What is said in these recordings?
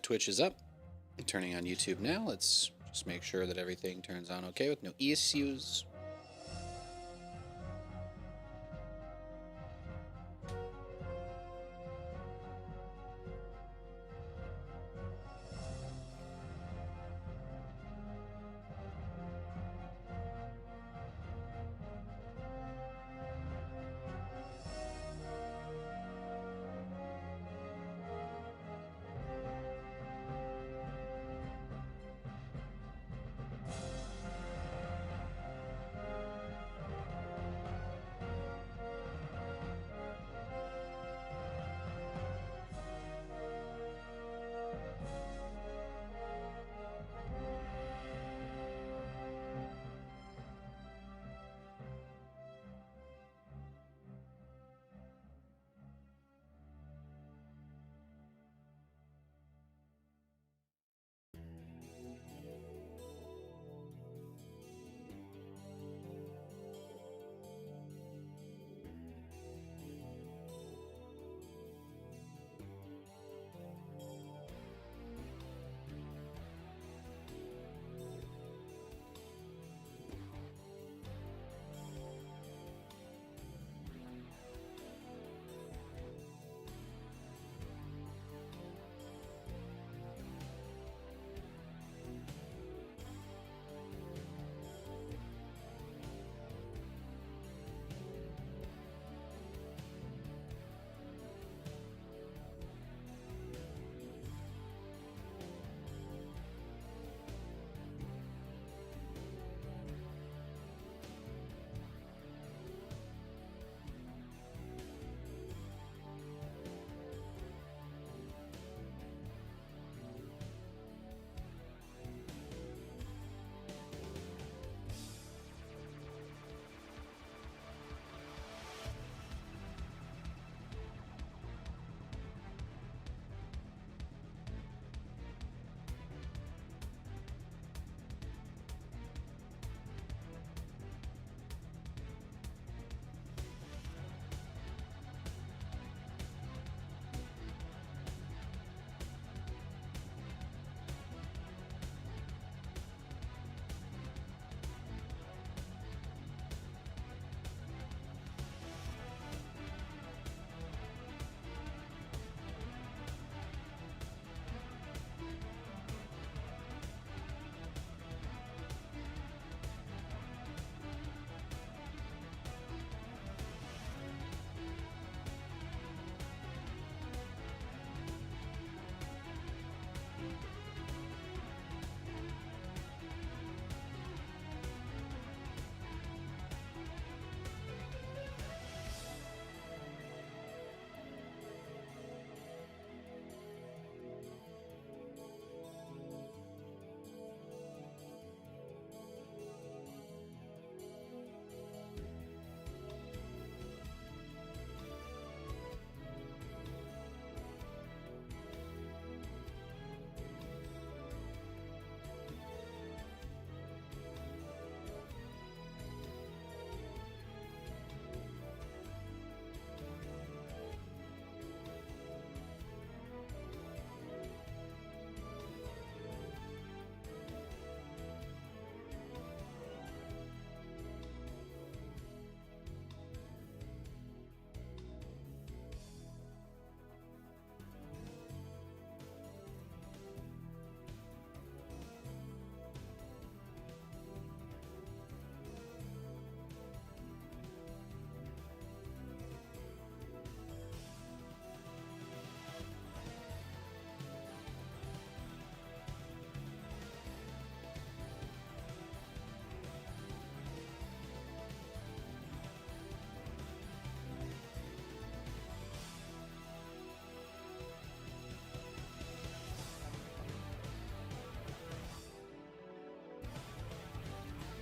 Twitch is up. Turning on YouTube now. Let's just make sure that everything turns on okay with no issues.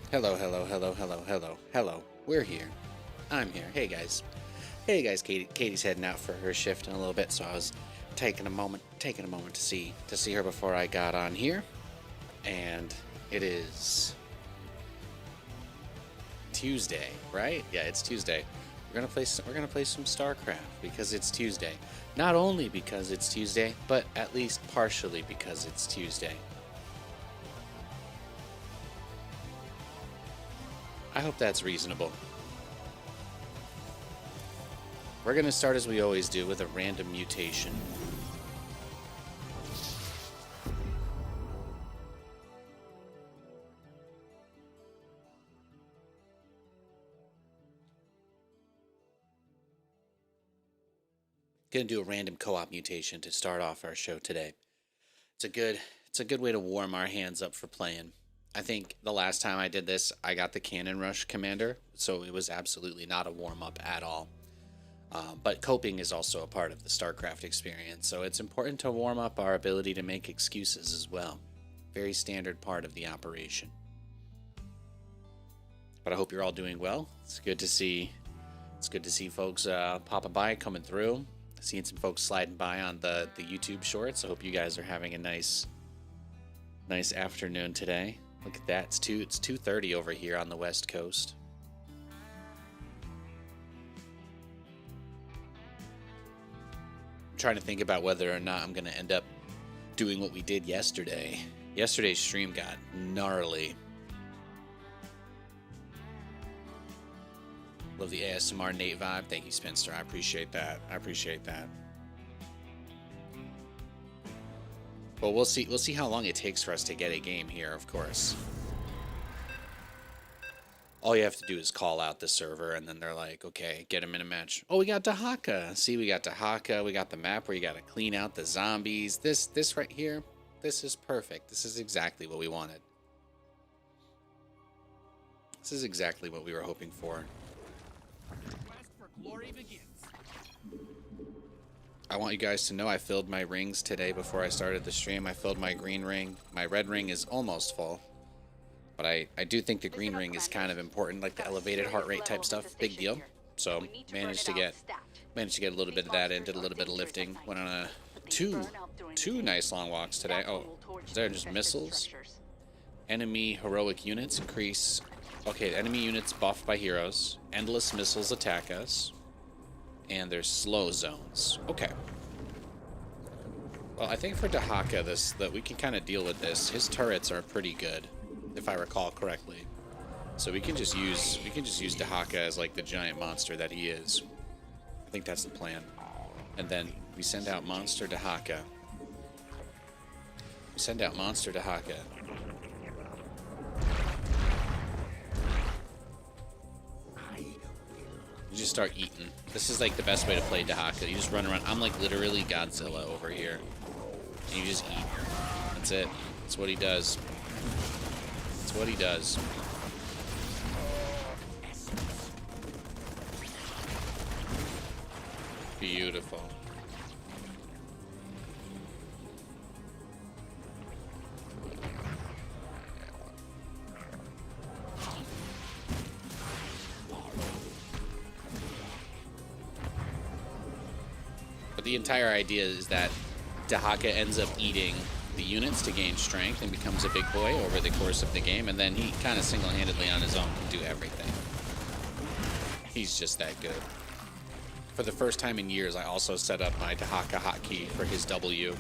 Hello, hello, hello, hello, hello, hello. We're here. I'm here. Hey guys. Hey guys, Katie's heading out for her shift in a little bit, so I was taking a moment to see her before I got on here. And it is Tuesday, right? Yeah, it's Tuesday. We're gonna play some StarCraft because it's Tuesday. Not only because it's Tuesday, but at least partially because it's Tuesday. I hope that's reasonable. We're gonna start as we always do with a random mutation. Gonna do a random co-op mutation to start off our show today. It's a good way to warm our hands up for playing. I think the last time I did this, I got the Cannon Rush Commander, so it was absolutely not a warm-up at all. But coping is also a part of the StarCraft experience, so it's important to warm up our ability to make excuses as well. Very standard part of the operation. But I hope you're all doing well. It's good to see folks popping by, coming through. Seeing some folks sliding by on the YouTube shorts. I hope you guys are having a nice afternoon today. Look at that. It's 2:30 over here on the West Coast. I'm trying to think about whether or not I'm going to end up doing what we did yesterday. Yesterday's stream got gnarly. Love the ASMR Nate vibe. Thank you, Spencer. I appreciate that. But we'll see how long it takes for us to get a game here, of course. All you have to do is call out the server, and then they're like, okay, get them in a match. Oh, we got Dhaka. See, we got Dhaka. We got the map where you got to clean out the zombies. This right here, this is perfect. This is exactly what we wanted. This is exactly what we were hoping for. I want you guys to know I filled my rings today before I started the stream. I filled my green ring. My red ring is almost full. But I do think the green ring is kind of important, like the elevated heart rate type stuff. Big deal. So managed to get a little bit of that in, did a little bit of lifting. Went on a two nice long walks today. Oh, they're just missiles. Enemy heroic units increase. Okay, enemy units buffed by heroes. Endless missiles attack us. And there's slow zones. Okay. Well, I think for Dhaka, that we can kind of deal with this. His turrets are pretty good, if I recall correctly. So we can just use Dhaka as like the giant monster that he is. I think that's the plan. And then we send out Monster Dhaka. You just start eating. This is like the best way to play Dhaka. You just run around. I'm like literally Godzilla over here. And you just eat. That's it. That's what he does. Beautiful. But the entire idea is that Dhaka ends up eating the units to gain strength and becomes a big boy over the course of the game, and then he kind of single-handedly on his own can do everything. He's just that good. For the first time in years, I also set up my Dhaka hotkey for his W.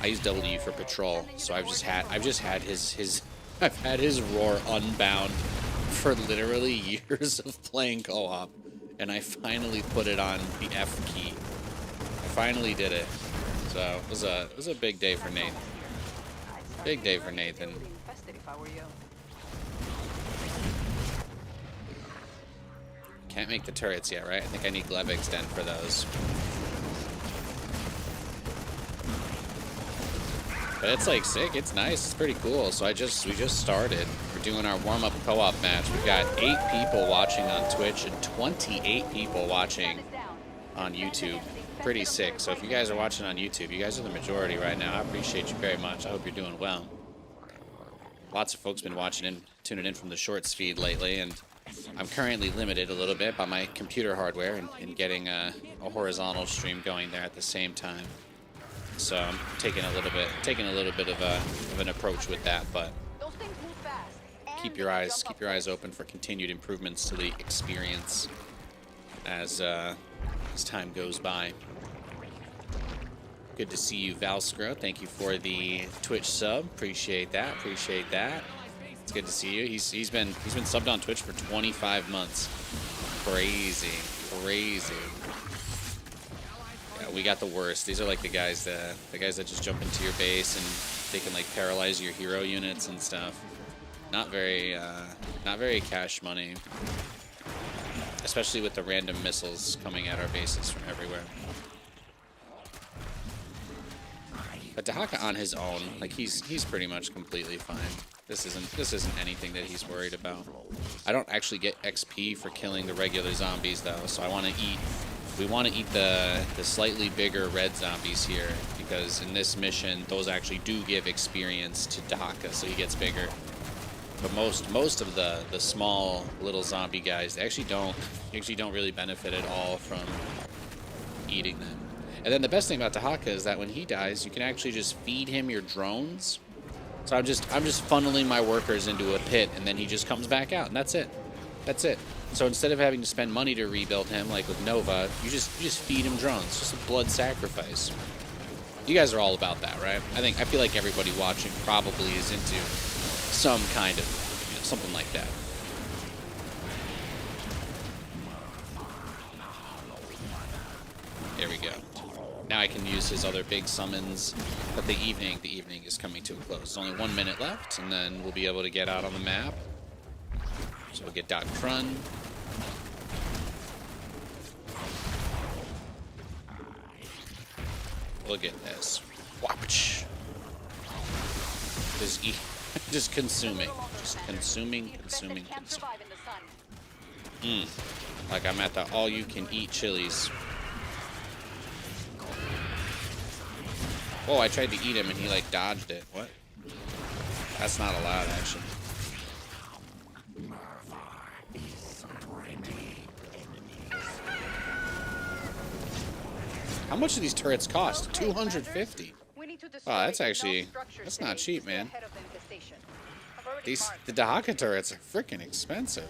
I use W for patrol, so I've had his roar unbound for literally years of playing co-op, and I finally put it on the F key. I finally did it. So it was a big day for Nate. Big day for Nathan. Can't make the turrets yet, right? I think I need Gleb Extend for those. But it's like sick. It's nice. It's pretty cool. So we just started. We're doing our warm-up co-op match. We've got 8 people watching on Twitch and 28 people watching on YouTube. Pretty sick. So if you guys are watching on YouTube, you guys are the majority right now. I appreciate you very much. I hope you're doing well. Lots of folks been watching and tuning in from the shorts feed lately, and I'm currently limited a little bit by my computer hardware and getting a horizontal stream going there at the same time. So I'm taking a little bit of an approach with that, but keep your eyes open for continued improvements to the experience. as time goes by. Good to see you, Valskro. Thank you for the Twitch sub. Appreciate that. Appreciate that. It's good to see you. He's been subbed on Twitch for 25 months. Crazy, crazy. Yeah, we got the worst. These are like the guys that just jump into your base and they can like paralyze your hero units and stuff. Not very cash money, especially with the random missiles coming at our bases from everywhere. But Dhaka on his own, like he's pretty much completely fine. This isn't anything that he's worried about. I don't actually get XP for killing the regular zombies though, so we want to eat the slightly bigger red zombies here, because in this mission those actually do give experience to Dhaka, so he gets bigger. But most of the small little zombie guys, they actually don't really benefit at all from eating them. And then the best thing about Dhaka is that when he dies, you can actually just feed him your drones. So I'm just funneling my workers into a pit, and then he just comes back out, and that's it. That's it. So instead of having to spend money to rebuild him, like with Nova, you just feed him drones. It's just a blood sacrifice. You guys are all about that, right? I feel like everybody watching probably is into some kind of, something like that. There we go. Now I can use his other big summons, but the evening is coming to a close. There's only 1 minute left, and then we'll be able to get out on the map. So we'll get Dot Front. Look at this. Watch. Just consuming. Just consuming. Like I'm at the all-you-can-eat Chili's. Oh, I tried to eat him and he like dodged it. What? That's not allowed, actually. How much do these turrets cost? 250. Oh, that's not cheap, man. The Dhaka turrets are freaking expensive.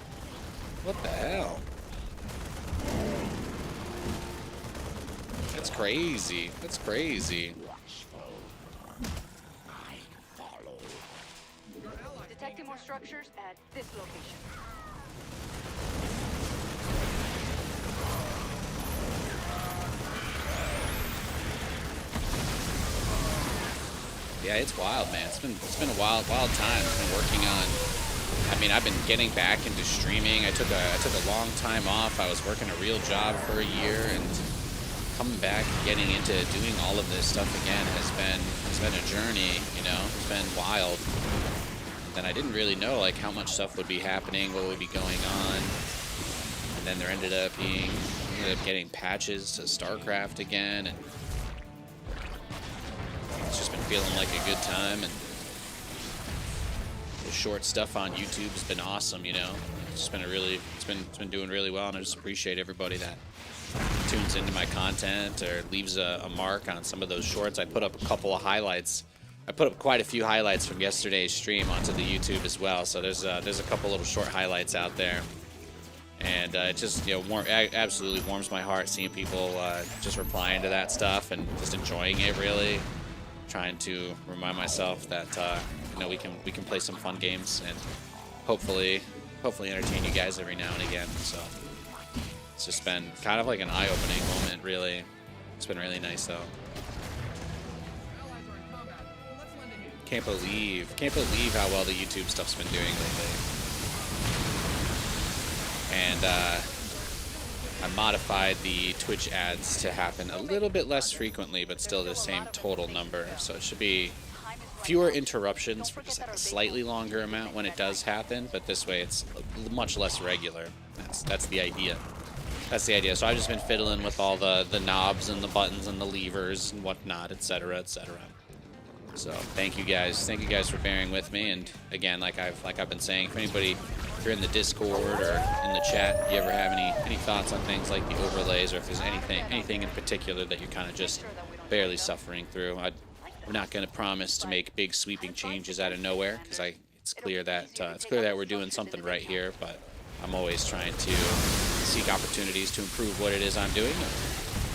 What the hell? That's crazy. That's crazy. Detecting more structures at this location. Yeah, it's wild, man. It's been a wild time. I've been working on. I mean, I've been getting back into streaming. I took a long time off. I was working a real job for a year, and coming back and getting into doing all of this stuff again has been a journey. It's been wild. And I didn't really know like how much stuff would be happening, what would be going on. And then there ended up getting patches to StarCraft again, and it's just been feeling like a good time. And the short stuff on YouTube has been awesome. It's been doing really well, and I just appreciate everybody that tunes into my content or leaves a mark on some of those shorts. I put up a couple of highlights. I put up quite a few highlights from yesterday's stream onto the YouTube as well. So there's a couple little short highlights out there, and it just absolutely warms my heart seeing people just replying to that stuff and just enjoying it. Really trying to remind myself that we can play some fun games and hopefully entertain you guys every now and again. So it's just been kind of like an eye-opening moment. Really, it's been really nice though. Can't believe how well the YouTube stuff's been doing lately. And I modified the Twitch ads to happen a little bit less frequently, but still the same total number. So it should be fewer interruptions for just like a slightly longer amount when it does happen, but this way it's much less regular. That's the idea. That's the idea. So I've just been fiddling with all the knobs and the buttons and the levers and whatnot, etc., etc. So thank you guys for bearing with me. And again, like I've been saying, if you're in the Discord or in the chat, do you ever have any thoughts on things like the overlays, or if there's anything in particular that you're kind of just barely suffering through? I'm not going to promise to make big sweeping changes out of nowhere, because it's clear that we're doing something right here, but I'm always trying to seek opportunities to improve what it is I'm doing,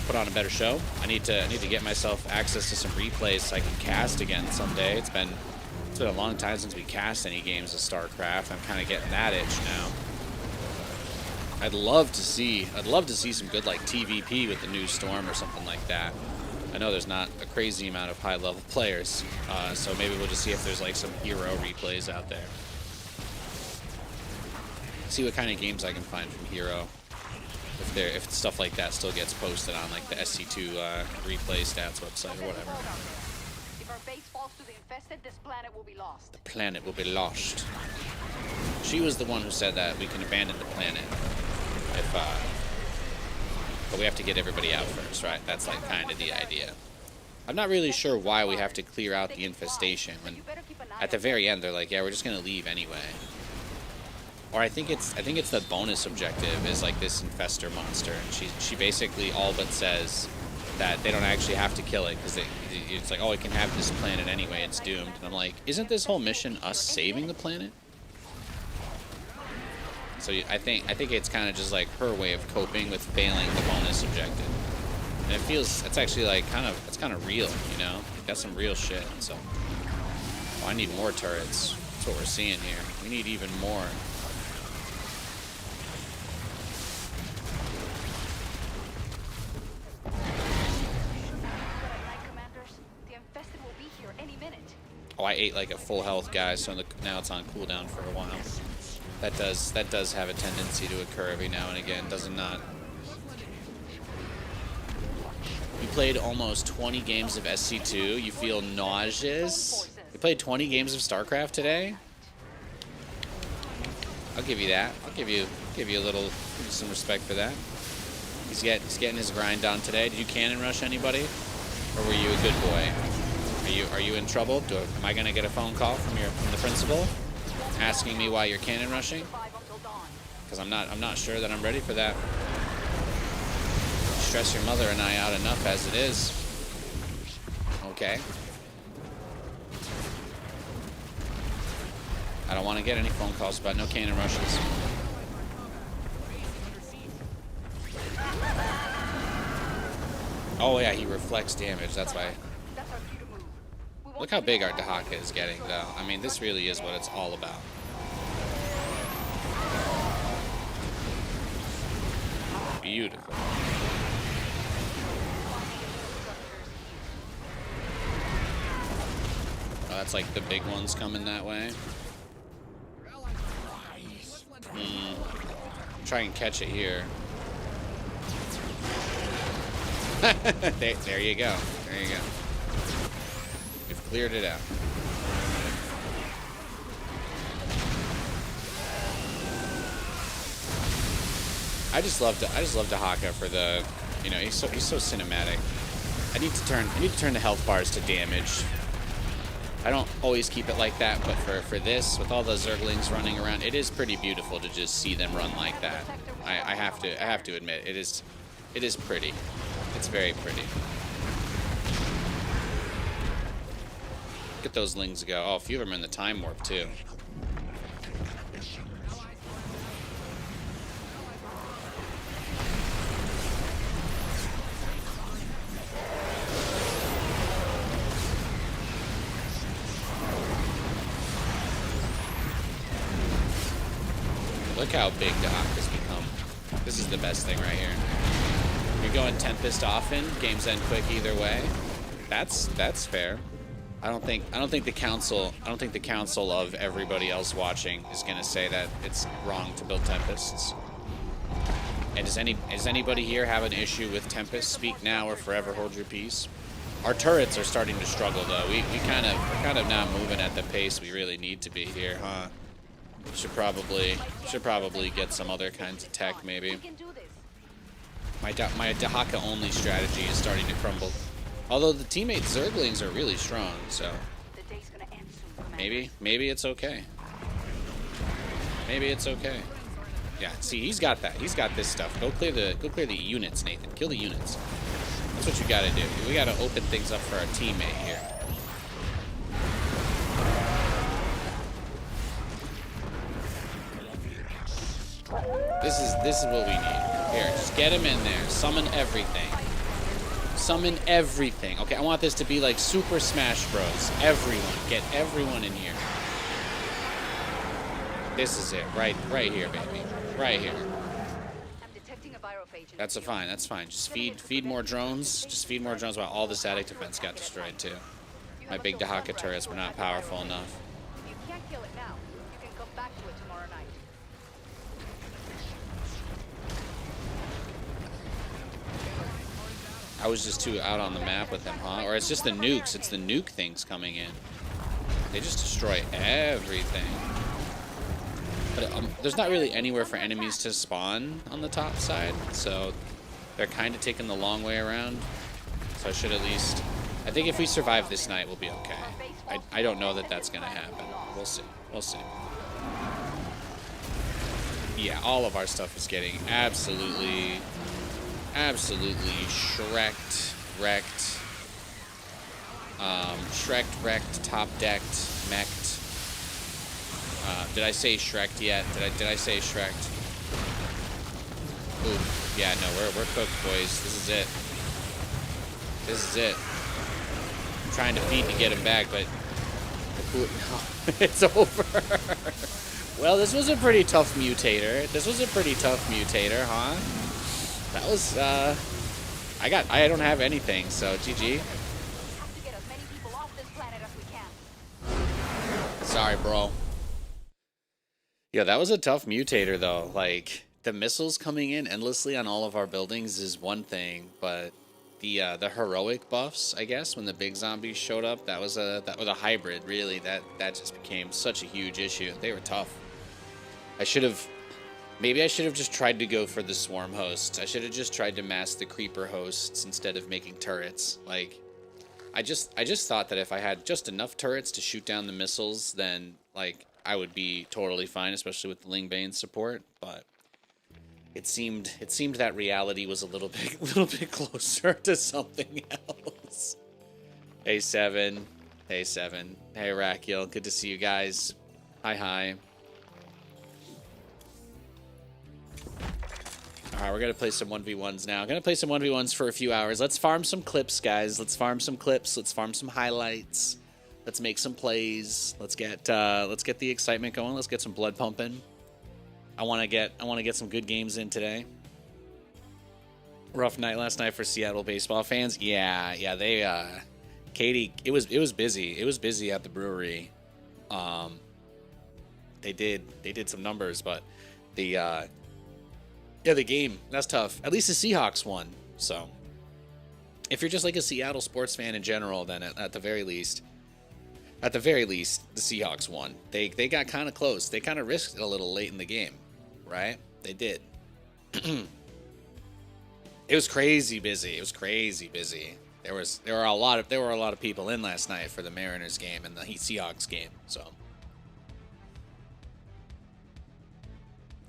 put on a better show. I need to get myself access to some replays so I can cast again someday. It's been a long time since we cast any games of StarCraft. I'm kind of getting that itch now. I'd love to see some good like TVP with the new Storm or something like that. I know there's not a crazy amount of high-level players, so maybe we'll just see if there's like some hero replays out there. See what kind of games I can find from Hero. If stuff like that still gets posted on like the SC2 replay stats website or whatever. If our base falls to the infested, this planet will be lost. The planet will be lost. She was the one who said that we can abandon the planet but we have to get everybody out first, right? That's like kind of the idea. I'm not really sure why we have to clear out the infestation when at the very end they're like, yeah, we're just gonna leave anyway. Or I think it's the bonus objective is like this infestor monster, and she basically all but says that they don't actually have to kill it because it's like, oh, it can have this planet anyway, it's doomed. And I'm like, isn't this whole mission us saving the planet? So I think it's kind of just like her way of coping with failing the bonus objective, and it feels it's actually like kind of real, you know? That's some real shit. So, I need more turrets. That's what we're seeing here. We need even more. Oh, I ate like a full health guy, so now it's on cooldown for a while. That does have a tendency to occur every now and again, does it not? You played almost 20 games of SC2. You feel nauseous? You played 20 games of StarCraft today? I'll give you that. I'll give you some respect for that. He's getting his grind on today. Did you cannon rush anybody, or were you a good boy? Are you in trouble? Am I gonna get a phone call from the principal asking me why you're cannon rushing? Because I'm not sure that I'm ready for that. You stress your mother and I out enough as it is. Okay. I don't want to get any phone calls about no cannon rushes. Oh yeah, he reflects damage. That's why. Look how big our Dhaka is getting, though. I mean, this really is what it's all about. Beautiful. Oh, that's like the big ones coming that way. Try and catch it here. There you go. There you go. Cleared it out. I just love Dhaka for the, you know, he's so cinematic. I need to turn the health bars to damage. I don't always keep it like that, but for this, with all the Zerglings running around, it is pretty beautiful to just see them run like that. I have to admit, it is pretty. It's very pretty. Look at those lings go. Oh, a few of them are in the time warp, too. Look how big Dhaka's become. This is the best thing right here. You're going Tempest often, games end quick either way. That's fair. I don't think the council of everybody else watching is gonna say that it's wrong to build Tempests. And does anybody here have an issue with Tempest? Speak now or forever hold your peace. Our turrets are starting to struggle though. We're kind of not moving at the pace we really need to be here, huh? Should probably get some other kinds of tech maybe. My Dhaka only strategy is starting to crumble. Although the teammate Zerglings are really strong, so maybe it's okay. Maybe it's okay. Yeah, see, he's got that. He's got this stuff. Go clear the units, Nathan. Kill the units. That's what you gotta do. We gotta open things up for our teammate here. This is what we need. Here, just get him in there. Summon everything. Summon everything. Okay, I want this to be like Super Smash Bros. Everyone. Get everyone in here. This is it. Right here, baby. Right here. That's fine. That's fine. Just feed more drones. Just feed more drones while all the static defense got destroyed too. My big Dhaka turrets were not powerful enough. You can't kill it now. You can come back to it tomorrow night. I was just too out on the map with them, huh? Or it's just the nukes. It's the nuke things coming in. They just destroy everything. But there's not really anywhere for enemies to spawn on the top side, so they're kind of taking the long way around. So I should at least... I think if we survive this night, we'll be okay. I don't know that that's going to happen. We'll see. We'll see. Yeah, all of our stuff is getting absolutely wrecked. Wrecked, top-decked, mech'd. Did I say Shrek'd yet? Did I say Shrek'd? Ooh, yeah, no, we're cooked, boys. This is it. This is it. I'm trying to feed to get him back, but no, it's over. Well, this was a pretty tough mutator. Huh? That was I don't have anything, so GG. Sorry, bro. Yeah, that was a tough mutator, though. Like, the missiles coming in endlessly on all of our buildings is one thing, but the heroic buffs, I guess, when the big zombies showed up, that was a hybrid, really. That just became such a huge issue. They were tough. Maybe I should have just tried to go for the swarm hosts. I should have just tried to mask the creeper hosts instead of making turrets. Like, I just thought that if I had just enough turrets to shoot down the missiles, then, like, I would be totally fine, especially with the Lingbane support, but it seemed that reality was a little bit closer to something else. Hey Seven. Hey Rakiel, good to see you guys. Hi. Alright, we're gonna play some 1v1s now. Gonna play some 1v1s for a few hours. Let's farm some clips, guys. Let's farm some clips. Let's farm some highlights. Let's make some plays. Let's get the excitement going. Let's get some blood pumping. I want to get some good games in today. Rough night last night for Seattle baseball fans. Yeah, they Katie, it was busy. It was busy at the brewery. They did some numbers, but the game, that's tough. At least the Seahawks won. So, if you're just like a Seattle sports fan in general, then at the very least, the Seahawks won. They got kind of close. They kind of risked it a little late in the game, right? They did. It was crazy busy. There were a lot of people in last night for the Mariners game and the Seahawks game. So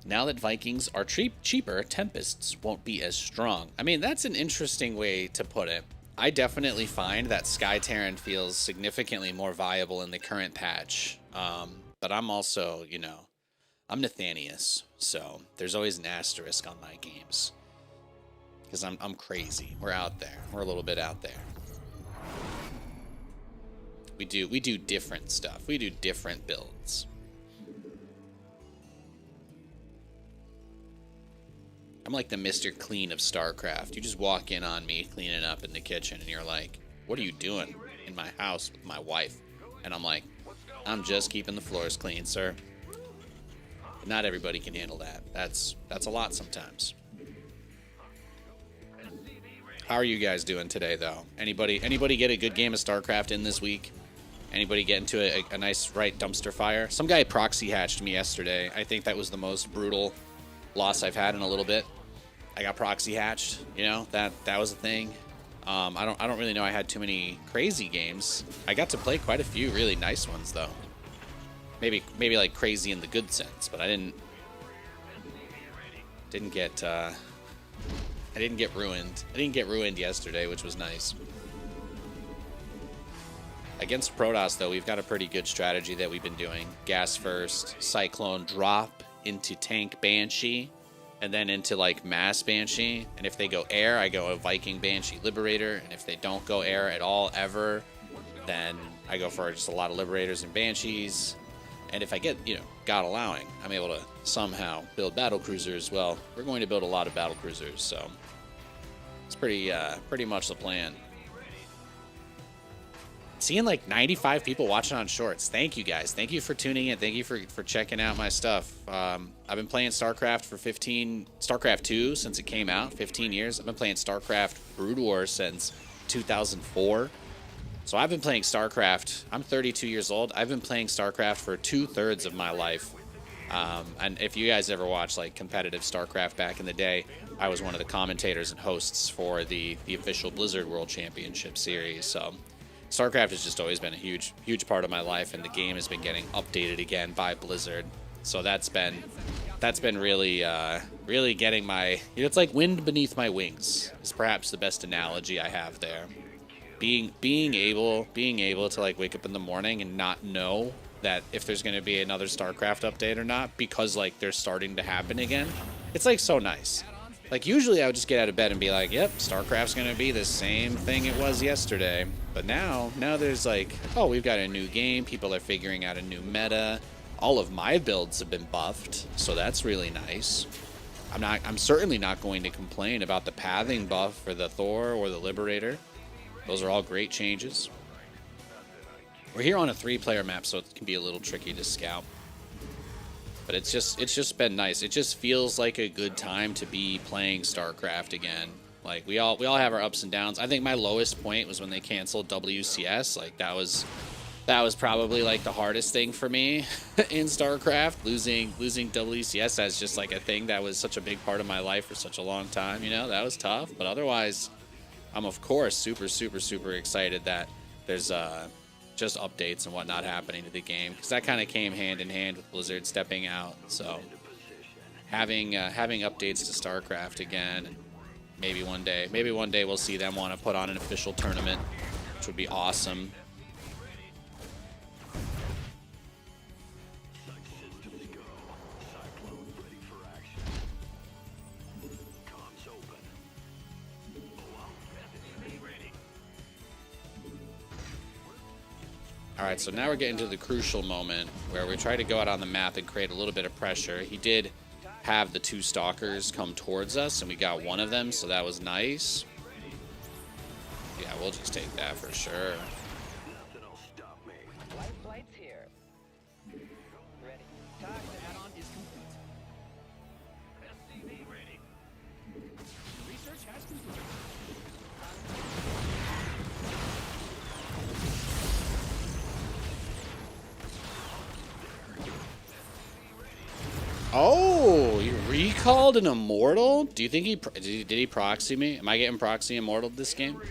now that Vikings are cheaper, Tempests won't be as strong. I mean, that's an interesting way to put it. I definitely find that Sky Terran feels significantly more viable in the current patch. But I'm also, I'm Nathanias, so there's always an asterisk on my games. Because I'm crazy. We're out there. We're a little bit out there. We do different stuff. We do different builds. I'm like the Mr. Clean of StarCraft. You just walk in on me cleaning up in the kitchen and you're like, what are you doing in my house with my wife? And I'm like, I'm just keeping the floors clean, sir. But not everybody can handle that. That's a lot sometimes. How are you guys doing today, though? Anybody get a good game of StarCraft in this week? Anybody get into a nice right dumpster fire? Some guy proxy hatched me yesterday. I think that was the most brutal loss I've had in a little bit. I got proxy hatched, that was a thing. I don't really know I had too many crazy games. I got to play quite a few really nice ones though. Maybe like crazy in the good sense, but I didn't get ruined. I didn't get ruined yesterday, which was nice. Against Protoss though, we've got a pretty good strategy that we've been doing. Gas first, Cyclone drop into tank Banshee. and then into like mass Banshee. And if they go air, I go a Viking Banshee Liberator. And if they don't go air at all ever, then I go for just a lot of Liberators and Banshees. And if I get, you know, God allowing, I'm able to somehow build battle cruisers. Well, we're going to build a lot of battle cruisers, so it's pretty much the plan. Seeing like 95 people watching on Shorts. Thank you guys. Thank you for tuning in. Thank you for checking out my stuff. I've been playing StarCraft for StarCraft 2 since it came out, 15 years. I've been playing StarCraft Brood War since 2004. So I've been playing StarCraft. I'm 32 years old. I've been playing StarCraft for 2/3 of my life. And if you guys ever watched like competitive StarCraft back in the day, I was one of the commentators and hosts for the official Blizzard World Championship series. So StarCraft has just always been a huge part of my life, and the game has been getting updated again by Blizzard. So that's been really getting my, you know, it's like wind beneath my wings is perhaps the best analogy I have there. Being able to like wake up in the morning and not know that if there's going to be another StarCraft update or not, because like they're starting to happen again. It's like so nice. Like usually I would just get out of bed and be like, yep, StarCraft's going to be the same thing it was yesterday. But now there's like, oh, we've got a new game. People are figuring out a new meta. All of my builds have been buffed, so that's really nice. I'm certainly not going to complain about the pathing buff for the Thor or the Liberator. Those are all great changes. We're here on a 3-player map, so it can be a little tricky to scout. But it's just been nice. It just feels like a good time to be playing StarCraft again. Like we all have our ups and downs. I think my lowest point was when they canceled WCS. Like that was probably like the hardest thing for me in StarCraft, losing WCS as just like a thing that was such a big part of my life for such a long time, you know. That was tough, but otherwise I'm of course super excited that there's just updates and whatnot happening to the game, because that kind of came hand in hand with Blizzard stepping out. So having updates to StarCraft again, and maybe one day we'll see them want to put on an official tournament, which would be awesome. Alright, so now we're getting to the crucial moment where we try to go out on the map and create a little bit of pressure. He did have the 2 stalkers come towards us, and we got one of them, so that was nice. Yeah, we'll just take that for sure. Flight's here. Ready. Target add-on is complete. SCV ready. Research has completed. Oh, he recalled an immortal? Do you think did he proxy me? Am I getting proxy immortal this game?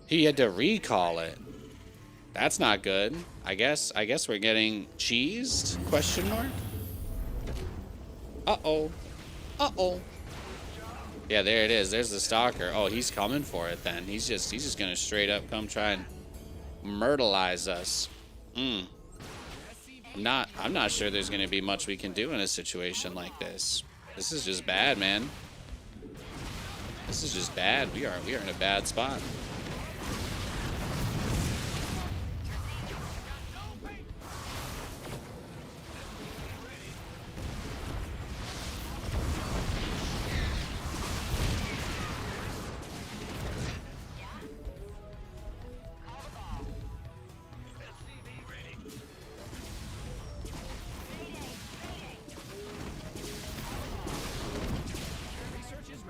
He had to recall it. That's not good. I guess we're getting cheesed? Question mark? Uh-oh. Uh-oh. Yeah, there it is. There's the stalker. Oh, he's coming for it then. He's just gonna straight up come try and myrtleize us. I'm not sure there's gonna be much we can do in a situation like this. This is just bad, man. This is just bad. We are in a bad spot.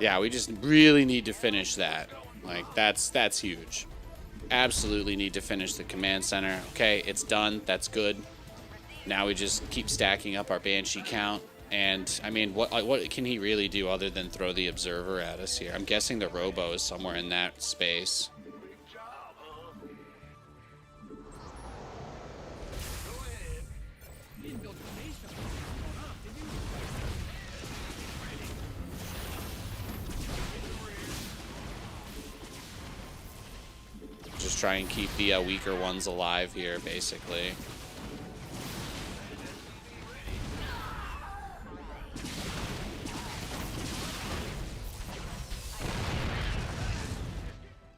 Yeah, we just really need to finish that. Like, that's huge. Absolutely need to finish the command center. Okay, it's done. That's good. Now we just keep stacking up our Banshee count. And, I mean, what can he really do other than throw the Observer at us here? I'm guessing the Robo is somewhere in that space. Just try and keep the weaker ones alive here, basically.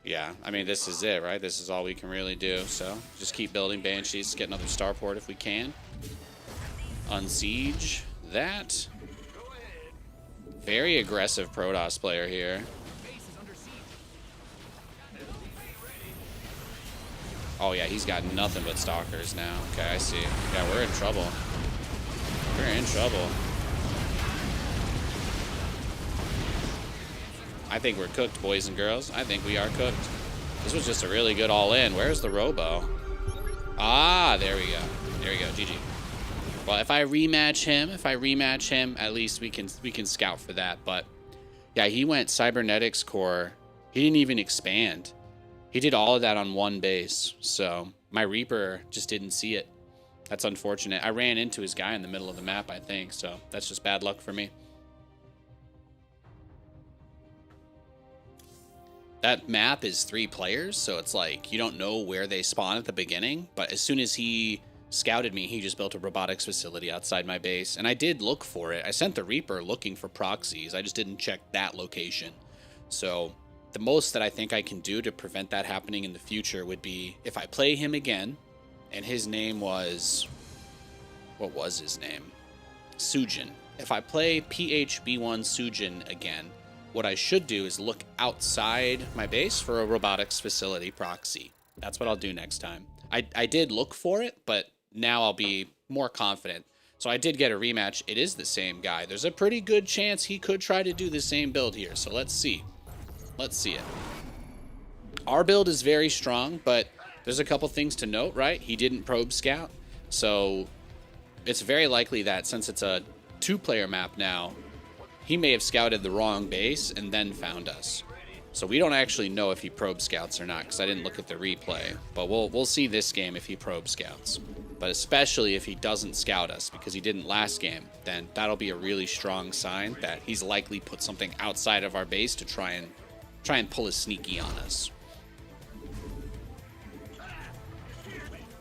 Yeah, I mean, this is it, right? This is all we can really do. So just keep building Banshees, get another starport if we can. Unsiege that. Very aggressive Protoss player here. Oh yeah, he's got nothing but stalkers now. Okay, I see. Yeah, we're in trouble. We're in trouble. I think we're cooked, boys and girls. I think we are cooked. This was just a really good all-in. Where's the Robo? Ah, there we go. There we go. GG. Well, if I rematch him, at least we can scout for that. But yeah, he went cybernetics core. He didn't even expand. He did all of that on one base. So my Reaper just didn't see it. That's unfortunate. I ran into his guy in the middle of the map, I think. So that's just bad luck for me. That map is 3 players, so it's like you don't know where they spawn at the beginning. But as soon as he scouted me, he just built a robotics facility outside my base. And I did look for it. I sent the Reaper looking for proxies. I just didn't check that location. So the most that I think I can do to prevent that happening in the future would be if I play him again, and his name was... What was his name? Sujin. If I play PHB1 Sujin again, what I should do is look outside my base for a robotics facility proxy. That's what I'll do next time. I did look for it, but now I'll be more confident. So I did get a rematch. It is the same guy. There's a pretty good chance he could try to do the same build here. So let's see. Let's see it. Our build is very strong, but there's a couple things to note, right? He didn't probe scout. So it's very likely that since it's a 2-player map now, he may have scouted the wrong base and then found us. So we don't actually know if he probe scouts or not because I didn't look at the replay. But we'll see this game if he probe scouts. But especially if he doesn't scout us because he didn't last game, then that'll be a really strong sign that he's likely put something outside of our base to try and pull a sneaky on us.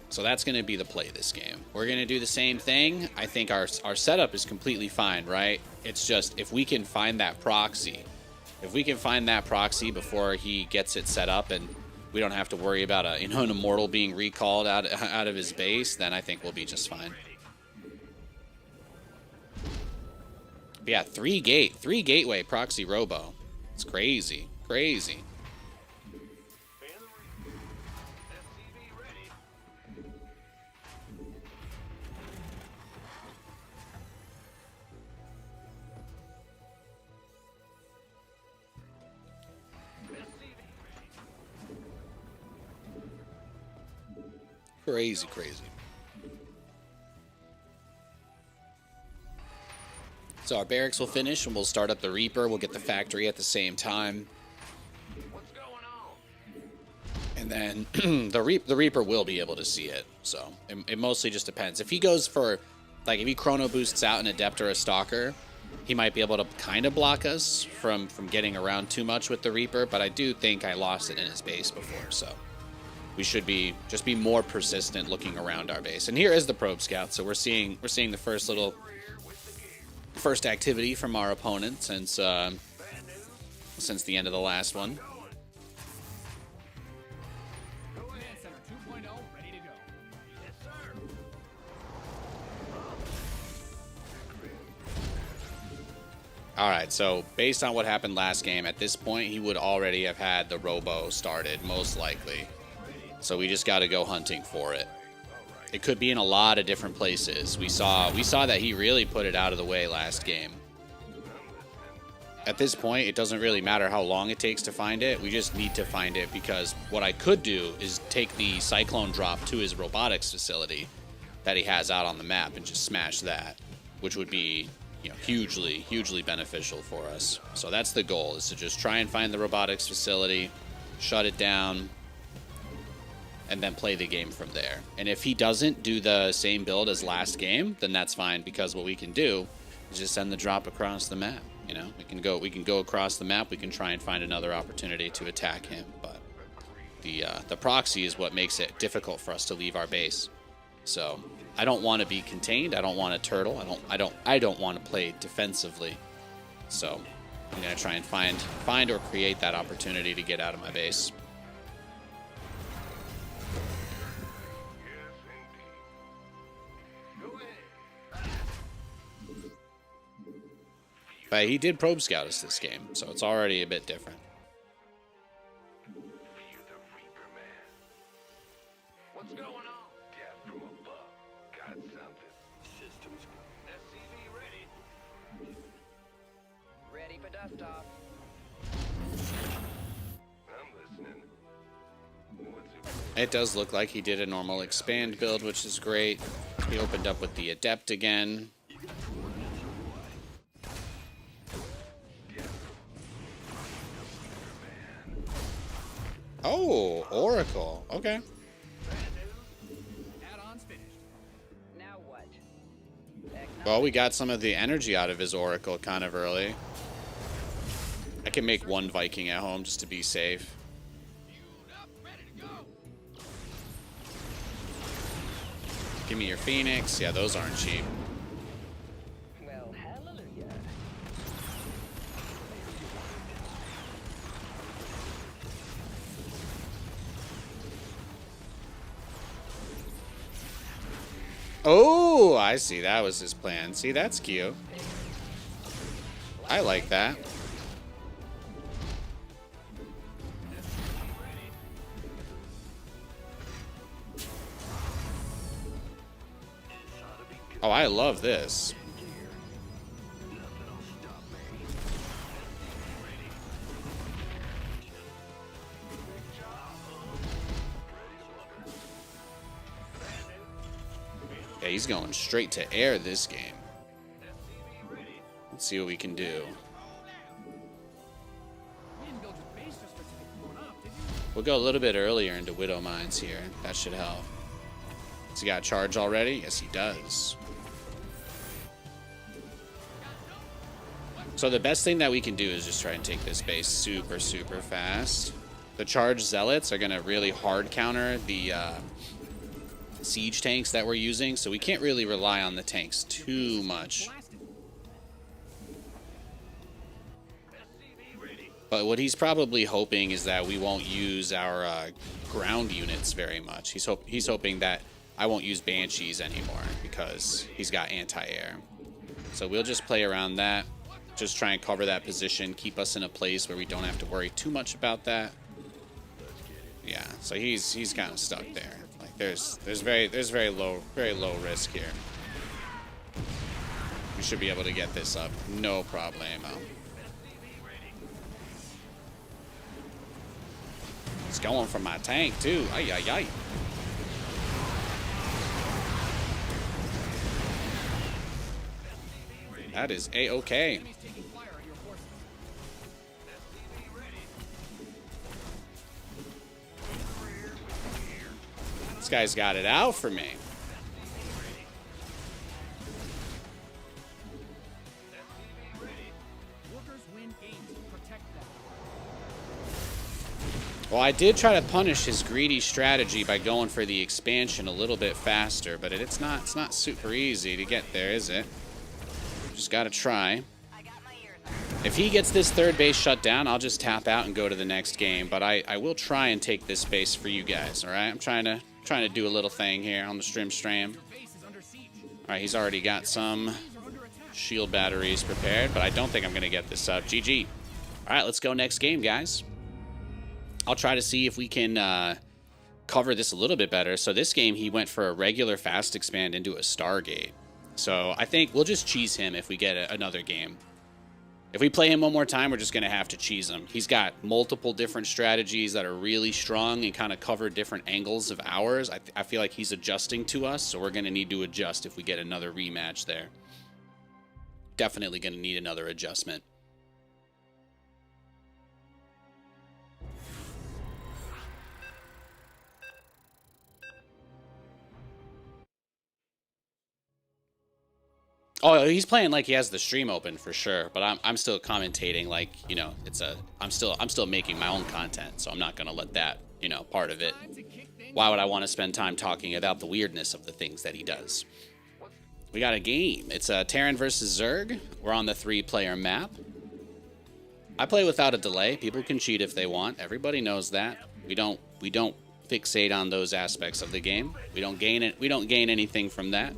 So that's going to be the play this game. We're going to do the same thing. I think our setup is completely fine, right? It's just if we can find that proxy, before he gets it set up and we don't have to worry about an immortal being recalled out of his base, then I think we'll be just fine. But yeah, 3 gateway proxy robo. It's crazy, crazy. Crazy, crazy. So our barracks will finish and we'll start up the Reaper. We'll get the factory at the same time. What's going on? And then the Reaper will be able to see it. So it mostly just depends. If he goes for, like, if he chrono boosts out an Adept or a Stalker, he might be able to kind of block us from getting around too much with the Reaper. But I do think I lost it in his base before, so we should just be more persistent looking around our base. And here is the probe scout. So we're seeing the first activity from our opponent since the end of the last one. All right, so based on what happened last game, at this point he would already have had the robo started, most likely. So we just got to go hunting for it. It could be in a lot of different places. We saw that he really put it out of the way last game. At this point, it doesn't really matter how long it takes to find it. We just need to find it because what I could do is take the Cyclone drop to his robotics facility that he has out on the map and just smash that, which would be, hugely, hugely beneficial for us. So that's the goal, is to just try and find the robotics facility, shut it down, and then play the game from there. And if he doesn't do the same build as last game, then that's fine, because what we can do is just send the drop across the map. We can go across the map. We can try and find another opportunity to attack him. But the proxy is what makes it difficult for us to leave our base. So I don't want to be contained. I don't want to turtle. I don't want to play defensively. So I'm gonna try and find or create that opportunity to get out of my base. But he did probe scout us this game, so it's already a bit different. What's going on? Gas from above. Got something. Systems. SCV ready. Ready for dust off. I'm listening. What's it? It does look like he did a normal expand build, which is great. He opened up with the adept again. Oh, Oracle. Okay. Add-ons finished. Now what? Well, we got some of the energy out of his Oracle kind of early. I can make one Viking at home just to be safe. Give me your Phoenix. Yeah, those aren't cheap. Well, hallelujah. Oh, I see. That was his plan. See, that's cute. I like that. Oh, I love this. Yeah, he's going straight to air this game. Let's see what we can do. We'll go a little bit earlier into Widow Mines here. That should help. Has he got charge already? Yes, he does. So the best thing that we can do is just try and take this base super, super fast. The charged zealots are going to really hard counter the siege tanks that we're using, so we can't really rely on the tanks too much. But what he's probably hoping is that we won't use our ground units very much. He's hoping that I won't use Banshees anymore because he's got anti-air. So we'll just play around that. Just try and cover that position, keep us in a place where we don't have to worry too much about that. Yeah, so he's kind of stuck there. Like there's very low risk here. We should be able to get this up, no problemo. It's going for my tank too. Ay ay ay. That is A-okay. This guy's got it out for me. Well, I did try to punish his greedy strategy by going for the expansion a little bit faster, but it's not super easy to get there, is it? Just gotta try. If he gets this third base shut down, I'll just tap out and go to the next game. But I will try and take this base for you guys. All right, I'm trying to do a little thing here on the stream. All right, he's already got some shield batteries prepared, but I don't think I'm gonna get this up. GG. All right, let's go next game, guys. I'll try to see if we can cover this a little bit better. So this game, he went for a regular fast expand into a Stargate. So I think we'll just cheese him if we get another game. If we play him one more time, we're just going to have to cheese him. He's got multiple different strategies that are really strong and kind of cover different angles of ours. I feel like he's adjusting to us, so we're going to need to adjust if we get another rematch there. Definitely going to need another adjustment. Oh, he's playing like he has the stream open for sure, but I'm still commentating like, you know, I'm still making my own content, so I'm not gonna let that, you know, part of it. Why would I want to spend time talking about the weirdness of the things that he does? We got a game. It's a Terran versus Zerg. We're on the 3-player map. I play without a delay. People can cheat if they want. Everybody knows that. We don't fixate on those aspects of the game. We don't gain anything from that.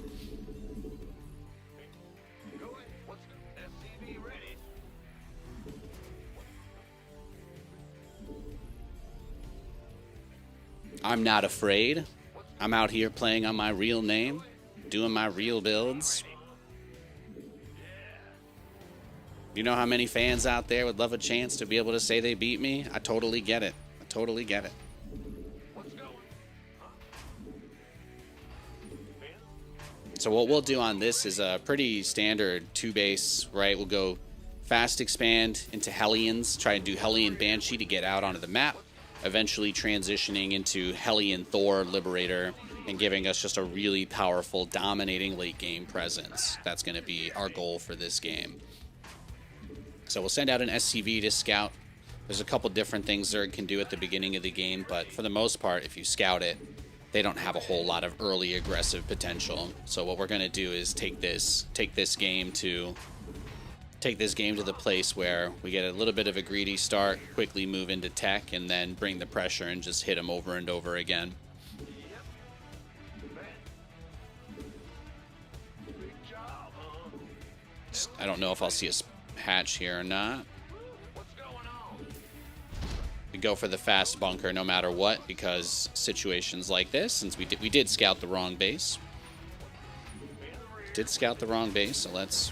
I'm not afraid. I'm out here playing on my real name, doing my real builds. You know how many fans out there would love a chance to be able to say they beat me? I totally get it. I totally get it. So what we'll do on this is a pretty standard 2-base, right? We'll go fast expand into Hellions, try and do Hellion Banshee to get out onto the map, eventually transitioning into Hellion Thor Liberator and giving us just a really powerful, dominating late game presence. That's going to be our goal for this game. So we'll send out an SCV to scout. There's a couple different things Zerg can do at the beginning of the game, but for the most part, if you scout it, they don't have a whole lot of early aggressive potential. So what we're going to do is take this game to the place where we get a little bit of a greedy start, quickly move into tech, and then bring the pressure and just hit them over and over again. I don't know if I'll see a hatch here or not. We go for the fast bunker no matter what, because situations like this, since we did scout the wrong base. So let's...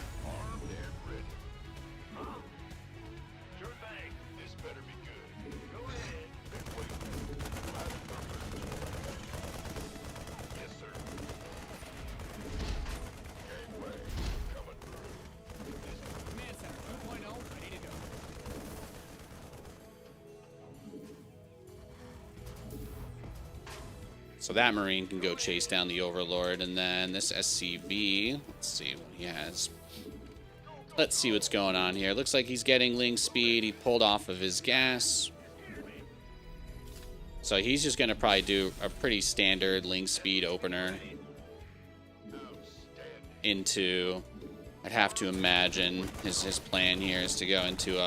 So that Marine can go chase down the Overlord, and then this SCV, let's see what he has. Let's see what's going on here. Looks like he's getting Ling speed. He pulled off of his gas. So he's just going to probably do a pretty standard Ling speed opener into, I'd have to imagine his plan here is to go into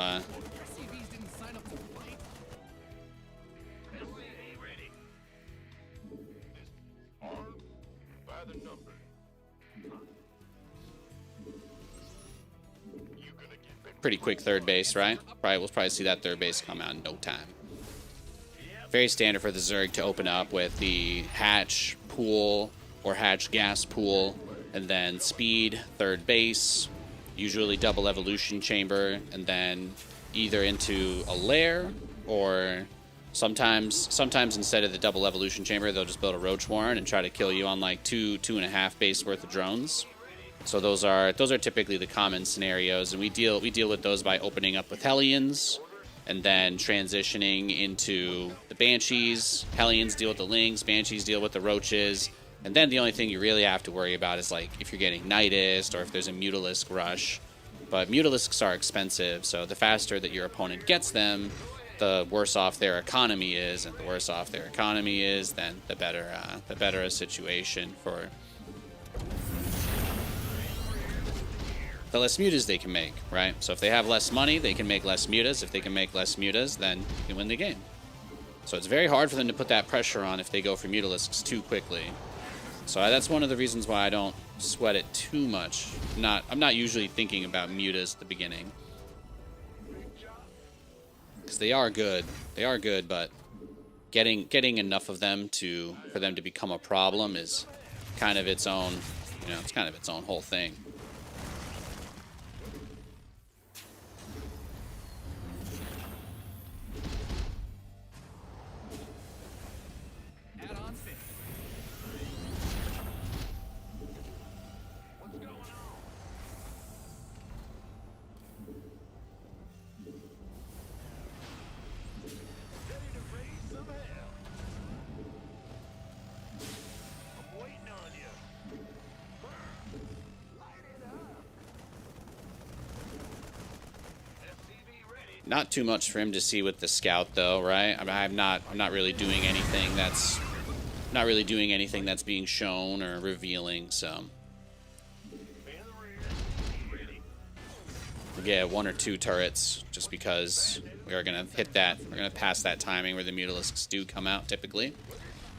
pretty quick third base, right? We'll probably see that third base come out in no time. Very standard for the Zerg to open up with the hatch pool or hatch gas pool, and then speed, third base, usually double evolution chamber, and then either into a lair, or sometimes instead of the double evolution chamber, they'll just build a roach warren and try to kill you on like 2.5 base worth of drones. So those are typically the common scenarios, and we deal with those by opening up with Hellions, and then transitioning into the Banshees. Hellions deal with the Lings, Banshees deal with the Roaches, and then the only thing you really have to worry about is like if you're getting Nightist or if there's a Mutalisk rush. But Mutalisks are expensive, so the faster that your opponent gets them, the worse off their economy is, and the worse off their economy is, then the better a situation for. The less mutas they can make, right? So if they have less money, they can make less mutas. If they can make less mutas, then you can win the game. So it's very hard for them to put that pressure on if they go for Mutalisks too quickly. So that's one of the reasons why I don't sweat it too much. I'm not usually thinking about mutas at the beginning, because they are good. They are good, but getting enough of them for them to become a problem is kind of its own, it's kind of its own whole thing. Not too much for him to see with the scout, though, right? I'm not really doing anything that's being shown or revealing. So we get 1 or 2 turrets just because we are gonna hit that. We're gonna pass that timing where the Mutalisks do come out typically.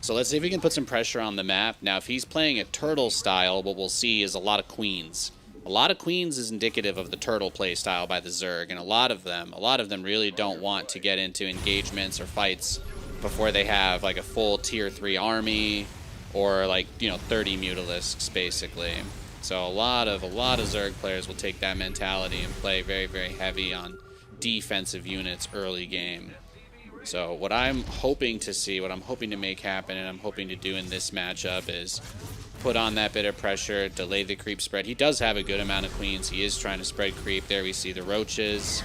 So let's see if we can put some pressure on the map. Now, if he's playing a turtle style, what we'll see is a lot of queens. A lot of queens is indicative of the turtle play style by the Zerg, and a lot of them really don't want to get into engagements or fights before they have like a full tier 3 army or like, you know, 30 Mutalisks basically. So a lot of Zerg players will take that mentality and play very, very heavy on defensive units early game. So what I'm hoping to see, what I'm hoping to make happen, and I'm hoping to do in this matchup is put on that bit of pressure, delay the creep spread. He does have a good amount of queens. He is trying to spread creep. There we see the roaches.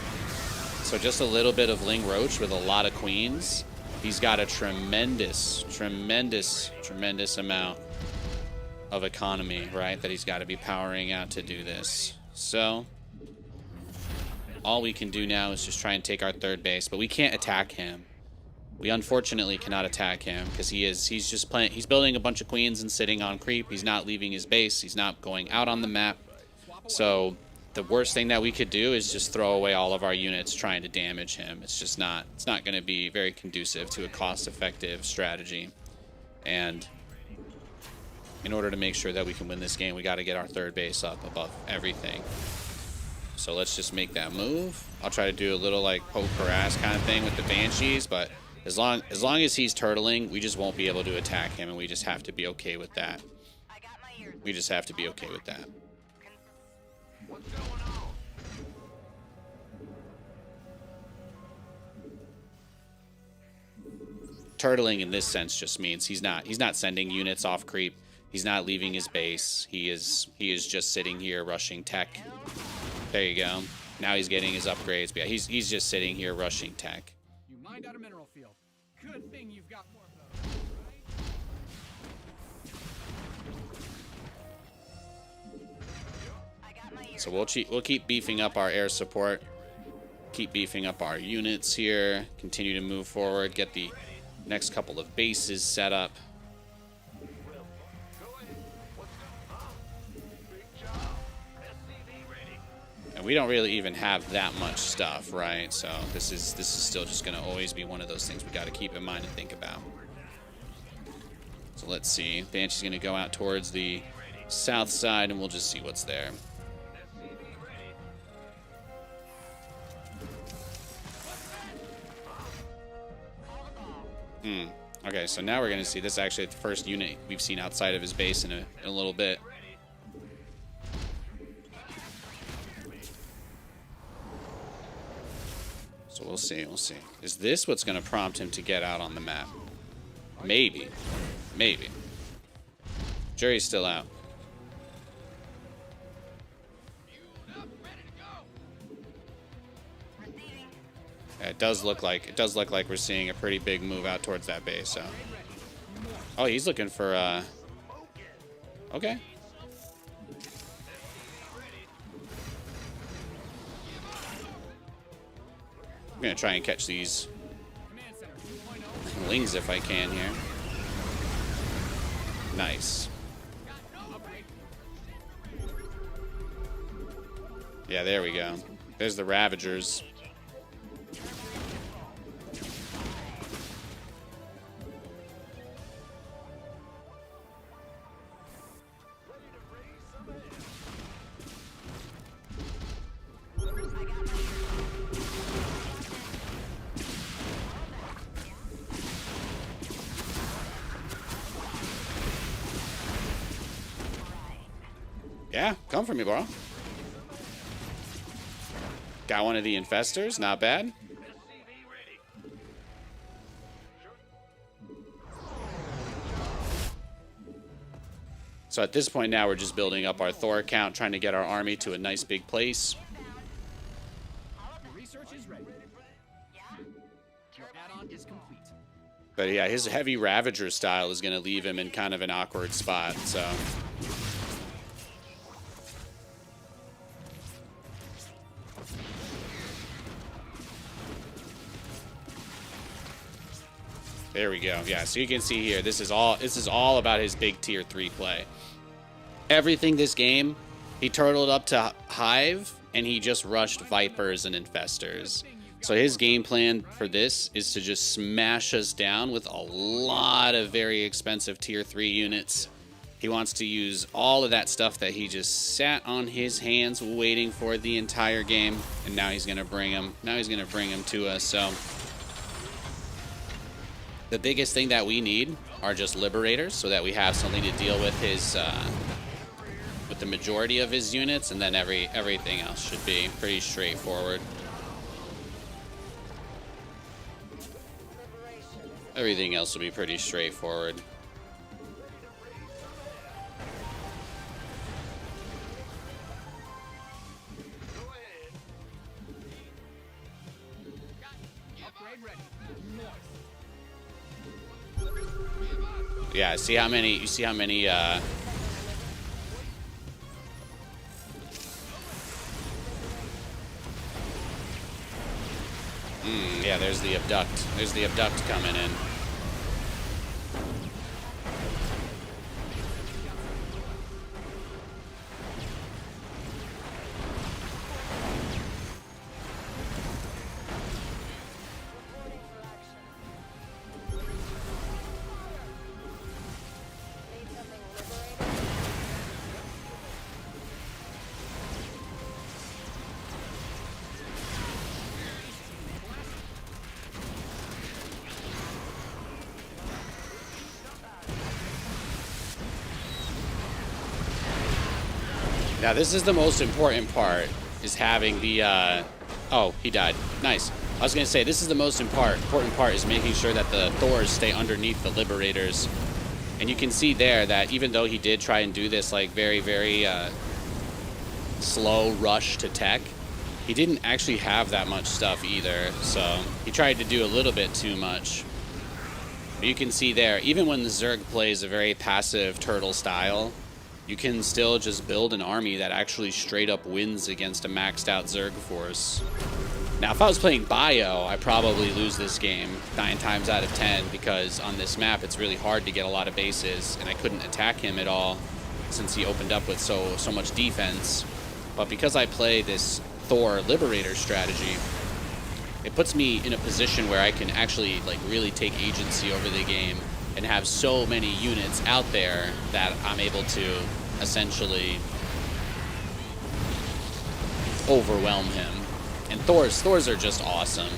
So just a little bit of Ling Roach with a lot of queens. He's got a tremendous amount of economy, right, that he's got to be powering out to do this. So all we can do now is just try and take our third base, but we can't attack him. We unfortunately cannot attack him because he's just playing. He's building a bunch of queens and sitting on creep. He's not leaving his base. He's not going out on the map. So the worst thing that we could do is just throw away all of our units trying to damage him. It's just not. It's not going to be very conducive to a cost-effective strategy. And in order to make sure that we can win this game, we got to get our third base up above everything. So let's just make that move. I'll try to do a little like poke harass kind of thing with the Banshees, but as long as he's turtling, we just won't be able to attack him, and we just have to be okay with that. We just have to be okay with that. What's going on? Turtling in this sense just means he's not sending units off creep. He's not leaving his base. He is just sitting here rushing tech. There you go. Now he's getting his upgrades. But yeah, he's just sitting here rushing tech. You mined out a mineral field. Good thing you've got more of those, right? So we'll keep beefing up our air support. Keep beefing up our units here. Continue to move forward. Get the next couple of bases set up. And we don't really even have that much stuff, right? So this is still just going to always be one of those things we got to keep in mind and think about. So let's see. Banshee's going to go out towards the south side, and we'll just see what's there. Okay, so now we're going to see this is actually the first unit we've seen outside of his base in a little bit. So we'll see, we'll see. Is this what's going to prompt him to get out on the map? Maybe. Maybe. Jury's still out. Yeah, it does look like we're seeing a pretty big move out towards that base, so. Oh, he's looking for okay. I'm gonna try and catch these Lings if I can here. Nice. Yeah, there we go. There's the Ravagers. Yeah, come for me, bro. Got one of the infestors, not bad. So at this point now, we're just building up our Thor count, trying to get our army to a nice big place. Research is ready. Your add-on is complete. But yeah, his heavy Ravager style is going to leave him in kind of an awkward spot, so. There we go. Yeah, so you can see here, this is all about his big tier 3 play. Everything this game, he turtled up to Hive, and he just rushed Vipers and Infestors. So his game plan for this is to just smash us down with a lot of very expensive tier 3 units. He wants to use all of that stuff that he just sat on his hands waiting for the entire game, and now he's gonna bring him. Now he's gonna bring him to us. So The biggest thing that we need are just liberators, so that we have something to deal with his with the majority of his units, and then everything else should be pretty straightforward. Everything else will be pretty straightforward. Yeah, see how many, you see how many, yeah, there's the abduct. There's the abduct coming in. Now this is the most important part, is having the, oh, he died. Nice. I was going to say, this is the most important part, is making sure that the Thors stay underneath the Liberators. And you can see there that even though he did try and do this, like, very, very slow rush to tech, he didn't actually have that much stuff either. So he tried to do a little bit too much. But you can see there, even when the Zerg plays a very passive turtle style, you can still just build an army that actually straight up wins against a maxed out Zerg force. Now, if I was playing Bio, I'd probably lose this game 9 times out of 10, because on this map, it's really hard to get a lot of bases, and I couldn't attack him at all since he opened up with so much defense. But because I play this Thor Liberator strategy, it puts me in a position where I can actually, like, really take agency over the game and have so many units out there that I'm able to essentially overwhelm him. And Thors are just awesome.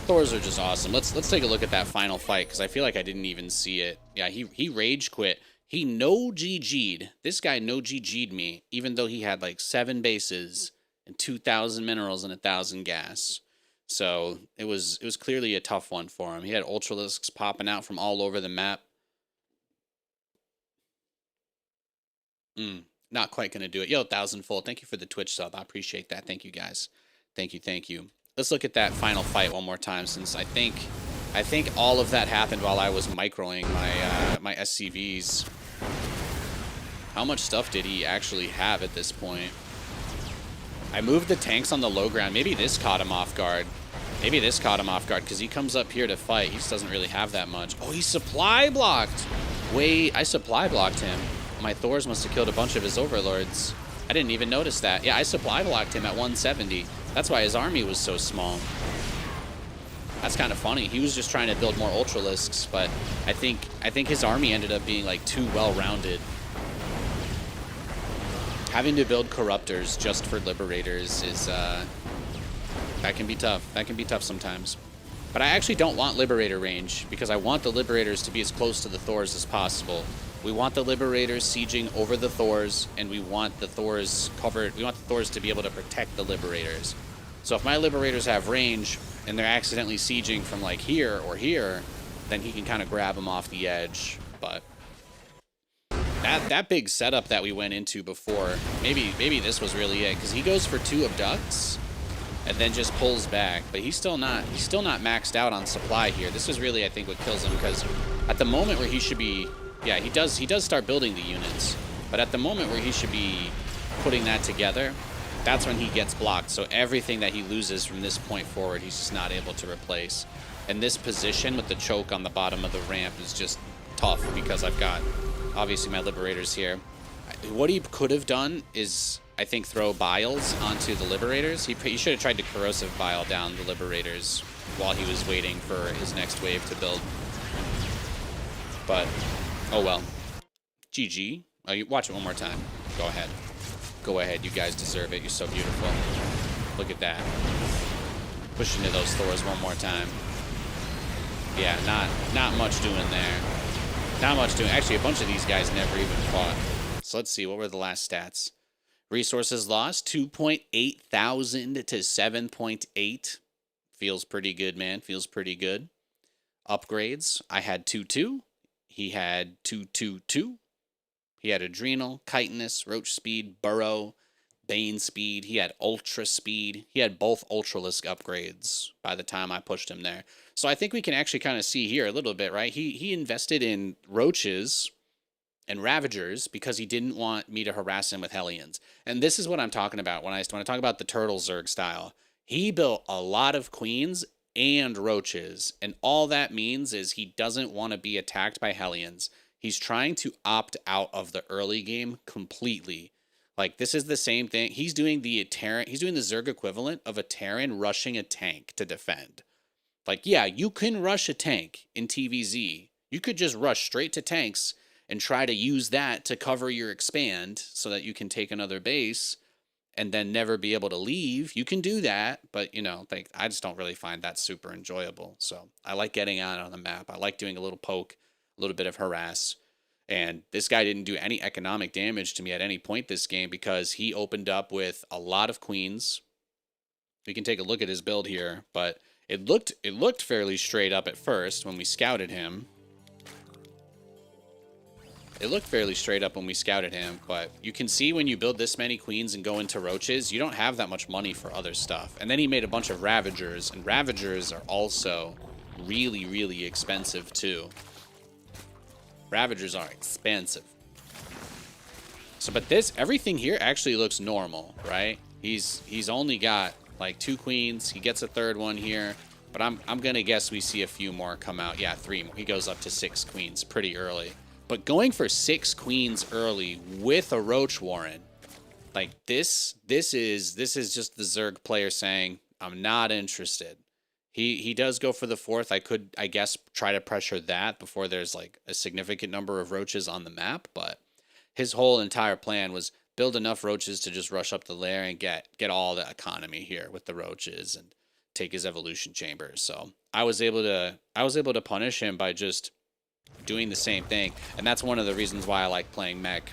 Thors are just awesome. Let's take a look at that final fight, because I feel like I didn't even see it. Yeah, he rage quit. He no GG'd. This guy no GG'd me, even though he had like 7 bases and 2,000 minerals and 1,000 gas. So it was clearly a tough one for him. He had Ultralisks popping out from all over the map. Not quite going to do it. Yo, 1,000-fold. Thank you for the Twitch sub. I appreciate that. Thank you, guys. Thank you. Let's look at that final fight one more time, since I think all of that happened while I was microing my SCVs. How much stuff did he actually have at this point? I moved the tanks on the low ground. Maybe this caught him off guard. Because he comes up here to fight. He just doesn't really have that much. Oh, he's supply blocked. Wait, I supply blocked him. My Thors must have killed a bunch of his overlords. I didn't even notice that. Yeah, I supply blocked him at 170. That's why his army was so small. That's kind of funny. He was just trying to build more Ultralisks, but I think his army ended up being like too well-rounded. Having to build Corruptors just for Liberators is that can be tough. That can be tough sometimes. But I actually don't want Liberator range, because I want the Liberators to be as close to the Thors as possible. We want the Liberators sieging over the Thors, and we want the Thors covered. We want the Thors to be able to protect the Liberators. So if my Liberators have range and they're accidentally sieging from like here or here, then he can kind of grab them off the edge. But that big setup that we went into before, maybe this was really it, because he goes for 2 abducts and then just pulls back. But he's still not maxed out on supply here. This is really, I think, what kills him, because at the moment where he should be, yeah, he does start building the units, but at the moment where he should be putting that together, that's when he gets blocked. So everything that he loses from this point forward, he's just not able to replace. And this position with the choke on the bottom of the ramp is just tough, because I've got obviously my Liberators here. What he could have done is, I think, throw Biles onto the Liberators. He should have tried to corrosive bile down the Liberators while he was waiting for his next wave to build. But oh well. GG. Oh, you watch it one more time. Go ahead. Go ahead. You guys deserve it. You're so beautiful. Look at that. Push into those Thors one more time. Yeah, not much doing there. Not much doing. Actually, a bunch of these guys never even fought. So let's see. What were the last stats? Resources lost 2.8 thousand to 7.8. Feels pretty good, man. Feels pretty good. Upgrades. I had 2-2. He had 2-2-2. He had Adrenal, Chitinous, Roach Speed, Burrow, Bane Speed. He had Ultra Speed. He had both Ultralisk upgrades by the time I pushed him there. So I think we can actually kind of see here a little bit, right? He invested in Roaches and Ravagers because he didn't want me to harass him with Hellions. And this is what I'm talking about when I talk about the Turtle Zerg style. He built a lot of Queens and Roaches, and all that means is he doesn't want to be attacked by Hellions. He's trying to opt out of the early game completely. Like, this is the same thing. He's doing the Terran, he's doing the Zerg equivalent of a Terran rushing a tank to defend. Like, yeah, you can rush a tank in TVZ. You could just rush straight to tanks and try to use that to cover your expand so that you can take another base and then never be able to leave. You can do that, but, you know, like, I just don't really find that super enjoyable. So I like getting out on the map. I like doing a little poke, a little bit of harass. And this guy didn't do any economic damage to me at any point this game because he opened up with a lot of queens. We can take a look at his build here, but it looked fairly straight up at first when we scouted him. It looked fairly straight up when we scouted him, but you can see when you build this many queens and go into roaches, you don't have that much money for other stuff. And then he made a bunch of Ravagers, and Ravagers are also really, really expensive too. Ravagers are expensive. So, but everything here actually looks normal, right? He's only got like 2 queens. He gets a third one here, but I'm gonna guess we see a few more come out. Yeah, 3 more. He goes up to 6 queens pretty early. But going for 6 queens early with a Roach Warren, like this is just the Zerg player saying, I'm not interested. He does go for the 4th. I could, I guess, try to pressure that before there's like a significant number of roaches on the map, but his whole entire plan was build enough roaches to just rush up the lair and get all the economy here with the roaches and take his evolution chambers. So I was able to punish him by just doing the same thing, and that's one of the reasons why I like playing mech.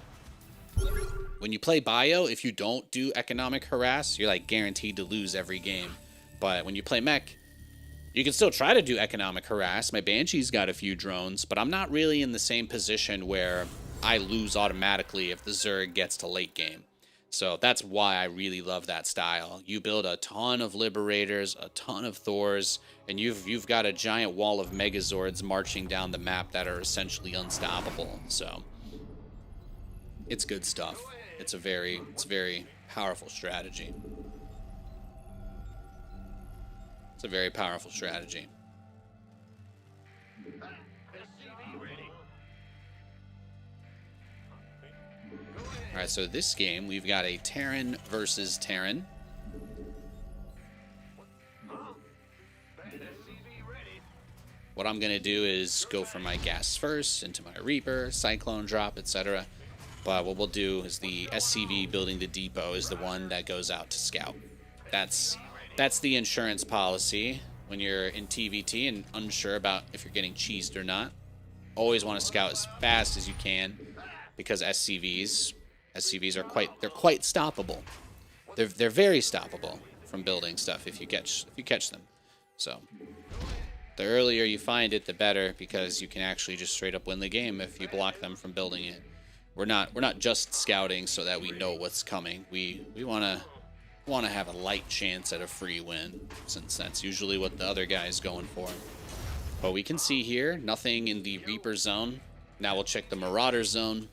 When you play bio, if you don't do economic harass, you're like guaranteed to lose every game. But when you play mech, you can still try to do economic harass. My Banshee's got a few drones, but I'm not really in the same position where I lose automatically if the Zerg gets to late game. So that's why I really love that style. You build a ton of Liberators, a ton of Thors, and you've got a giant wall of Megazords marching down the map that are essentially unstoppable. So it's good stuff. It's a very powerful strategy. It's a very powerful strategy. All right, so this game, we've got a Terran versus Terran. What I'm going to do is go for my gas first, into my Reaper, Cyclone drop, etc. But what we'll do is the SCV building the depot is the one that goes out to scout. That's the insurance policy when you're in TVT and unsure about if you're getting cheesed or not. Always want to scout as fast as you can because SCVs are quite stoppable. They're very stoppable from building stuff if you catch them. So the earlier you find it, the better, because you can actually just straight up win the game if you block them from building it. We're not just scouting so that we know what's coming. We want to have a light chance at a free win, since that's usually what the other guy's going for. But we can see here nothing in the Reaper zone. Now we'll check the Marauder zone.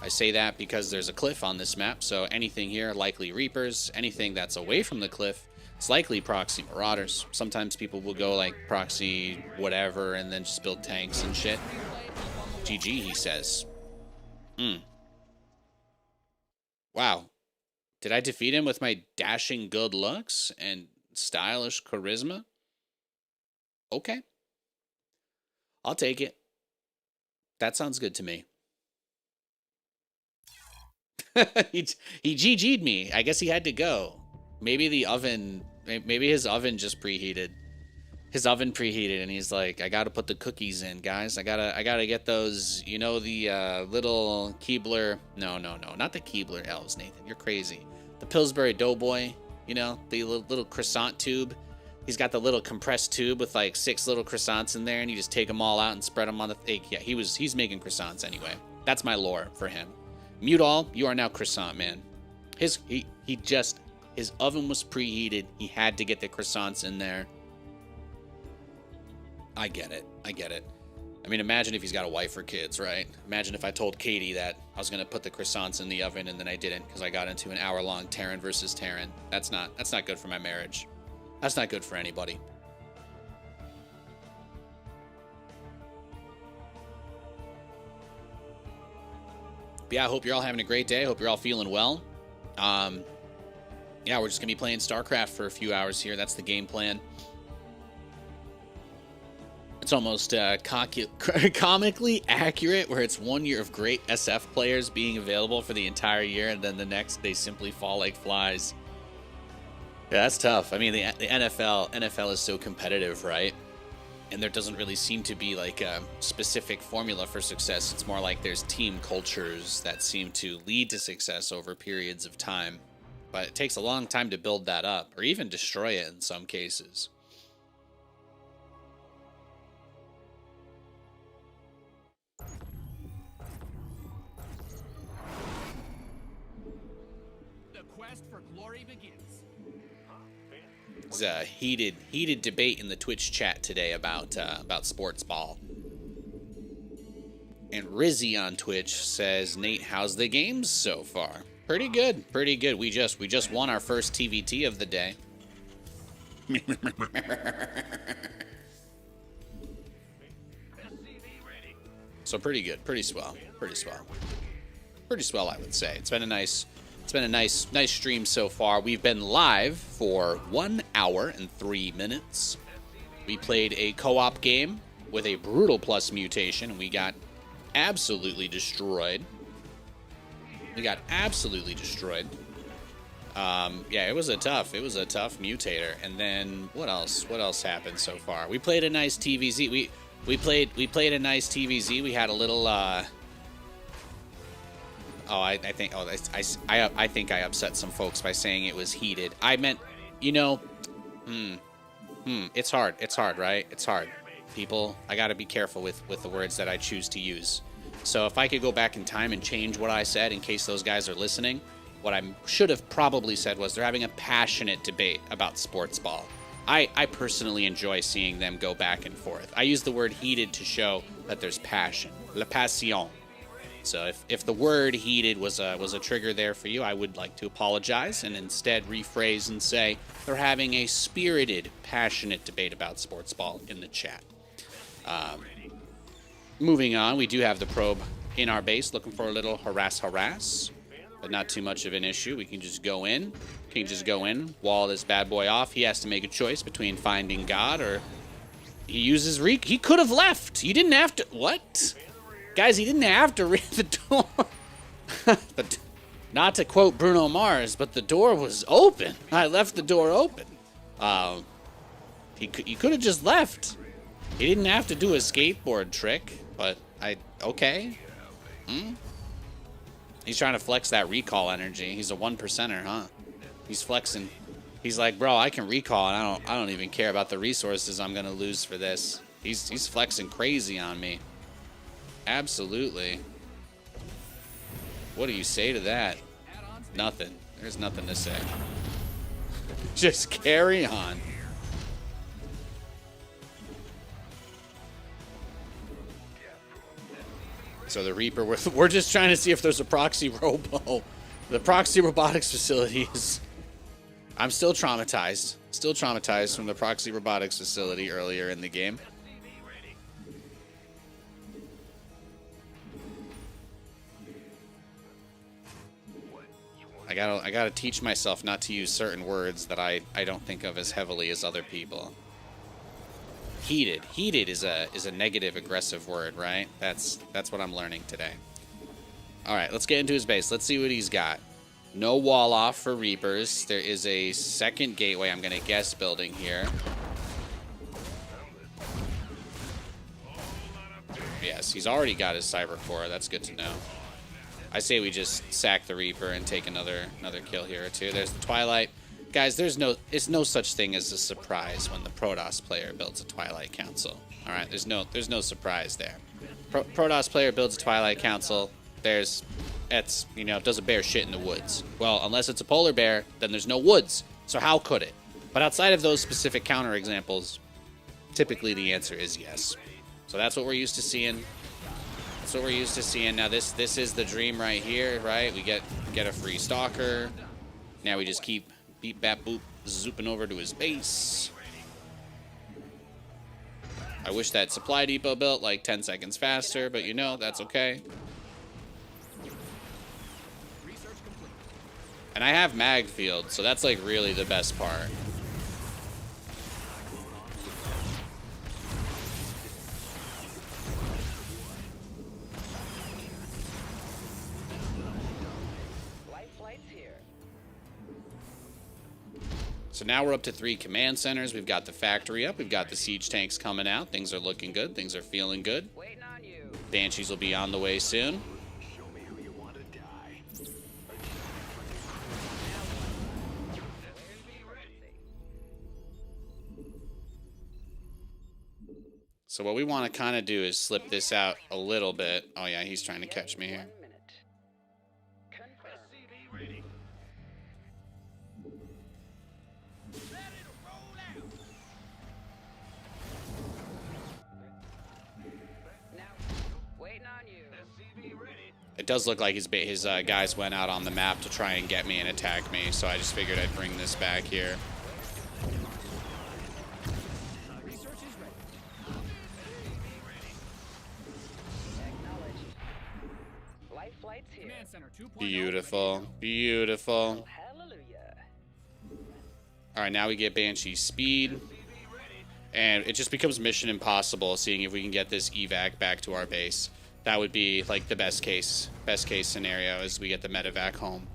I say that because there's a cliff on this map, so anything here, likely Reapers. Anything that's away from the cliff, it's likely Proxy Marauders. Sometimes people will go like Proxy whatever and then just build tanks and shit. GG, he says. Wow. Did I defeat him with my dashing good looks and stylish charisma? Okay. I'll take it. That sounds good to me. he GG'd me. I guess he had to go. Maybe the oven, maybe his oven just preheated. his oven preheated, and he's like, I gotta put the cookies in, guys. I gotta get those, you know, the little Keebler. No, not the Keebler elves, Nathan. You're crazy. The Pillsbury Doughboy, you know, the little croissant tube. He's got the little compressed tube with like 6 little croissants in there, and you just take them all out and spread them on the. Yeah, he's making croissants anyway. That's my lore for him. Mute all, you are now croissant man. His oven was preheated. He had to get the croissants in there. I get it. I mean, imagine if he's got a wife or kids, right? Imagine if I told Katie that I was going to put the croissants in the oven and then I didn't because I got into an hour-long Terran versus Terran. That's not good for my marriage. That's not good for anybody. But yeah, I hope you're all having a great day. I hope you're all feeling well. Yeah, we're just going to be playing StarCraft for a few hours here. That's the game plan. It's almost comically accurate where it's 1 year of great SF players being available for the entire year, and then the next they simply fall like flies. Yeah, that's tough. I mean, the NFL is so competitive, right? And there doesn't really seem to be like a specific formula for success. It's more like there's team cultures that seem to lead to success over periods of time. But it takes a long time to build that up, or even destroy it in some cases. The quest for glory begins. There's a heated debate in the Twitch chat today about sports ball. And Rizzy on Twitch says, Nate, how's the games so far? Pretty good. We just won our first TVT of the day. So pretty good, pretty swell, I would say. It's been a nice stream so far. We've been live for 1 hour and 3 minutes. We played a co-op game with a brutal plus mutation, and we got absolutely destroyed. Yeah, it was a tough mutator. And then what else happened so far? We played a nice TVZ. We played a nice TVZ. We had a little I think I upset some folks by saying it was heated. I meant, you know, it's hard, right? It's hard. People, I gotta be careful with the words that I choose to use. So if I could go back in time and change what I said in case those guys are listening, what I should have probably said was they're having a passionate debate about sports ball. I personally enjoy seeing them go back and forth. I use the word heated to show that there's passion. La passion. So if the word heated was a trigger there for you, I would like to apologize and instead rephrase and say they're having a spirited, passionate debate about sports ball in the chat. Moving on, we do have the probe in our base looking for a little harass, but not too much of an issue. We can just go in. Wall this bad boy off. He has to make a choice between finding God or he uses he could have left. He didn't have to. What? Guys, he didn't have to read the door. But not to quote Bruno Mars, but the door was open. I left the door open. He could have just left. He didn't have to do a skateboard trick, but okay. He's trying to flex that recall energy. He's a 1%er, huh? He's flexing. He's like, bro, I can recall, and I don't even care about the resources I'm gonna lose for this. He's flexing crazy on me. Absolutely. What do you say to that? Nothing. There's nothing to say. Just carry on. So the Reaper, we're just trying to see if there's a Proxy Robo. The Proxy Robotics facility is... I'm still traumatized. Still traumatized from the Proxy Robotics facility earlier in the game. I gotta teach myself not to use certain words that I don't think of as heavily as other people. Heated is a negative aggressive word, right? That's what I'm learning today. All right, let's get into his base. Let's see what he's got. No wall off for Reapers. There is a second gateway, I'm gonna guess, building here. Yes, he's already got his cyber core. That's good to know. I say we just sack the Reaper and take another kill here or two. There's the Twilight. Guys, it's no such thing as a surprise when the Protoss player builds a Twilight Council. All right, there's no surprise there. Protoss player builds a Twilight Council. Does a bear shit in the woods. Well, unless it's a polar bear, then there's no woods. So how could it? But outside of those specific counter examples, typically the answer is yes. So that's what we're used to seeing. That's what we're used to seeing. Now this is the dream right here, right? We get a free stalker. Now we just keep beep bap boop zooping over to his base. I wish that supply depot built like 10 seconds faster, but you know, that's okay. And I have mag field, so that's like really the best part. So now we're up to 3 command centers. We've got the factory up. We've got the siege tanks coming out. Things are looking good. Things are feeling good. Waiting on you. Banshees will be on the way soon. Show me who you want to die. So what we want to kind of do is slip this out a little bit. Oh yeah, he's trying to catch me here. 1 minute. Confirm. SCV ready. Now, waiting on you. SCV ready. It does look like his guys went out on the map to try and get me and attack me, so I just figured I'd bring this back here. Research is ready. Acknowledged. Life flight's here. Command Center 2.0. Beautiful, beautiful. Hallelujah. All right, now we get Banshee speed, and it just becomes mission impossible seeing if we can get this evac back to our base. That would be like the best case scenario is we get the medevac home.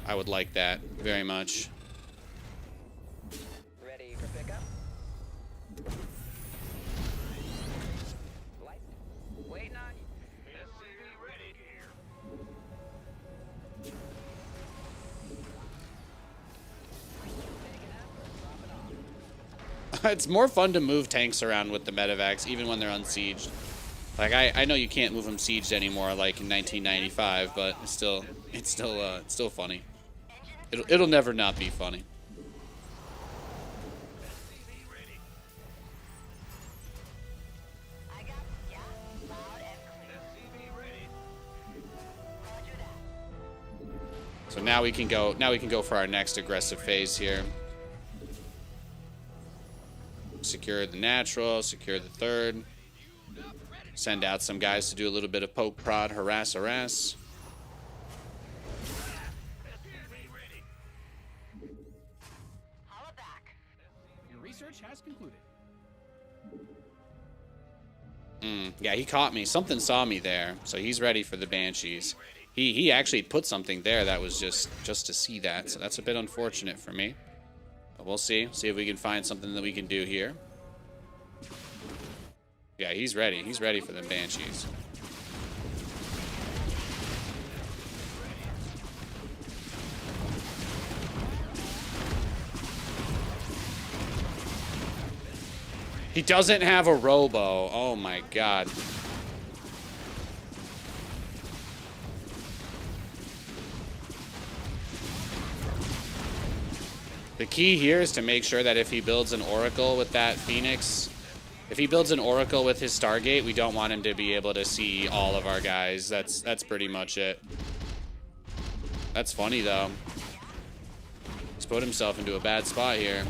I would like that very much. Ready for pickup? Light. Waiting on you. SCV ready. It's more fun to move tanks around with the medevacs, even when they're unsieged. Like I know you can't move them sieged anymore, like in 1995, but it's still funny. It'll never not be funny. So now we can go for our next aggressive phase here. Secure the natural, secure the third. Send out some guys to do a little bit of poke prod, harass. Your research has concluded. Yeah, he caught me. Something saw me there, so he's ready for the Banshees. He actually put something there that was just to see that, so that's a bit unfortunate for me. But we'll see. See if we can find something that we can do here. Yeah, he's ready. He's ready for the Banshees. He doesn't have a robo. Oh my god. The key here is to make sure that if he builds an Oracle with that Phoenix, if he builds an Oracle with his Stargate, we don't want him to be able to see all of our guys. That's pretty much it. That's funny though. He's put himself into a bad spot here.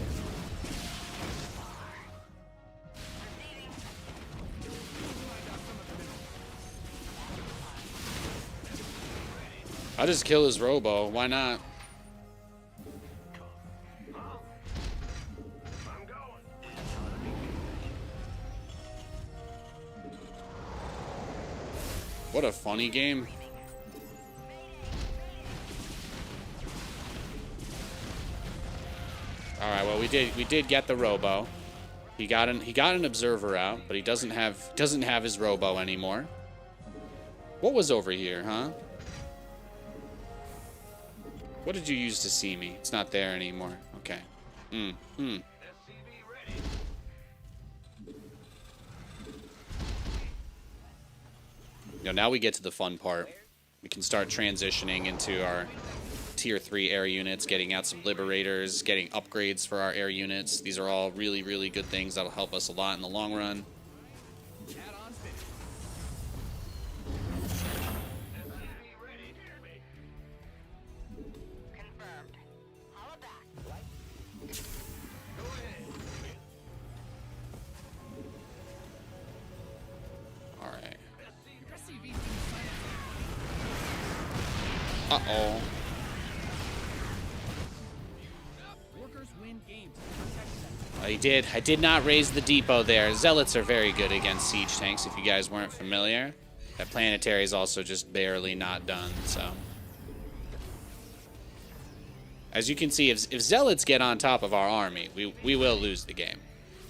I'll just kill his robo. Why not? I'm going. What a funny game. All right, well we did get the robo. He got an observer out, but he doesn't have his robo anymore. What was over here, huh? What did you use to see me? It's not there anymore. Okay. SCV ready. Now we get to the fun part. We can start transitioning into our tier 3 air units, getting out some liberators, getting upgrades for our air units. These are all really, really good things that'll help us a lot in the long run. Add-ons finished. SCV ready. Hear me. Confirmed. Holla back. Go ahead. All right. SCV. Uh-oh. Workers win games. I did not raise the depot there. Zealots are very good against siege tanks, if you guys weren't familiar. That planetary is also just barely not done, so. As you can see, if Zealots get on top of our army, we will lose the game.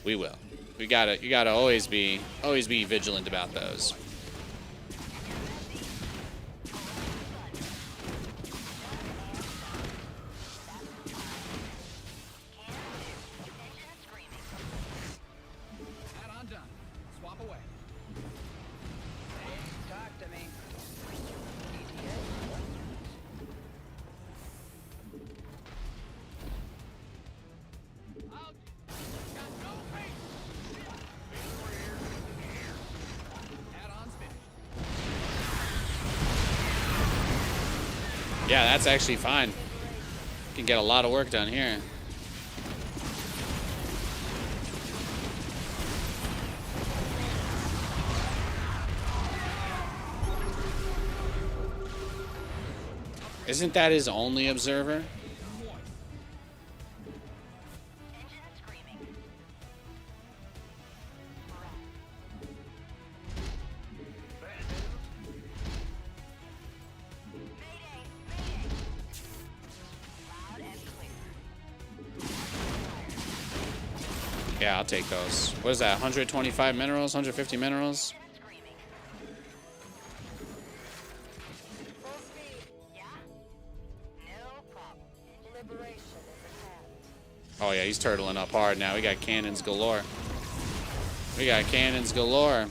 We will. You gotta always be vigilant about those. Add-on done. Swap away. Talk to me. Add-ons finished. Yeah, that's actually fine. Can get a lot of work done here. Isn't that his only observer? Yeah, I'll take those. What is that? 125 minerals? 150 minerals? Full speed. Yeah? No problem. Liberation is at hand. Oh yeah, he's turtling up hard now. We got cannons galore. We got cannons galore.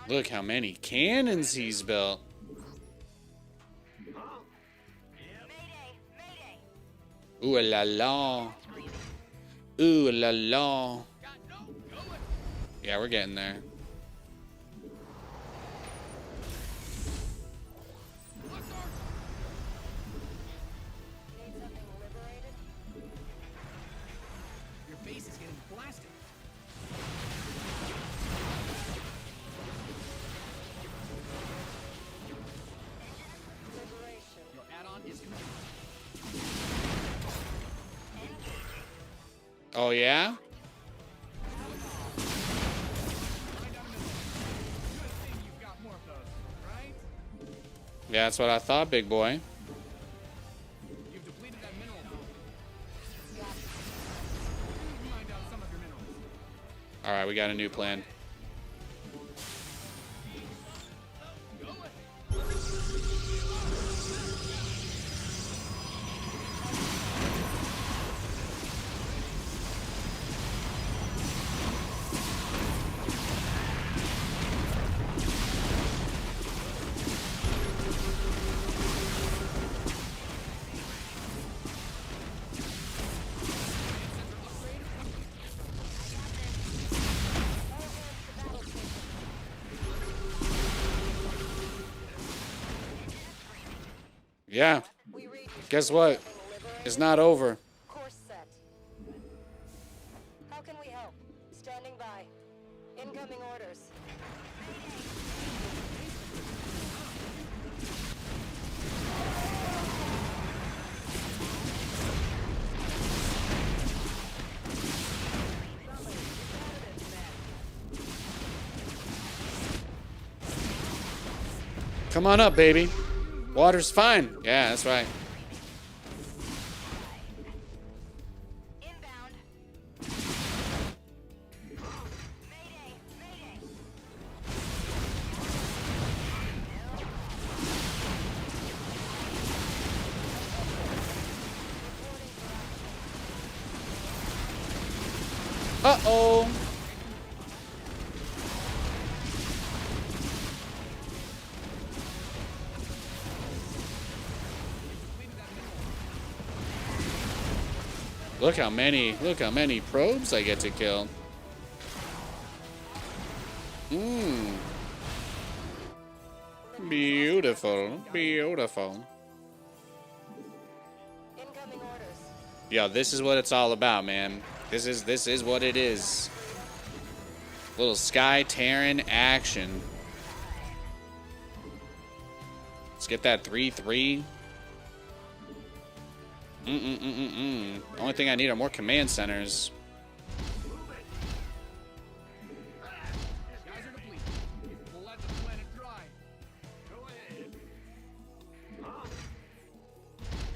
Look how many cannons he's built. Ooh la la. Ooh la la. Yeah, we're getting there. Need something liberated? Your base is getting blasted. Liberation. Your add-on is complete. Oh yeah? Good thing you've got more of those, right? Yeah, that's what I thought, big boy. You've depleted that mineral. Mine down some of your minerals. Alright, we got a new plan. Yeah, We read guess what? something liberated. It's not over. Course set. How can we help? Standing by. Incoming orders. Come on up, baby. Water's fine. Yeah, that's right. Inbound. Mayday, mayday. Uh-oh. Look how many probes I get to kill. Beautiful, beautiful. Incoming orders. Yo, this is what it's all about, man. This is what it is. Little Sky Terran action. Let's get that 3-3. Only thing I need are more command centers. Guys are depleted. We'll let the planet dry. Go ahead. Huh?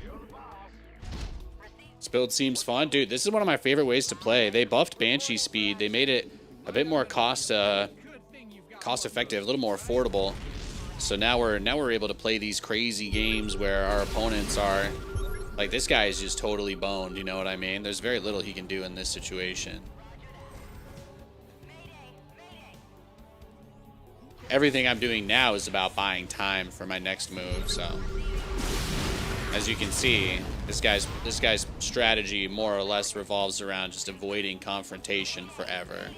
You're the boss. This build seems fun. Dude, this is one of my favorite ways to play. They buffed Banshee speed. They made it a bit more cost effective, a little more affordable. So now we're able to play these crazy games where our opponents are like, this guy is just totally boned, you know what I mean? There's very little he can do in this situation. Everything I'm doing now is about buying time for my next move, so as you can see, this guy's strategy more or less revolves around just avoiding confrontation forever.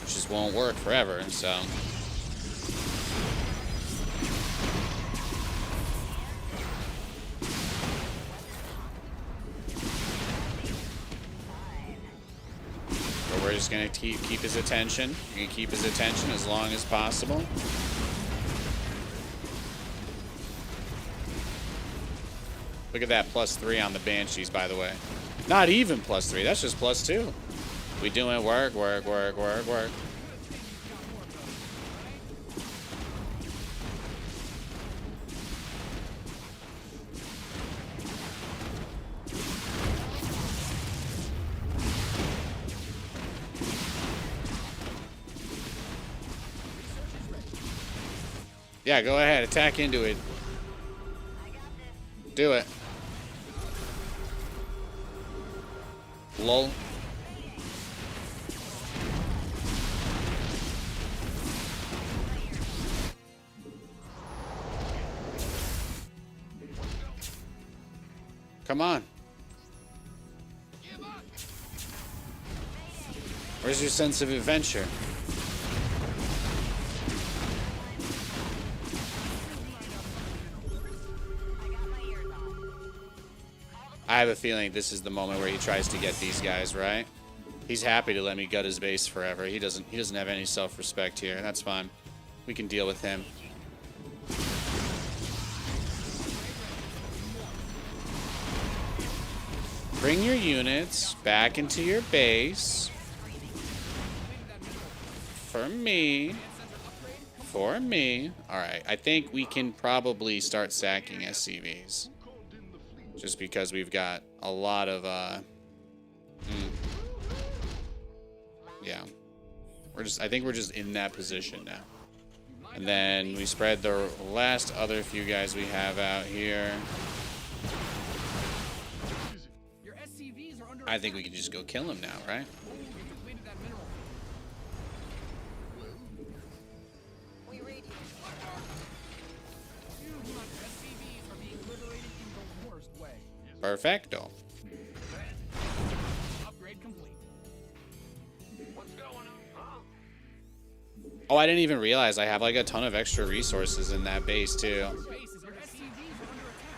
Which just won't work forever, so. But we're just gonna keep his attention. We're gonna keep his attention as long as possible. Look at that +3 on the Banshees, by the way. Not even +3, that's just +2. We doing work. Yeah, go ahead, attack into it. Do it. Lol. Come on. Where's your sense of adventure? I have a feeling this is the moment where he tries to get these guys, right? He's happy to let me gut his base forever. He doesn't have any self-respect here. That's fine. We can deal with him. Bring your units back into your base. For me. For me. Alright, I think we can probably start sacking SCVs. Just because we've got a lot of, yeah. I think we're just in that position now. And then we spread the last other few guys we have out here. Your SCVs are under I think we can just go kill him now, right? We've depleted that mineral. We read you. Huge amount of SCVs are being liberated in the worst way. Perfecto. Upgrade complete. What's going on? Huh? Oh, I didn't even realize I have like a ton of extra resources in that base too. Bases, your SCVs are under attack.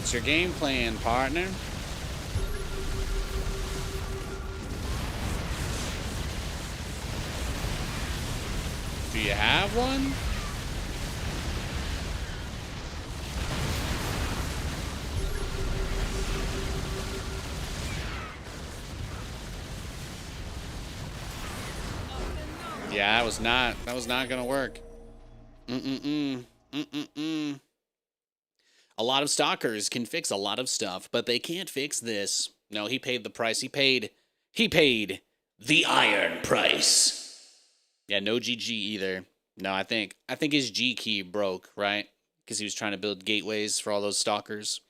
What's your game plan, partner? Do you have one? Yeah, that was not gonna work. A lot of stalkers can fix a lot of stuff, but they can't fix this. No, he paid the price. He paid the iron price. Yeah, no GG either. No, I think his G key broke, right? Because he was trying to build gateways for all those stalkers.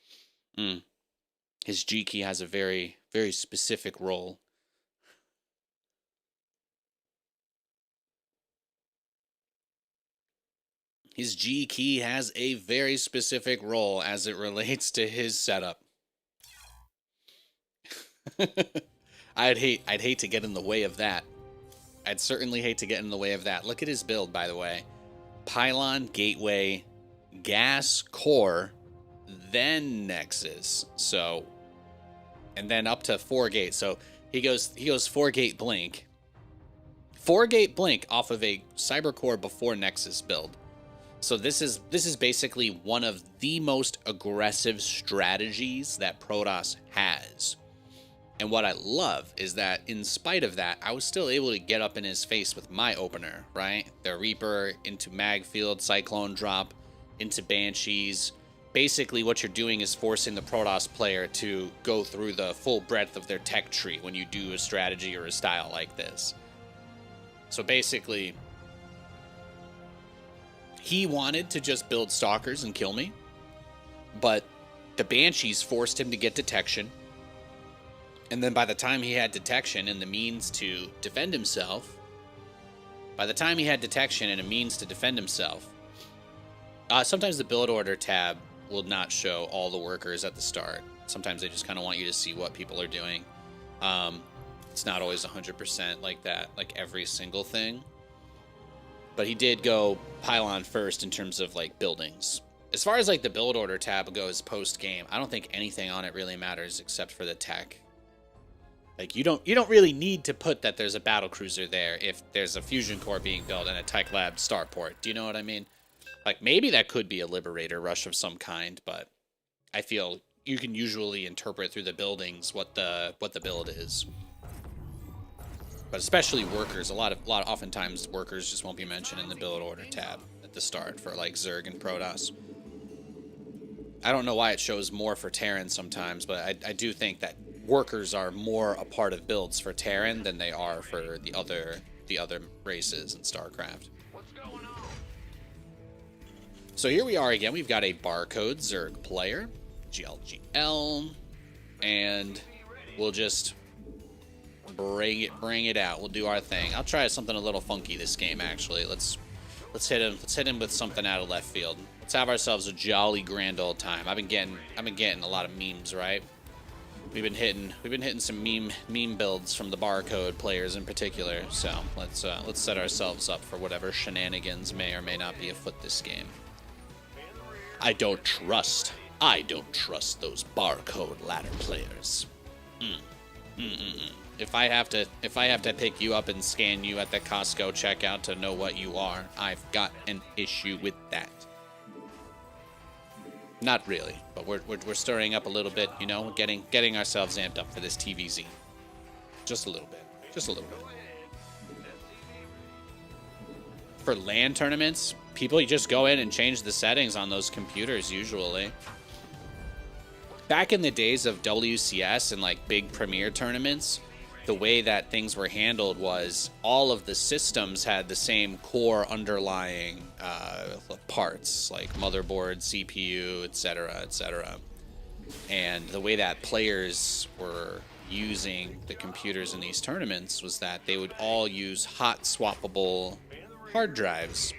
His G key has a very, very specific role. His G key has a very specific role as it relates to his setup. I'd hate to get in the way of that. I'd certainly hate to get in the way of that. Look at his build, by the way. Pylon, gateway, gas, core, then nexus. So, and then up to 4 gates. So he goes 4 gate blink. 4 gate blink off of a cyber core before nexus build. So this is basically one of the most aggressive strategies that Protoss has. And what I love is that in spite of that, I was still able to get up in his face with my opener, right? The Reaper into Magfield, Cyclone drop, into Banshees. Basically what you're doing is forcing the Protoss player to go through the full breadth of their tech tree when you do a strategy or a style like this. So basically, he wanted to just build Stalkers and kill me, but the Banshees forced him to get detection. And then by the time he had detection and the means to defend himself, sometimes the build order tab will not show all the workers at the start. Sometimes they just kind of want you to see what people are doing. It's not always 100% like that, like every single thing. But he did go pylon first in terms of like buildings. As far as like the build order tab goes post game, I don't think anything on it really matters except for the tech. Like you don't really need to put that there's a battle cruiser there if there's a fusion core being built and a tech lab starport. Do you know what I mean? Like maybe that could be a liberator rush of some kind, but I feel you can usually interpret through the buildings what the build is. But especially workers, oftentimes workers just won't be mentioned in the build order tab at the start for like Zerg and Protoss. I don't know why it shows more for Terran sometimes, but I do think that workers are more a part of builds for Terran than they are for the other races in StarCraft. What's going on? So here we are again. We've got a barcode Zerg player, GLGL, and we'll just bring it out. We'll do our thing. I'll try something a little funky this game actually. Let's hit him with something out of left field. Let's have ourselves a jolly grand old time. I've been getting a lot of memes, right? We've been hitting some meme builds from the barcode players in particular. So let's set ourselves up for whatever shenanigans may or may not be afoot this game. I don't trust those barcode ladder players. If I have to pick you up and scan you at the Costco checkout to know what you are, I've got an issue with that. Not really, but we're stirring up a little bit, you know, getting ourselves amped up for this TVZ. Just a little bit. For LAN tournaments, people just go in and change the settings on those computers usually. Back in the days of WCS and like big premier tournaments, the way that things were handled was all of the systems had the same core underlying parts, like motherboard, CPU, etc. And the way that players were using the computers in these tournaments was that they would all use hot swappable hard drives,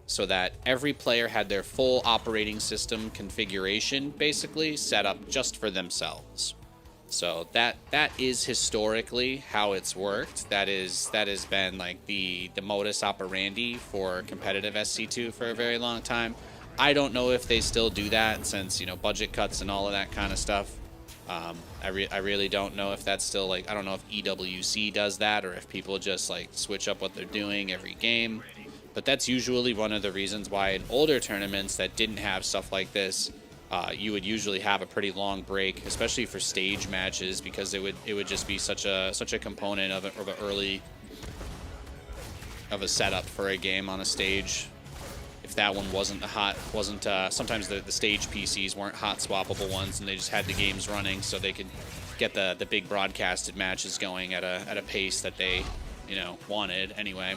so that every player had their full operating system configuration basically set up just for themselves. So that is historically how it's worked. That has been like the modus operandi for competitive SC2 for a very long time. I don't know if they still do that since, you know, budget cuts and all of that kind of stuff. I really don't know if that's still, like, I don't know if EWC does that or if people just, like, switch up what they're doing every game. But that's usually one of the reasons why in older tournaments that didn't have stuff like this, you would usually have a pretty long break, especially for stage matches, because it would just be such a component of a setup for a game on a stage. If that one wasn't sometimes the stage PCs weren't hot swappable ones, and they just had the games running so they could get the big broadcasted matches going at a pace that they, you know, wanted anyway.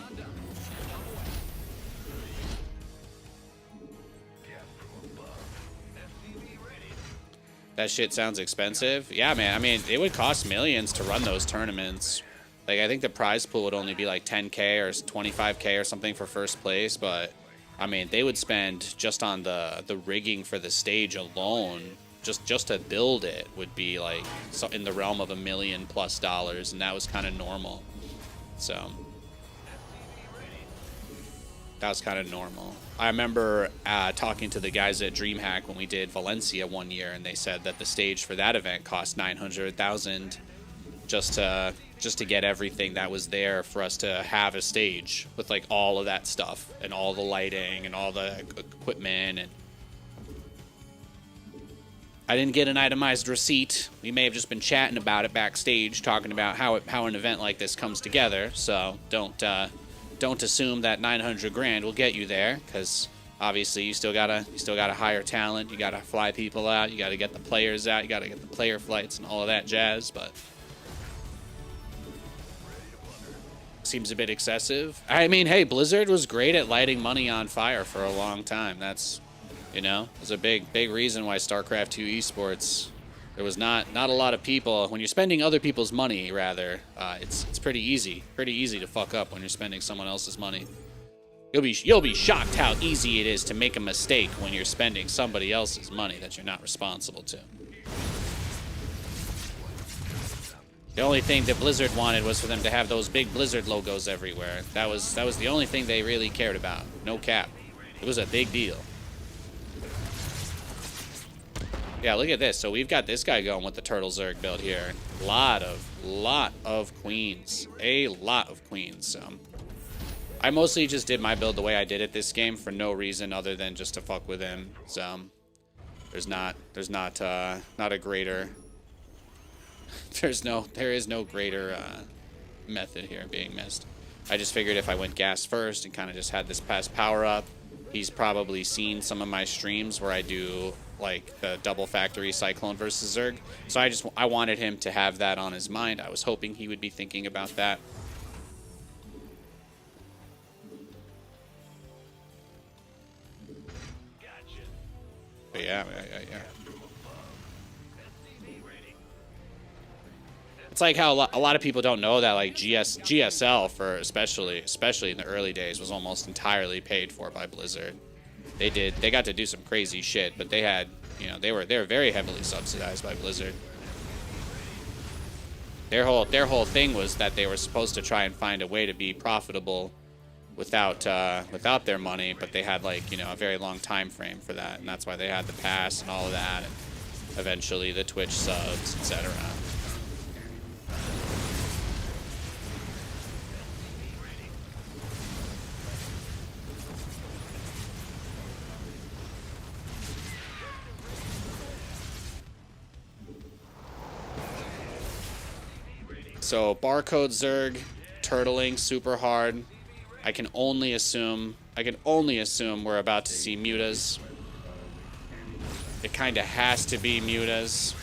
That shit sounds expensive. Yeah, man. I mean, it would cost millions to run those tournaments. Like, I think the prize pool would only be like 10K or 25K or something for first place, but I mean, they would spend just on the rigging for the stage alone, just to build it would be like in the realm of $1 million+ dollars, and that was kind of normal. So that was kind of normal. I remember talking to the guys at DreamHack when we did Valencia one year, and they said that the stage for that event cost $900,000 just to get everything that was there for us to have a stage with like all of that stuff and all the lighting and all the equipment. And I didn't get an itemized receipt. We may have just been chatting about it backstage, talking about how an event like this comes together. So don't assume that 900 grand will get you there, because obviously you still gotta hire talent, you gotta fly people out, you gotta get the players out, you gotta get the player flights and all of that jazz. But seems a bit excessive. I mean, hey, Blizzard was great at lighting money on fire for a long time. That's, you know, it's a big reason why StarCraft 2 esports, there was not a lot of people. When you're spending other people's money, rather, it's pretty easy to fuck up when you're spending someone else's money. You'll be shocked how easy it is to make a mistake when you're spending somebody else's money that you're not responsible to. The only thing that Blizzard wanted was for them to have those big Blizzard logos everywhere. That was the only thing they really cared about. No cap. It was a big deal. Yeah, look at this. So we've got this guy going with the Turtle Zerg build here. Lot of queens. A lot of queens. I mostly just did my build the way I did it this game for no reason other than just to fuck with him. So there's not a greater. There is no greater method here being missed. I just figured if I went gas first and kind of just had this past power up, he's probably seen some of my streams where I do like the double factory Cyclone versus Zerg. So I wanted him to have that on his mind. I was hoping he would be thinking about that. But yeah. It's like how a lot of people don't know that like GSL for especially in the early days was almost entirely paid for by Blizzard. They got to do some crazy shit, but they had, you know, they were very heavily subsidized by Blizzard. Their whole thing was that they were supposed to try and find a way to be profitable without their money, but they had like, you know, a very long time frame for that, and that's why they had the pass and all of that, and eventually the Twitch subs, etc. So barcode Zerg, turtling super hard. I can only assume we're about to see mutas. It kind of has to be mutas.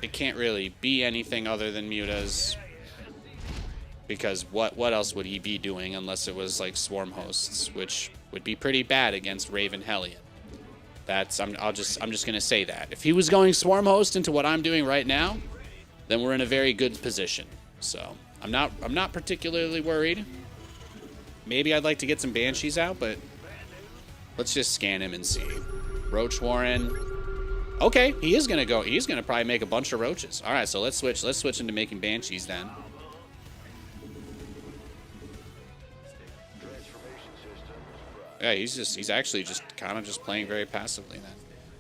It can't really be anything other than mutas, because what else would he be doing unless it was like swarm hosts, which would be pretty bad against Raven Hellion. I'm just gonna say that if he was going swarm host into what I'm doing right now, then we're in a very good position. So I'm not particularly worried. Maybe I'd like to get some banshees out, but let's just scan him and see. Roach Warren. Okay, he's gonna probably make a bunch of roaches. All right, so let's switch into making banshees then. Yeah, he's actually just kind of just playing very passively then.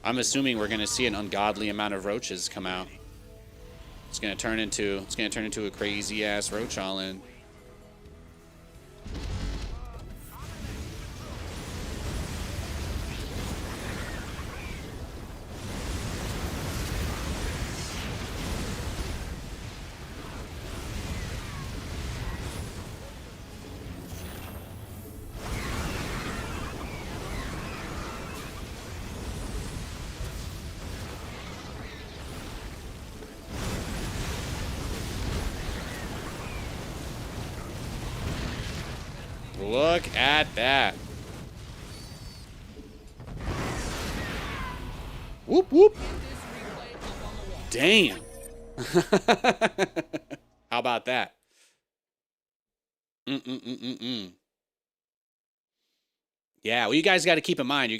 I'm assuming we're gonna see an ungodly amount of roaches come out. It's gonna turn into a crazy ass roach all in. Look at that. Whoop, whoop. Damn. How about that? Yeah, well, you guys got to keep in mind.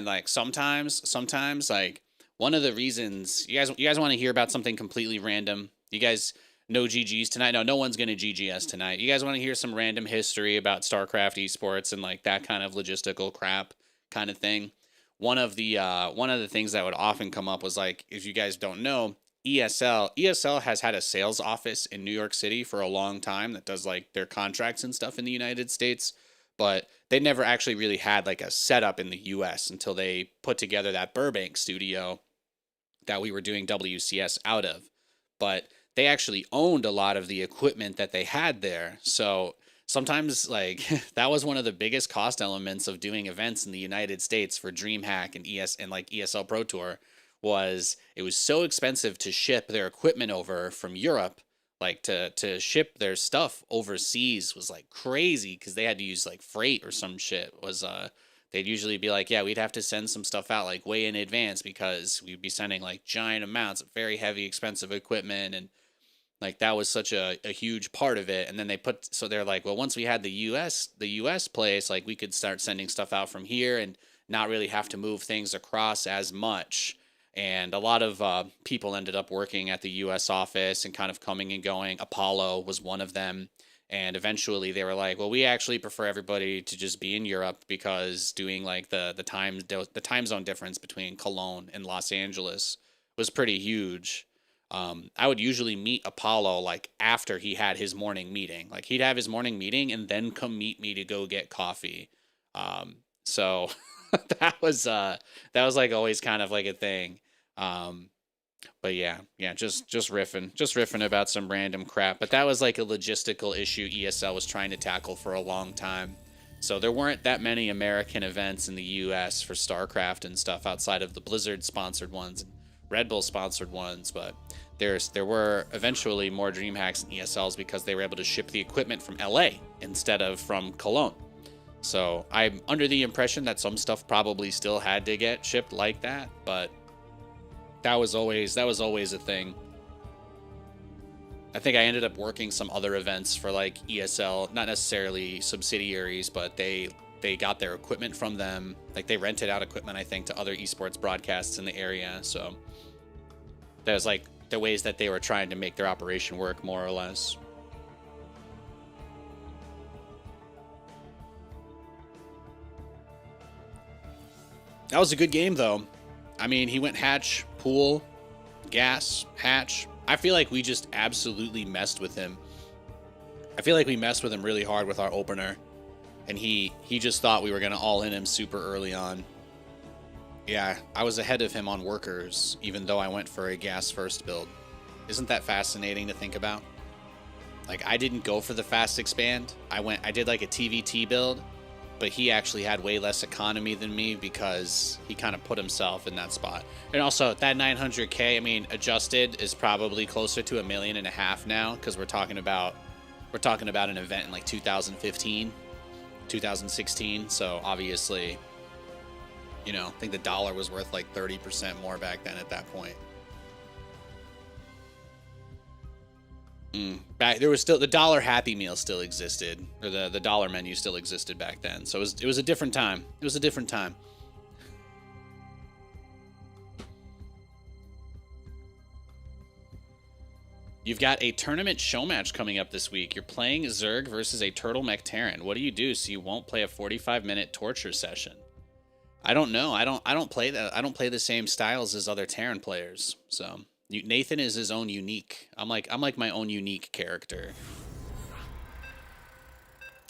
Like sometimes, like one of the reasons you guys want to hear about something completely random. You guys know GGs tonight. No one's gonna GG us tonight. You guys want to hear some random history about StarCraft esports and like that kind of logistical crap kind of thing. One of the things that would often come up was like, if you guys don't know, ESL has had a sales office in New York City for a long time that does like their contracts and stuff in the United States, but they never actually really had like a setup in the US until they put together that Burbank studio that we were doing WCS out of. But they actually owned a lot of the equipment that they had there. So sometimes like that was one of the biggest cost elements of doing events in the United States for DreamHack and ESL Pro Tour was it was so expensive to ship their equipment over from Europe. Like to ship their stuff overseas was like crazy because they had to use like freight or some shit. They'd usually be like, yeah, we'd have to send some stuff out like way in advance because we'd be sending like giant amounts of very heavy, expensive equipment, and like that was such a huge part of it. And then they're like, well, once we had the US place, like we could start sending stuff out from here and not really have to move things across as much. And a lot of people ended up working at the U.S. office and kind of coming and going. Apollo was one of them. And eventually they were like, well, we actually prefer everybody to just be in Europe because doing like the time zone difference between Cologne and Los Angeles was pretty huge. I would usually meet Apollo like after he had his morning meeting. Like he'd have his morning meeting and then come meet me to go get coffee. So that was like always kind of like a thing. But yeah, just riffing about some random crap. But that was like a logistical issue ESL was trying to tackle for a long time. So there weren't that many American events in the US for StarCraft and stuff outside of the Blizzard sponsored ones and Red Bull sponsored ones, but there were eventually more DreamHacks and ESLs because they were able to ship the equipment from LA instead of from Cologne. So I'm under the impression that some stuff probably still had to get shipped like that, but that was always a thing. I think I ended up working some other events for like ESL, not necessarily subsidiaries, but they got their equipment from them. Like they rented out equipment, I think, to other esports broadcasts in the area. So that was like the ways that they were trying to make their operation work, more or less. That was a good game, though. I mean, he went hatch, pool, gas, hatch. I feel like we just absolutely messed with him. I feel like we messed with him really hard with our opener. And he just thought we were going to all-in him super early on. Yeah, I was ahead of him on workers, even though I went for a gas first build. Isn't that fascinating to think about? Like, I didn't go for the fast expand. I did like a TVT build, but he actually had way less economy than me because he kind of put himself in that spot. And also, that 900K, I mean, adjusted is probably closer to $1.5 million now, because we're talking about an event in like 2015, 2016. So obviously, you know, I think the dollar was worth like 30% more back then at that point. Back there was still the dollar Happy Meal still existed, or the dollar menu still existed back then. So it was a different time. It was a different time. You've got a tournament show match coming up this week. You're playing Zerg versus a Turtle Mech Terran. What do you do so you won't play a 45-minute torture session? I don't know. I don't play that. I don't play the same styles as other Terran players. So Nathan is his own unique. I'm like my own unique character.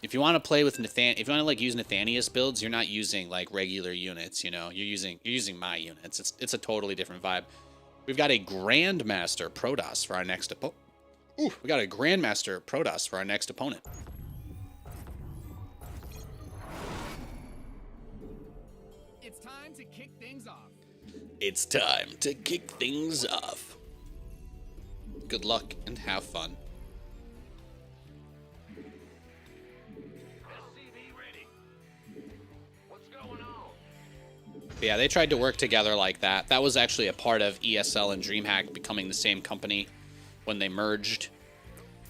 If you want to play with if you want to like use Nathanias builds, you're not using like regular units. You know, you're using my units. It's a totally different vibe. We've got a Grandmaster Protoss for our next opponent. Ooh, we got a Grandmaster Protoss for our next opponent. It's time to kick things off. It's time to kick things off. Good luck and have fun. SCV ready. What's going on? Yeah, they tried to work together like that. That was actually a part of ESL and DreamHack becoming the same company when they merged.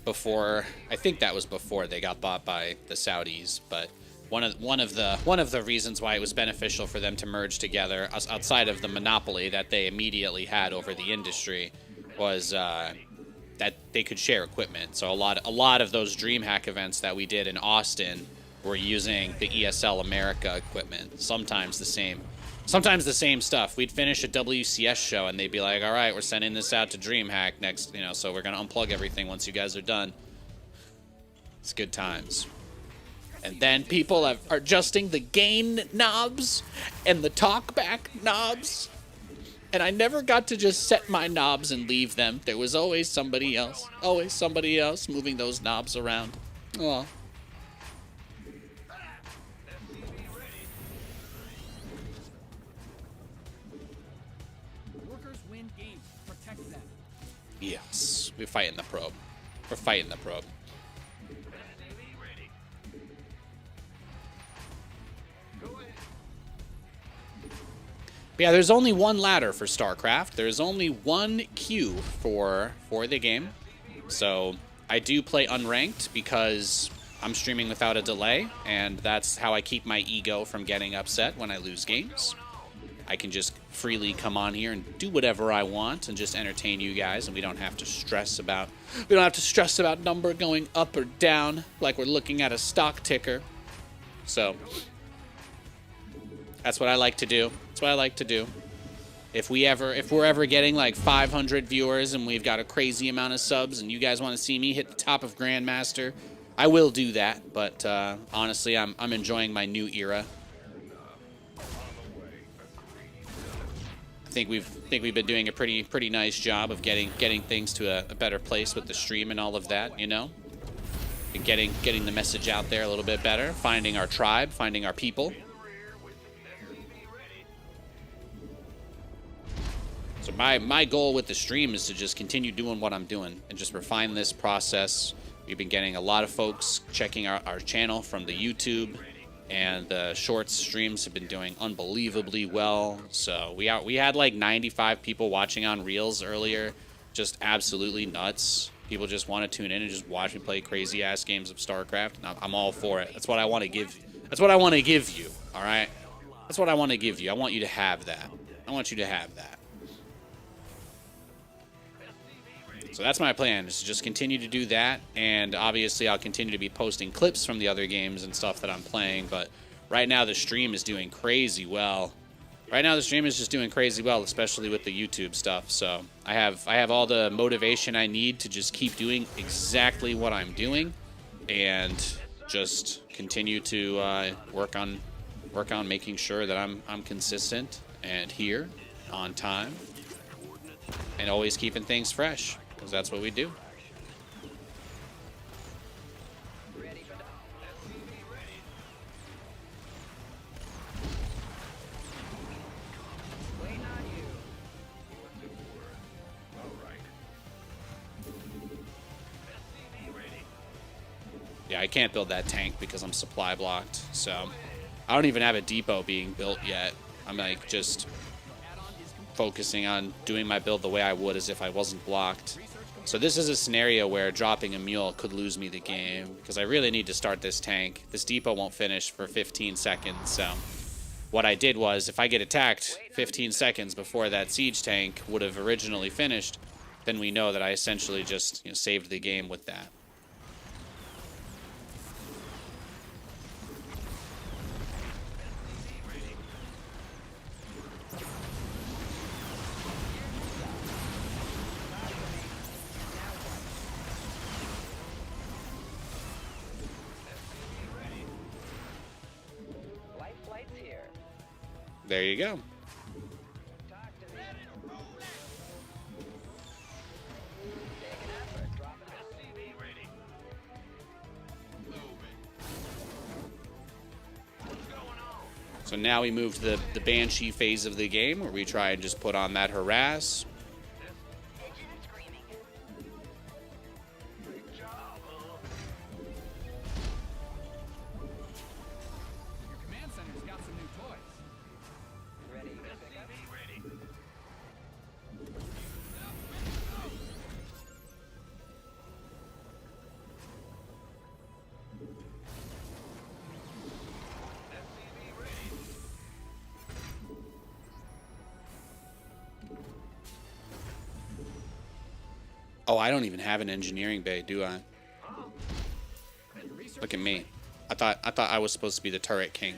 Before, I think that was before they got bought by the Saudis. But one of the reasons why it was beneficial for them to merge together, outside of the monopoly that they immediately had over the industry, was that they could share equipment. So a lot of those DreamHack events that we did in Austin were using the ESL America equipment. Sometimes the same stuff. We'd finish a WCS show and they'd be like, all right, we're sending this out to DreamHack next, you know, so we're going to unplug everything once you guys are done. It's good times. And then people are adjusting the gain knobs and the talkback knobs. And I never got to just set my knobs and leave them. There was always somebody else moving those knobs around. Oh. Workers win games. Protect them. Yes, we're fighting the probe. We're fighting the probe. SCV ready. Go ahead. But yeah, there's only one ladder for StarCraft. There's only one queue for the game. So I do play unranked because I'm streaming without a delay, and that's how I keep my ego from getting upset when I lose games. I can just freely come on here and do whatever I want and just entertain you guys, and we don't have to stress about number going up or down like we're looking at a stock ticker. So that's what I like to do. That's what I like to do. If we're ever getting like 500 viewers and we've got a crazy amount of subs and you guys want to see me hit the top of Grandmaster, I will do that. But honestly, I'm enjoying my new era. I think we've been doing a pretty nice job of getting things to a better place with the stream and all of that, you know, and getting the message out there a little bit better, finding our tribe, finding our people. So my goal with the stream is to just continue doing what I'm doing and just refine this process. We've been getting a lot of folks checking our channel from the YouTube, and the shorts streams have been doing unbelievably well. So we had like 95 people watching on Reels earlier. Just absolutely nuts. People just want to tune in and just watch me play crazy ass games of StarCraft. And I'm all for it. That's what I want to give you. That's what I want to give you. All right. That's what I want to give you. I want you to have that. I want you to have that. So that's my plan, is to just continue to do that, and obviously I'll continue to be posting clips from the other games and stuff that I'm playing, but right now the stream is doing crazy well. Right now the stream is just doing crazy well, especially with the YouTube stuff, so I have all the motivation I need to just keep doing exactly what I'm doing, and just continue to work on making sure that I'm consistent and here on time, and always keeping things fresh. Because that's what we do. Ready for the SCV ready. waiting on you. What's it worth? All right. SCV ready. Yeah, I can't build that tank because I'm supply blocked. So I don't even have a depot being built yet. I'm like just focusing on doing my build the way I would as if I wasn't blocked. So this is a scenario where dropping a mule could lose me the game, because I really need to start this tank. This depot won't finish for 15 seconds, so what I did was, if I get attacked 15 seconds before that siege tank would have originally finished, then we know that I essentially just saved the game with that. Life flight's here. There you go. Talk to me. Take an effort. Drop it. SCV ready. What's going on? So now we move to the Banshee phase of the game, where we try and just put on that harass. Engine screaming. Big job, huh? Your command center's got some new toys. Ready to pick up? SCV ready. SCV ready. Oh, I don't even have an engineering bay, do I? Look at me. I thought I was supposed to be the turret king.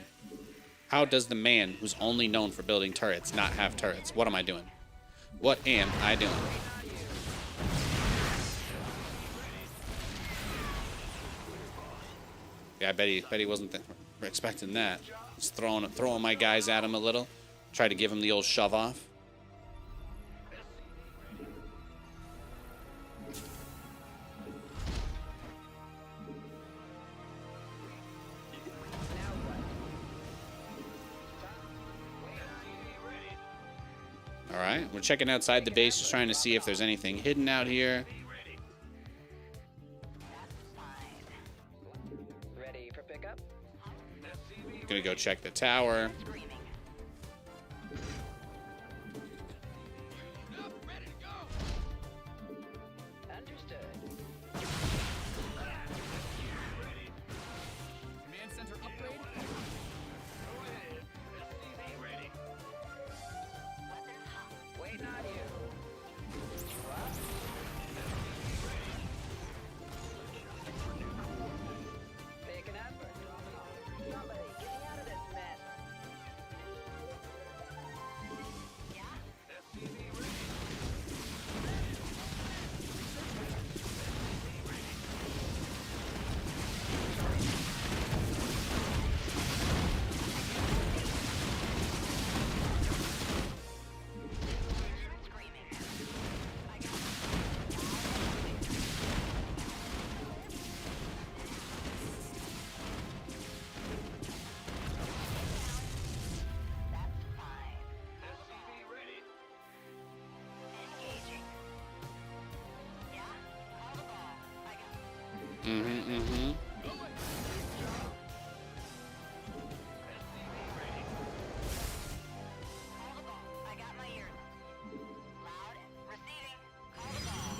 How does the man who's only known for building turrets not have turrets? What am I doing? What am I doing? Yeah, I bet he wasn't expecting that. Just throwing my guys at him a little. Try to give him the old shove off. All right, we're checking outside the base, just trying to see if there's anything hidden out here. Ready for pickup? Gonna go check the tower. Screaming. Understood. Command center upgrade. Waiting on you. Drop. Take an effort. Somebody, get me out of this mess. That's fine. Engaging. Yeah? Call the ball. I got Mm-hmm. Call the ball. I got my ears. Loud. Receiving. Call the ball.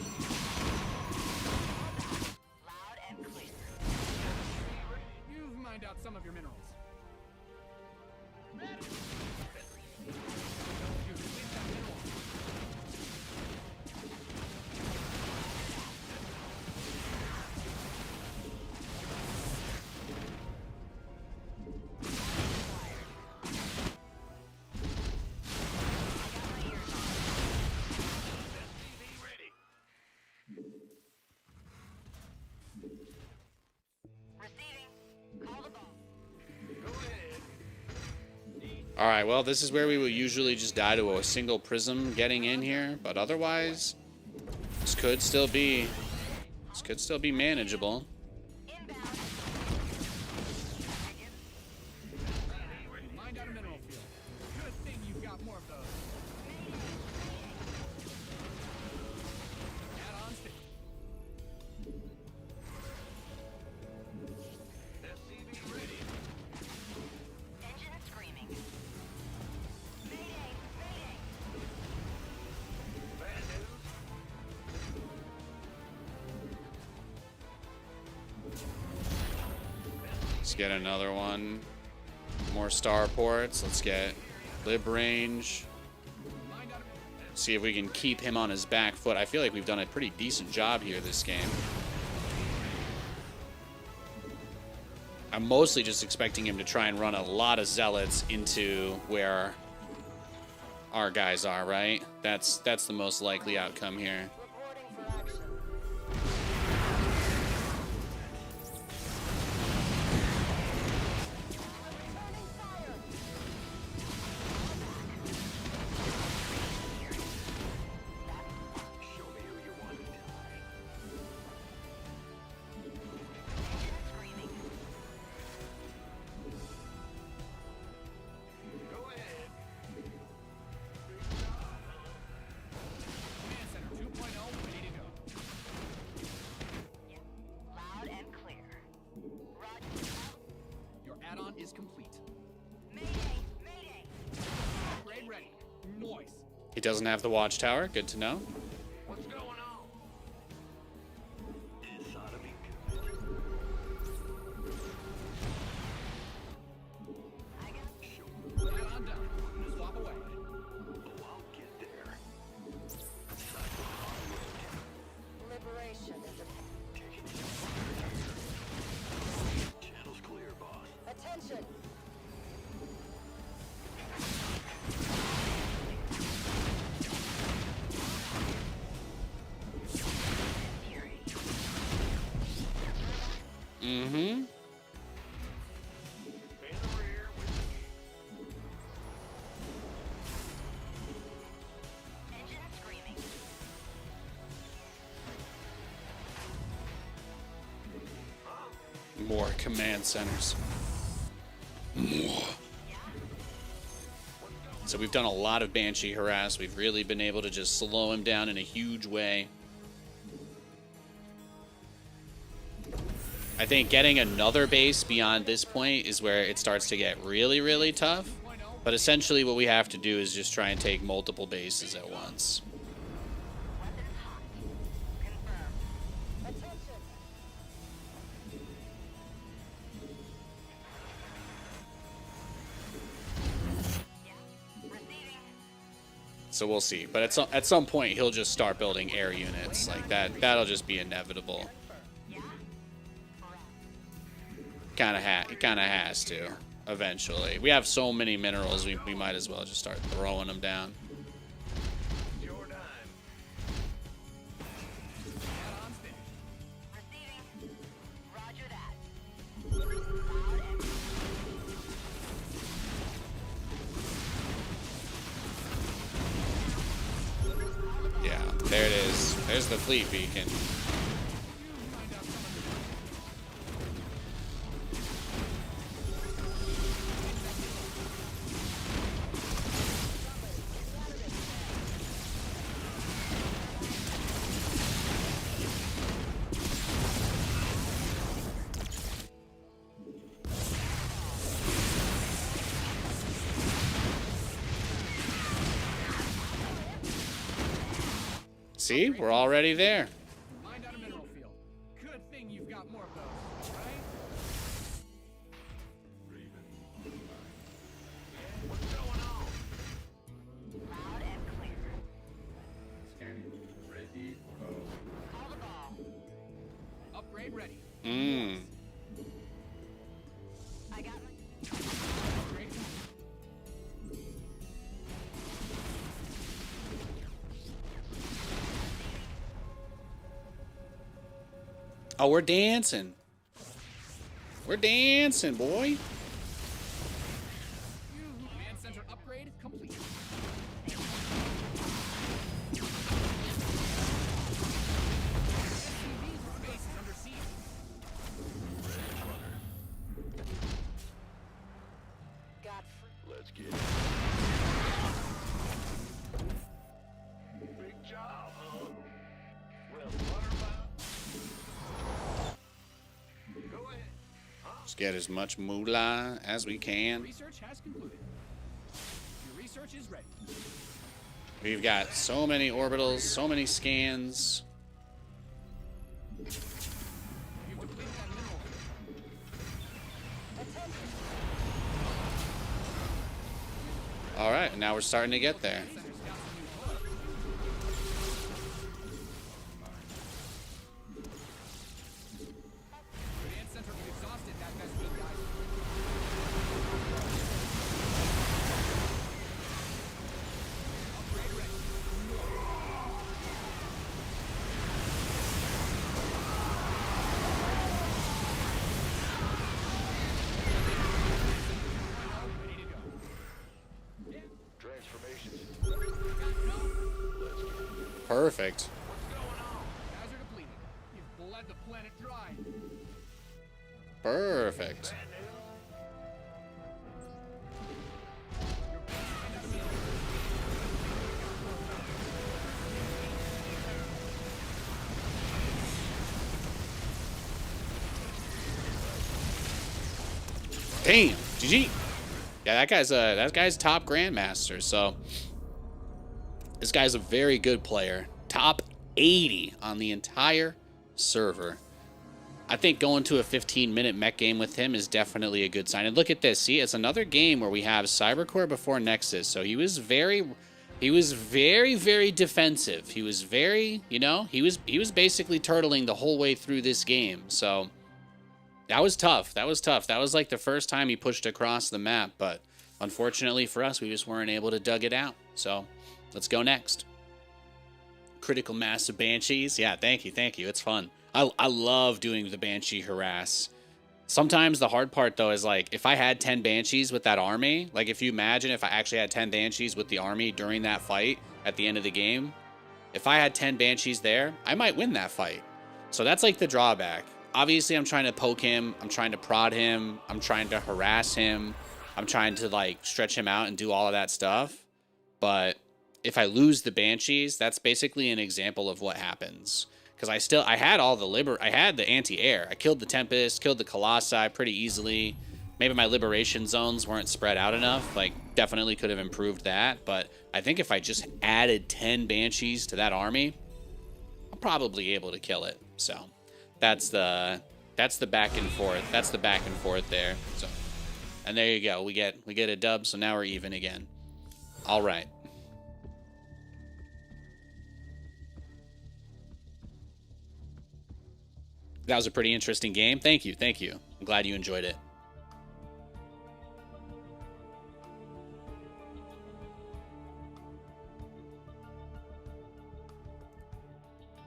Loud and clear. You've mined out some of your minerals. You've released that mineral. Receiving. Call the ball. All right, well, this is where we would usually just die to a single prism getting in here, but otherwise, this could still be manageable. Inbound. You mined out a mineral field. Good thing you've got more of those. Add-on station. Engine screaming. Mayday! Mayday! Let's get another one. More starports. Let's get lib range. Mined out a See if we can keep him on his back foot. I feel like we've done a pretty decent job here this game. I'm mostly just expecting him to try and run a lot of zealots into where our guys are, right? That's the most likely outcome here. Reporting for action. Returning fire. Show me who you want to die. Go ahead. Command Center 2.0 ready to go. Loud and clear. Roger. Your add-on is complete. Mayday! Mayday! Upgrade ready. Noise. He doesn't have the watchtower. Good to know. What's going on? This ought to be I got Add-on done. Swap away. Oh, I'll get there. liberation is a Channel's clear, boss. attention. Mm-hmm. In the rear with Engine screaming. More command centers. More. So we've done a lot of Banshee harass. We've really been able to just slow him down in a huge way. I think getting another base beyond this point is where it starts to get really, really tough. But essentially what we have to do is just try and take multiple bases at once. Weapons hot. Confirmed. Attention. Yeah. Receiving. So we'll see. But at some point he'll just start building air units like that. That'll just be inevitable. Yeah. It kind of has to eventually. We have so many minerals, we might as well just start throwing them down. your time. Add-on's finished. Receiving. Roger that. Loud and Yeah, there it is. There's the fleet beacon. See, we're already there. Find out a mineral field. Good thing you've got more of those, right? What's going on? loud and clear. Call the ball. Upgrade ready. Mmm. I got my Upgrade complete. Oh, we're dancing. We're dancing, boy. Command center upgrade complete. SCV's base is under siege. got free. Let's get it. Big job, huh? Well, what about? Go ahead. Let's get as much moolah as we can. Research has concluded. Your research is ready. We've got so many orbitals, so many scans. You've depleted that mineral field. Attention. All right, now we're starting to get there. Center's got some new blood. Perfect. Guys are depleted. You've bled the planet dry. Perfect. Damn, GG. Yeah, that guy's top grandmaster. So this guy's a very good player. Top 80 on the entire server. I think going to a 15-minute mech game with him is definitely a good sign. And look at this. See, it's another game where we have Cybercore before Nexus. So he was very, very defensive. He was very, you know, he was basically turtling the whole way through this game. So that was tough. That was tough. That was like the first time he pushed across the map. But unfortunately for us, we just weren't able to dug it out. So let's go next. Critical mass of Banshees. Yeah, thank you. Thank you. It's fun. I love doing the Banshee harass. Sometimes the hard part, though, is like if I had 10 Banshees with that army, like if you imagine if I actually had 10 Banshees with the army during that fight at the end of the game, if I had 10 Banshees there, I might win that fight. So that's like the drawback. Obviously, I'm trying to poke him. I'm trying to prod him. I'm trying to harass him. I'm trying to like stretch him out and do all of that stuff. But if I lose the Banshees, that's basically an example of what happens. Because I had all the I had the anti-air. I killed the Tempest, killed the Colossi pretty easily. Maybe my liberation zones weren't spread out enough. Like, definitely could have improved that. But I think if I just added 10 Banshees to that army, I'm probably able to kill it. So that's the back and forth. That's the back and forth there. So, and there you go. We get a dub. So now we're even again. All right. That was a pretty interesting game. Thank you. Thank you. I'm glad you enjoyed it.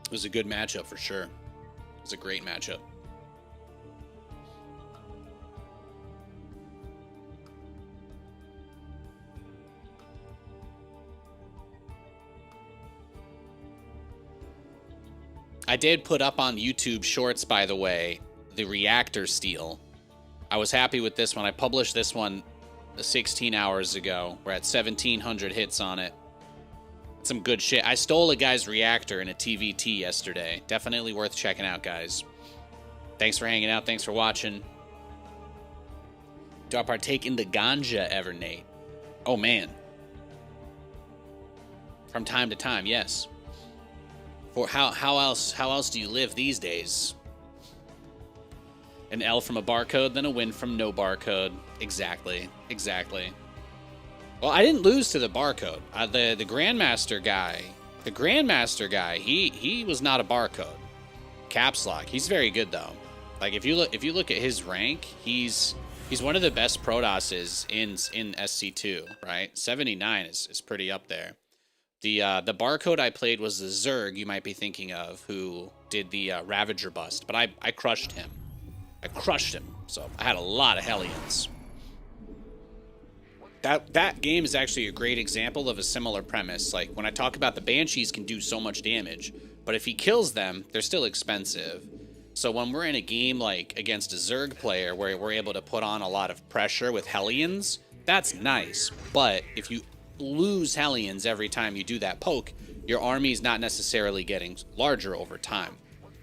It was a good matchup for sure. It was a great matchup. I did put up on YouTube Shorts, by the way, the reactor steal. I was happy with this one. I published this one 16 hours ago. We're at 1,700 hits on it. Some good shit. I stole a guy's reactor in a TVT yesterday. Definitely worth checking out, guys. Thanks for hanging out. Thanks for watching. Do I partake in the ganja ever, Nate? Oh, man. From time to time, yes. Or how else do you live these days? An L from a barcode, then a win from no barcode. Exactly. Well, I didn't lose to the barcode. The Grandmaster guy, he was not a barcode. Caps lock. He's very good though. Like if you look at his rank, he's one of the best Protosses in SC2, right? 79 is pretty up there. The barcode I played was the Zerg you might be thinking of, who did the Ravager bust, but I crushed him. So I had a lot of Hellions. That game is actually a great example of a similar premise. Like when I talk about the Banshees can do so much damage, but if he kills them, they're still expensive. So when we're in a game like against a Zerg player where we're able to put on a lot of pressure with Hellions, that's nice. But if you lose Hellions every time you do that poke, your army's not necessarily getting larger over time.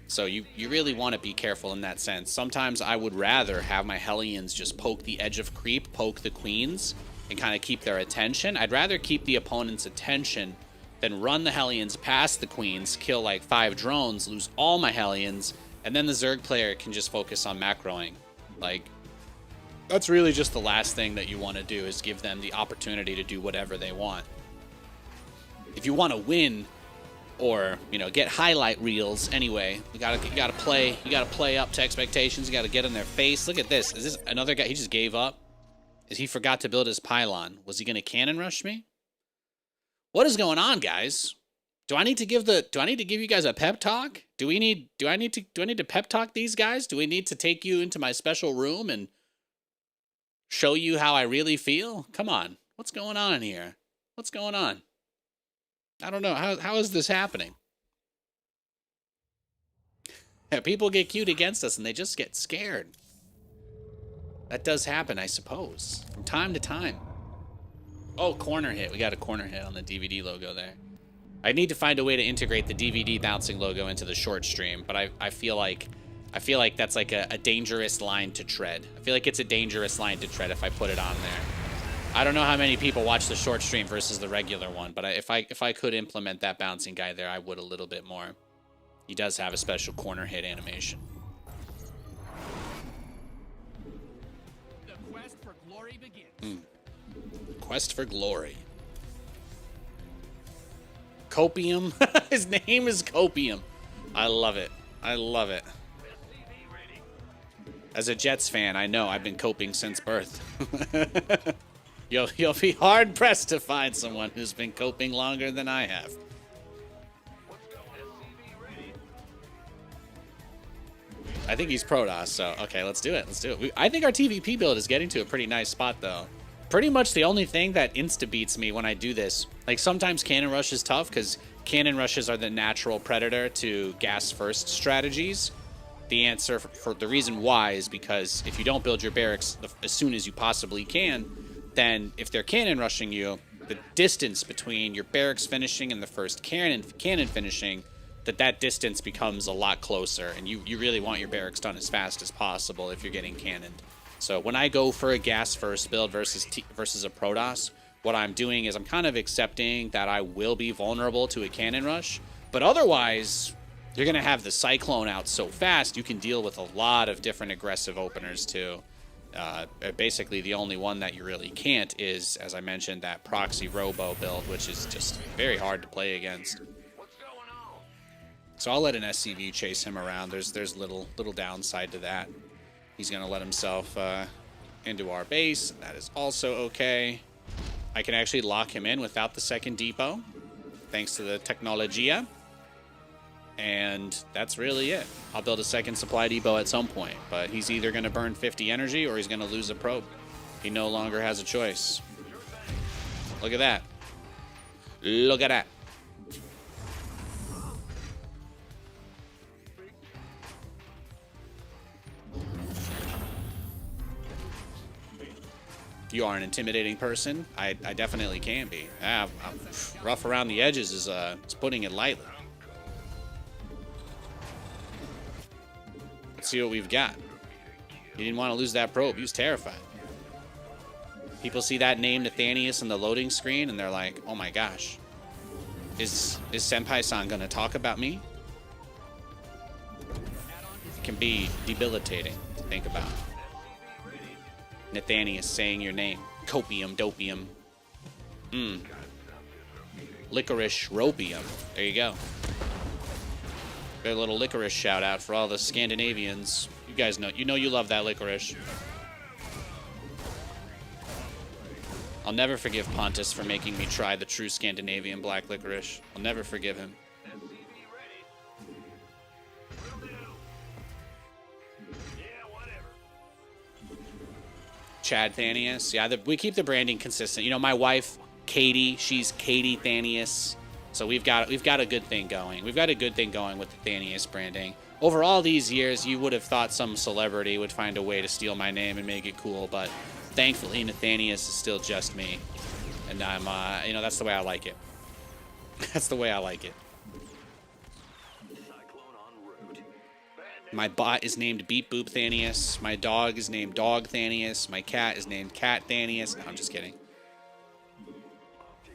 So you really want to be careful in that sense. Sometimes I would rather have my Hellions just poke the edge of creep, poke the queens, and kind of keep their attention. I'd rather keep the opponent's attention than run the Hellions past the queens, kill like 5 drones, lose all my Hellions, and then the Zerg player can just focus on macroing. Like, that's really just the last thing that you want to do, is give them the opportunity to do whatever they want. If you want to win, or get highlight reels anyway, you gotta play up to expectations. You gotta get in their face. Look at this. Is this another guy? He just gave up. He forgot to build his pylon. Was he gonna cannon rush me? What is going on, guys? Do I need to give you guys a pep talk? Do I need to pep talk these guys? Do we need to take you into my special room and show you how I really feel? Come on. What's going on here? What's going on? I don't know. How is this happening? Yeah, people get queued against us and they just get scared. That does happen, I suppose, from time to time. Oh, corner hit. We got a corner hit on the DVD logo there. I need to find a way to integrate the DVD bouncing logo into the short stream, but I feel like that's like a dangerous line to tread. I feel like it's a dangerous line to tread if I put it on there. I don't know how many people watch the short stream versus the regular one, but if I could implement that bouncing guy there, I would a little bit more. He does have a special corner hit animation. The quest for glory begins. Quest for glory. Copium. His name is Copium. I love it. I love it. As a Jets fan, I know I've been coping since birth. You'll be hard pressed to find someone who's been coping longer than I have. I think he's Protoss, so okay, let's do it. Let's do it. I think our TVP build is getting to a pretty nice spot, though. Pretty much the only thing that insta-beats me when I do this, like sometimes cannon rush is tough because cannon rushes are the natural predator to gas-first strategies. The answer for the reason why is because if you don't build your barracks as soon as you possibly can, then if they're cannon rushing you, the distance between your barracks finishing and the first cannon finishing, that distance becomes a lot closer, and you really want your barracks done as fast as possible if you're getting cannoned. So when I go for a gas first build versus a Protoss, what I'm doing is I'm kind of accepting that I will be vulnerable to a cannon rush, but otherwise you're going to have the Cyclone out so fast you can deal with a lot of different aggressive openers too. Basically the only one that you really can't is, as I mentioned, that Proxy Robo build, which is just very hard to play against. So I'll let an SCV chase him around. There's little downside to that. He's going to let himself into our base. That is also okay. I can actually lock him in without the second depot, thanks to the Technologia. And that's really it. I'll build a second supply depot at some point, but he's either going to burn 50 energy or he's going to lose a probe. He no longer has a choice. Look at that. Look at that. You are an intimidating person. I definitely can be. I'm rough around the edges is putting it lightly. Let's see what we've got. He didn't want to lose that probe. He was terrified. People see that name Nathanias in the loading screen and they're like, oh my gosh. Is Senpai-san gonna talk about me? It can be debilitating to think about. Nathanias saying your name. Copium, dopium. Licorice, ropium. There you go. Got a little licorice shout out for all the Scandinavians. You guys know, you love that licorice. I'll never forgive Pontus for making me try the true Scandinavian black licorice. I'll never forgive him. Chad Thanius. Yeah, we keep the branding consistent. You know, my wife, Katie, she's Katie Thanius. So we've got a good thing going. We've got a good thing going with the Thanius branding. Over all these years, you would have thought some celebrity would find a way to steal my name and make it cool, but thankfully, Nathanias is still just me. And I'm, you know, that's the way I like it. That's the way I like it. My bot is named Beep Boop Thanius. My dog is named Dog Thanius. My cat is named Cat Thanius. No, I'm just kidding.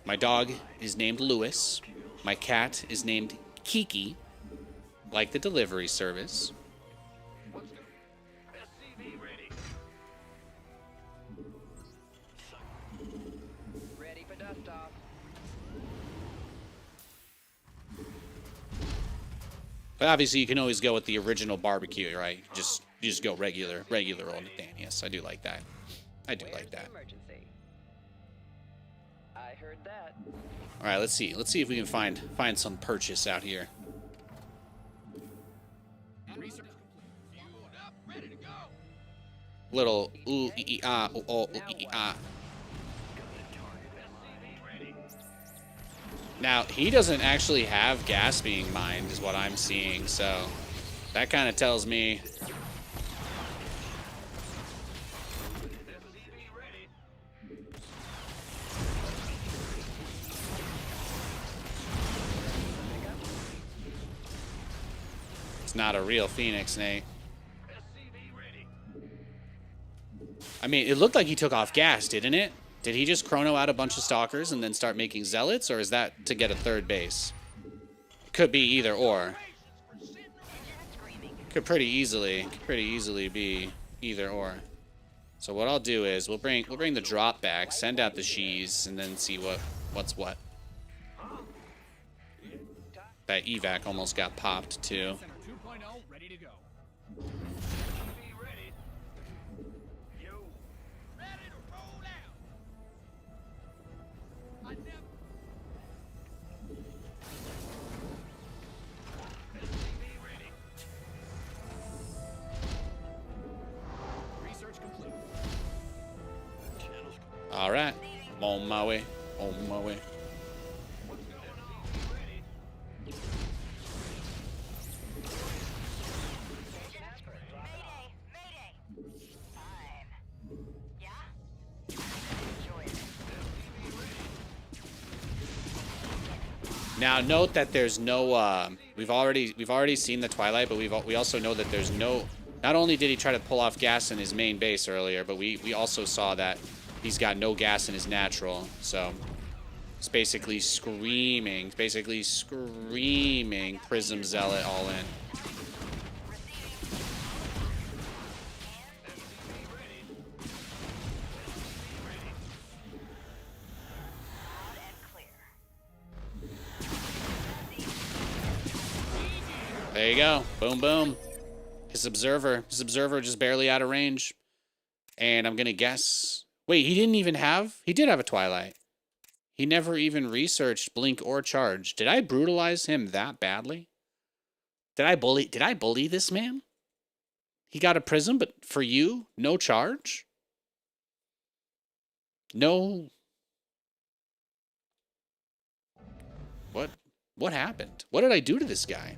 My dog is named Lewis. My cat is named Kiki, like the delivery service. Ready for dust off. But obviously, you can always go with the original barbecue, right? You just go regular old Nathanias. I do like that. I do like that. Emergency? I heard that. All right, let's see. Let's see if we can find some purchase out here. Research complete. Fueled up, ready to go. Little ooh ee ah ooh oh ooh ee ah. Now, he doesn't actually have gas being mined, is what I'm seeing, so that kind of tells me... it's not a real Phoenix, Nate. I mean, it looked like he took off gas, didn't it? Did he just chrono out a bunch of stalkers and then start making zealots, or is that to get a third base? Could be either or. Could pretty easily be either or. So what I'll do is we'll bring the drop back, send out the shees, and then see what's what. That evac almost got popped too. Center 2.0 ready to go. Ready to roll out. I never. Research complete. All right, I'm on my way. On my way. Now note that there's no. We've already seen the Twilight, but we also know that there's no. Not only did he try to pull off gas in his main base earlier, but we also saw that he's got no gas in his natural. So it's basically screaming Prism Zealot all in. There you go. Boom, boom. His observer just barely out of range. And I'm going to guess... Wait, he did have a Twilight. He never even researched Blink or Charge. Did I brutalize him that badly? Did I bully this man? He got a Prism, but for you, no Charge? No... What happened? What did I do to this guy?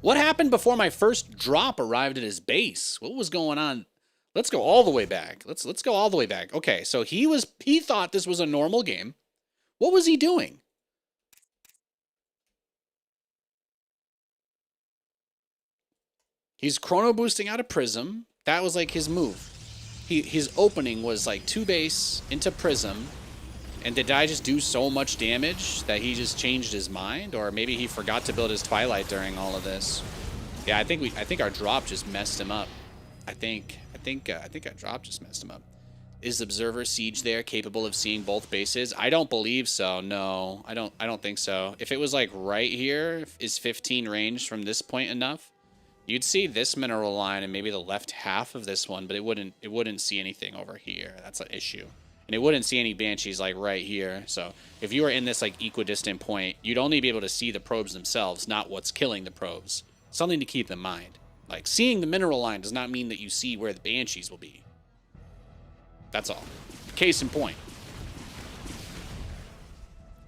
What happened before my first drop arrived at his base? What was going on? Let's go all the way back. Let's go all the way back. Okay, so he thought this was a normal game. What was he doing? He's chrono boosting out of Prism. That was like his move. His opening was like 2 base into Prism. And did I just do so much damage that he just changed his mind? Or maybe he forgot to build his Twilight during all of this. Yeah, I think our drop just messed him up. I think our drop just messed him up. Is Observer Siege there capable of seeing both bases? I don't believe so. No, I don't think so. If it was like right here, is 15 range from this point enough? You'd see this mineral line and maybe the left half of this one, but it wouldn't see anything over here. That's an issue. And it wouldn't see any Banshees like right here. So if you were in this like equidistant point, you'd only be able to see the probes themselves, not what's killing the probes. Something to keep in mind. Like seeing the mineral line does not mean that you see where the Banshees will be. That's all. Case in point.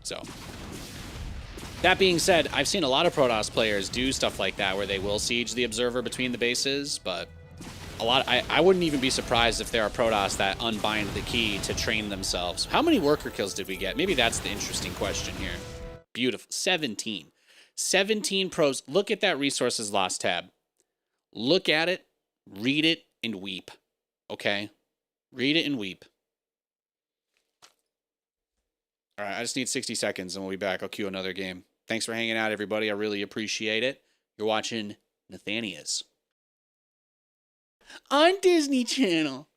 So that being said, I've seen a lot of Protoss players do stuff like that where they will siege the observer between the bases, but I wouldn't even be surprised if there are Protoss that unbind the key to train themselves. How many worker kills did we get? Maybe that's the interesting question here. Beautiful. 17. 17 pros. Look at that resources lost tab. Look at it, read it, and weep. Okay? Read it and weep. All right, I just need 60 seconds and we'll be back. I'll cue another game. Thanks for hanging out, everybody. I really appreciate it. You're watching Nathanias on Disney Channel.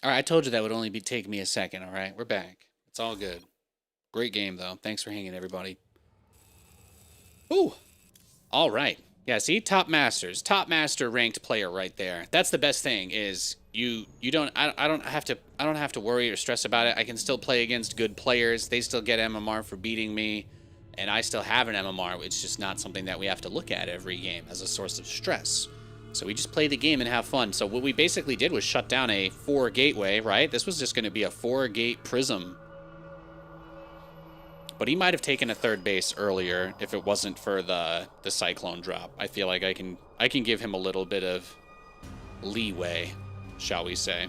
All right, I told you that would only take me a second. All right, we're back. It's all good. Great game though. Thanks for hanging, everybody. Ooh. All right. Yeah, see, top masters, top master ranked player right there. That's the best thing is you don't I don't have to worry or stress about it. I can still play against good players. They still get MMR for beating me, and I still have an MMR. It's just not something that we have to look at every game as a source of stress. So we just play the game and have fun. So what we basically did was shut down a 4 gateway, right? This was just going to be a 4 gate prism. But he might have taken a third base earlier if it wasn't for the cyclone drop. I feel like I can give him a little bit of leeway, shall we say.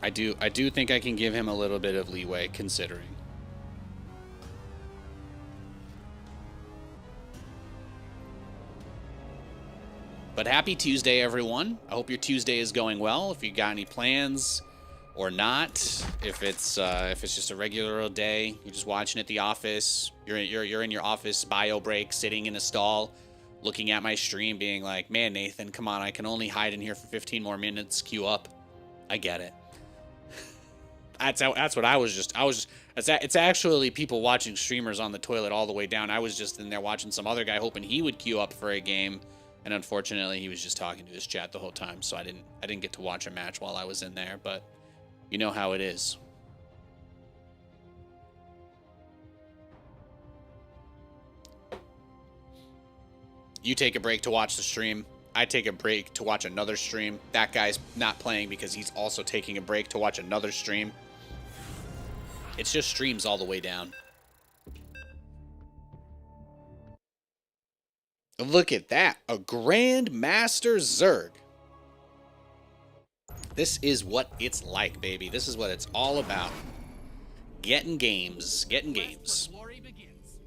I do think I can give him a little bit of leeway considering. But happy Tuesday, everyone. I hope your Tuesday is going well. If you got any plans or not, if it's just a regular old day, you're just watching at the office, you're in your office bio break, sitting in a stall, looking at my stream, being like, "Man, Nathan, come on, I can only hide in here for 15 more minutes. Queue up." I get it. That's what I was just. It's actually people watching streamers on the toilet all the way down. I was just in there watching some other guy, hoping he would queue up for a game. And unfortunately, he was just talking to his chat the whole time, so I didn't get to watch a match while I was in there, but you know how it is. You take a break to watch the stream. I take a break to watch another stream. That guy's not playing because he's also taking a break to watch another stream. It's just streams all the way down. Look at that. A Grandmaster Zerg. This is what it's like, baby. This is what it's all about. Getting games. Getting games. Glory begins.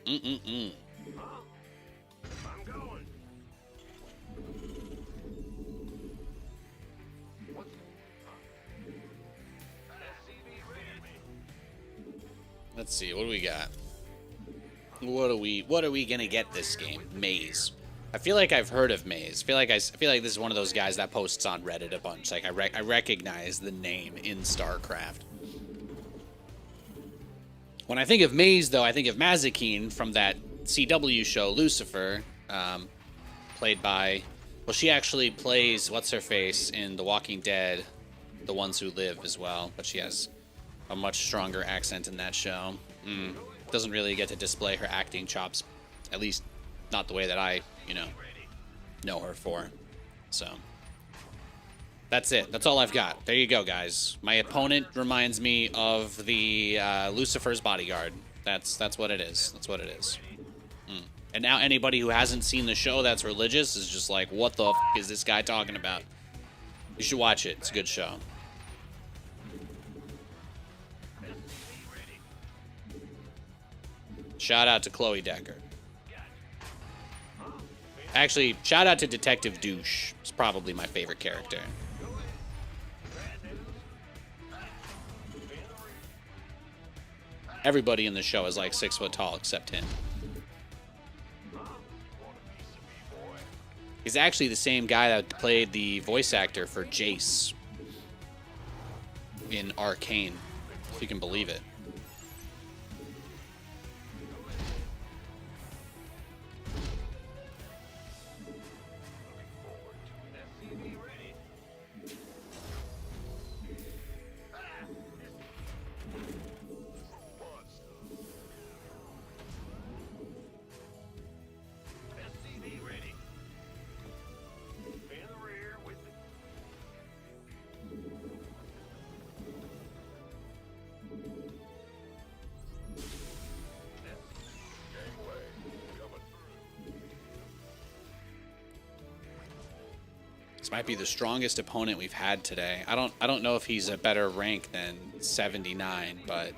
Mm-mm-mm. I'm going. Let's see, what do we got? What are we gonna get this game? Maze. I feel like I've heard of Maze. I feel like this is one of those guys that posts on Reddit a bunch. Like I recognize the name in StarCraft. When I think of Maze, though, I think of Mazikeen from that CW show Lucifer, played by. Well, she actually plays what's her face in The Walking Dead, The Ones Who Live as well, but she has a much stronger accent in that show. Doesn't really get to display her acting chops, at least not the way that I, know her for. So that's it. That's all I've got. There you go, guys. My opponent reminds me of the Lucifer's bodyguard. That's what it is. That's what it is. And now anybody who hasn't seen the show that's religious is just like, what the f is this guy talking about? You should watch it. It's a good show. Shout out to Chloe Decker. Actually, shout out to Detective Douche. It's probably my favorite character. Everybody in the show is like 6 foot tall except him. He's actually the same guy that played the voice actor for Jace in Arcane, if you can believe it. This might be the strongest opponent we've had today. I don't know if he's a better rank than 79, but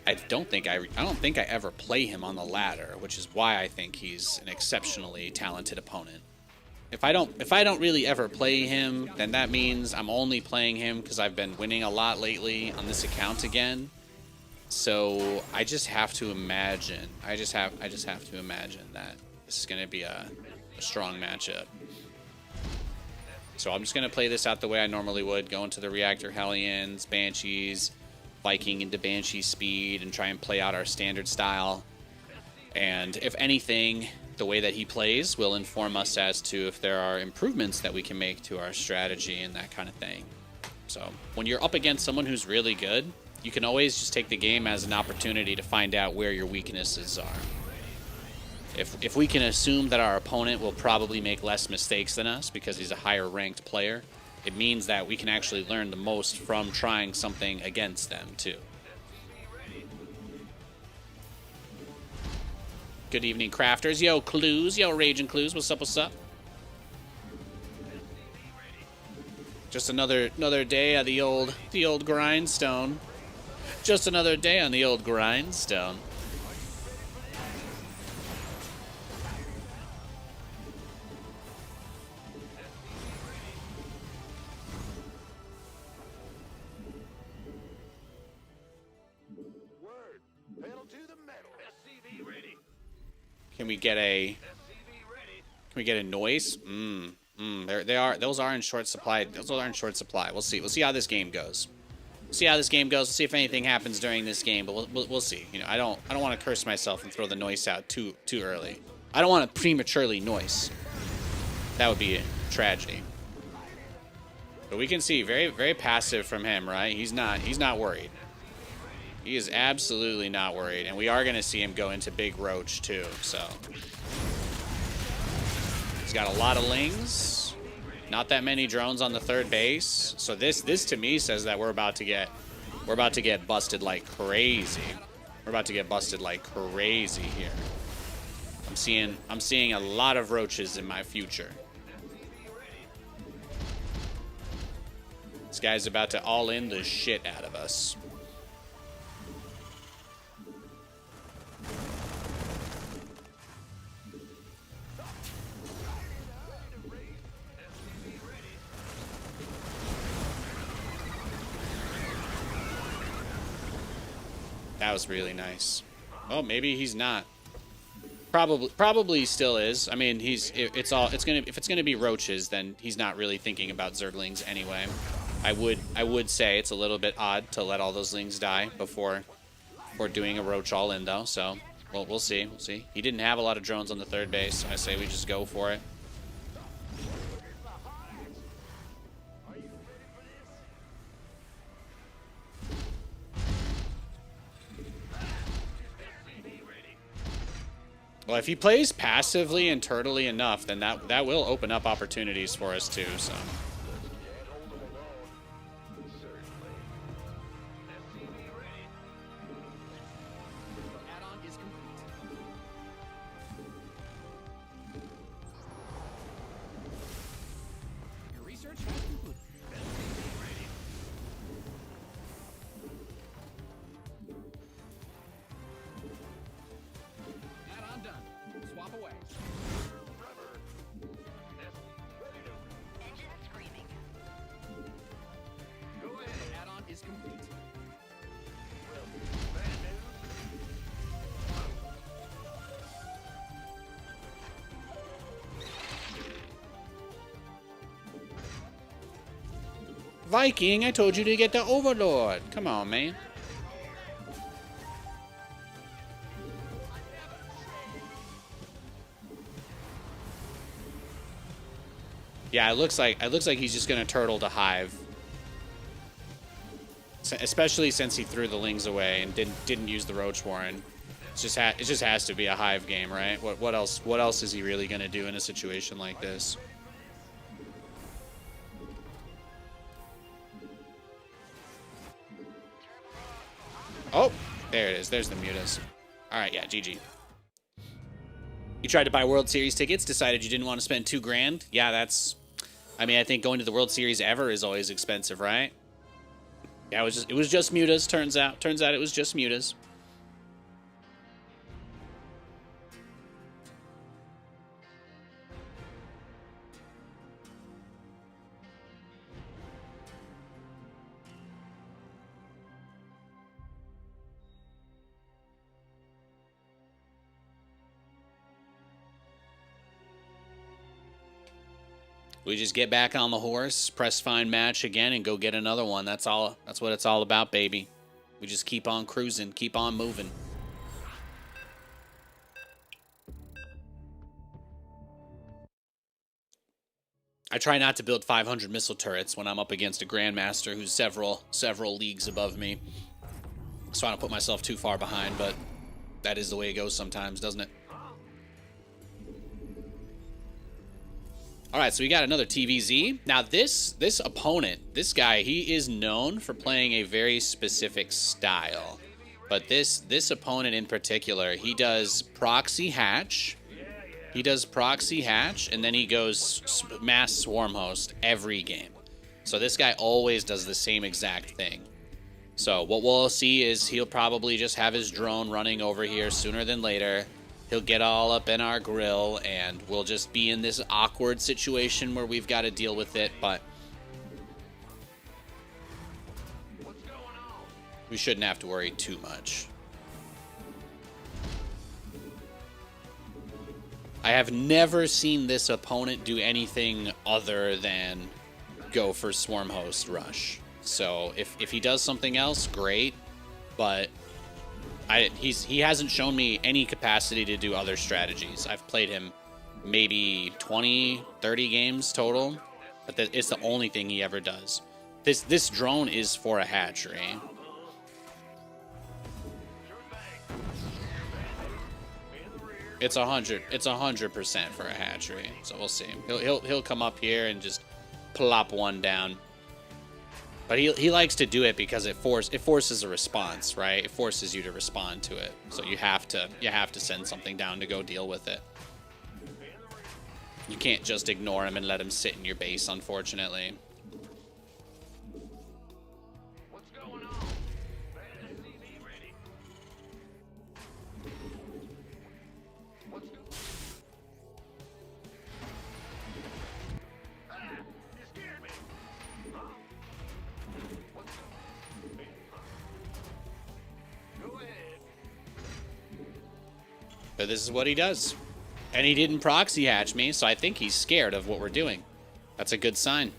I don't think I ever play him on the ladder, which is why I think he's an exceptionally talented opponent. if I don't really ever play him, then that means I'm only playing him because I've been winning a lot lately on this account again. So I just have to imagine. I just have to imagine that this is gonna be a strong matchup. So I'm just gonna play this out the way I normally would, go into the Reactor Hellions, Banshees, Viking into Banshee speed, and try and play out our standard style. And if anything, the way that he plays will inform us as to if there are improvements that we can make to our strategy and that kind of thing. So when you're up against someone who's really good, you can always just take the game as an opportunity to find out where your weaknesses are. If we can assume that our opponent will probably make less mistakes than us because he's a higher ranked player, it means that we can actually learn the most from trying something against them too. Good evening, crafters. Yo, Clues. Yo, Raging Clues. What's up, what's up? Just another day of the old grindstone. Just another day on the old grindstone. Word. Pedal to the metal. SCV ready. Can we get a noise? Those are in short supply. Those are in short supply. We'll see. We'll see how this game goes. See how this game goes. See if anything happens during this game, but we'll see. You know, I don't want to curse myself and throw the noise out too early. I don't want to prematurely noise. That would be a tragedy. But we can see very passive from him, right? He's not worried. He is absolutely not worried, and we are going to see him go into Big Roach too. So he's got a lot of lings, not that many drones on the third base. So this to me says that we're about to get busted like crazy. We're about to get busted like crazy here. I'm seeing a lot of roaches in my future. This guy's about to all in the shit out of us. That was really nice. Oh, maybe he's not. Probably still is. I mean, if it's gonna be roaches, then he's not really thinking about Zerglings anyway. I would say it's a little bit odd to let all those lings die before doing a roach all in though. So we'll see. We'll see. He didn't have a lot of drones on the third base, so I say we just go for it. Well, if he plays passively and turtly enough, then that will open up opportunities for us too. So. Add-on is complete. Your research has concluded. Add-on done. Swap away. Engine screaming. Go ahead. Add-on is complete. Viking, I told you to get the Overlord. Come on, man. Yeah, it looks like he's just gonna turtle to Hive, especially since he threw the lings away and didn't use the Roach Warren. It just has to be a Hive game, right? What else is he really gonna do in a situation like this? Oh, there it is. There's the mutas. All right, yeah, GG. You tried to buy World Series tickets, decided you didn't want to spend $2 grand. Yeah, I mean, I think going to the World Series ever is always expensive, right? Yeah, it was just mutas. Turns out it was just mutas. We just get back on the horse, press find match again, and go get another one. That's all. That's what it's all about, baby. We just keep on cruising, keep on moving. I try not to build 500 missile turrets when I'm up against a Grandmaster who's several leagues above me. So I don't put myself too far behind, but that is the way it goes sometimes, doesn't it? All right, so we got another TVZ. Now this opponent, this guy, he is known for playing a very specific style. But this opponent in particular, he does Proxy Hatch. He does Proxy Hatch, and then he goes Mass Swarm Host every game. So this guy always does the same exact thing. So what we'll see is he'll probably just have his drone running over here sooner than later. He'll get all up in our grill, and we'll just be in this awkward situation where we've got to deal with it, but we shouldn't have to worry too much. I have never seen this opponent do anything other than go for Swarm Host Rush. So if he does something else, great, but he hasn't shown me any capacity to do other strategies. I've played him maybe 20, 30 games total, but it's the only thing he ever does. This drone is for a hatchery. It's 100% for a hatchery. So we'll see. He'll come up here and just plop one down. But he likes to do it because it forces a response, right? It forces you to respond to it. So you have to send something down to go deal with it. You can't just ignore him and let him sit in your base, unfortunately. What's going on? SCV ready. What's going on? You scared me. Huh? What's going on? Go ahead. But this is what he does. And he didn't proxy hatch me, so I think he's scared of what we're doing. That's a good sign.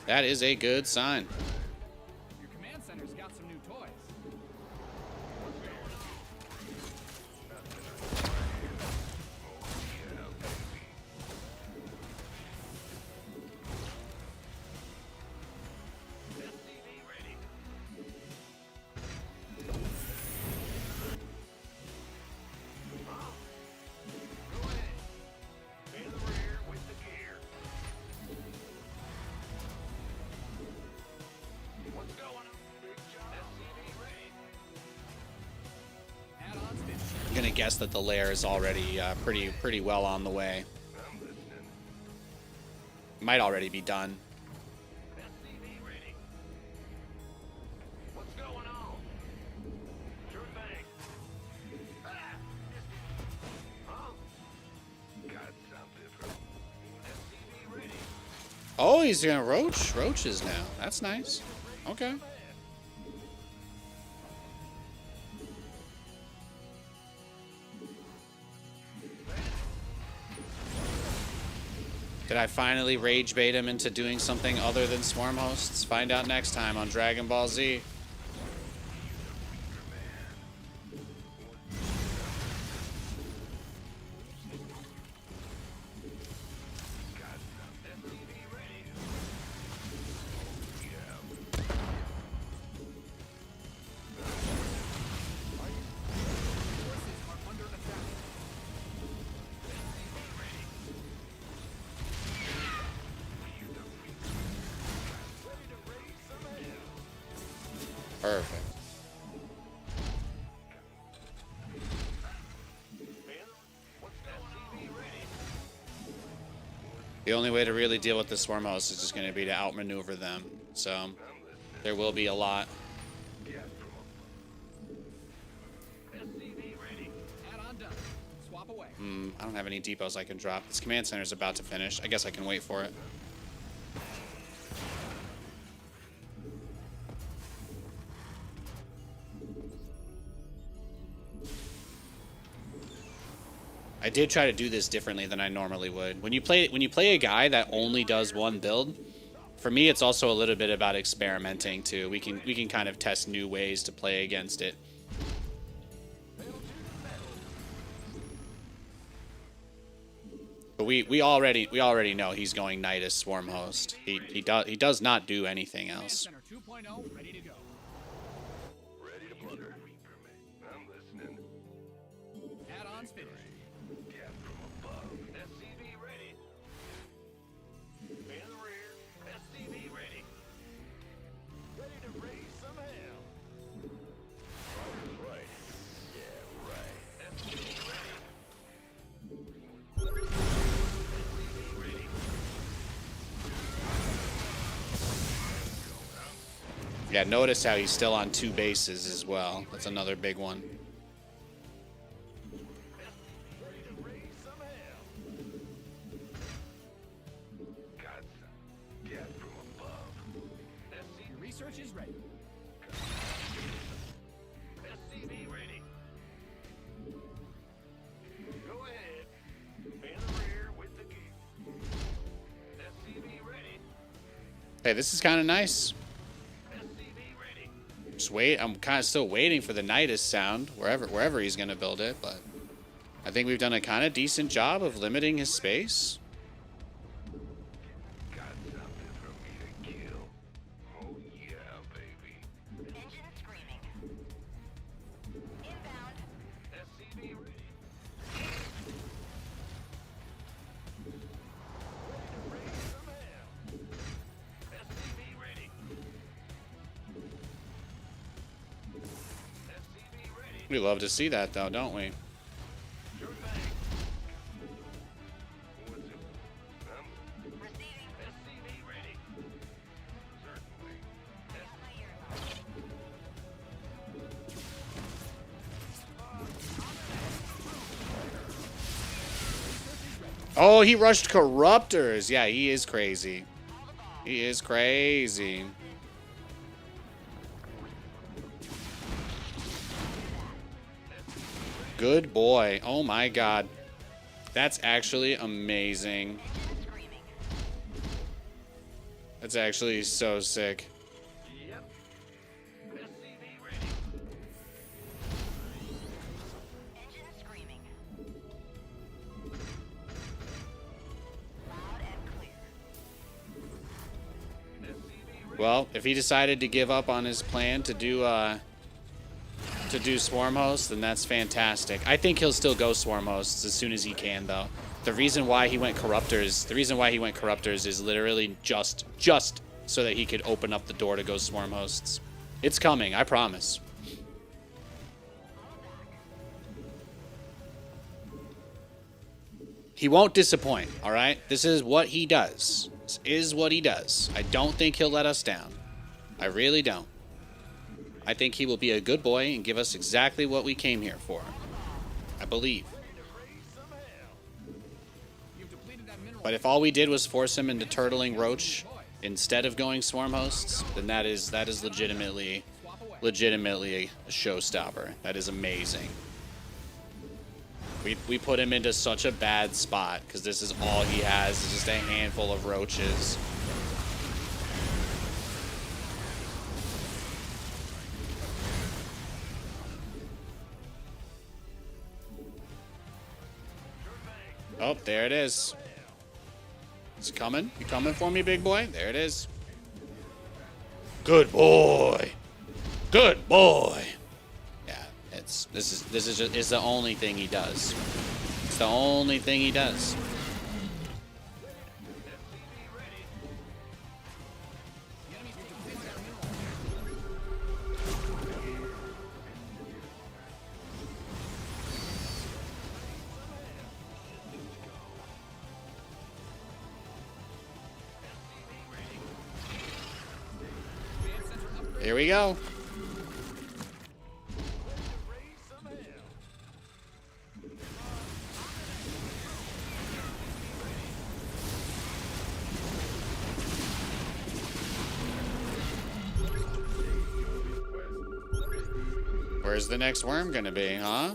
That is a good sign. Your command center's got some new toys. In the rear with the gear. What's going on? Big job. SCV ready. Add-ons been I'm gonna guess that the lair is already pretty well on the way. I'm listening. Might already be done. SCV ready. What's going on? Sure thing. Ah! Huh? Got something from SCV ready. Oh, he's gonna roaches now. That's nice. Okay. Did I finally rage bait him into doing something other than swarm hosts? Find out next time on Dragon Ball Z. forces are under attack. Perfect. The only way to really deal with the swarm host is just going to be to outmaneuver them. So there will be a lot. Add-on done. Swap away. I don't have any depots I can drop. This command center is about to finish. I guess I can wait for it. I did try to do this differently than I normally would. When you play a guy that only does one build, for me it's also a little bit about experimenting too. We can kind of test new ways to play against it. But we already know he's going Nidus Swarm Host. He does not do anything else. Center 2.0 ready to go. Ready to plunder. I'm listening. Add-ons finished. Gap from above. SCV ready. In the rear. SCV ready. Ready to raise some hell. Right. Yeah, right. SCV ready. Yeah, notice how he's still on 2 bases as well. That's another big one. Ready to raise some hell. Got some. Gap from above. Your research is ready. SCV ready. Go ahead. In the rear with the gear. SCV ready. Hey, this is kind of nice. SCV ready. Just wait. I'm kind of still waiting for the Nidus sound wherever he's gonna build it, but I think we've done a kind of decent job of limiting his space. Got something for me to kill. Oh yeah, baby. Engine screaming. Inbound. SCV ready. Raise some hell. SCV ready. SCV ready. We love to see that though, don't we? Sure thing. What's it? Receiving. SCV ready. Certainly. Got my earbuds. Oh, he rushed Corruptors. Yeah, he is crazy. He is crazy. Good boy. Oh my god. That's actually amazing. Engine screaming. That's actually so sick. Yep. SCV ready. Engine screaming. Loud and clear. SCV ready. Well, if he decided to give up on his plan to do Swarm Host, then that's fantastic. I think he'll still go Swarm Hosts as soon as he can, though. The reason why he went Corruptors is literally just so that he could open up the door to go Swarm Hosts. It's coming, I promise. He won't disappoint, all right? This is what he does. This is what he does. I don't think he'll let us down. I really don't. I think he will be a good boy and give us exactly what we came here for. I believe. You've depleted that mineral. But if all we did was force him into turtling Roach instead of going Swarm Hosts, then that is legitimately a showstopper. That is amazing. We put him into such a bad spot because this is all he has is just a handful of roaches. Oh, there it is. It's coming. You coming for me, big boy? There it is. Good boy. Good boy. Yeah, this is the only thing he does. It's the only thing he does. Here we go. Where's the next worm gonna be, huh?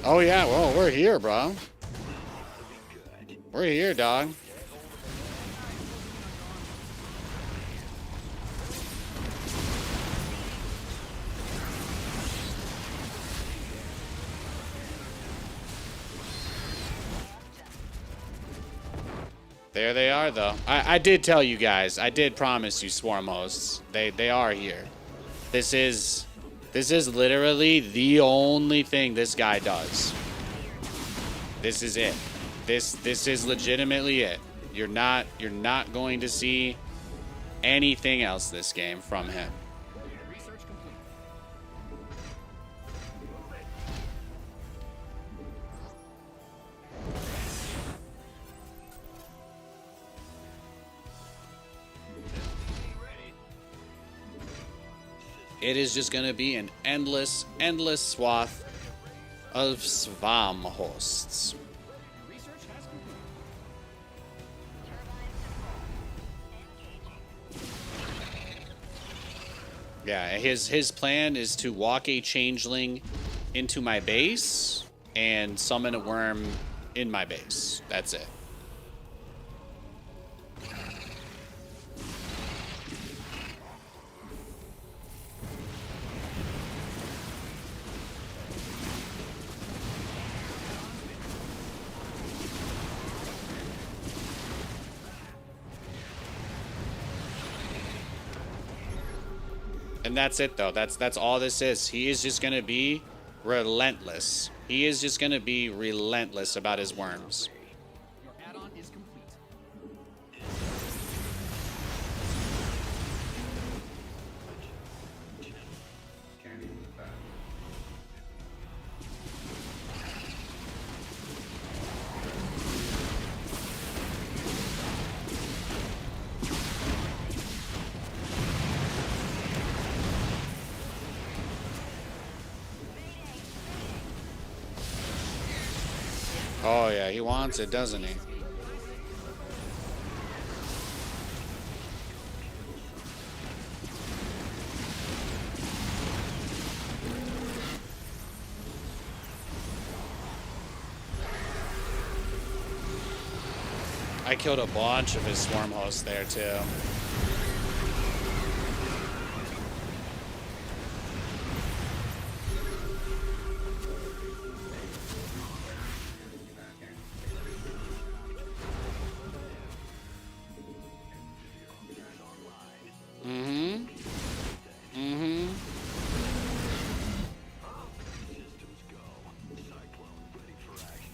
Oh yeah, well, we're here, bro. We're here, dog. There they are, though. I did tell you guys. I did promise you, swarm hosts. They are here. This is literally the only thing this guy does. This is it. This is legitimately it. You're not going to see anything else this game from him. Research complete. It is just going to be an endless swath of swarm hosts. Research has complete. Yeah, his plan is to walk a changeling into my base and summon a worm in my base. That's it. And that's it, though. That's all this is. He is just going to be relentless. He is just going to be relentless about his worms. Your add-on is complete. Oh, yeah, he wants it, doesn't he? I killed a bunch of his swarm hosts there, too.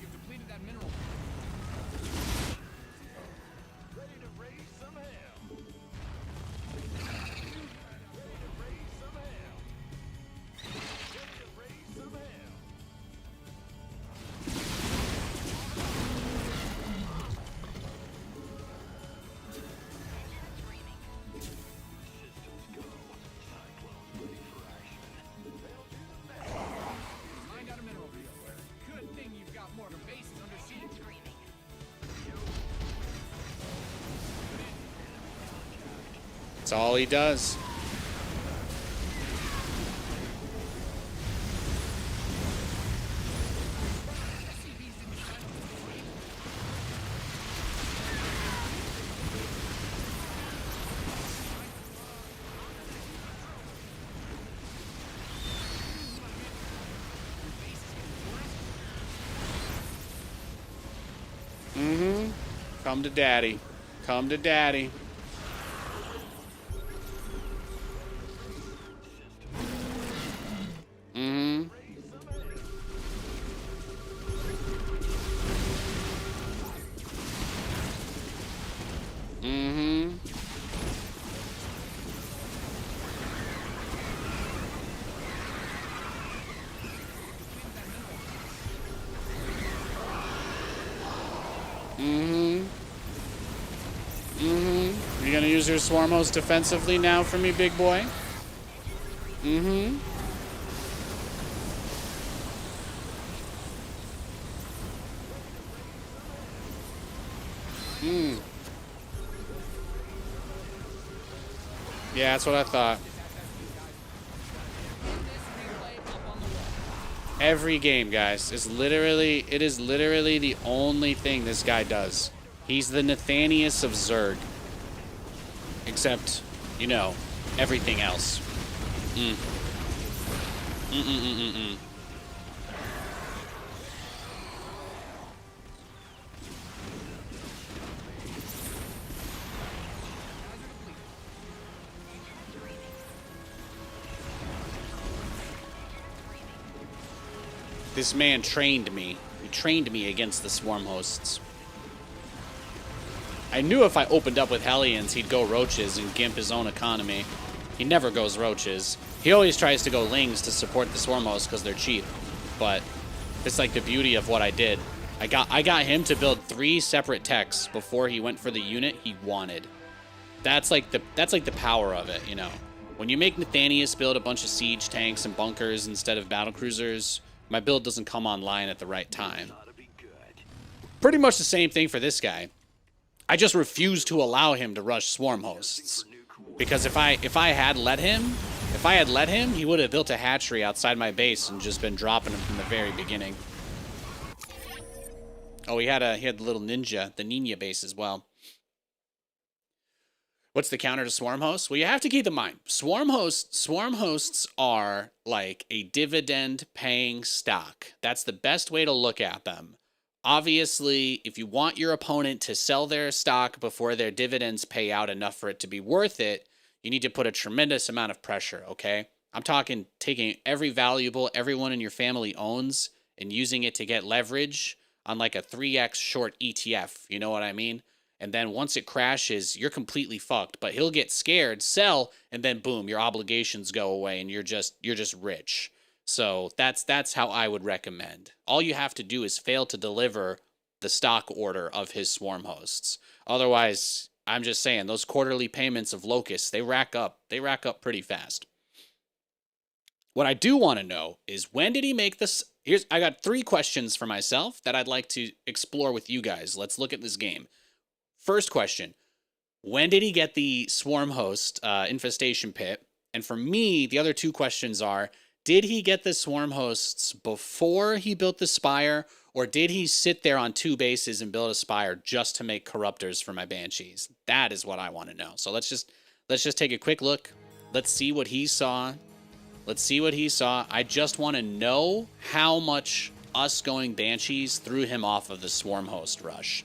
You've depleted that mineral. Ready to raise some hell. Ready to raise some hell. Ready to raise some hell. Mind out a mineral field. Good thing you've got more of a base under siege. That's all he does. Come to daddy. Come to daddy. You gonna use your swarmos defensively now for me, big boy? Yeah, that's what I thought. Every game, guys. It is literally the only thing this guy does. He's the Nathanias of Zerg. Except, you know, everything else. This man trained me. He trained me against the swarm hosts. I knew if I opened up with Hellions, he'd go roaches and gimp his own economy. He never goes roaches. He always tries to go lings to support the swarm hosts because they're cheap. But it's like the beauty of what I did. I got him to build 3 separate techs before he went for the unit he wanted. That's like the power of it, you know. When you make Nathanias build a bunch of siege tanks and bunkers instead of battlecruisers, my build doesn't come online at the right time. Pretty much the same thing for this guy. I just refuse to allow him to rush swarm hosts. Because if I had let him, he would have built a hatchery outside my base and just been dropping him from the very beginning. Oh, he had the little ninja, the ninja base as well. What's the counter to swarm hosts? Well, you have to keep in mind, swarm hosts are like a dividend-paying stock. That's the best way to look at them. Obviously, if you want your opponent to sell their stock before their dividends pay out enough for it to be worth it, you need to put a tremendous amount of pressure, okay? I'm talking taking every valuable everyone in your family owns and using it to get leverage on like a 3x short ETF, you know what I mean? And then once it crashes, you're completely fucked. But he'll get scared, sell, and then boom, your obligations go away, and you're just rich. So that's how I would recommend. All you have to do is fail to deliver the stock order of his swarm hosts. Otherwise, I'm just saying those quarterly payments of locusts, they rack up pretty fast. What I do want to know is, when did he make this? I got 3 questions for myself that I'd like to explore with you guys. Let's look at this game. First question, when did he get the swarm host infestation pit? And for me, the other 2 questions are, did he get the swarm hosts before he built the spire, or did he sit there on 2 bases and build a spire just to make corruptors for my banshees? That is what I want to know. So let's just take a quick look. Let's see what he saw. I just want to know how much us going banshees threw him off of the swarm host rush.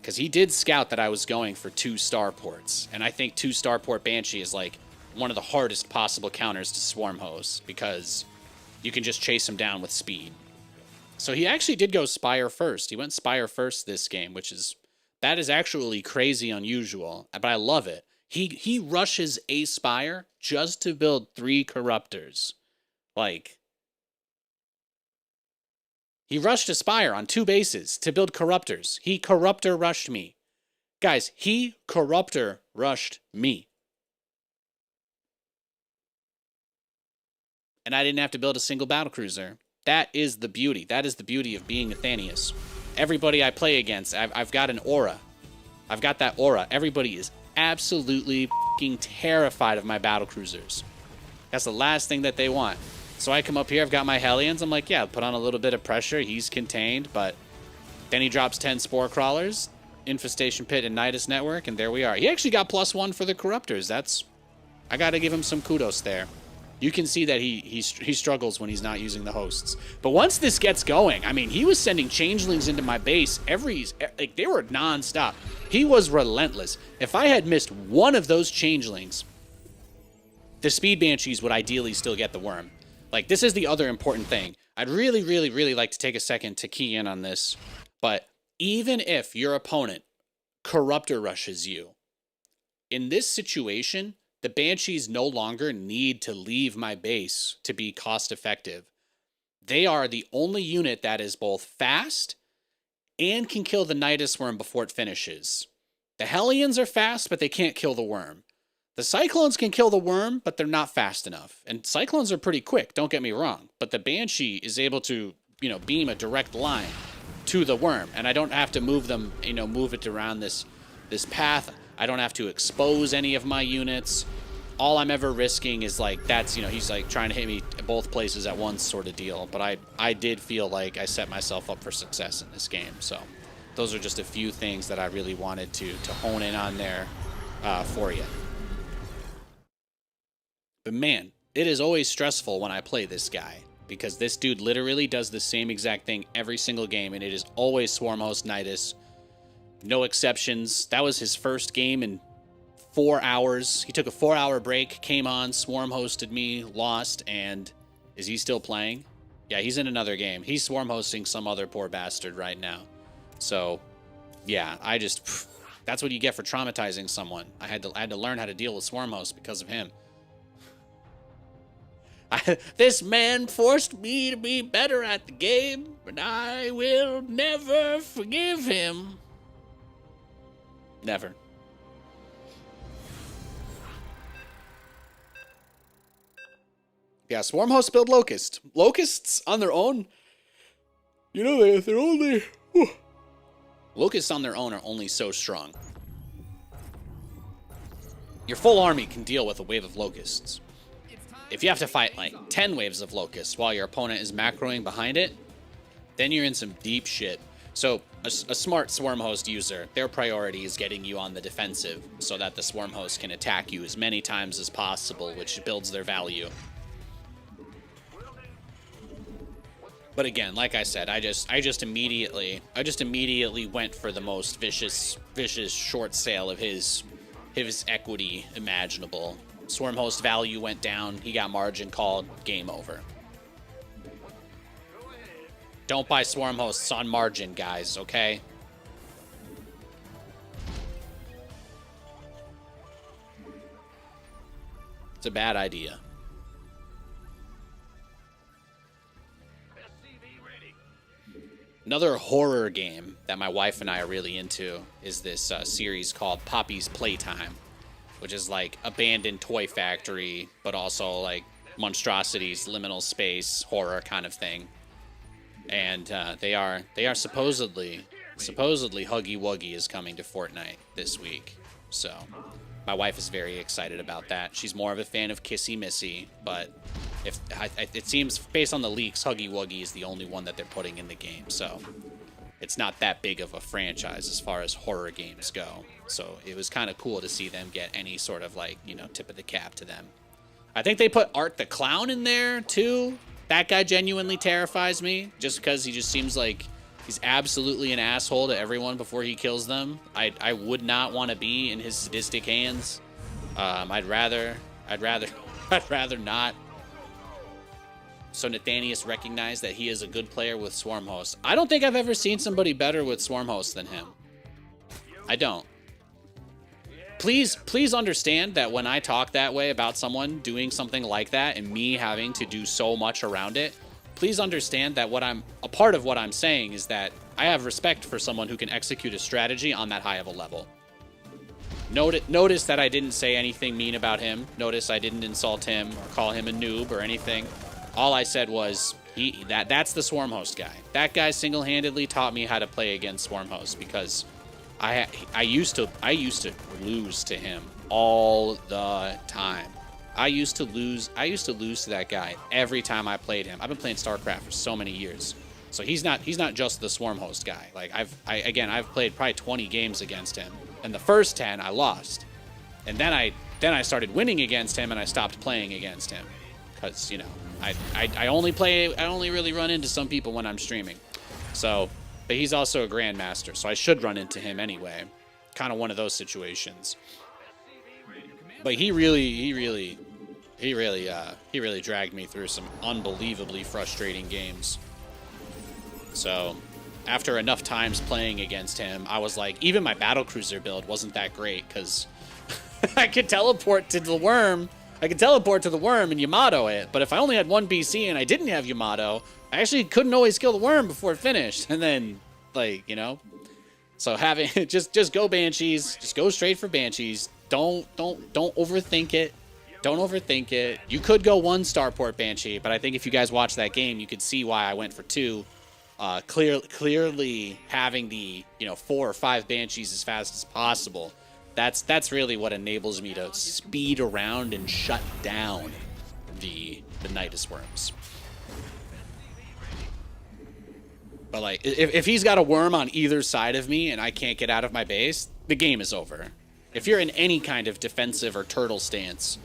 Because he did scout that I was going for 2 starports. And I think 2 starport Banshee is like one of the hardest possible counters to swarm hosts, because you can just chase him down with speed. So he actually did go Spire first. He went Spire first this game, that is actually crazy unusual, but I love it. He rushes a Spire just to build 3 Corruptors. Like, he rushed a Spire on 2 bases to build Corruptors. He Corruptor rushed me. Guys, he Corruptor rushed me. And I didn't have to build a single battlecruiser. That is the beauty. That is the beauty of being Nathanias. Everybody I play against, I've got an aura. I've got that aura. Everybody is absolutely fucking terrified of my battlecruisers. That's the last thing that they want. So I come up here, I've got my Hellions. I'm like, yeah, put on a little bit of pressure. He's contained, but then he drops 10 Spore Crawlers, Infestation Pit, and Nidus Network, and there we are. He actually got +1 for the Corruptors. I got to give him some kudos there. You can see that he struggles when he's not using the hosts. But once this gets going, I mean, he was sending changelings into my base like, they were non-stop. He was relentless. If I had missed one of those changelings, the Speed Banshees would ideally still get the worm. Like, this is the other important thing. I'd really, really, really like to take a second to key in on this. But even if your opponent Corruptor rushes you, in this situation, the Banshees no longer need to leave my base to be cost effective. They are the only unit that is both fast and can kill the Nidus worm before it finishes. The Hellions are fast, but they can't kill the worm. The Cyclones can kill the worm, but they're not fast enough. And Cyclones are pretty quick, don't get me wrong. But the Banshee is able to, beam a direct line to the worm. And I don't have to move them, move it around this path. I don't have to expose any of my units. all I'm ever risking is like, that's, you know, he's like trying to hit me both places at once sort of deal. But I did feel like I set myself up for success in this game. So those are just a few things that I really wanted to hone in on there for you. But man, it is always stressful when I play this guy, because this dude literally does the same exact thing every single game, and it is always Swarm Host Nidus. No exceptions. That was his first game in 4 hours. He took a 4-hour break, came on, Swarm hosted me, lost, and is he still playing? Yeah, he's in another game. He's Swarm hosting some other poor bastard right now. So, yeah, that's what you get for traumatizing someone. I had to learn how to deal with Swarm host because of him. This man forced me to be better at the game, and I will never forgive him. Never. Yeah, Swarm hosts build Locust. Locusts on their own, you know, they're only... Whew. Locusts on their own are only so strong. Your full army can deal with a wave of Locusts. If you have to fight like 10 waves of Locusts while your opponent is macroing behind it, then you're in some deep shit. So a smart Swarm host user, their priority is getting you on the defensive so that the Swarm host can attack you as many times as possible, which builds their value. But again, like I said, I just immediately went for the most vicious short sale of his equity imaginable. Swarm host value went down. He got margin called. Game over. Don't buy Swarm hosts on margin, guys, okay? It's a bad idea. Another horror game that my wife and I are really into is this series called Poppy's Playtime, which is like abandoned toy factory, but also like monstrosities, liminal space, horror kind of thing. And they are supposedly Huggy Wuggy is coming to Fortnite this week. So my wife is very excited about that. She's more of a fan of Kissy Missy, but it seems based on the leaks, Huggy Wuggy is the only one that they're putting in the game. So it's not that big of a franchise as far as horror games go. So it was kind of cool to see them get any sort of like, you know, tip of the cap to them. I think they put Art the Clown in there too. That guy genuinely terrifies me just because he just seems like he's absolutely an asshole to everyone before he kills them. I would not want to be in his sadistic hands. I'd rather not. So Nathanias recognized that he is a good player with Swarm Host. I don't think I've ever seen somebody better with Swarm Host than him. I don't. Please understand that when I talk that way about someone doing something like that and me having to do so much around it, please understand that a part of what I'm saying is that I have respect for someone who can execute a strategy on that high of a level. Notice that I didn't say anything mean about him. Notice I didn't insult him or call him a noob or anything. All I said was that's the Swarm Host guy. That guy single-handedly taught me how to play against Swarm Host because I used to lose to him all the time. I used to lose to that guy every time I played him. I've been playing StarCraft for so many years. So he's not just the Swarm Host guy. Like I've played probably 20 games against him. And the first 10 I lost. And then I started winning against him and I stopped playing against him. Cuz, you know, I only really run into some people when I'm streaming. So, but he's also a grandmaster, so I should run into him anyway. Kind of one of those situations. But he really dragged me through some unbelievably frustrating games. So, after enough times playing against him, I was like, even my battlecruiser build wasn't that great because I could teleport to the worm. I could teleport to the worm and Yamato it, but if I only had one BC and I didn't have Yamato, I actually couldn't always kill the worm before it finished. And then, like, you know, so having just go Banshees, just go straight for Banshees. Don't overthink it. Don't overthink it. You could go 1 starport Banshee, but I think if you guys watch that game, you could see why I went for 2. Clearly having the 4 or 5 Banshees as fast as possible That's really what enables me to speed around and shut down the Nidus worms. But like, if he's got a worm on either side of me and I can't get out of my base, the game is over. If you're in any kind of defensive or turtle stance,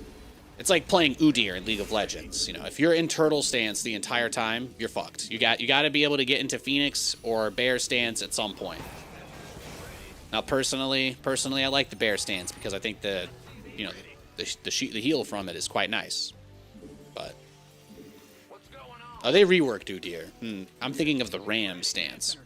it's like playing Udyr in League of Legends. You know, if you're in turtle stance the entire time, you're fucked. You got to be able to get into Phoenix or bear stance at some point. Now, personally, I like the bear stance because I think the heal from it is quite nice. But oh, they reworked Udyr. I'm thinking of the ram stance.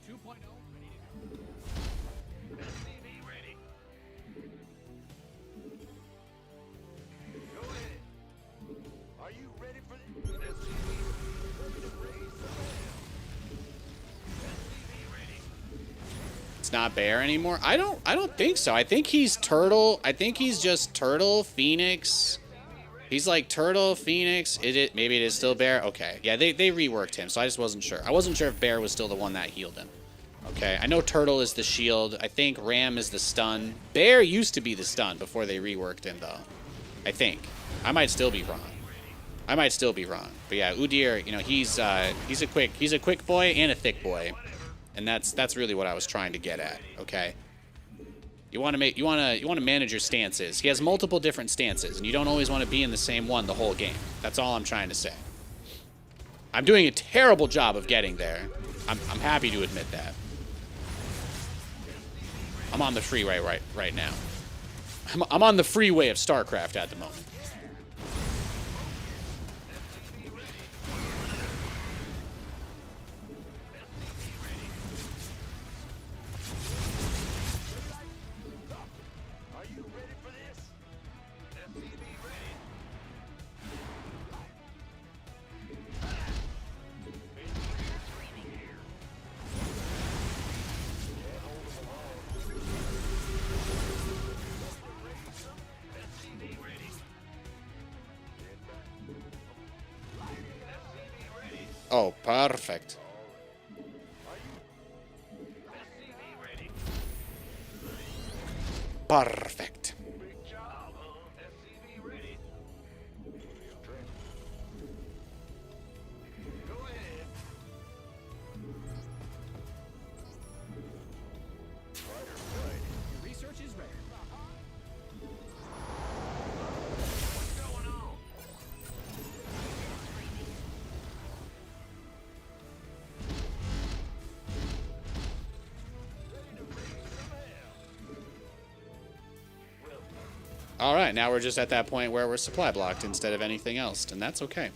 It's not bear anymore. I don't think so. I think he's turtle. I think he's just turtle Phoenix. He's like turtle Phoenix. Maybe it is still bear. Okay, yeah, they reworked him, so I just wasn't sure. I wasn't sure if bear was still the one that healed him. Okay, I know turtle is the shield. I think ram is the stun. Bear used to be the stun before they reworked him, though. I think. I might still be wrong. But yeah, Udyr, you know, he's a quick boy and a thick boy. And that's really what I was trying to get at, okay? You want to manage your stances. He has multiple different stances, and you don't always want to be in the same one the whole game. That's all I'm trying to say. I'm doing a terrible job of getting there. I'm happy to admit that. I'm on the freeway right now. I'm on the freeway of StarCraft at the moment. Oh, perfect. Perfect. Research is ready. All right, now we're just at that point where we're supply blocked instead of anything else, and that's okay.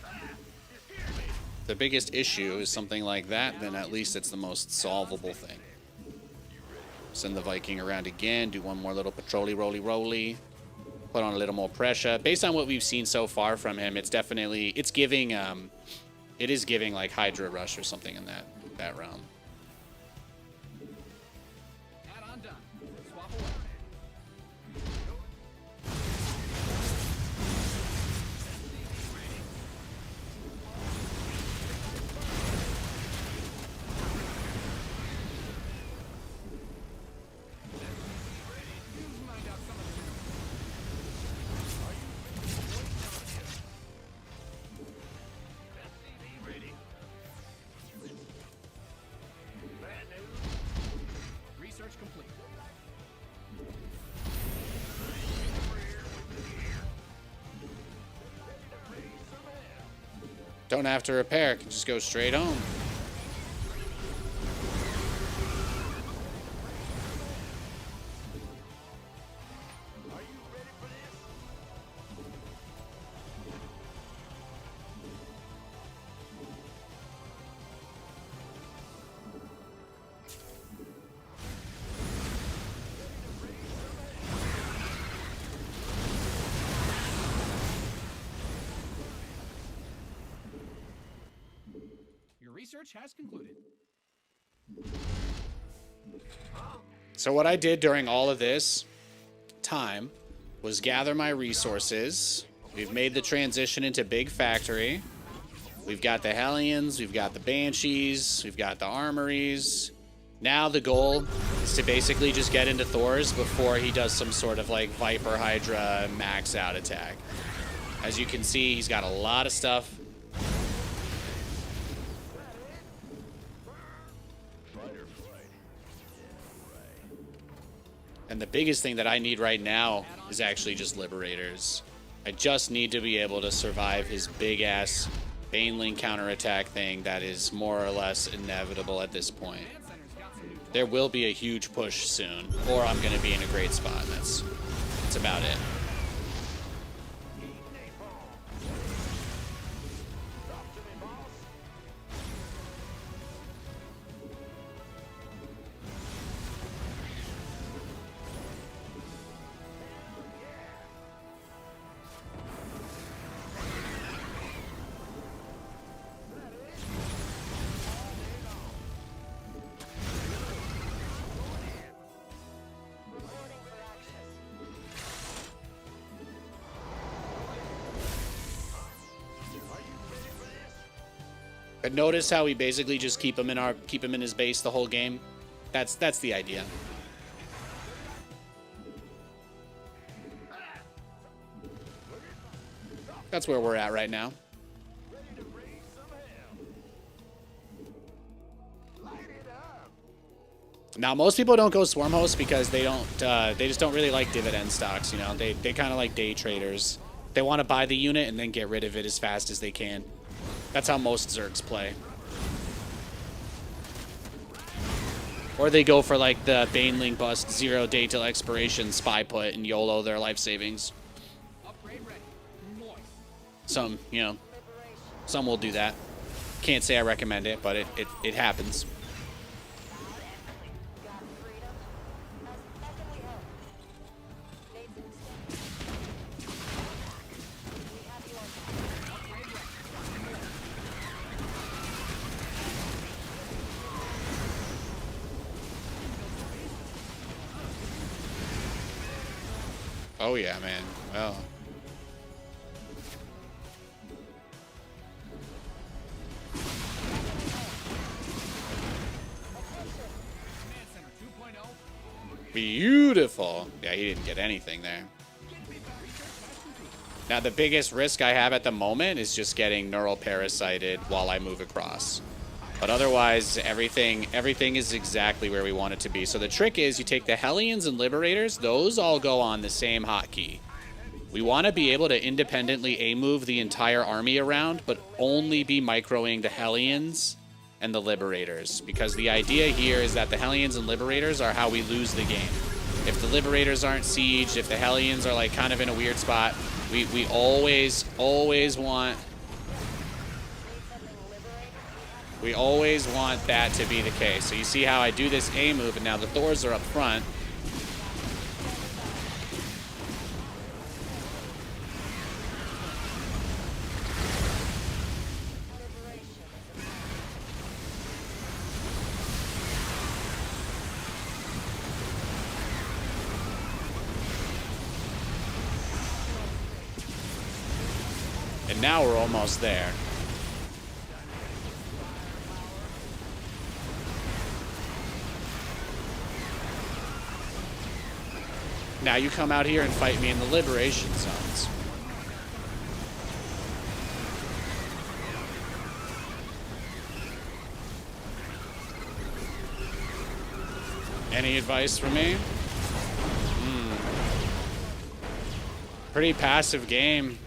If the biggest issue is something like that, then at least it's the most solvable thing. Send the Viking around again, do one more little patrolly roly, put on a little more pressure. Based on what we've seen so far from him, it is giving like Hydra Rush or something in that realm. Don't have to repair, can just go straight home. Research has concluded. So what I did during all of this time was gather my resources. We've made the transition into Big Factory. We've got the Hellions, we've got the Banshees, we've got the armories. Now the goal is to basically just get into Thor's before he does some sort of like Viper Hydra max out attack. As you can see, he's got a lot of stuff. And the biggest thing that I need right now is actually just Liberators. I just need to be able to survive his big-ass Baneling counterattack thing that is more or less inevitable at this point. There will be a huge push soon, or I'm going to be in a great spot. That's about it. But notice how we basically just keep him in his base the whole game. That's the idea. That's where we're at right now. Now, most people don't go Swarm Host because they just don't really like dividend stocks, you know. They kind of like day traders. They want to buy the unit and then get rid of it as fast as they can. That's how most Zergs play. Or they go for like the Baneling bust 0 day till expiration spy put and YOLO their life savings. Some, you know, some will do that. Can't say I recommend it, but it happens. Oh yeah, man. Well. Beautiful. Yeah, he didn't get anything there. Now the biggest risk I have at the moment is just getting neural parasited while I move across. But otherwise, everything is exactly where we want it to be. So the trick is you take the Hellions and Liberators, those all go on the same hotkey. We want to be able to independently A-move the entire army around, but only be microing the Hellions and the Liberators. Because the idea here is that the Hellions and Liberators are how we lose the game. If the Liberators aren't sieged, if the Hellions are like kind of in a weird spot, we always want... We always want that to be the case. So you see how I do this A move, and now the Thors are up front. And now we're almost there. Now you come out here and fight me in the liberation zones. Any advice for me? Pretty passive game.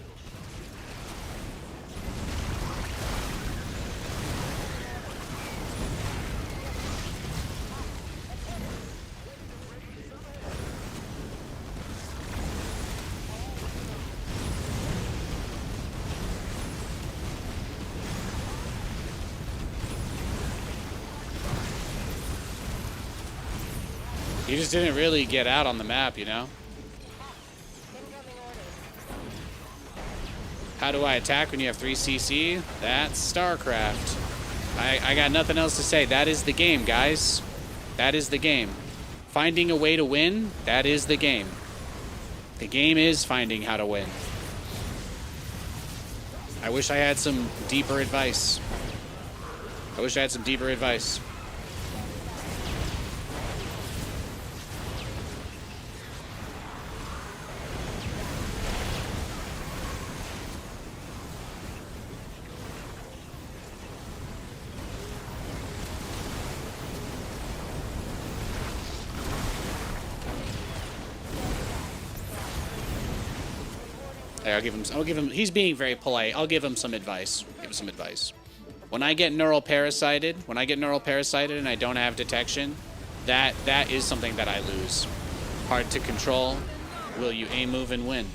He just didn't really get out on the map, you know? How do I attack when you have 3 CC? That's StarCraft. I got nothing else to say. That is the game, guys. That is the game. Finding a way to win, that is the game. The game is finding how to win. I wish I had some deeper advice. I wish I had some deeper advice. I'll give him, he's being very polite. I'll give him some advice. Give him some advice. When I get neural parasited and I don't have detection, that is something that I lose. Hard to control. Will you A-move and win?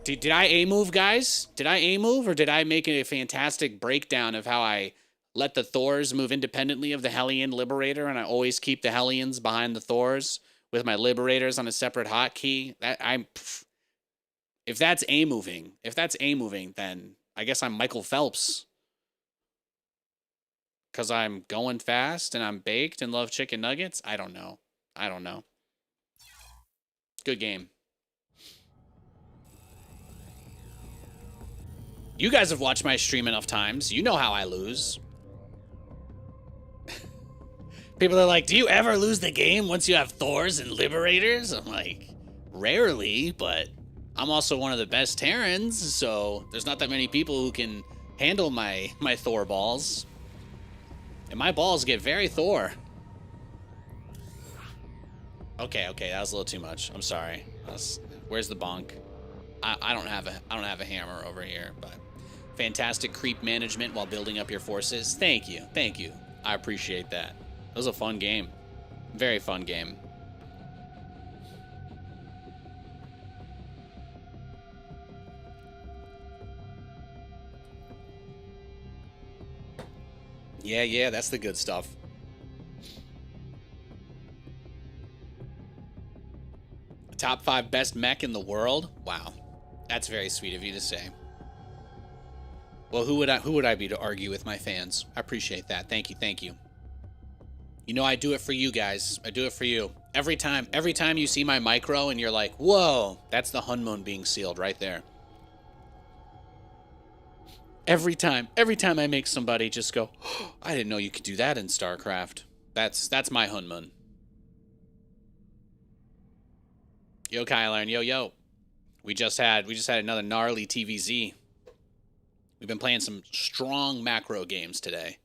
Did I A-move, guys? Did I A-move, or did I make a fantastic breakdown of how I let the Thors move independently of the Hellion Liberator, and I always keep the Hellions behind the Thors with my Liberators on a separate hotkey? If that's A-moving, then I guess I'm Michael Phelps. Because I'm going fast and I'm baked and love chicken nuggets? I don't know. Good game. You guys have watched my stream enough times. You know how I lose. People are like, do you ever lose the game once you have Thors and Liberators? I'm like, rarely, but I'm also one of the best Terrans, so there's not that many people who can handle my Thor balls. And my balls get very Thor. Okay, that was a little too much. I'm sorry. Where's the bonk? I don't have a hammer over here, but fantastic creep management while building up your forces. Thank you. I appreciate that. It was a fun game. Very fun game. Yeah, that's the good stuff. Top 5 best mech in the world? Wow. That's very sweet of you to say. Well, who would I be to argue with my fans? I appreciate that. Thank you. You know I do it for you guys. I do it for you. Every time you see my micro and you're like, whoa, that's the Hunmoon being sealed right there. Every time I make somebody just go, oh, I didn't know you could do that in StarCraft. That's my Hunmoon. Yo, Kyler, yo. We just had another gnarly TVZ. We've been playing some strong macro games today.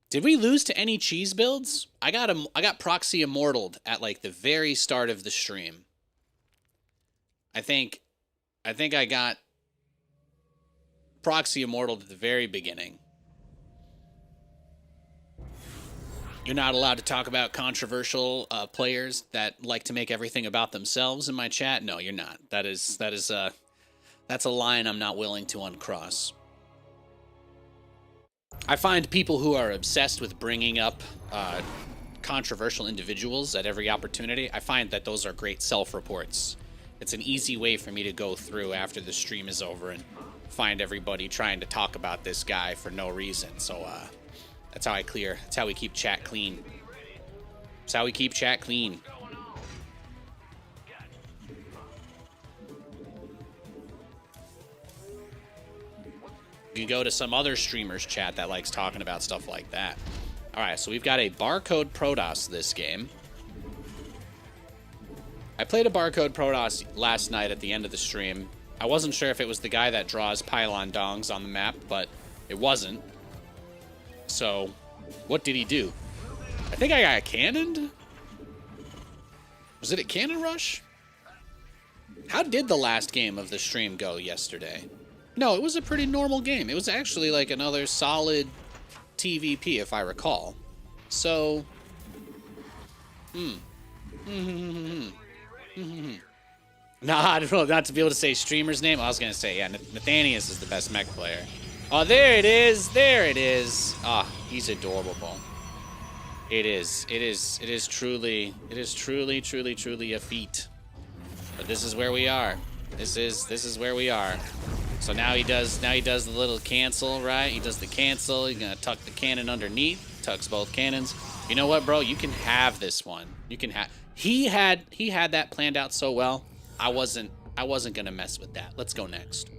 Did we lose to any cheese builds? I got Proxy immortaled at like the very start of the stream. I think I got Proxy immortaled at the very beginning. You're not allowed to talk about controversial players that like to make everything about themselves in my chat. No, you're not. That's a line I'm not willing to uncross. I find people who are obsessed with bringing up controversial individuals at every opportunity, I find that those are great self-reports. It's an easy way for me to go through after the stream is over and find everybody trying to talk about this guy for no reason. So that's how we keep chat clean. That's how we keep chat clean. You can go to some other streamer's chat that likes talking about stuff like that. Alright, so we've got a Barcode Protoss this game. I played a Barcode Protoss last night at the end of the stream. I wasn't sure if it was the guy that draws pylon dongs on the map, but it wasn't. So, what did he do? I think I got cannoned? Was it a cannon rush? How did the last game of the stream go yesterday? No, it was a pretty normal game. It was actually like another solid TVP, if I recall. So, Nah, I don't know, not to be able to say streamer's name. I was gonna say, yeah, Nathanias is the best mech player. Oh, there it is. Ah, he's adorable. It is truly a feat. But this is where we are. This is where we are. So now he does the little cancel, right? He does the cancel. He's gonna tuck the cannon underneath. Tucks both cannons. You know what, bro? You can have this one. You can have. He had that planned out so well. I wasn't gonna mess with that. Let's go next.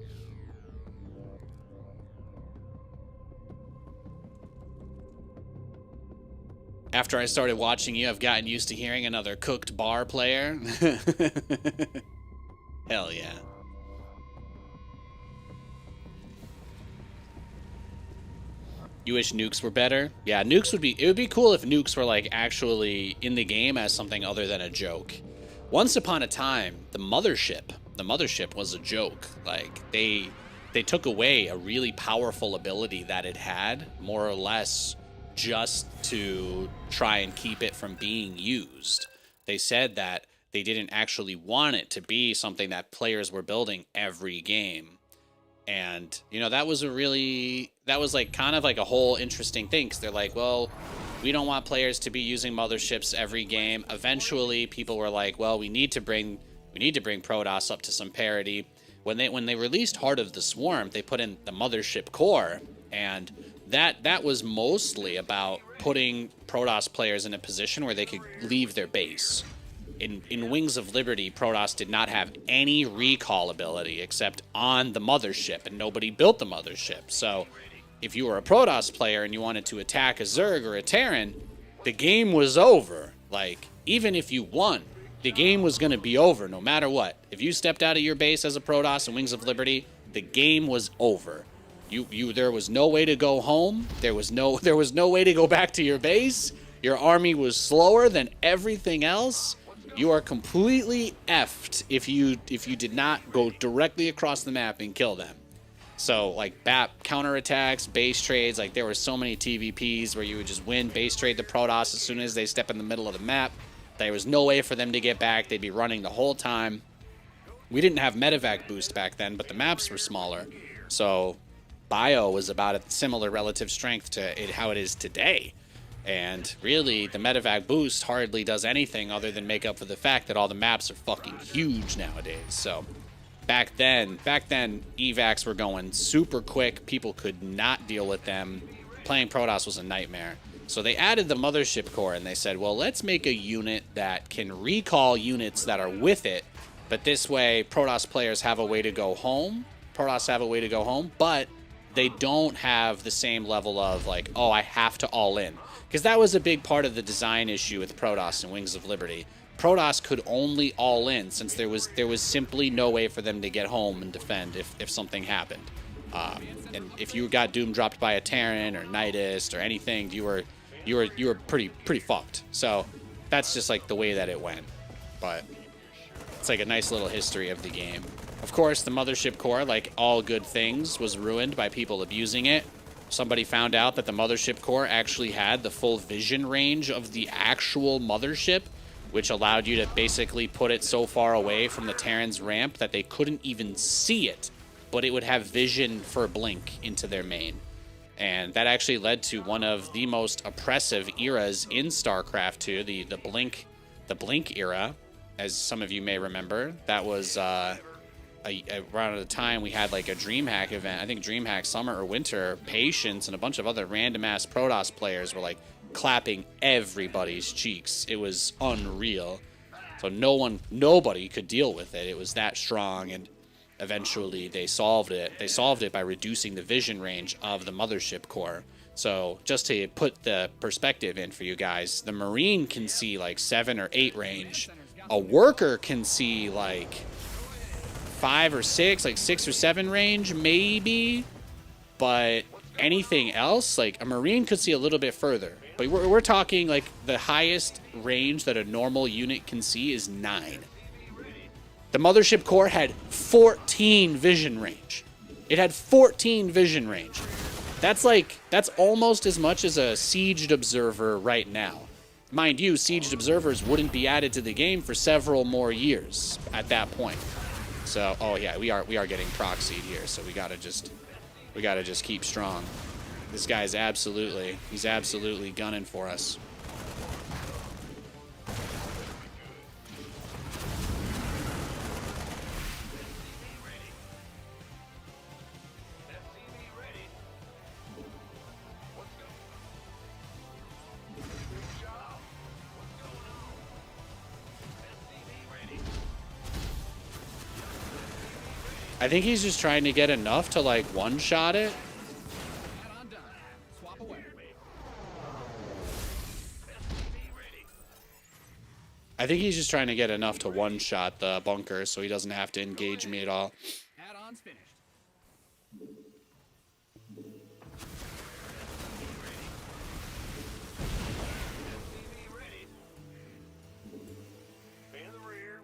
After I started watching you, I've gotten used to hearing another cooked bar player. Hell yeah. You wish nukes were better? Yeah, nukes would be... It would be cool if nukes were, like, actually in the game as something other than a joke. once upon a time, the mothership was a joke. Like, they took away a really powerful ability that it had, more or less just to try and keep it from being used. They said that they didn't actually want it to be something that players were building every game. And, you know, that was like kind of like a whole interesting thing, because they're like, well, we don't want players to be using motherships every game. Eventually, people were like, well, we need to bring Protoss up to some parity. When they released Heart of the Swarm, they put in the mothership core, and that was mostly about putting Protoss players in a position where they could leave their base. In Wings of Liberty, Protoss did not have any recall ability except on the mothership, and nobody built the mothership. So if you were a Protoss player and you wanted to attack a Zerg or a Terran, the game was over. Like, even if you won, the game was going to be over no matter what. If you stepped out of your base as a Protoss in Wings of Liberty, the game was over. There was no way to go home. There was no way to go back to your base. Your army was slower than everything else. You are completely effed if you did not go directly across the map and kill them. So, like, BAP counterattacks, base trades, like, there were so many TVPs where you would just win, base trade the Protoss as soon as they step in the middle of the map. There was no way for them to get back. They'd be running the whole time. We didn't have medevac boost back then, but the maps were smaller. So, bio was about a similar relative strength to how it is today. And really, the medevac boost hardly does anything other than make up for the fact that all the maps are fucking huge nowadays. So back then evacs were going super quick. People could not deal with them. Playing Protoss was a nightmare. So they added the mothership core, and they said, well, let's make a unit that can recall units that are with it. But this way, Protoss players have a way to go home. Protoss have a way to go home, but they don't have the same level of, like, oh, I have to all in. Because that was a big part of the design issue with Protoss and Wings of Liberty. Protoss could only all in, since there was simply no way for them to get home and defend if something happened. And if you got doom dropped by a Terran or Nidist or anything, you were pretty fucked. So that's just like the way that it went. But it's like a nice little history of the game. Of course, the mothership core, like all good things, was ruined by people abusing it. Somebody found out that the mothership core actually had the full vision range of the actual mothership, which allowed you to basically put it so far away from the Terran's ramp that they couldn't even see it, but it would have vision for blink into their main. And that actually led to one of the most oppressive eras in StarCraft 2, the blink era, as some of you may remember. That was around the time we had like a DreamHack event. I think DreamHack Summer or Winter, Patience, and a bunch of other random ass Protoss players were like clapping everybody's cheeks. It was unreal. So nobody could deal with it. It was that strong, and eventually they solved it. They solved it by reducing the vision range of the mothership core. So just to put the perspective in for you guys, the Marine can see like 7 or 8 range. A worker can see like 5 or 6, like 6 or 7 range, maybe. But anything else, like a Marine could see a little bit further. But we're talking like the highest range that a normal unit can see is 9. The mothership core had 14 vision range. It had 14 vision range. That's almost as much as a sieged observer right now. Mind you, sieged observers wouldn't be added to the game for several more years at that point. So, oh yeah, we are getting proxied here, so we gotta just keep strong. This guy's he's absolutely gunning for us. I think he's just trying to get enough to like one-shot it. Add-on done. Swap away. I think he's just trying to get enough to one-shot the bunker so he doesn't have to engage me at all. Add-on's finished. Man in the rear,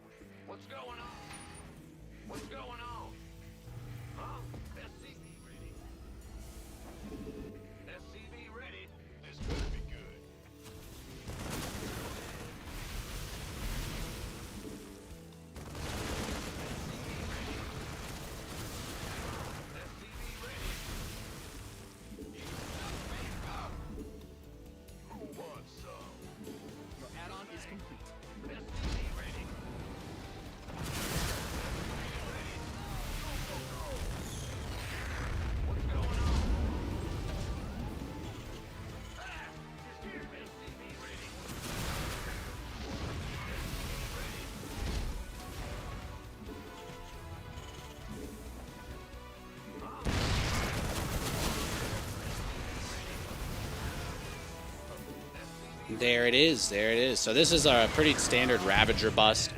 There it is. There it is. So this is a pretty standard Ravager bust.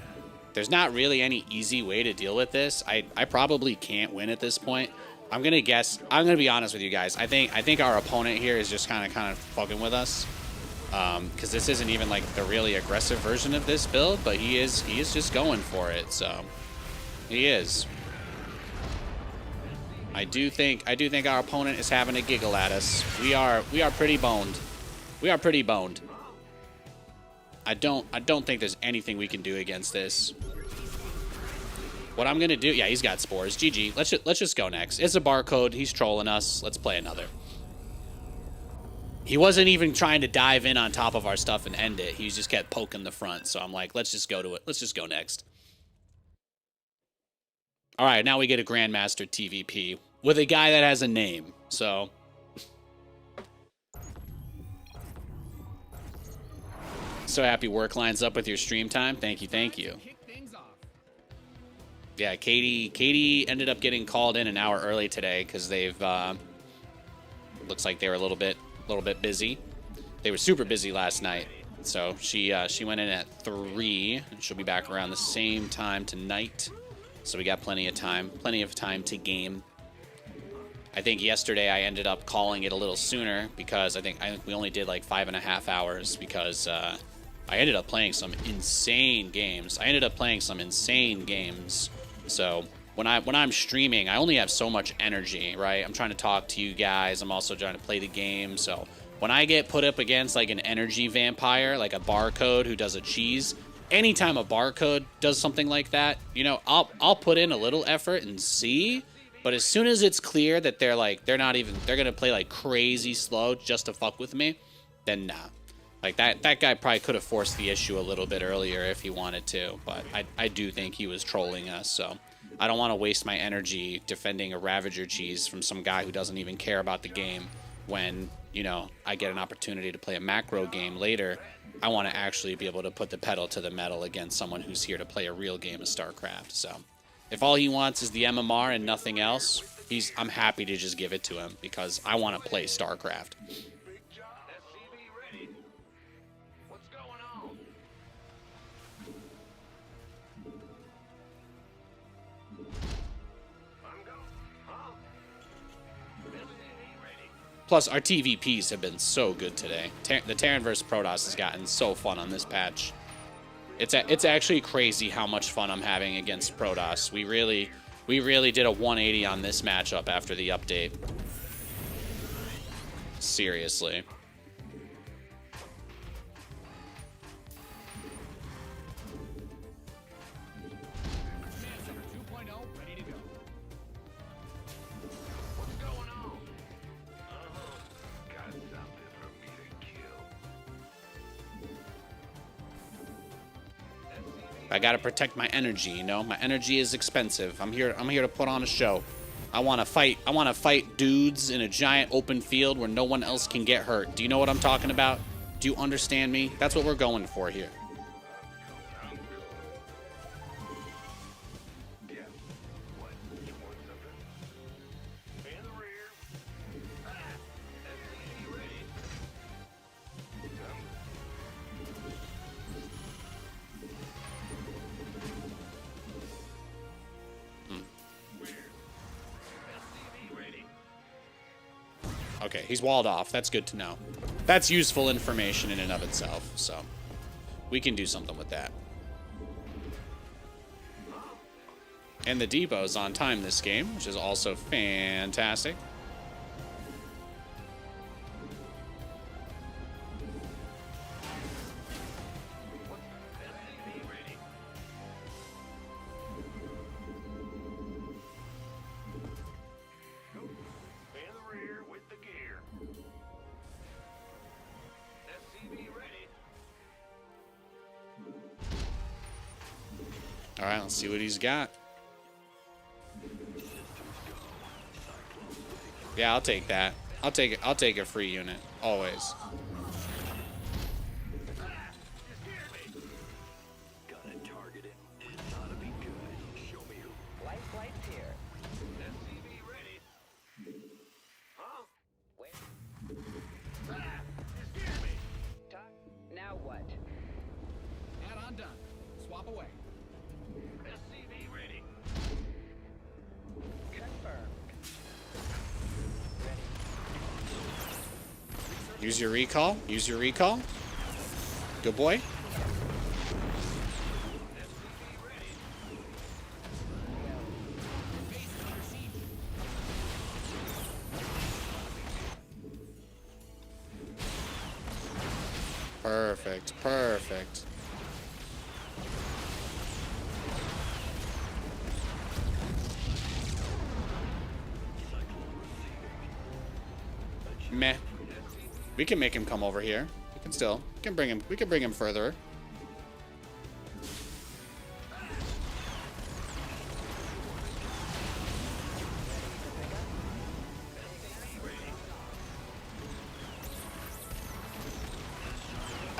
There's not really any easy way to deal with this. I probably can't win at this point. I'm gonna guess. I'm gonna be honest with you guys. I think our opponent here is just kind of fucking with us, because this isn't even like the really aggressive version of this build, but he is just going for it. So he is. I do think our opponent is having a giggle at us. We are pretty boned. We are pretty boned. I don't think there's anything we can do against this. What I'm gonna do, yeah, he's got spores. GG. Let's just go next. It's a barcode. He's trolling us. Let's play another. He wasn't even trying to dive in on top of our stuff and end it. He just kept poking the front. So I'm like, let's just go to it. Let's just go next. All right, now we get a Grandmaster TVP with a guy that has a name. So. So happy work lines up with your stream time. Thank you, thank you. Yeah, Katie ended up getting called in an hour early today because they've looks like they were a little bit busy. They were super busy last night, so she went in at 3, and she'll be back around the same time tonight. So we got plenty of time to game. I think yesterday I ended up calling it a little sooner because I think we only did like 5.5 hours because I ended up playing some insane games. So when I'm streaming, I only have so much energy, right? I'm trying to talk to you guys. I'm also trying to play the game. So when I get put up against like an energy vampire, like a barcode who does a cheese, anytime a barcode does something like that, you know, I'll put in a little effort and see. But as soon as it's clear that they're gonna play like crazy slow just to fuck with me, then nah. Like, that guy probably could have forced the issue a little bit earlier if he wanted to, but I do think he was trolling us, so I don't want to waste my energy defending a Ravager cheese from some guy who doesn't even care about the game when, you know, I get an opportunity to play a macro game later. I want to actually be able to put the pedal to the metal against someone who's here to play a real game of StarCraft, so if all he wants is the MMR and nothing else, I'm happy to just give it to him because I want to play StarCraft. Plus, our TVPs have been so good today. The Terran vs. Protoss has gotten so fun on this patch. It's actually crazy how much fun I'm having against Protoss. We really did a 180 on this matchup after the update. Seriously. I gotta protect my energy, you know? My energy is expensive. I'm here to put on a show. I wanna fight dudes in a giant open field where no one else can get hurt. Do you know what I'm talking about? Do you understand me? That's what we're going for here. Okay, he's walled off. That's good to know. That's useful information in and of itself, so we can do something with that. And the depot's on time this game, which is also fantastic. All right, let's see what he's got. Yeah, I'll take that. I'll take a free unit always. Use your recall. Use your recall. Good boy. Perfect. Perfect. Meh. We can make him come over here. We can still. We can bring him further.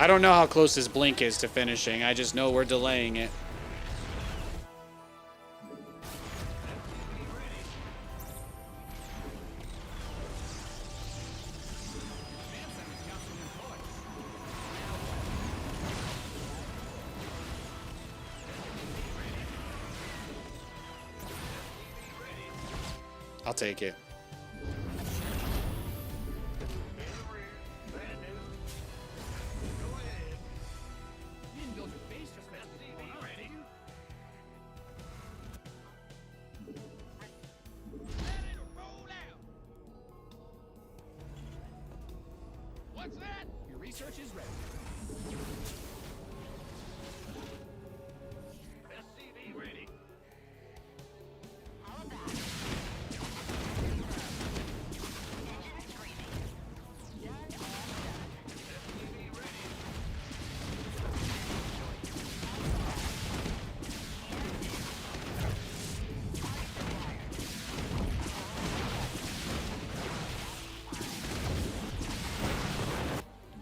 I don't know how close this blink is to finishing. I just know we're delaying it. I'll take it. You didn't build your base just meant to be going on, did you? Ready to roll out. What's that? Your research is ready. SCV ready. How about engine screaming? Done all done. SCV ready.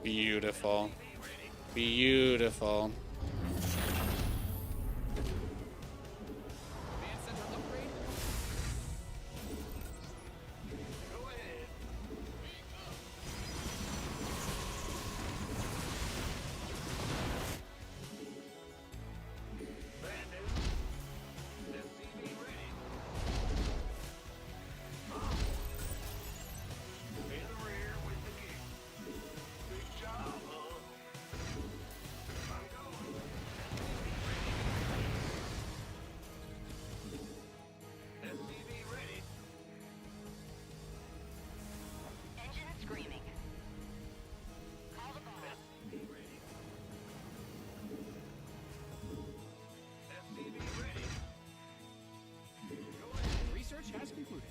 Beautiful. Beautiful. Command center upgrade. Go ahead. Bad news. SCV ready. In the rear with the kick. Big job, huh? I'm going. SCV ready. Engine screaming. Call the boss. SCV ready. SCV ready. Go ahead. Research has concluded.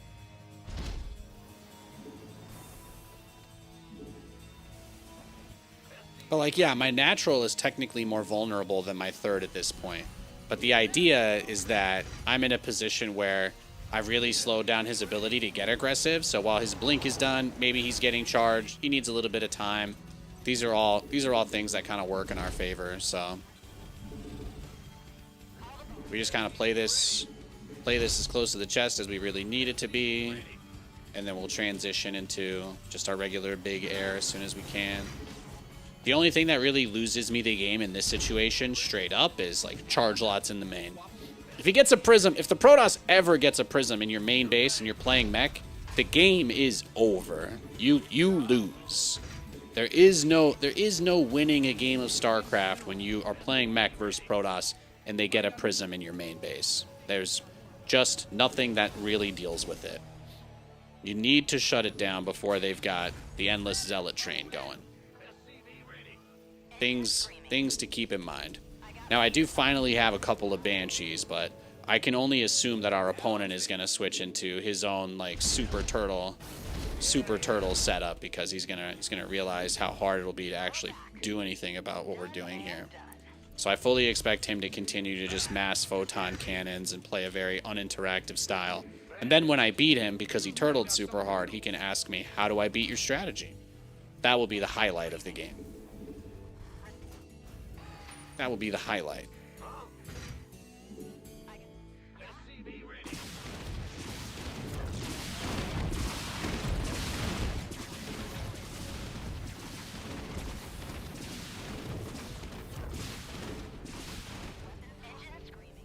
But like, yeah, my natural is technically more vulnerable than my third at this point. But the idea is that I'm in a position where I've really slowed down his ability to get aggressive. So while his blink is done, maybe he's getting charged. He needs a little bit of time. These are all things that kind of work in our favor. So we just kind of play this as close to the chest as we really need it to be, and then we'll transition into just our regular big air as soon as we can. The only thing that really loses me the game in this situation, straight up, is like charge lots in the main. If he gets a prism, if the Protoss ever gets a prism in your main base and you're playing mech, the game is over. You lose. There is no winning a game of StarCraft when you are playing mech versus Protoss and they get a prism in your main base. There's just nothing that really deals with it. You need to shut it down before they've got the endless zealot train going. Things to keep in mind. Now, I do finally have a couple of Banshees, but I can only assume that our opponent is going to switch into his own like super turtle setup, because he's gonna realize how hard it'll be to actually do anything about what we're doing here. So I fully expect him to continue to just mass photon cannons and play a very uninteractive style. And then when I beat him, because he turtled super hard, he can ask me, how do I beat your strategy? That will be the highlight of the game. That will be the highlight. SCV ready. Engine screaming.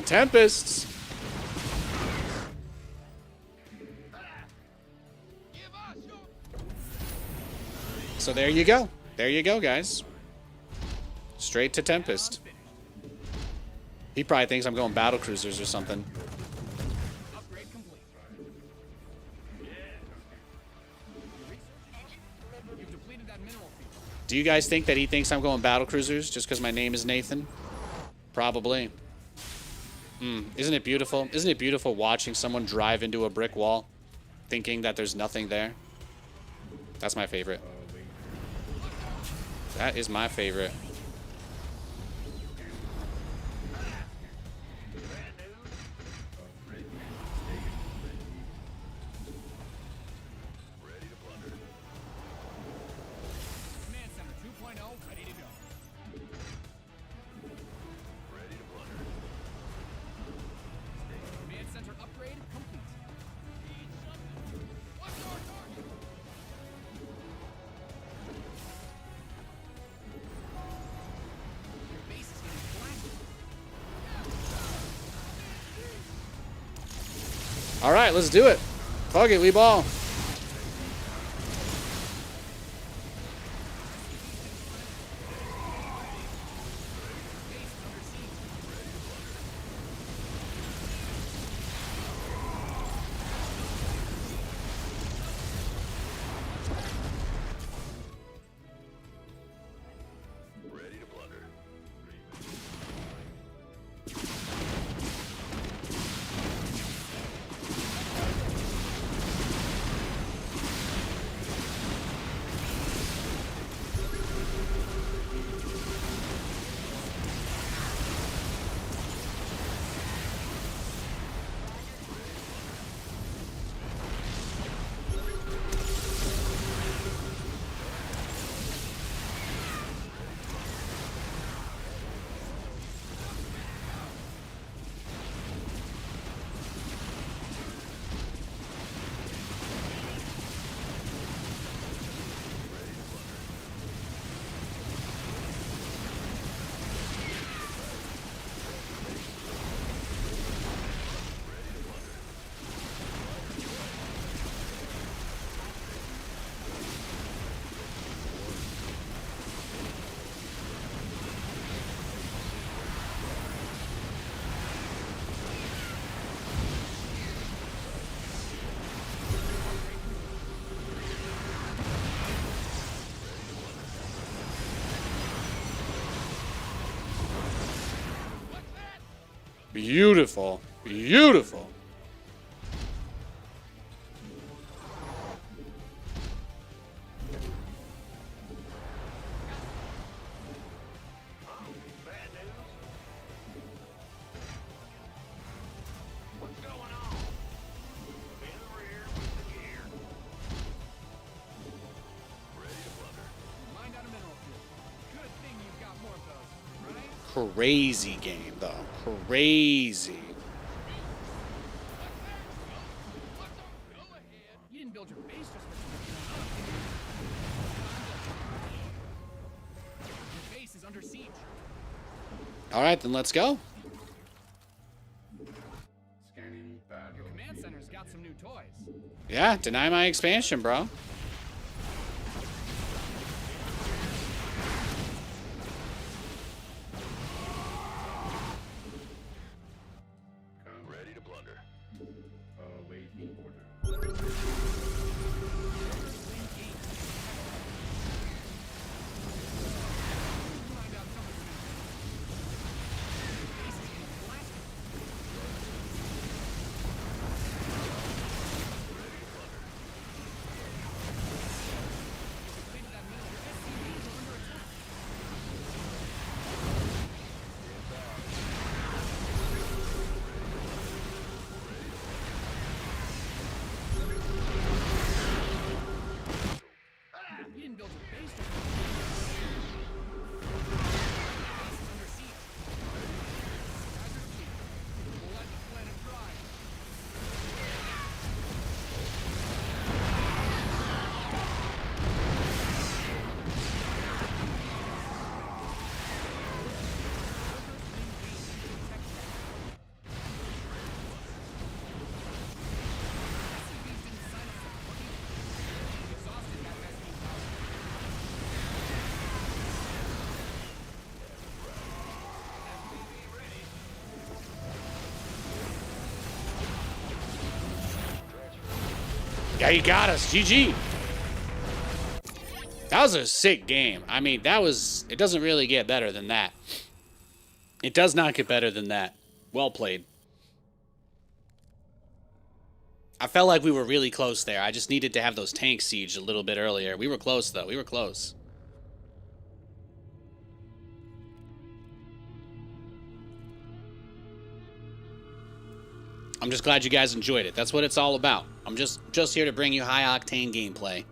Them tempests. So there you go. There you go, guys. Straight to Tempest. He probably thinks I'm going battle cruisers or something. Upgrade complete. You've depleted that mineral field. Do you guys think that he thinks I'm going battle cruisers just because my name is Nathan? Probably. Isn't it beautiful? Isn't it beautiful watching someone drive into a brick wall thinking that there's nothing there? That's my favorite. That is my favorite. Command Center 2.0 ready to go. Command Center upgrade complete. What's our target? Your base is getting blasted. All right, let's do it. Fuck it, we ball. Ready to plunder. Beautiful. Beautiful. Bad news. What's going on? In the rear with the gear. Ready to plunder. Mind out a mineral field. Good thing you've got more of those, right? Crazy game, though. Crazy. You didn't build your base just for your base is under siege. All right, then let's go. Your command center's got some new toys. Yeah, deny my expansion, bro. Ready to plunder. Find out something new. Base is getting blasted. Completed that mineral. Your SCVs are under attack. You didn't build your base just for base is under siege. Guys are cheap. We'll let the planet dry. Yeah, he got us. GG. That was a sick game. I mean, it doesn't really get better than that. It does not get better than that. Well played. I felt like we were really close there. I just needed to have those tanks sieged a little bit earlier. We were close, though. We were close. I'm just glad you guys enjoyed it. That's what it's all about. I'm just here to bring you high-octane gameplay.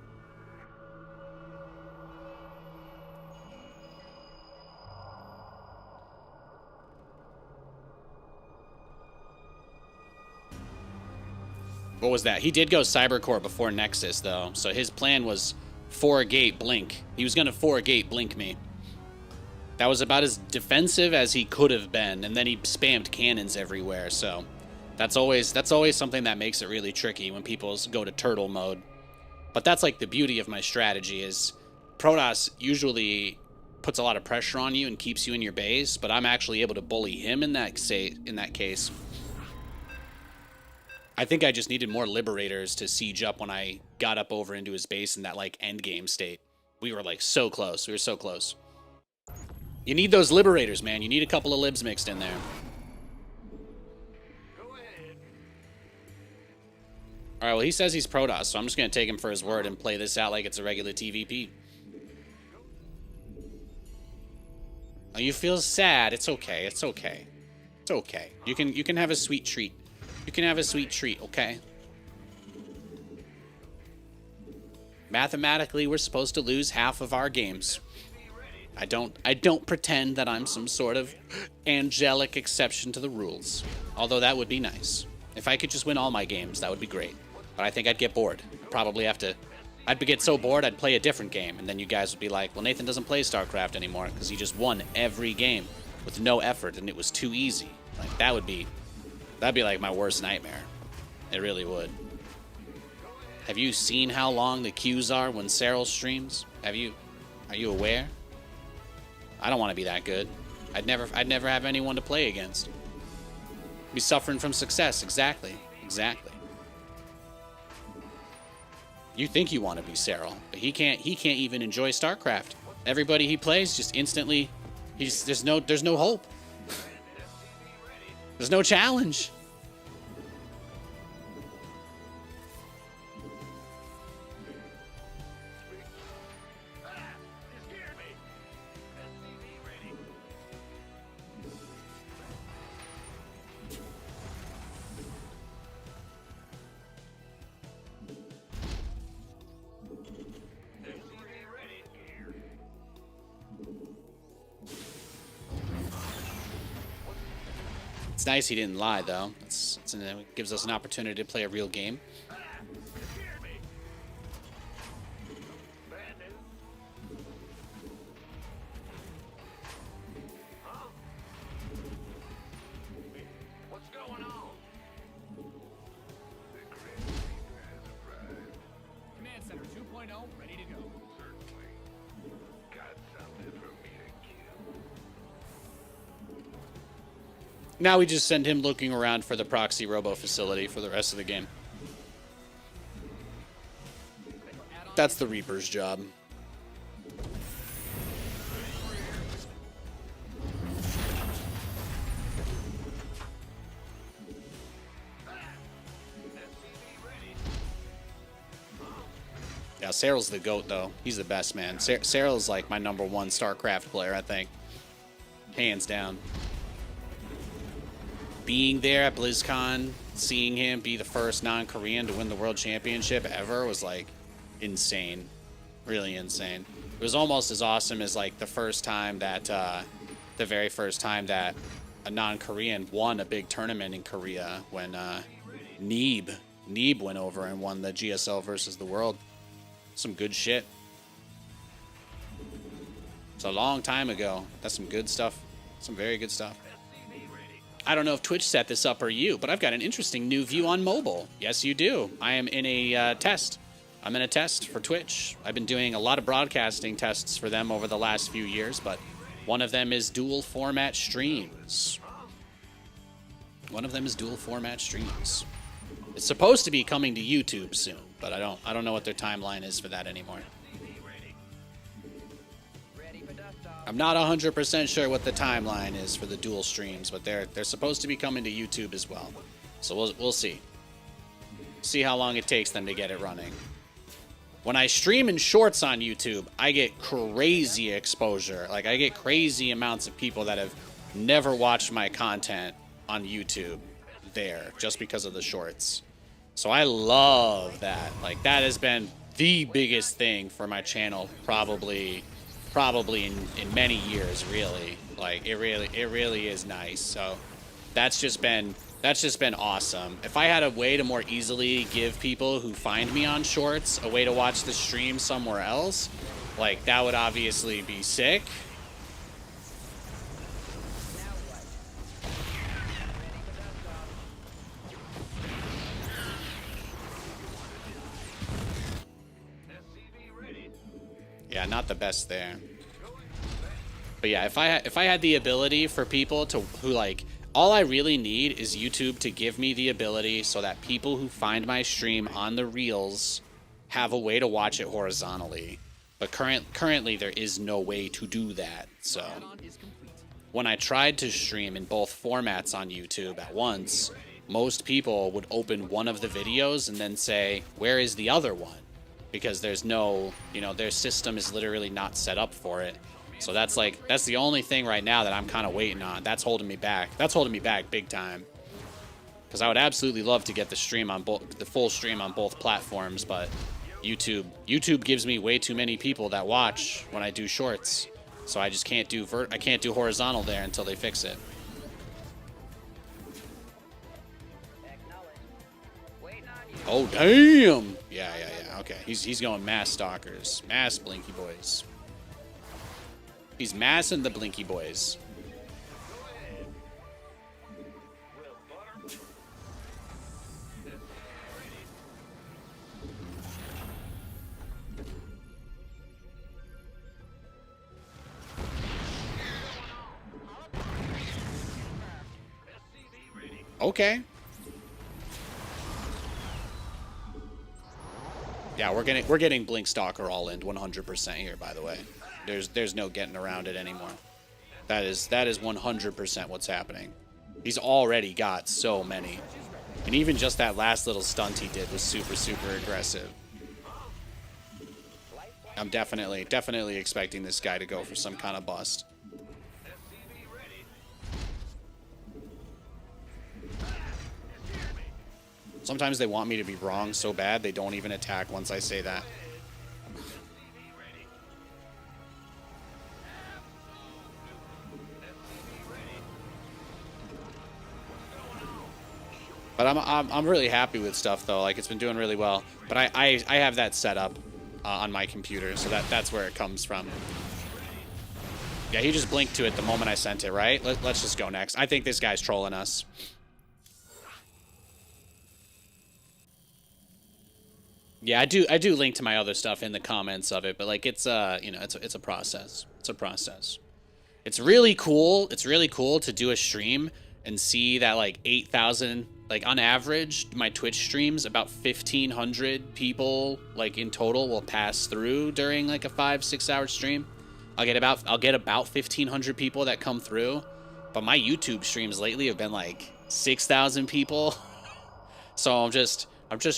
What was that? He did go Cybercore before Nexus, though. So his plan was 4-gate blink. He was going to 4-gate blink me. That was about as defensive as he could have been. And then he spammed cannons everywhere. So that's always something that makes it really tricky when people go to turtle mode. But that's like the beauty of my strategy is Protoss usually puts a lot of pressure on you and keeps you in your base. But I'm actually able to bully him in that case. I think I just needed more Liberators to siege up when I got up over into his base in that, like, endgame state. We were, like, so close. We were so close. You need those Liberators, man. You need a couple of Libs mixed in there. Go ahead. Alright, well, he says he's Protoss, so I'm just going to take him for his word and play this out like it's a regular TVP. Oh, you feel sad. It's okay. It's okay. It's okay. You can have a sweet treat. You can have a sweet treat, okay? Mathematically, we're supposed to lose half of our games. I don't pretend that I'm some sort of angelic exception to the rules. Although that would be nice. If I could just win all my games, that would be great. But I think I'd get bored. I'd get so bored I'd play a different game, and then you guys would be like, well, Nathan doesn't play StarCraft anymore because he just won every game with no effort and it was too easy. Like, that'd be like my worst nightmare. It really would. Have you seen how long the queues are when Cyril streams? Are you aware? I don't want to be that good. I'd never have anyone to play against. Be suffering from success. Exactly. You think you want to be Cyril, but he can't even enjoy StarCraft. Everybody he plays just instantly there's no hope. There's no challenge. You scared me. SCV ready. SCV ready. It's nice he didn't lie, though. It gives us an opportunity to play a real game. You scared me. Bad news. Huh? What's going on? The Grim Reaper has arrived. Command Center 2.0, ready to go. Certainly. Got something for me to kill. Now we just send him looking around for the Proxy Robo facility for the rest of the game. That's the Reaper's job. Yeah, Cyril's the GOAT, though. He's the best, man. Cyril's like my #1 StarCraft player, I think. Hands down. Being there at BlizzCon, seeing him be the first non-Korean to win the World Championship ever was, like, insane. Really insane. It was almost as awesome as, like, the very first time that a non-Korean won a big tournament in Korea when Neeb went over and won the GSL versus the World. Some good shit. It's a long time ago. That's some good stuff. Some very good stuff. I don't know if Twitch set this up or you, but I've got an interesting new view on mobile. Yes, you do. I am in a test. I'm in a test for Twitch. I've been doing a lot of broadcasting tests for them over the last few years, but one of them is dual format streams. It's supposed to be coming to YouTube soon. but I don't know what their timeline is for that anymore. Ready for dust off. I'm not 100% sure what the timeline is for the dual streams, but they're supposed to be coming to YouTube as well. So we'll see. See how long it takes them to get it running. When I stream in shorts on YouTube, I get crazy exposure. Like, I get crazy amounts of people that have never watched my content on YouTube there just because of the shorts. So I love that. Like, that has been the biggest thing for my channel probably in many years, really. Like, it really is nice. So that's just been awesome. If I had a way to more easily give people who find me on shorts a way to watch the stream somewhere else, like, that would obviously be sick. Yeah, not the best there. But yeah, if I had the ability for people who like, all I really need is YouTube to give me the ability so that people who find my stream on the Reels have a way to watch it horizontally. But currently there is no way to do that. So when I tried to stream in both formats on YouTube at once, most people would open one of the videos and then say, where is the other one? Because there's no, their system is literally not set up for it. So that's the only thing right now that I'm kind of waiting on. That's holding me back. That's holding me back big time. Because I would absolutely love to get the full stream on both platforms, but YouTube gives me way too many people that watch when I do shorts. So I just can't do horizontal there until they fix it. Oh damn! Yeah. Okay, he's going mass stalkers, mass blinky boys. He's massing the blinky boys. Okay. Yeah, we're getting Blink Stalker all in 100% here, by the way. There's no getting around it anymore. That is 100% what's happening. He's already got so many. And even just that last little stunt he did was super aggressive. I'm definitely expecting this guy to go for some kind of bust. Sometimes they want me to be wrong so bad they don't even attack once I say that. But I'm really happy with stuff though. Like, it's been doing really well. But I have that set up on my computer, so that's where it comes from. Yeah, he just blinked to it the moment I sent it, right? Let's just go next. I think this guy's trolling us. Yeah, I do link to my other stuff in the comments of it, but like, it's it's a process. It's a process. It's really cool. It's really cool to do a stream and see that like 8,000, like on average, my Twitch streams, about 1,500 people like in total will pass through during like a 5-6 hour stream. I'll get about 1,500 people that come through, but my YouTube streams lately have been like 6,000 people. So I'm just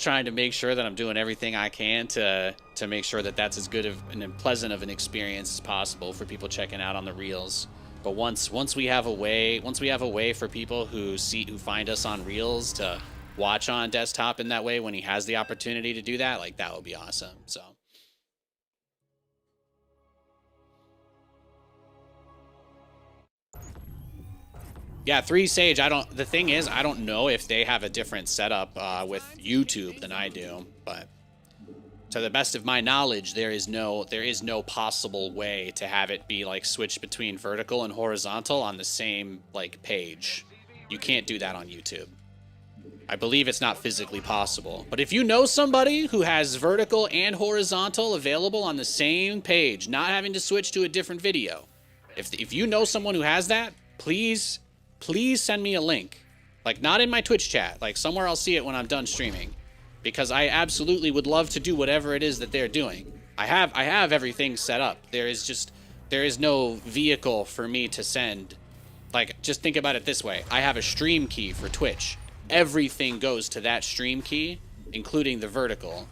trying to make sure that I'm doing everything I can to make sure that that's as good of and pleasant of an experience as possible for people checking out on the Reels. But once we have a way for people who find us on Reels to watch on desktop in that way when he has the opportunity to do that, like, that would be awesome. So yeah, 3 Sage, the thing is, I don't know if they have a different setup with YouTube than I do, but to the best of my knowledge, there is no possible way to have it be like switched between vertical and horizontal on the same like page. You can't do that on YouTube. I believe it's not physically possible. But if you know somebody who has vertical and horizontal available on the same page, not having to switch to a different video, if you know someone who has that, please send me a link. Like, not in my Twitch chat. Like, somewhere I'll see it when I'm done streaming. because I absolutely would love to do whatever it is that they're doing. I have everything set up. There is no vehicle for me to send. Like, just think about it this way. I have a stream key for Twitch. Everything goes to that stream key, including the vertical.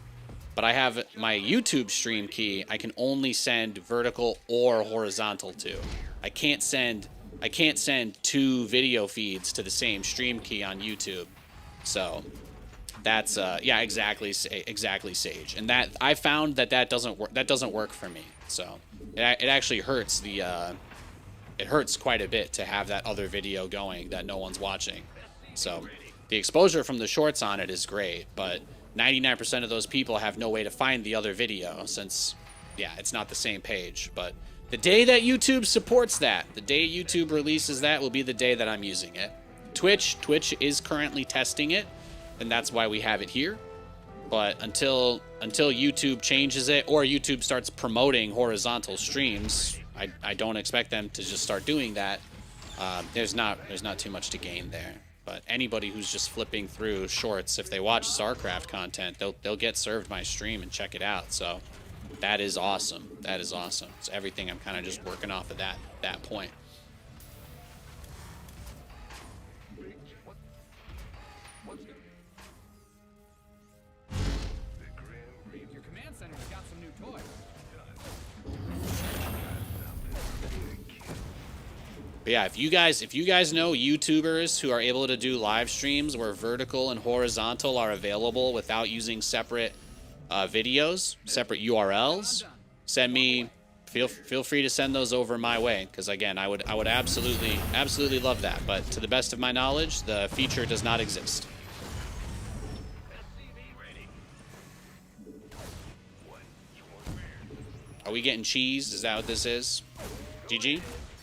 But I have my YouTube stream key. I can only send vertical or horizontal to. I can't send 2 video feeds to the same stream key on YouTube. So that's yeah, exactly Sage. And that I found that doesn't work for me. So it actually hurts it hurts quite a bit to have that other video going that no one's watching. So the exposure from the shorts on it is great, but 99% of those people have no way to find the other video since, yeah, it's not the same page. But the day that YouTube supports that, the day YouTube releases that will be the day that I'm using it. Twitch is currently testing it, and that's why we have it here. But until YouTube changes it or YouTube starts promoting horizontal streams, I don't expect them to just start doing that. There's not too much to gain there. But anybody who's just flipping through shorts, if they watch StarCraft content, they'll get served my stream and check it out. So that is awesome. That is awesome. It's everything. I'm kind of just working off of that point. Your command center's got some new toys. But yeah, if you guys know YouTubers who are able to do live streams where vertical and horizontal are available without using separate videos, separate URLs, send me. Feel free to send those over my way, because again, I would absolutely love that. But to the best of my knowledge, the feature does not exist. Are we getting cheese? Is that what this is? GG?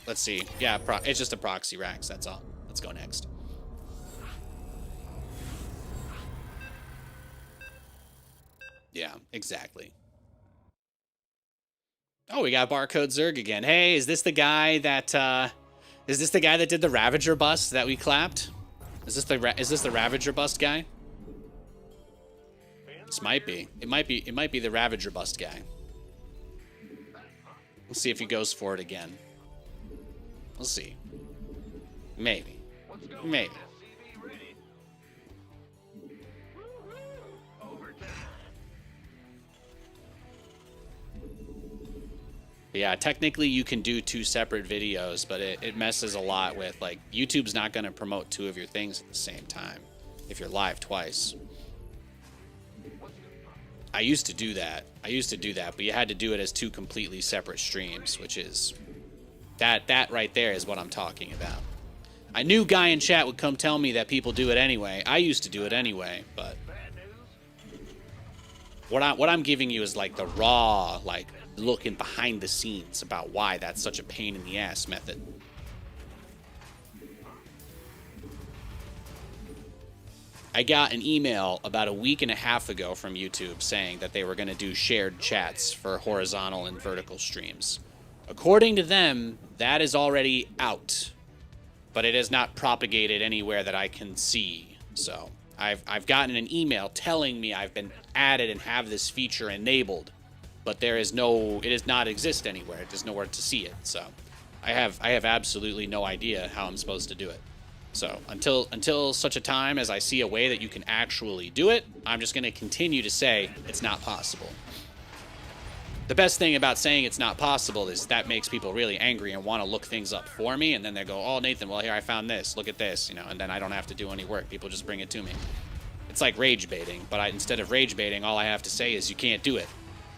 Let's see. Yeah, it's just a proxy racks. That's all. Let's go next. Yeah, exactly. Oh, we got Barcode Zerg again. Hey, is this the guy that did the Ravager bust that we clapped? Is this the Ravager bust guy? This might be. It might be the Ravager bust guy. Let's see if he goes for it again. We'll see. Maybe. Maybe. Yeah, technically you can do 2 separate videos, but it messes a lot with, like, YouTube's not going to promote 2 of your things at the same time if you're live twice. I used to do that, but you had to do it as 2 completely separate streams, which is... That right there is what I'm talking about. I knew guy in chat would come tell me that people do it anyway. I used to do it anyway, but... What I'm giving you is, like, the raw, like, looking behind the scenes about why that's such a pain in the ass method. I got an email about a week and a half ago from YouTube saying that they were going to do shared chats for horizontal and vertical streams. According to them, that is already out, but it is not propagated anywhere that I can see. So I've gotten an email telling me I've been added and have this feature enabled, but it does not exist anywhere. There's nowhere to see it. So I have absolutely no idea how I'm supposed to do it. So until such a time as I see a way that you can actually do it, I'm just going to continue to say it's not possible. The best thing about saying it's not possible is that makes people really angry and want to look things up for me, and then they go, oh, Nathan, well, here, I found this. Look at this, and then I don't have to do any work. People just bring it to me. It's like rage baiting, but instead of rage baiting, all I have to say is you can't do it.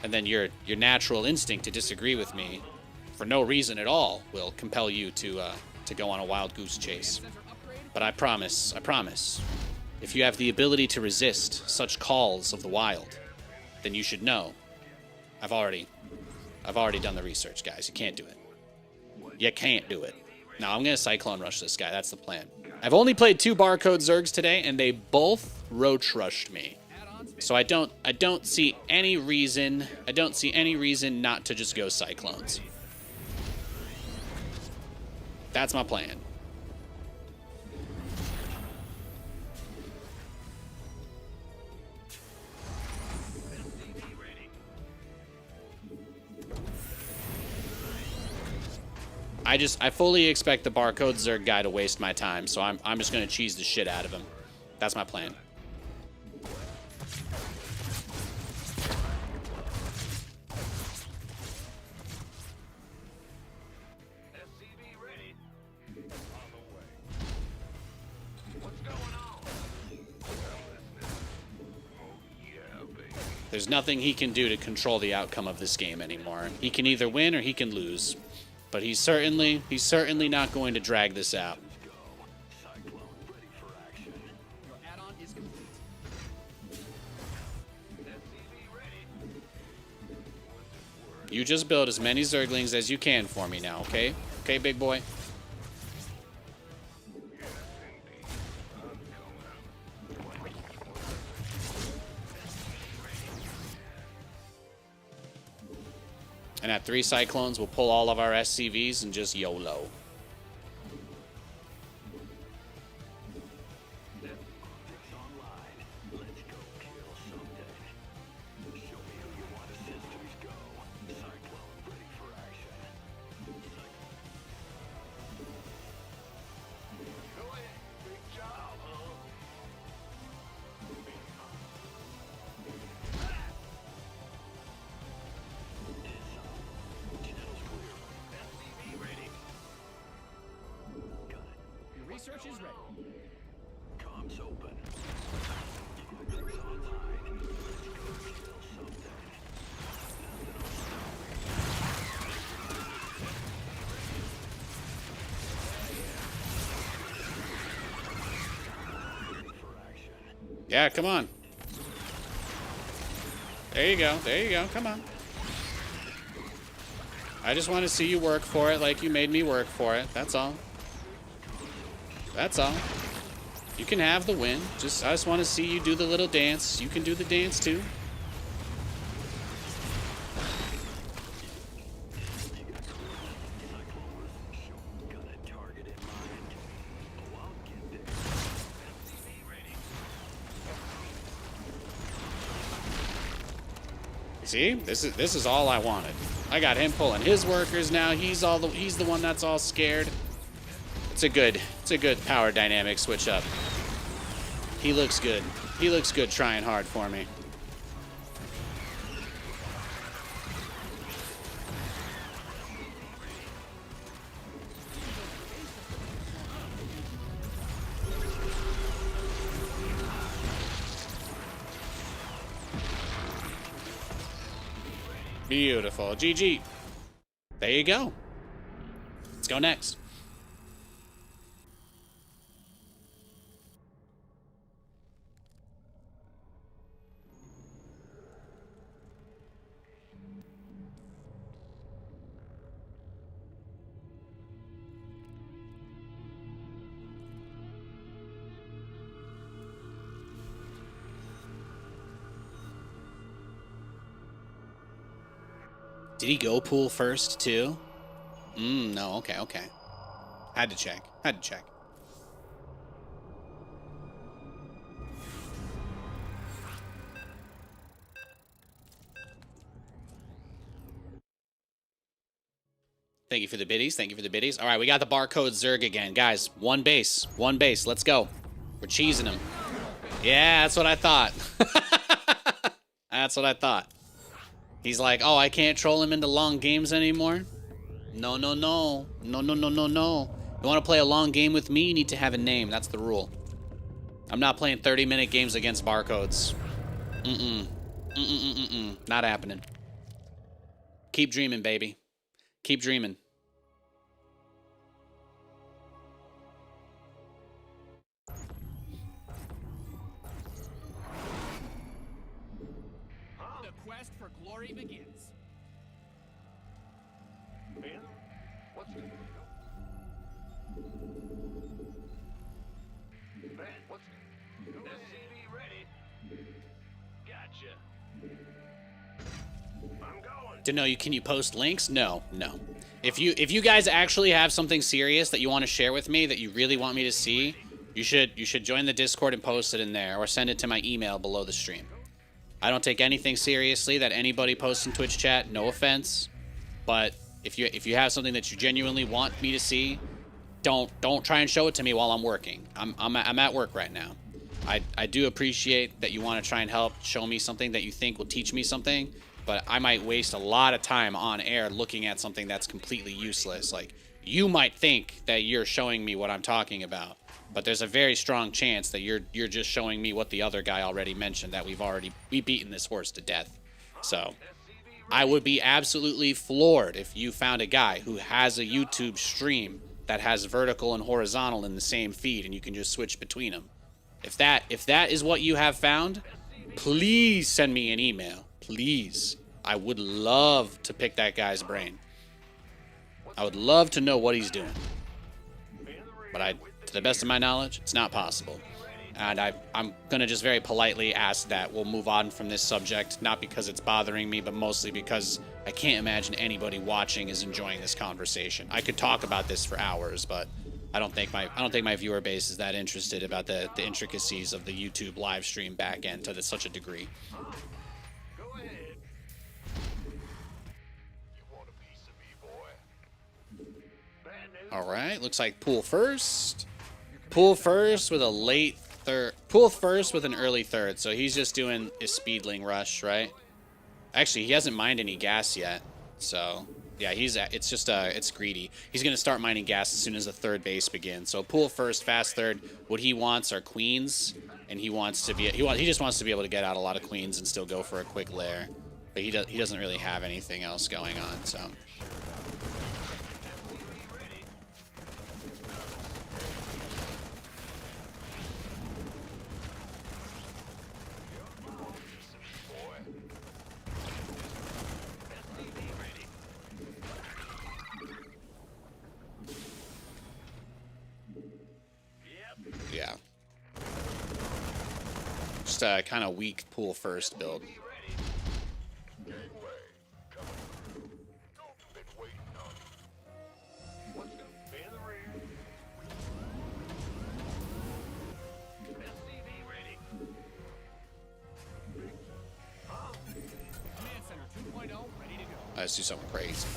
And then your natural instinct to disagree with me for no reason at all will compel you to go on a wild goose chase. But I promise, if you have the ability to resist such calls of the wild, then you should know. I've already done the research, guys. You can't do it. You can't do it. Now I'm gonna Cyclone Rush this guy. That's the plan. I've only played 2 Barcode Zergs today, and they both roach rushed me. So I don't see any reason. I don't see any reason not to just go Cyclones. That's my plan. I fully expect the barcode Zerg guy to waste my time, so I'm just gonna cheese the shit out of him. That's my plan. SCV ready. On the way. What's going on? Oh yeah, baby. There's nothing he can do to control the outcome of this game anymore. He can either win or he can lose. But he's certainly not going to drag this out. Cyclone ready for action. Your add-on is complete. SCV ready. You just build as many Zerglings as you can for me now, okay? Okay, big boy? And at 3 Cyclones, we'll pull all of our SCVs and just YOLO. Your research is ready. Comms open. Yeah, come on. There you go. There you go. Come on. I just want to see you work for it like you made me work for it. That's all. That's all. You can have the win. I just want to see you do the little dance. You can do the dance too. See, this is all I wanted. I got him pulling his workers now. He's the one that's all scared. It's a good power dynamic switch up. He looks good. He looks good trying hard for me. Beautiful. GG. There you go. Let's go next. Did he go pool first, too? No, okay. Had to check. Thank you for the biddies. All right, we got the barcode Zerg again. Guys, one base. Let's go. We're cheesing him. Yeah, that's what I thought. That's what I thought. He's like, oh, I can't troll him into long games anymore? No. You want to play a long game with me, you need to have a name. That's the rule. I'm not playing 30-minute games against barcodes. Not happening. Keep dreaming, baby. Keep dreaming. The quest for glory begins. Man, what's the... Man, what's... SCV ready. Gotcha. I'm going. To know can you post links? No. If you guys actually have something serious that you want to share with me that you really want me to see, you should join the Discord and post it in there, or send it to my email below the stream. I don't take anything seriously that anybody posts in Twitch chat. No offense, but If you have something that you genuinely want me to see, don't try and show it to me while I'm working. I'm at work right now. I do appreciate that you want to try and help show me something that you think will teach me something, but I might waste a lot of time on air looking at something that's completely useless. Like, you might think that you're showing me what I'm talking about, but there's a very strong chance that you're just showing me what the other guy already mentioned, that we've beaten this horse to death. So I would be absolutely floored if you found a guy who has a YouTube stream that has vertical and horizontal in the same feed and you can just switch between them. If that is what you have found, please send me an email. Please. I would love to pick that guy's brain. I would love to know what he's doing. But to the best of my knowledge, it's not possible. And I'm going to just very politely ask that we'll move on from this subject, not because it's bothering me, but mostly because I can't imagine anybody watching is enjoying this conversation. I could talk about this for hours, but I don't think my viewer base is that interested about the intricacies of the YouTube live stream back end to such a degree. Go ahead. You want a piece of me, boy? Bad news. All right, looks like pool first. Pool first with a late third. Pool first with an early third. So he's just doing a speedling rush, right? Actually, he hasn't mined any gas yet. So yeah, it's greedy. He's gonna start mining gas as soon as the third base begins. So pool first, fast third. What he wants are queens, and he just wants to be able to get out a lot of queens and still go for a quick lair. But he doesn't really have anything else going on. So. Yeah. Just a kind of weak pool first build. Command Center 2.0 ready to go. Let's do something crazy.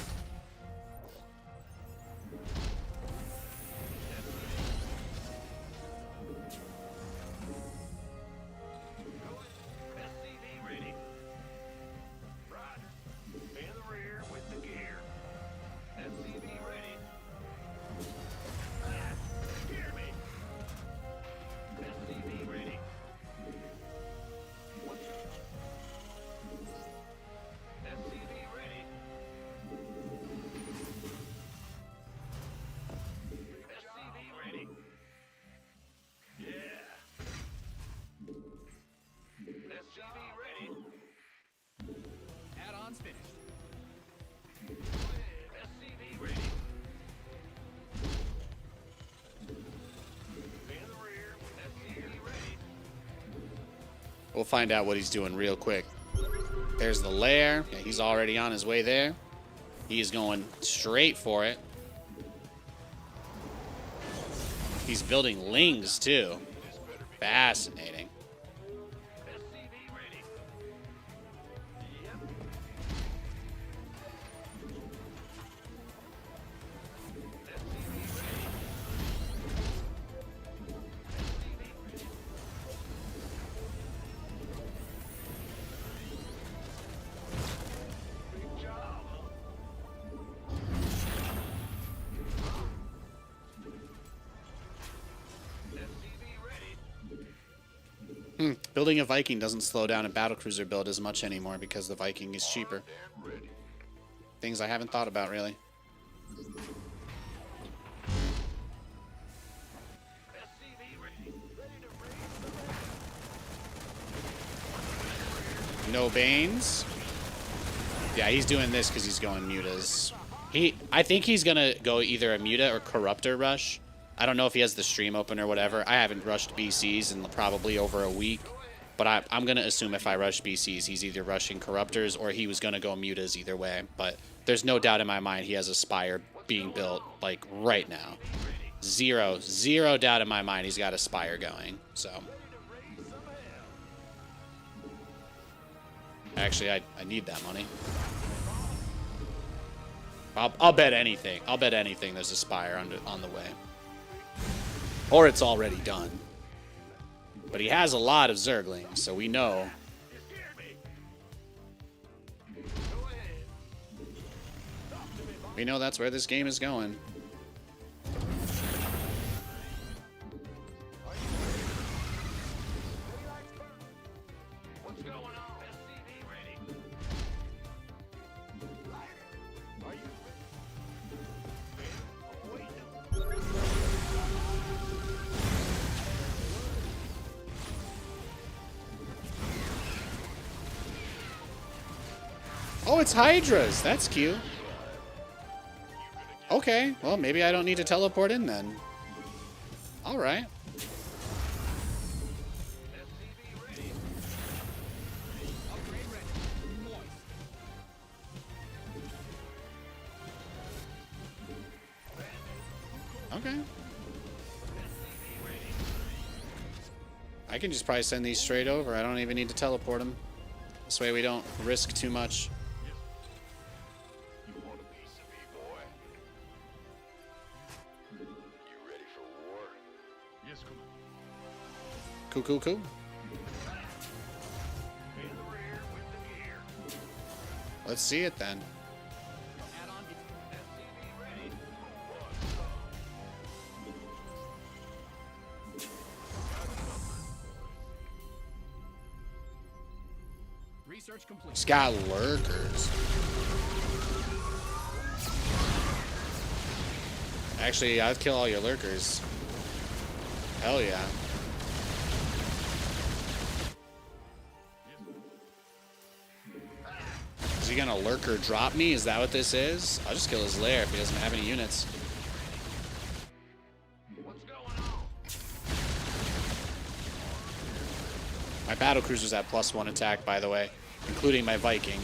SCV ready. Roger. In the rear with the gear. SCV ready. Ah, scare me. SCV ready. SCV ready. SCV ready. Yeah. SCV ready. Add-ons finished. SCV ready. In the rear. SCV ready. We'll find out what he's doing real quick. There's the lair. Yeah, he's already on his way there. He's going straight for it. He's building lings too. Fascinating. SCV ready. Yep. SCV ready. Big job. SCV ready. Building a Viking doesn't slow down a battlecruiser build as much anymore because the Viking is cheaper. And ready. Things I haven't thought about really. SCV ready. Ready to raise the No Banes. Yeah, he's doing this because he's going mutas. I think he's gonna go either a muta or corruptor rush. I don't know if he has the stream open or whatever. I haven't rushed BCs in probably over a week, but I'm gonna assume if I rush BCs, he's either rushing corruptors or he was gonna go mutas either way. But there's no doubt in my mind he has a Spire being built like right now. Zero doubt in my mind he's got a Spire going. So actually, I need that money. I'll bet anything. I'll bet anything there's a Spire on the way. Or it's already done. But he has a lot of Zerglings, so we know. You scared me. Go ahead. Talk to me, boss. We know that's where this game is going. What's going on? SCV ready. Are you Oh, it's Hydras. That's cute. Okay, well, maybe I don't need to teleport in then. All right. SCV ready? Upgrade ready. Moist. Okay. I can just probably send these straight over. I don't even need to teleport them. This way we don't risk too much. You want a piece of me, boy? You ready for war? Yes, Commander. Cool, cool, cool. In the rear with the gear. Let's see it then. Add-on is SCV ready. research complete. It's got lurkers. Actually, I'd kill all your lurkers. Hell yeah. Is he gonna lurker drop me? Is that what this is? I'll just kill his lair if he doesn't have any units. What's going on? My battlecruiser's at +1 attack, by the way, including my Viking.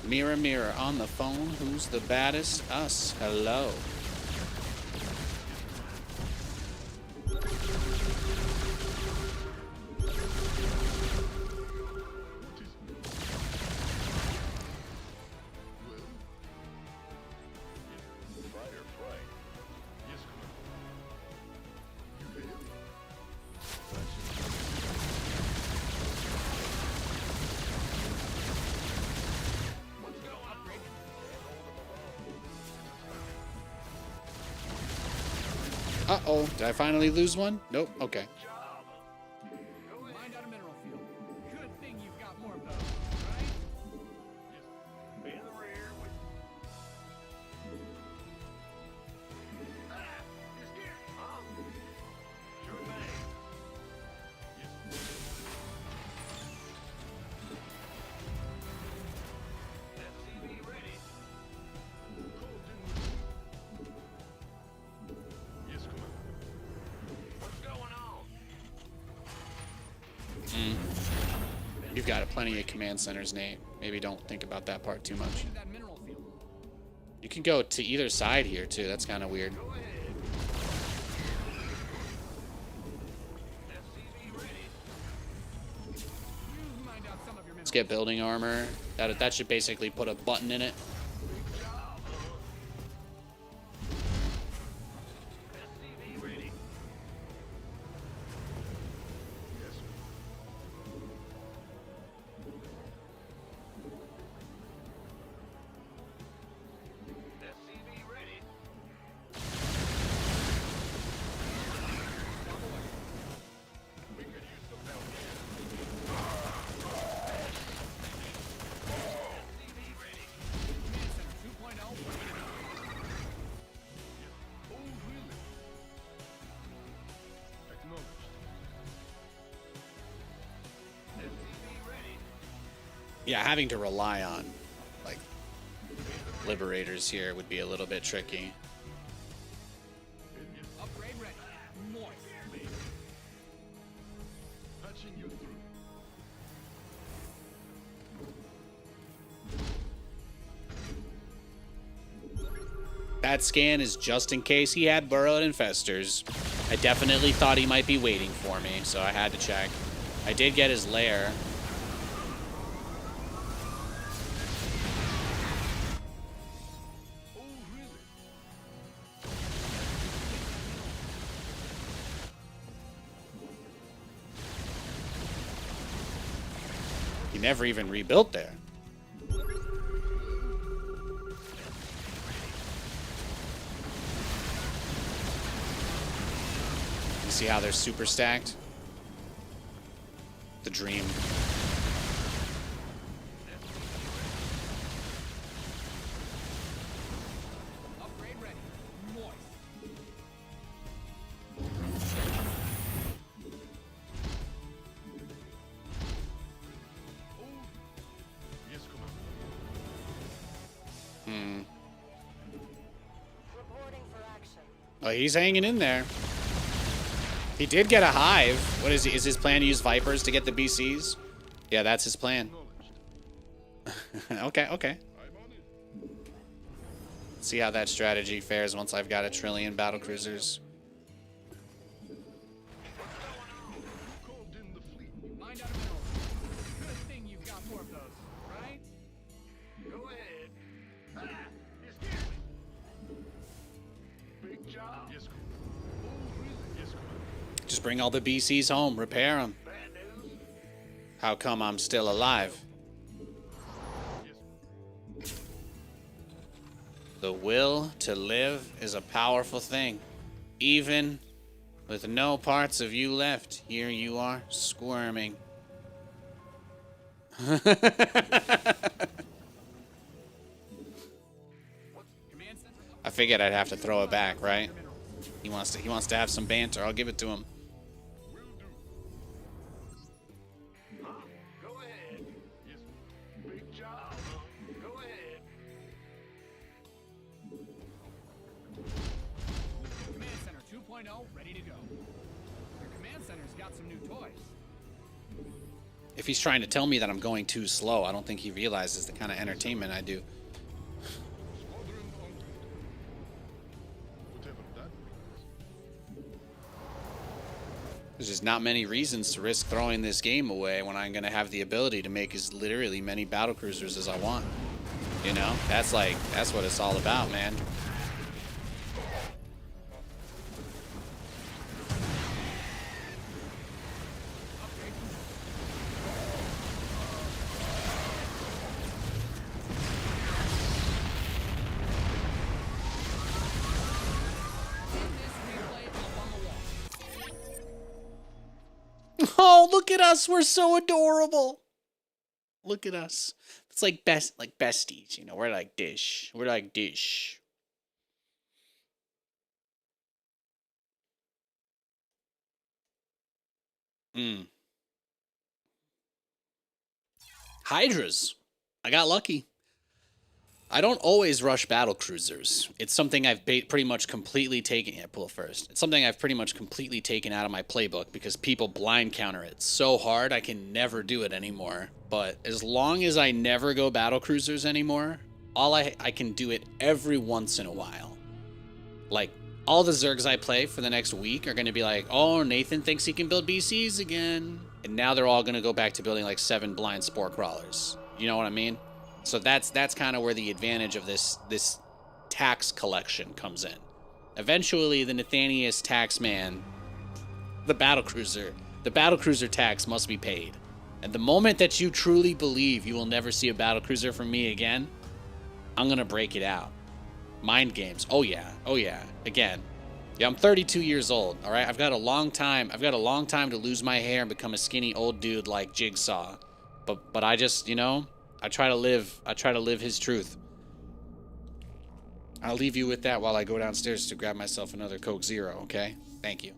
Mirror, mirror on the phone, who's the baddest? Us. Hello. Fight or flight? Yes, Commander. You ready? What's going on? Uh-oh. Did I finally lose one? Nope. Okay. Find out a mineral field. Good thing you've got more of those, right? In the rear with... Ah! You're scared, huh? Sure thing. SCV ready. Yes, Commander. What's going on? You've got plenty of command centers, Nate. Maybe don't think about that part too much. Find that mineral field. You can go to either side here, too. That's kind of weird. Go ahead. SCV ready. You mind out some of your Let's minerals. get building armor. That should basically put a button in it. SCV ready. SCV ready. We could use some help here. SCV ready. Command Center 2.0. Oh, really? Acknowledged. SCV ready. Yeah, having to rely on, like, liberators here would be a little bit tricky. Upgrade ready. Moist. Patching you through. That scan is just in case he had burrowed infestors. I definitely thought he might be waiting for me, so I had to check. I did get his lair. Oh, really? He never even rebuilt there. You see how they're super stacked? The dream. Upgrade ready. Moist. Yes, Commander. Reporting for action. Oh, he's hanging in there. He did get a hive. What is he? Is his plan to use Vipers to get the BCs? Yeah, that's his plan. Okay, okay. I'm on it. See how that strategy fares once I've got 1 trillion battlecruisers. Called in the fleet. Mind out of minerals. Good thing you've got more of those, right? Go ahead. Ah, you scared me. Big job. Yes, Commander. Oh, really? Yes, Commander. Just bring all the BCs home, repair them. Bad news? How come I'm still alive? Yes. The will to live is a powerful thing. Even with no parts of you left, here you are, squirming. Command center. I figured I'd have to throw it back, right? He wants to have some banter. I'll give it to him. Will do. Huh? Go ahead. Yes. Big job. Go ahead. Command center 2.0 ready to go. Your command center's got some new toys. If he's trying to tell me that I'm going too slow, I don't think he realizes the kind of entertainment I do. Squadron on duty. Whatever that means. There's just not many reasons to risk throwing this game away when I'm going to have the ability to make as literally many battlecruisers as I want. You know, that's what it's all about, man. Oh, look at us. We're so adorable. Look at us. It's like besties, you know. We're like dish. We're like dish. Hydras. I got lucky. I don't always rush battle cruisers. It's something I've pretty much completely taken. Yeah, pull it first. It's something I've pretty much completely taken out of my playbook because people blind counter it so hard I can never do it anymore. But as long as I never go battle cruisers anymore, I can do it every once in a while. Like all the Zergs I play for the next week are going to be like, oh, Nathan thinks he can build BCs again, and now they're all going to go back to building like 7 blind spore crawlers. You know what I mean? So that's kind of where the advantage of this tax collection comes in. Eventually, the Nathanias tax man, the battlecruiser tax must be paid. And the moment that you truly believe you will never see a battlecruiser from me again, I'm gonna break it out. Mind games. Oh yeah. Again. Yeah, I'm 32 years old. All right, I've got a long time to lose my hair and become a skinny old dude like Jigsaw. But I just, you know, I try to live his truth. I'll leave you with that while I go downstairs to grab myself another Coke Zero, okay? Thank you.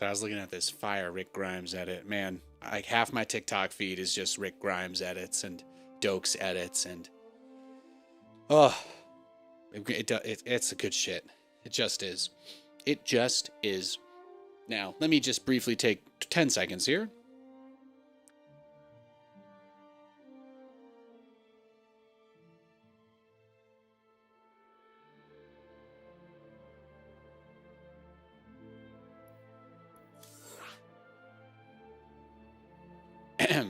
So I was looking at this fire Rick Grimes edit. Man, like half my TikTok feed is just Rick Grimes edits and Dokes edits, and it's a good shit. It just is. It just is. Now, let me just briefly take 10 seconds here.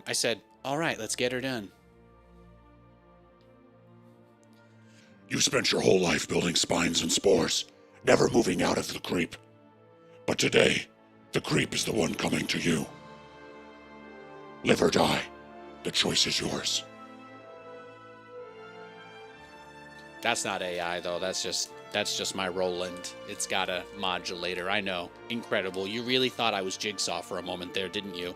I said, all right, let's get her done. You spent your whole life building spines and spores, never moving out of the creep. But today, the creep is the one coming to you. Live or die. The choice is yours. That's not AI, though. That's just my Roland. It's got a modulator. I know. Incredible. You really thought I was Jigsaw for a moment there, didn't you?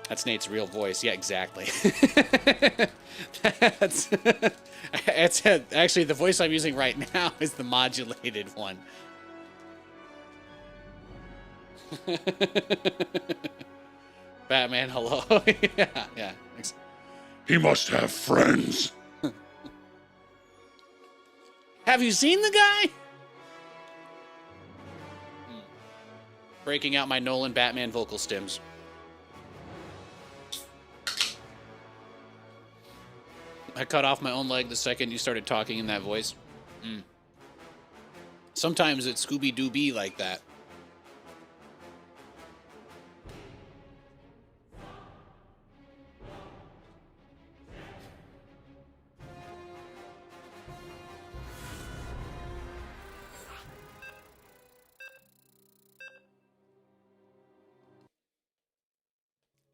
That's Nate's real voice. Yeah, exactly. That's actually the voice I'm using right now is the modulated one. Batman, hello. yeah. He must have friends. Have you seen the guy? Breaking out my Nolan Batman vocal stems. I cut off my own leg the second you started talking in that voice. Sometimes it's Scooby-Doo like that.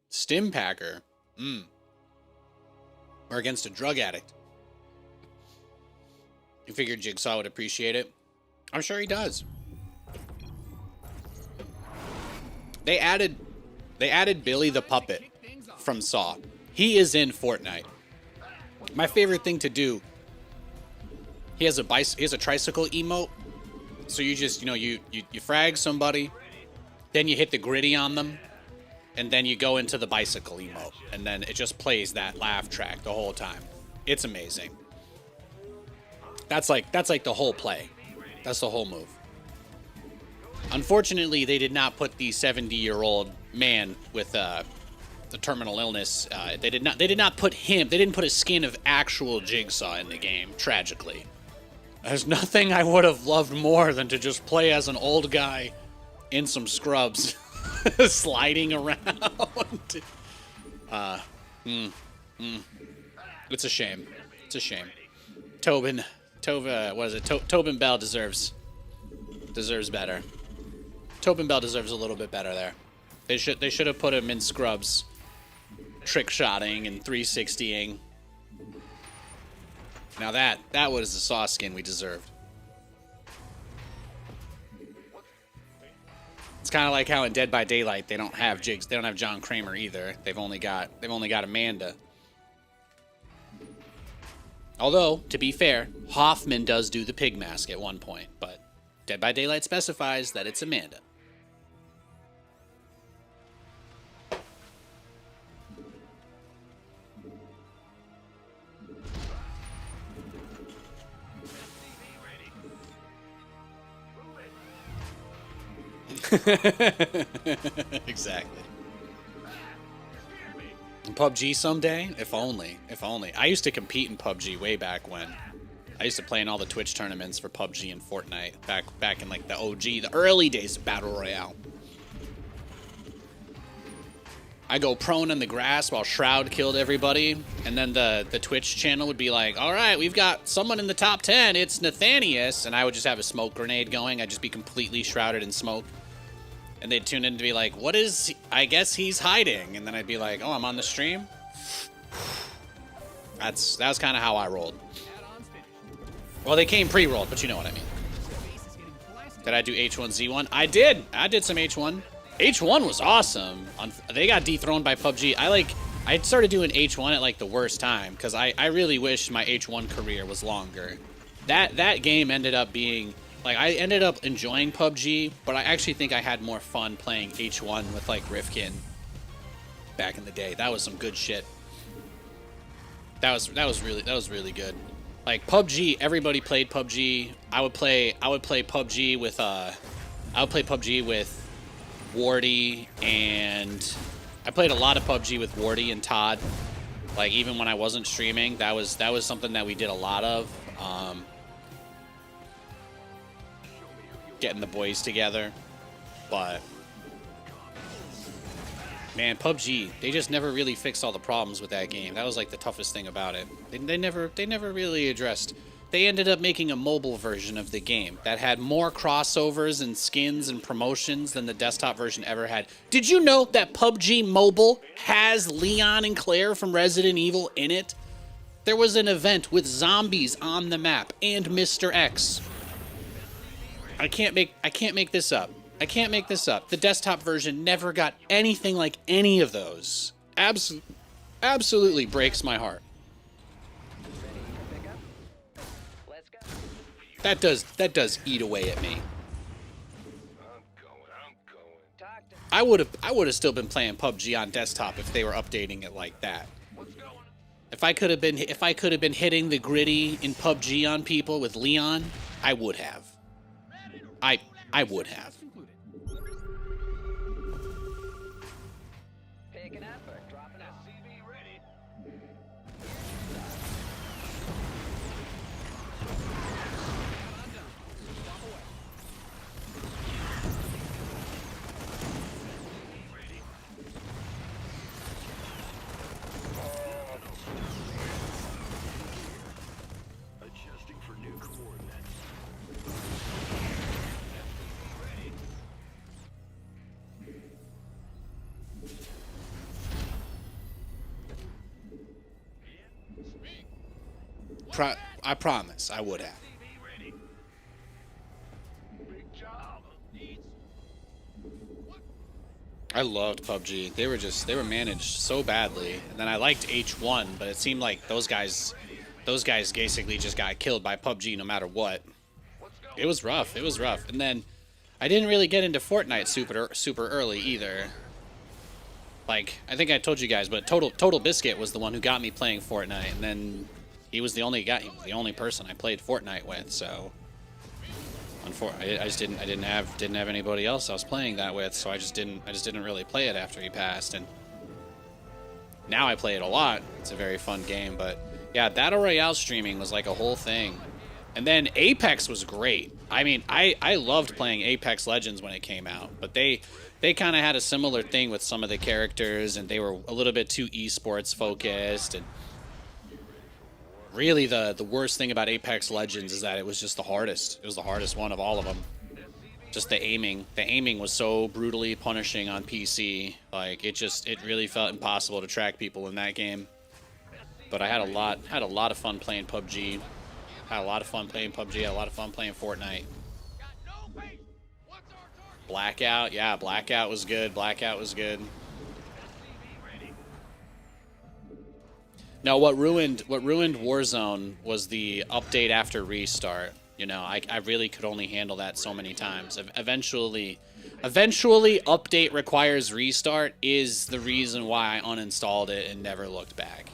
Stim Packer. Or against a drug addict. You figured Jigsaw would appreciate it? I'm sure he does. They added Billy the Puppet from Saw. He is in Fortnite. My favorite thing to do. He has a tricycle emote. So you just, you frag somebody, then you hit the gritty on them, and then you go into the bicycle emote, and then it just plays that laugh track the whole time. It's amazing. That's like the whole play. That's the whole move. Unfortunately, they did not put the 70-year-old man with the terminal illness. They didn't put a skin of actual Jigsaw in the game. Tragically, there's nothing I would have loved more than to just play as an old guy in some scrubs. Sliding around. It's a shame. It's a shame. Tobin Bell deserves better. Tobin Bell deserves a little bit better there. They should have put him in scrubs, trick shotting and 360ing. Now that was the Saw skin we deserved. It's kind of like how in Dead by Daylight they don't have Jigs. They don't have John Kramer either. They've only got Amanda. Although, to be fair, Hoffman does do the pig mask at one point, but Dead by Daylight specifies that it's Amanda. Exactly. PUBG someday? If only. If only. I used to compete in PUBG way back when. I used to play in all the Twitch tournaments for PUBG and Fortnite. Back in like the OG, the early days of Battle Royale. I go prone in the grass while Shroud killed everybody. And then the Twitch channel would be like, alright, we've got someone in the top 10. It's Nathanias. And I would just have a smoke grenade going. I'd just be completely shrouded in smoke. And they'd tune in to be like, what is... I guess he's hiding. And then I'd be like, oh, I'm on the stream? That was kind of how I rolled. Well, they came pre-rolled, but you know what I mean. Did I do H1Z1? I did! I did some H1. H1 was awesome. They got dethroned by PUBG. I started doing H1 at like the worst time, because I really wish my H1 career was longer. That game ended up being Like, I ended up enjoying PUBG, but I actually think I had more fun playing H1 with, like, Rifkin back in the day. That was some good shit. That was really good. Like, PUBG, everybody played PUBG. I would play PUBG with Wardy, and I played a lot of PUBG with Wardy and Todd. Like, even when I wasn't streaming, that was something that we did a lot of. Getting the boys together. But man, PUBG, they just never really fixed all the problems with that game. That was like the toughest thing about it. They never really addressed. They ended up making a mobile version of the game that had more crossovers and skins and promotions than the desktop version ever had. Did you know that PUBG Mobile has Leon and Claire from Resident Evil in it? There was an event with zombies on the map and Mr. X. I can't make this up. I can't make this up. The desktop version never got anything like any of those. Absolutely breaks my heart. That does eat away at me. I would have still been playing PUBG on desktop if they were updating it like that. If I could have been hitting the gritty in PUBG on people with Leon, I would have. I would have. Picking up or dropping out. SCV ready. Adjusting for new coordinates. I promise, I would have. Big job. I loved PUBG. They were managed so badly. And then I liked H1, but it seemed like those guys basically just got killed by PUBG no matter what. It was rough. It was rough. And then I didn't really get into Fortnite super early either. Like, I think I told you guys, but Total Biscuit was the one who got me playing Fortnite, and then he was the only person I played Fortnite with. So, I didn't have anybody else I was playing that with. So I just didn't really play it after he passed. And now I play it a lot. It's a very fun game. But yeah, Battle Royale streaming was like a whole thing. And then Apex was great. I mean, I loved playing Apex Legends when it came out, but they kind of had a similar thing with some of the characters, and they were a little bit too esports focused. And really, the worst thing about Apex Legends is that it was just the hardest. It was the hardest one of all of them. Just the aiming. The aiming was so brutally punishing on PC. Like, it really felt impossible to track people in that game. But I had a lot of fun playing PUBG. Had a lot of fun playing PUBG. Had a lot of fun playing Fortnite. Blackout, yeah, Blackout was good. Blackout was good. No, what ruined Warzone was the update after restart. You know, I really could only handle that so many times. Eventually, update requires restart is the reason why I uninstalled it and never looked back.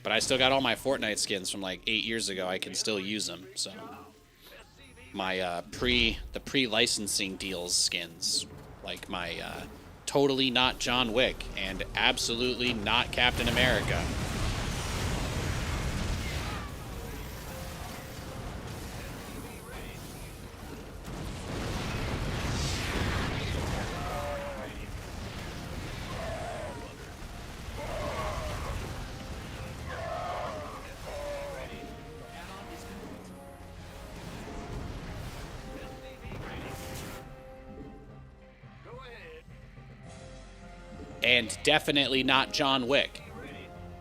But I still got all my Fortnite skins from like 8 years ago. I can still use them. So my pre-licensing deals skins, like my totally not John Wick and absolutely not Captain America. And definitely not John Wick.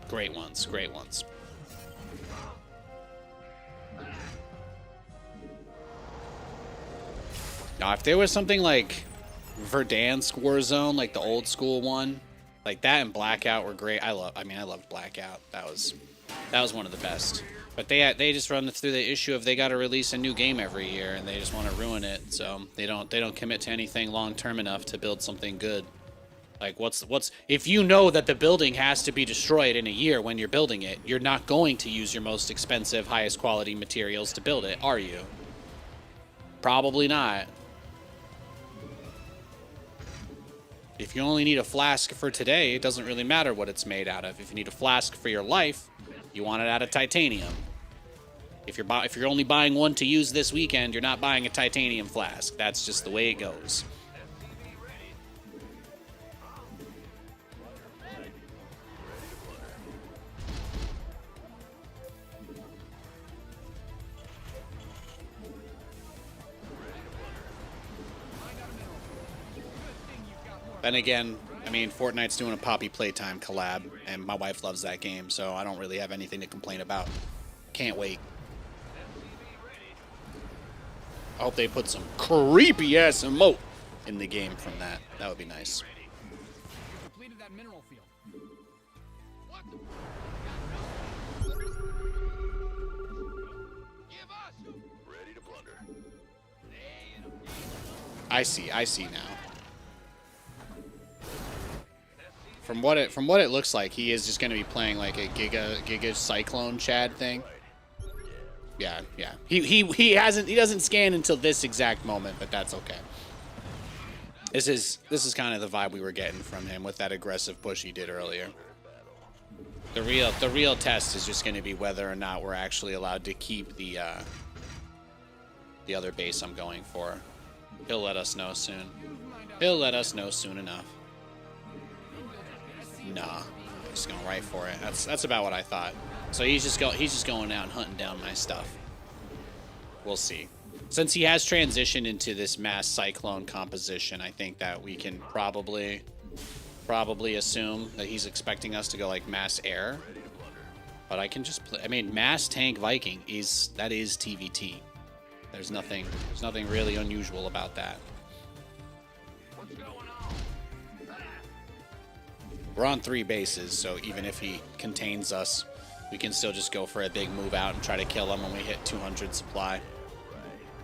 Great ones, great ones. Now, if there was something like Verdansk Warzone, like the old school one, like that and Blackout were great. I loved Blackout. That was That was one of the best. But they just run through the issue of they got to release a new game every year, and they just want to ruin it. So they don't commit to anything long term enough to build something good. Like what's if you know that the building has to be destroyed in a year when you're building it, you're not going to use your most expensive, highest quality materials to build it, are you? Probably not. If you only need a flask for today, it doesn't really matter what it's made out of. If you need a flask for your life, you want it out of titanium. If you're only buying one to use this weekend, you're not buying a titanium flask. That's just the way it goes. Then again, I mean, Fortnite's doing a Poppy Playtime collab, and my wife loves that game, so I don't really have anything to complain about. Can't wait. I hope they put some creepy-ass emote in the game from that. That would be nice. Completed that mineral field. What the? Give us. Ready to plunder. I see now. From what it looks like, he is just going to be playing like a Giga Cyclone Chad thing. Yeah. He doesn't scan until this exact moment, but that's okay. This is kind of the vibe we were getting from him with that aggressive push he did earlier. The real test is just going to be whether or not we're actually allowed to keep the other base I'm going for. He'll let us know soon. He'll let us know soon enough. Nah, just going right for it. That's about what I thought. So he's just going out and hunting down my stuff. We'll see. Since he has transitioned into this mass cyclone composition, I think that we can probably assume that he's expecting us to go like mass air. But I can just play. I mean, mass tank Viking that is TVT. There's nothing really unusual about that. We're on 3 bases, so even if he contains us, we can still just go for a big move out and try to kill him when we hit 200 supply.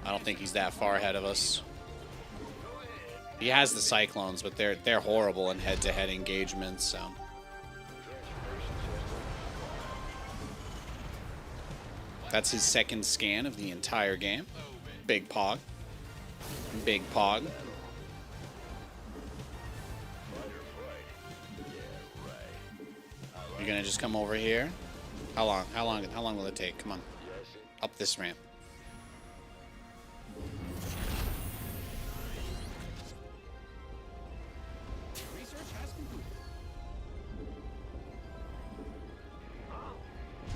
I don't think he's that far ahead of us. He has the Cyclones, but they're horrible in head-to-head engagements, so. That's his second scan of the entire game. Big Pog. Big Pog. You're gonna just come over here? How long will it take? Come on. Up this ramp. Research has concluded.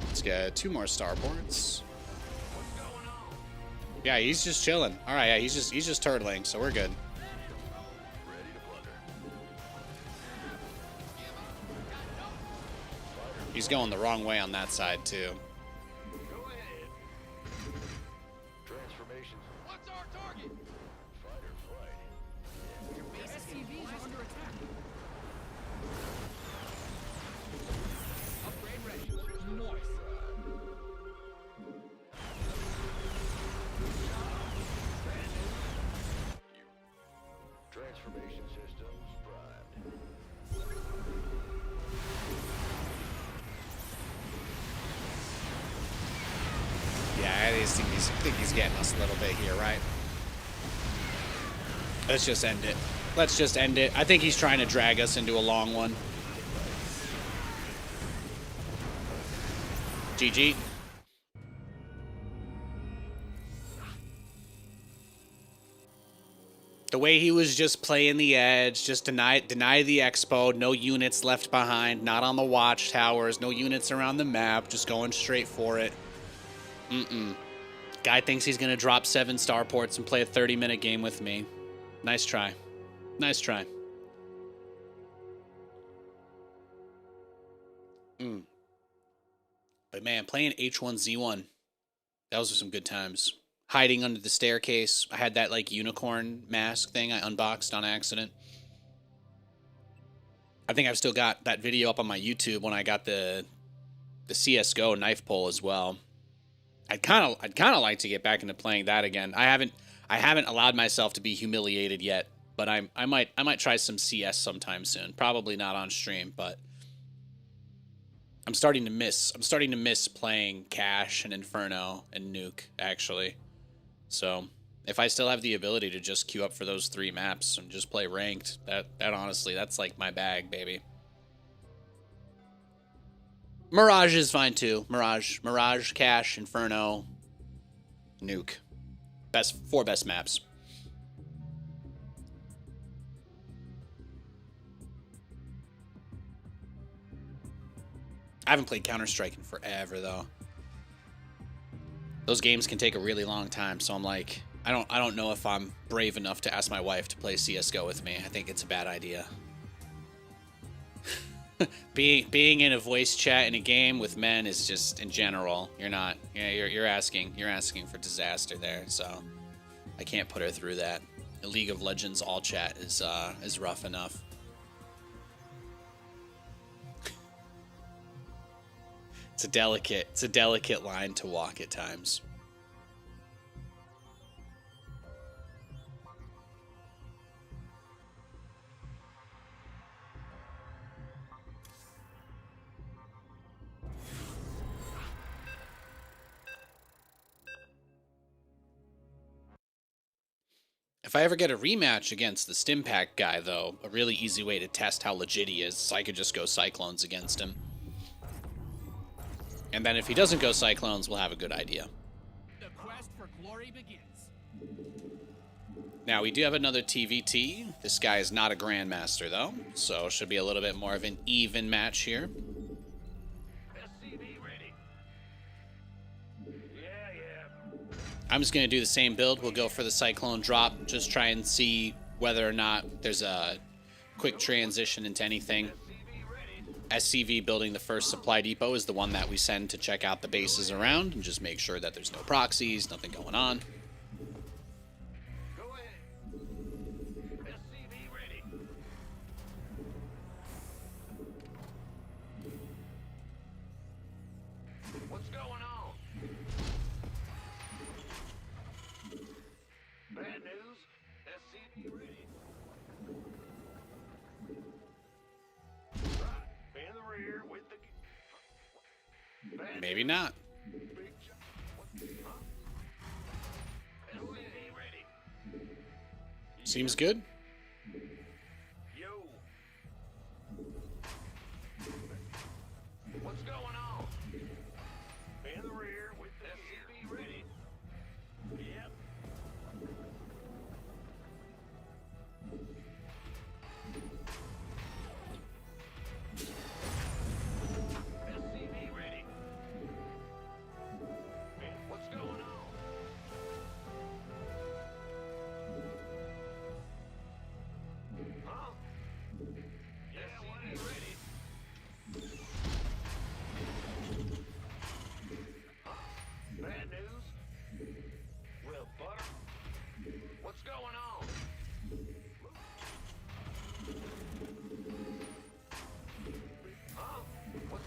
Let's get 2 more starports. Yeah, he's just chilling. All right, yeah, he's just turtling, so we're good. He's going the wrong way on that side too. Go ahead. Transformations. What's our target? Fight or flight. Your base SCVs are under attack. Upgrade ready. Noise. Transformation systems primed. Yeah, I think he's getting us a little bit here, right? Let's just end it. Let's just end it. I think he's trying to drag us into a long one. GG. The way he was just playing the edge, just deny the expo, no units left behind, not on the watchtowers, no units around the map, just going straight for it. Guy thinks he's gonna drop 7 starports and play a 30-minute game with me. Nice try. Nice try. But man, playing H1Z1, those were some good times. Hiding under the staircase. I had that like unicorn mask thing I unboxed on accident. I think I've still got that video up on my YouTube when I got the the CS:GO knife pull as well. I'd kind of like to get back into playing that again. I haven't allowed myself to be humiliated yet, but I might try some CS sometime soon. Probably not on stream, but I'm starting to miss playing Cash and Inferno and Nuke actually. So if I still have the ability to just queue up for those 3 maps and just play ranked, that honestly, that's like my bag, baby. Mirage is fine too. Mirage, Cash, Inferno, Nuke. 4 best maps. I haven't played Counter-Strike in forever though. Those games can take a really long time, so I'm like, I don't know if I'm brave enough to ask my wife to play CS:GO with me. I think it's a bad idea. Being in a voice chat in a game with men is just, in general, you're asking for disaster there. So I can't put her through that. The League of Legends all chat is rough enough. It's a delicate line to walk at times. If I ever get a rematch against the Stimpack guy, though, a really easy way to test how legit he is I could just go Cyclones against him. And then if he doesn't go Cyclones, we'll have a good idea. The quest for glory begins. Now, we do have another TVT. This guy is not a Grandmaster, though, so should be a little bit more of an even match here. SCV ready. Yeah. I'm just going to do the same build. We'll go for the Cyclone drop, just try and see whether or not there's a quick transition into anything. SCV building the first supply depot is the one that we send to check out the bases around and just make sure that there's no proxies, nothing going on. Go ahead. SCV ready. What's going on? Bad news. SCV ready. Right. In the rear with the... Bad Maybe not. big shot. Huh? SCV ready. Seems good. Yo. What's going on? In the rear with the SCV ready. Yep. SCV ready. What's going on? Huh? SCV ready. Bad news? Well, butter. What's going on? Huh? What's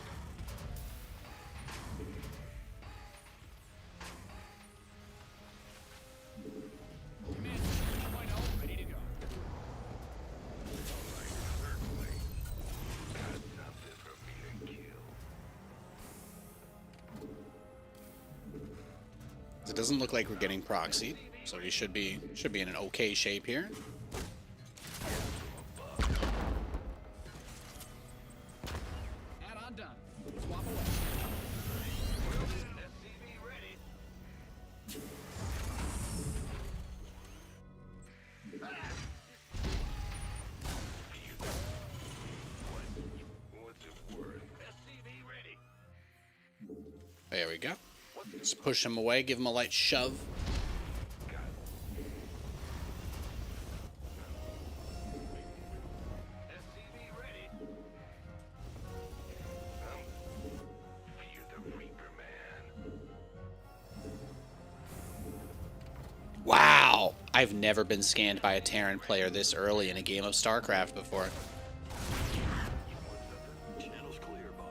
Command 2.0 ready to go. It doesn't look like we're getting proxied, so we should be in an okay shape here. Add-on done. Swap away. SCV ready? What's it worth? SCV ready. There we go. Let's push him away, give him a light shove. SCV ready. Fear the Reaper, man. Wow! I've never been scanned by a Terran player this early in a game of StarCraft before. Channel's clear, Bob.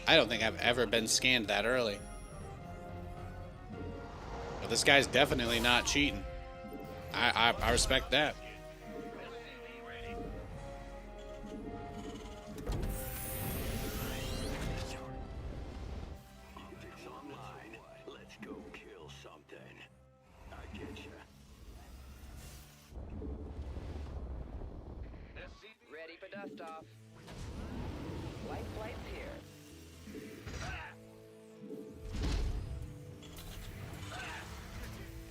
I don't think I've ever been scanned that early. But this guy's definitely not cheating. I respect that. Optics online. Let's go kill something. I get ya. Ready for dust off. Light flight's here.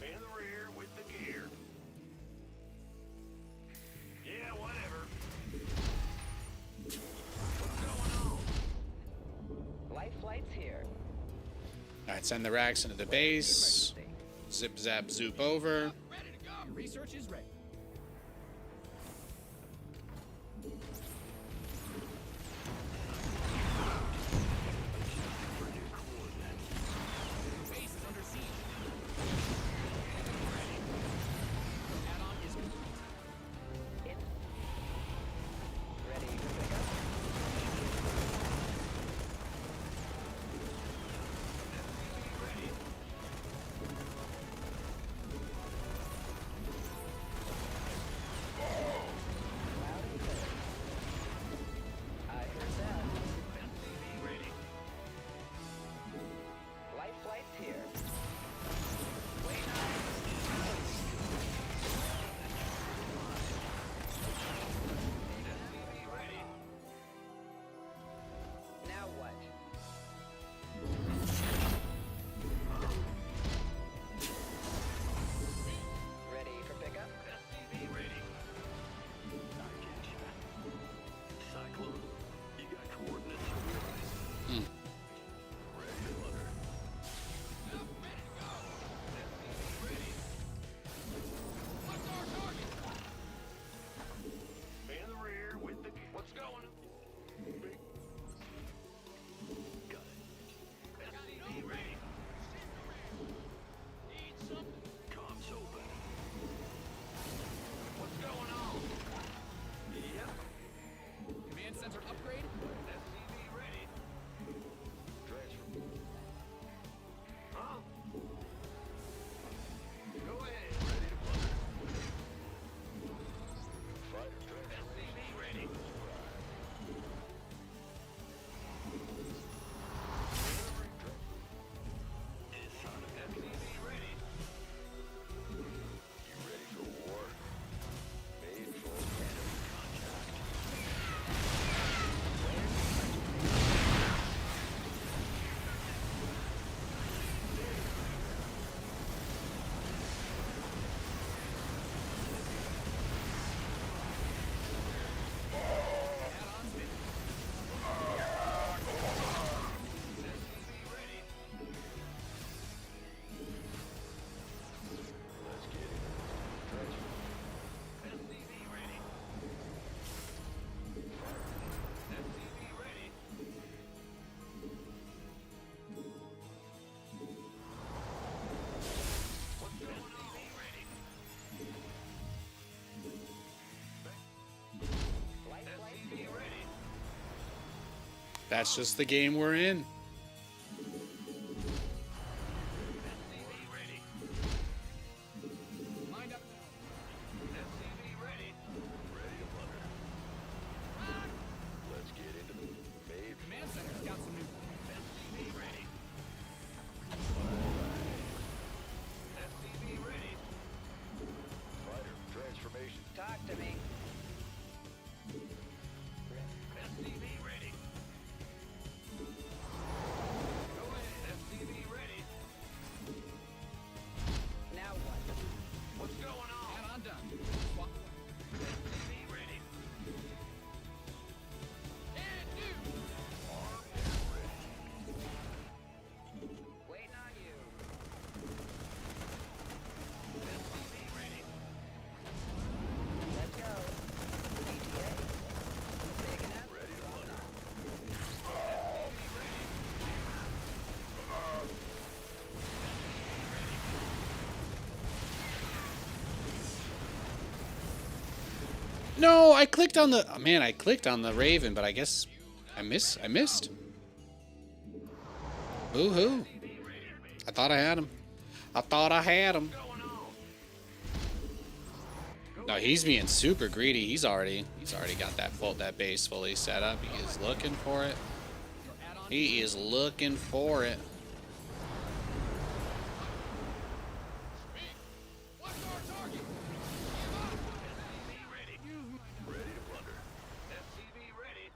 In the rear with the gear. Yeah, whatever. What's going on? Light flight's here. Alright, send the racks into the base. Zip zap zoop over. Ready to go. Your research is ready. Base is under siege. Add-on is complete. Ready for pickup. Loud and clear. I heard that. Light flight's here. Wait now what? Ready for pickup? SCV ready. I get ya. Cyclone, you got coordinates on your right. Ready to flutter. SCV ready. What's our target? In the rear with the gear. What's going? Big. Got it. SCV ready. Need something. Comms open. What's going on? Yep. Command center upgrade. SCV ready. Transfer. Huh? Go ahead. Ready to flutter. Fighter transfer. SCV ready. SCV ready. You ready for war? Made for enemy contact. Add-ons fit. SCV ready. Let's get it. Transfer. SCV ready. SCV ready. What's going on? Ready. Light flight's SCV here. ready. That's just the game we're in. SCV ready. Mind up. SCV ready. Ready to flutter. Let's get into the made. Command center's got some new. SCV ready. SCV ready. Fighter transformation. Talk to me. SCV ready. Go ahead. SCV ready. Now what? What's going on? Add-on done. Swap. SCV ready. And new. Armed and ready. Waiting on you. SCV ready. Let's go. ETA. Big enough? Ready to flutter. No, I clicked on the... Oh, man, I clicked on the Raven, but I guess I missed. Woohoo! I thought I had him. I thought I had him. No, he's being super greedy. He's already got that base fully set up. He is looking for it. He is looking for it. What's our target? Ready to plunder. SCV ready.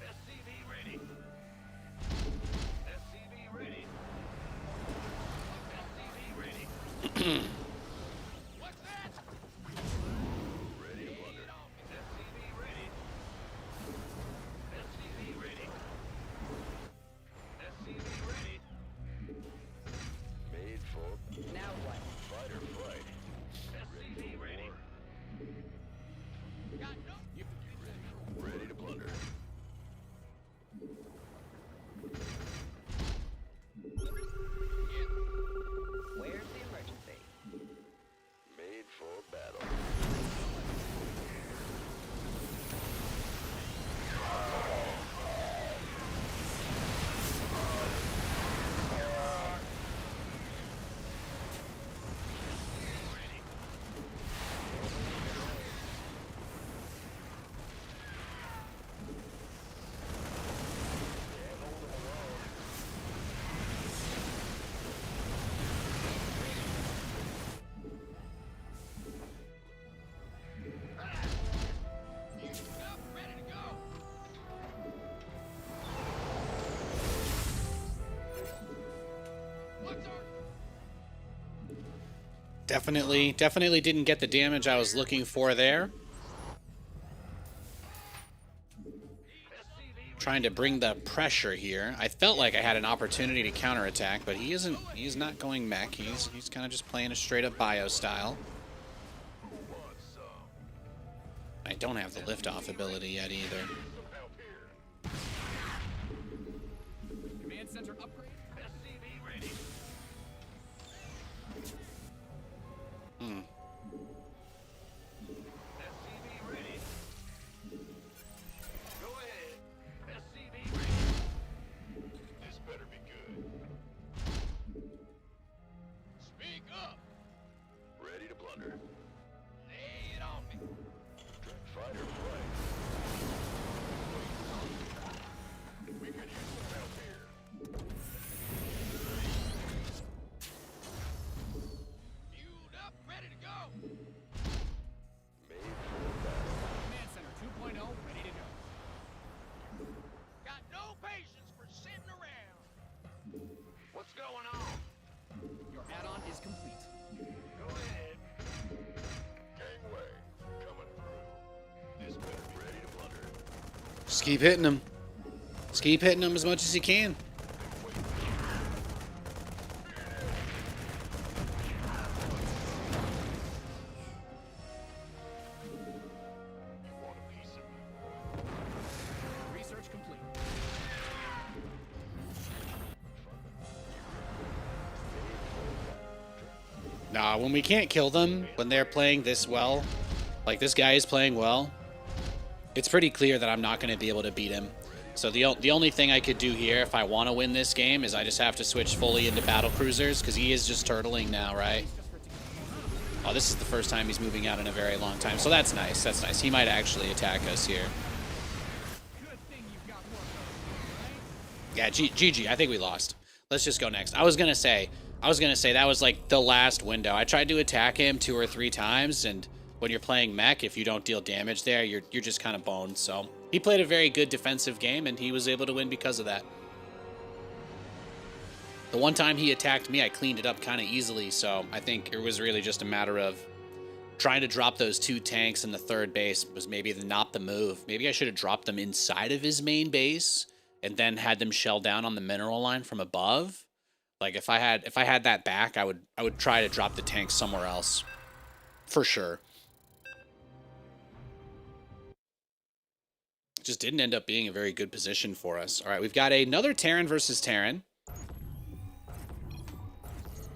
SCV ready. SCV ready. SCV ready. SCV ready. What's that? Ready to plunder. SCV ready. SCV ready. SCV ready. Made for Now what? fight or flight. SCV ready. Got no. You Ready to plunder. Where's the emergency? Made for battle. up, ready to go. What's our Definitely didn't get the damage I was looking for there. Trying to bring the pressure here. I felt like I had an opportunity to counterattack, but he isn't. He's not going mech. He's kind of just playing a straight up bio style. I don't have the liftoff ability yet either. command center upgrade? SCV ready. Hmm. SCV ready. Go ahead. SCV ready. This better be good. Speak up. Ready to plunder. Lay it on me. Fight or flight. We could use some help here. Fueled up, ready to go. Made for battle. Command center 2.0, ready to go. Got no patience for sitting around. What's going on? Your add-on is complete. Go ahead. Gangway coming through. This better be ready to plunder. Just keep hitting him. Just keep hitting him as much as you can. You want a piece of me? Research complete. Nah, when we can't kill them, when they're playing this well, like this guy is playing well, it's pretty clear that I'm not going to be able to beat him. So the only thing I could do here if I want to win this game is I just have to switch fully into battle cruisers, because he is just turtling now, right? Oh, this is the first time he's moving out in a very long time, so that's nice. That's nice. He might actually attack us here. Good thing you've got more coverage, right? Yeah, GG. I think we lost. Let's just go next. I was gonna say that was like the last window. I tried to attack him 2 or 3 times, and when you're playing mech, if you don't deal damage there, you're just kind of boned. So he played a very good defensive game, and he was able to win because of that. The one time he attacked me, I cleaned it up kind of easily. So I think it was really just a matter of trying to drop those 2 tanks in the third base was maybe not the move. Maybe I should have dropped them inside of his main base and then had them shell down on the mineral line from above. Like if I had that back, I would try to drop the tank somewhere else, for sure. Just didn't end up being a very good position for us. All right, we've got another Terran versus Terran.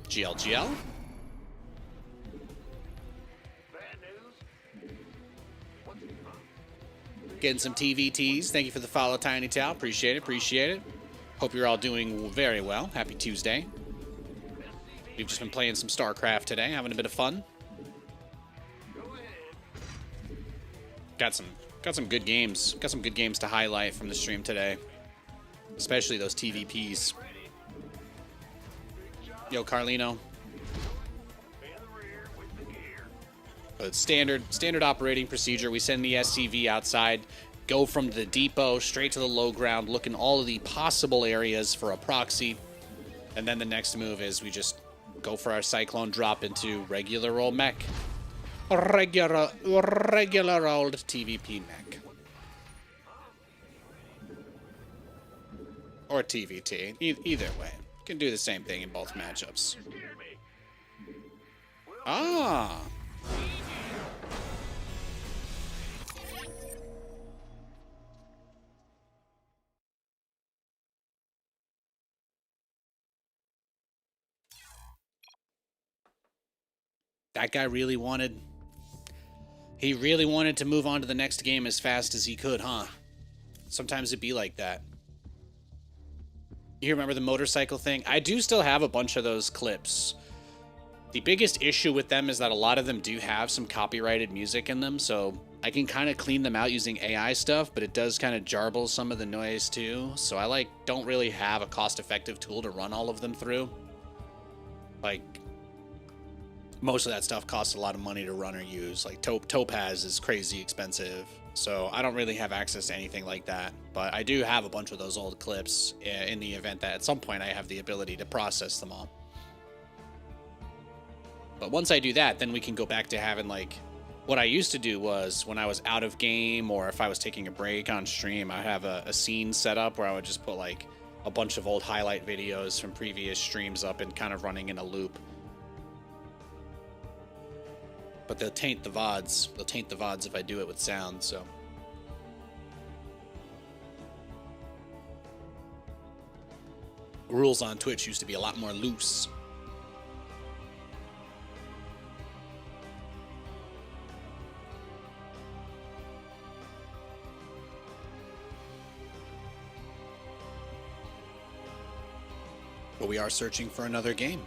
GLGL. Getting some TVTs. Thank you for the follow, Tiny Tal. Appreciate it. Appreciate it. Hope you're all doing very well. Happy Tuesday. We've just been playing some StarCraft today, having a bit of fun. Got some good games. Got some good games to highlight from the stream today, especially those TVPs. Yo, Carlino. But standard operating procedure. We send the SCV outside, go from the depot straight to the low ground, look in all of the possible areas for a proxy, and then the next move is we just go for our Cyclone drop into regular old mech. Regular old TVP mech. Or TVT. Either way. You can do the same thing in both matchups. Ah! That guy really wanted... He really wanted to move on to the next game as fast as he could, huh? Sometimes it'd be like that. You remember the motorcycle thing? I do still have a bunch of those clips. The biggest issue with them is that a lot of them do have some copyrighted music in them, so I can kind of clean them out using AI stuff, but it does kind of jarble some of the noise too. So I don't really have a cost-effective tool to run all of them through. Like, most of that stuff costs a lot of money to run or use. Like Topaz is crazy expensive, so I don't really have access to anything like that. But I do have a bunch of those old clips in the event that at some point I have the ability to process them all. But once I do that, then we can go back to having, like, what I used to do was when I was out of game or if I was taking a break on stream, I have a scene set up where I would just put like a bunch of old highlight videos from previous streams up and kind of running in a loop. But they'll taint the VODs. They'll taint the VODs if I do it with sound, so. Rules on Twitch used to be a lot more loose. But we are searching for another game.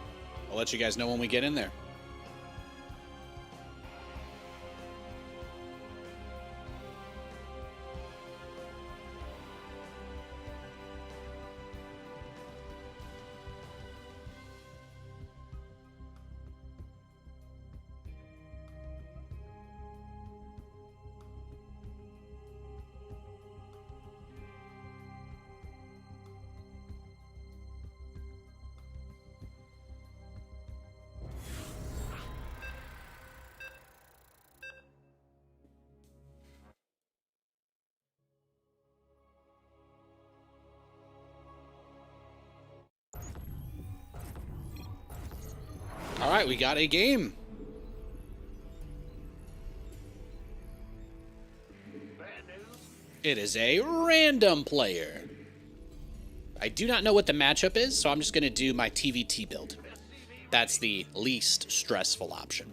I'll let you guys know when we get in there. All right, we got a game. It is a random player. I do not know what the matchup is, so I'm just going to do my TVT build. That's the least stressful option.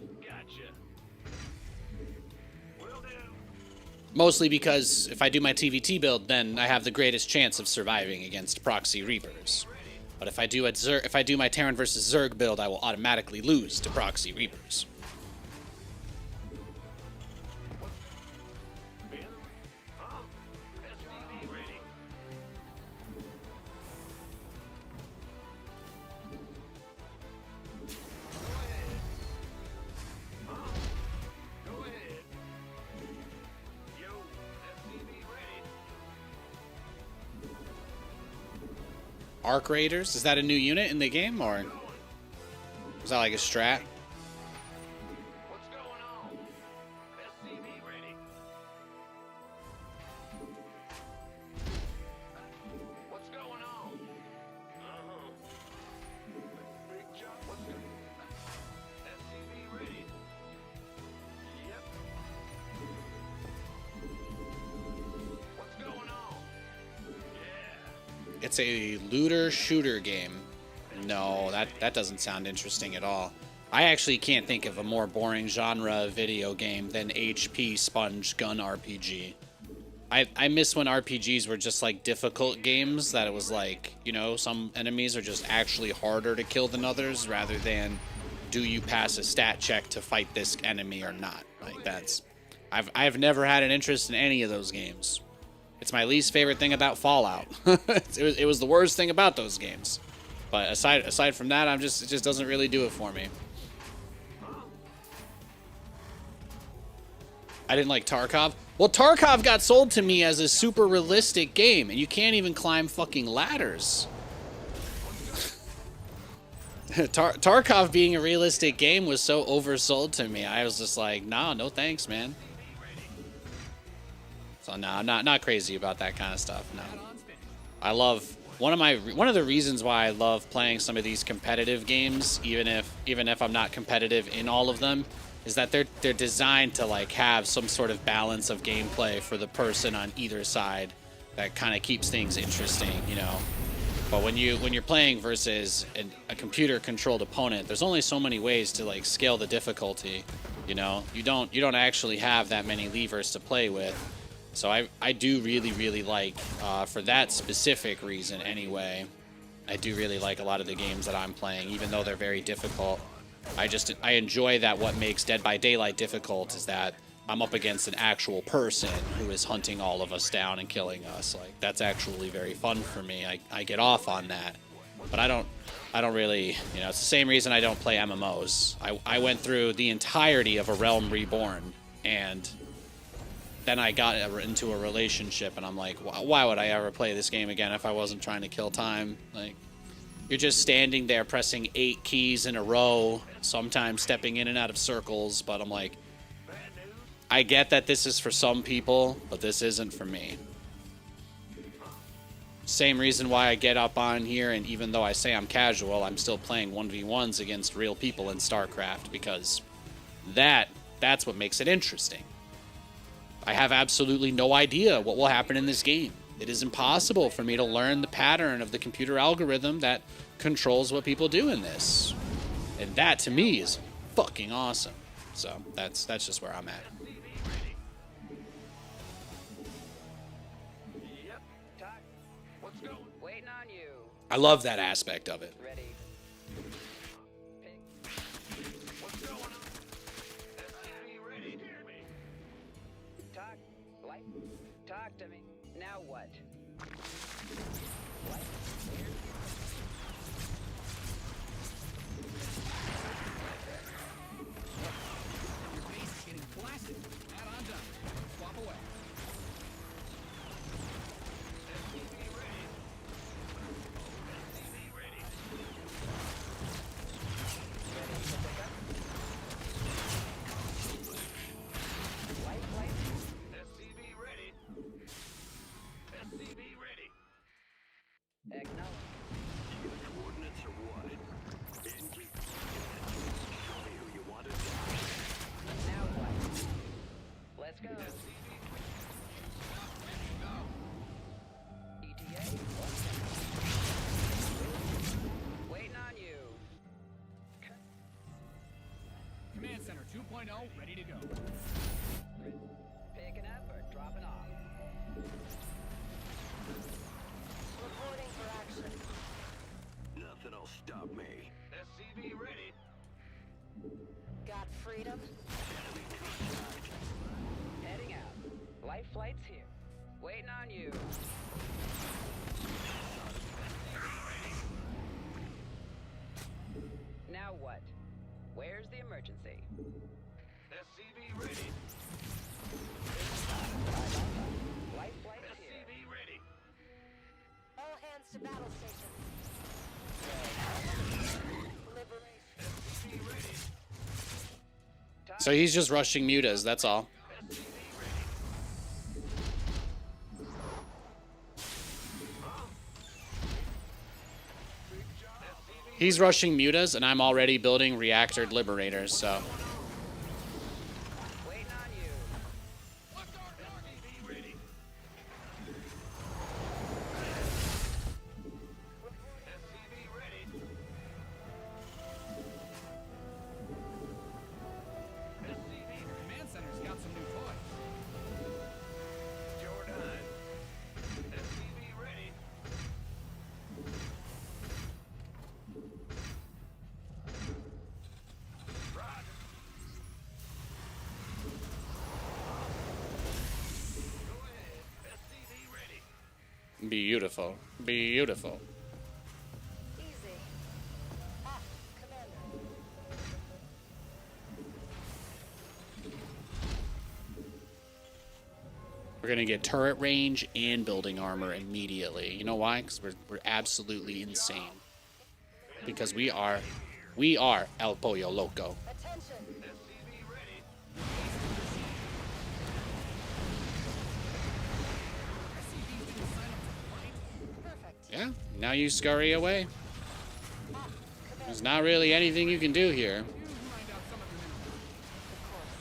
Mostly because if I do my TVT build, then I have the greatest chance of surviving against Proxy Reapers. But if I do my Terran versus Zerg build, I will automatically lose to Proxy Reapers. Arc Raiders, is that a new unit in the game, or is that like a strat? What's going on? SCV ready. What's going on? Big job. What's going on? SCV ready. Yep. What's going It's a looter shooter game. No, that doesn't sound interesting at all. I actually can't think of a more boring genre video game than HP Sponge Gun RPG. I miss when RPGs were just like difficult games, that it was like, you know, some enemies are just actually harder to kill than others, rather than do you pass a stat check to fight this enemy or not. Like that's, I've never had an interest in any of those games. It's my least favorite thing about Fallout. it was the worst thing about those games. But aside from that, it just doesn't really do it for me. I didn't like Tarkov. Well, Tarkov got sold to me as a super realistic game, and you can't even climb fucking ladders. Tarkov being a realistic game was so oversold to me. I was just like, nah, no thanks, man. So no, I'm not crazy about that kind of stuff. No, I love one of the reasons why I love playing some of these competitive games, even if I'm not competitive in all of them, is that they're designed to like have some sort of balance of gameplay for the person on either side that kind of keeps things interesting, you know. But when you're playing versus a computer controlled opponent, there's only so many ways to like scale the difficulty, you know. You don't actually have that many levers to play with. So I do really like, for that specific reason anyway, I do really like a lot of the games that I'm playing, even though they're very difficult. I enjoy that what makes Dead by Daylight difficult is that I'm up against an actual person who is hunting all of us down and killing us. Like, that's actually very fun for me. I get off on that. But I don't really, you know, it's the same reason I don't play MMOs. I went through the entirety of A Realm Reborn, and then I got into a relationship, and I'm like, why would I ever play this game again if I wasn't trying to kill time? Like, you're just standing there pressing 8 keys in a row, sometimes stepping in and out of circles, but I'm like, I get that this is for some people, but this isn't for me. Same reason why I get up on here, and even though I say I'm casual, I'm still playing 1v1s against real people in StarCraft, because that's what makes it interesting. I have absolutely no idea what will happen in this game. It is impossible for me to learn the pattern of the computer algorithm that controls what people do in this. And that, to me, is fucking awesome. So, that's just where I'm at. Yep. Talk. What's going? Waiting on you. I love that aspect of it. Ready. Pick. What's going on? SCV ready. Hear me. Talk. Light. Talk to me. Now what? Light. Your base is getting blasted. Add on done. Swap away. SCV ready. SCV ready. SCV ready. SCV ready. Acknowledge. Coordinates or what? Engine. Show me who you want to die. Now what? Let's go. ETA. Waiting on you. Command Center 2.0 ready to go. Picking up or dropping off. Reporting for action. Nothing'll stop me. SCV ready. Got freedom? Heading out. Life flight's here. Waiting on you. Now what? Where's the emergency? SCV ready. Life flight's here. SCV ready. All hands to battle station. Liberation. SCV ready. So he's just rushing mutas, that's all. SCV ready. He's rushing mutas, and I'm already building reactored liberators, so. Waiting on you. SCV ready. Beautiful. Beautiful. Easy. Ah, Commander. We're gonna get turret range and building armor immediately. You know why? Because we're absolutely insane. Because we are El Pollo Loco. Attention. SCV ready. SCVs didn't sign up to fight. Perfect. Yeah, now you scurry away. Ah, Commander. There's not really anything you can do here. You mined out some of your minerals. Of course.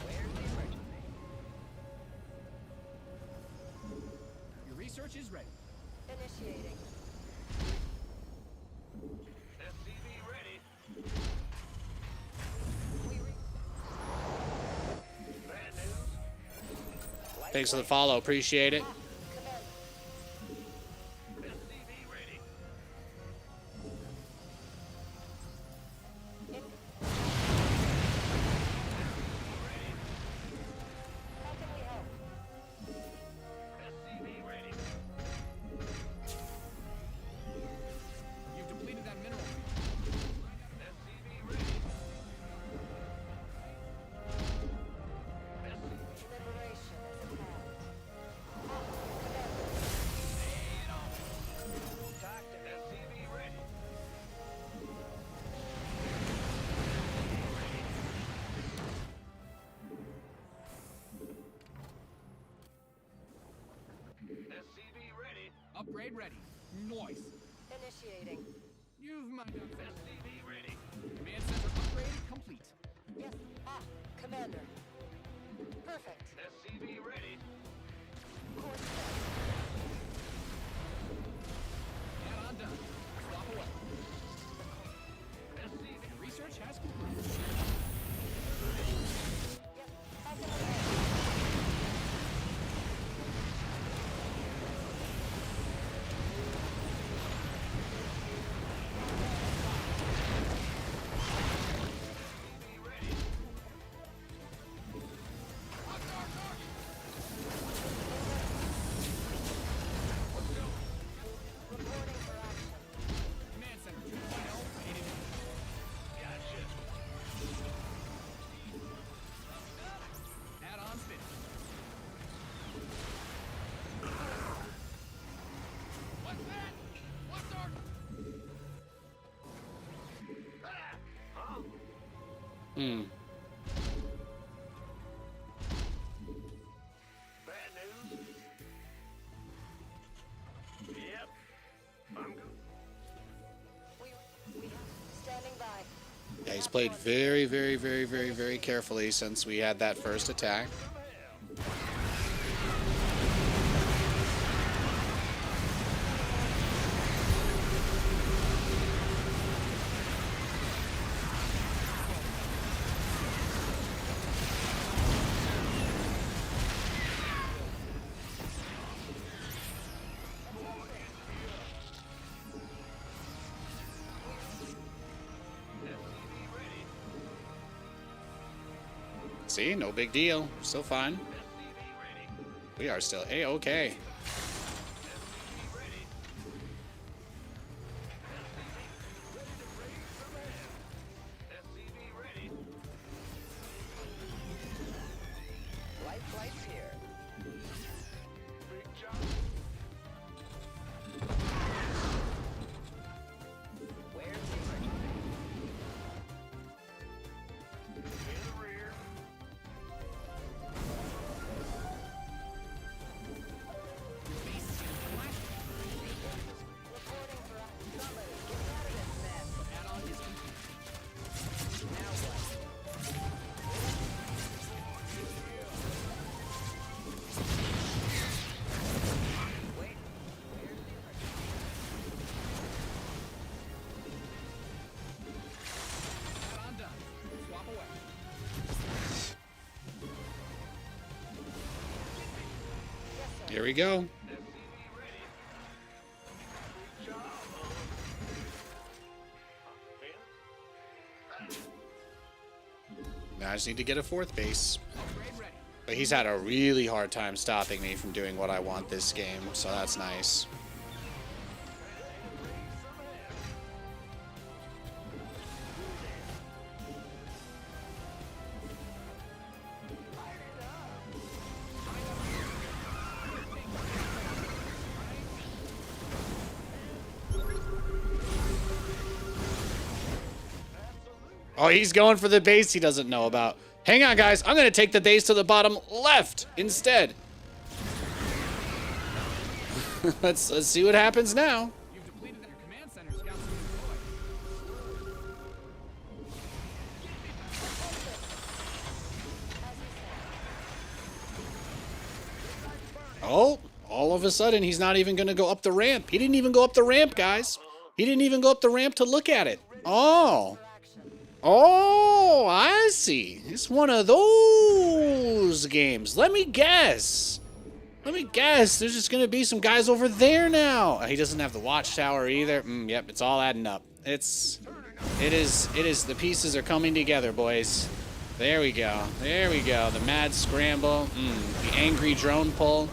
Where's the emergency? Your research is ready. Initiating. SCV ready. We re- Bad news. Thanks for the follow. Appreciate it. Commander. SCV ready. How can we help? SCV ready. You've depleted that mineral. SCV ready. Liberation is at hand. Ah, Commander. Talk to me. SCV ready. SCV ready. Upgrade ready. Noise. Initiating. You've mined out some. SCV ready. Command center upgrade complete. Yes. Ah, Commander. Perfect. SCV ready. Course set. Add-on done. Swap away. SCV Your research has concluded. Yes. How can we help? ready. Reporting for action. Command center 2.0 ready to go. Gotcha. Add-on finished. What's that? What's our... Hmm. Bad news. Yep. I'm good. We have standing by. Yeah, he's played very, very, very, very, very carefully since we had that first attack. SCV ready. See, no big deal. Still fine. SCV ready. We are still A-okay. SCV ready. SCV ready. Light flight's here. Big job. Where's the emergency? In the rear. Base is flash. Reporting for action. Somebody get me out of this mess. Add-on is complete. Now what? Wait. Where's the emergency? Add-on done. Swap away. Yes, sir. Here we go. SCV ready. Big job. I just need to get a 4th base. Upgrade ready. But he's had a really hard time stopping me from doing what I want this game, so that's nice. Oh, he's going for the base he doesn't know about. Hang on, guys. I'm going to take the base to the bottom left instead. Let's see what happens now. You've depleted their command centers. Got some deployed. Oh, all of a sudden, he's not even going to go up the ramp. He didn't even go up the ramp, guys. He didn't even go up the ramp to look at it. Oh. Oh, I see. It's one of those games. Let me guess. There's just going to be some guys over there now. He doesn't have the watchtower either. Yep, it's all adding up. It is. The pieces are coming together, boys. There we go. The mad scramble. The angry drone pull.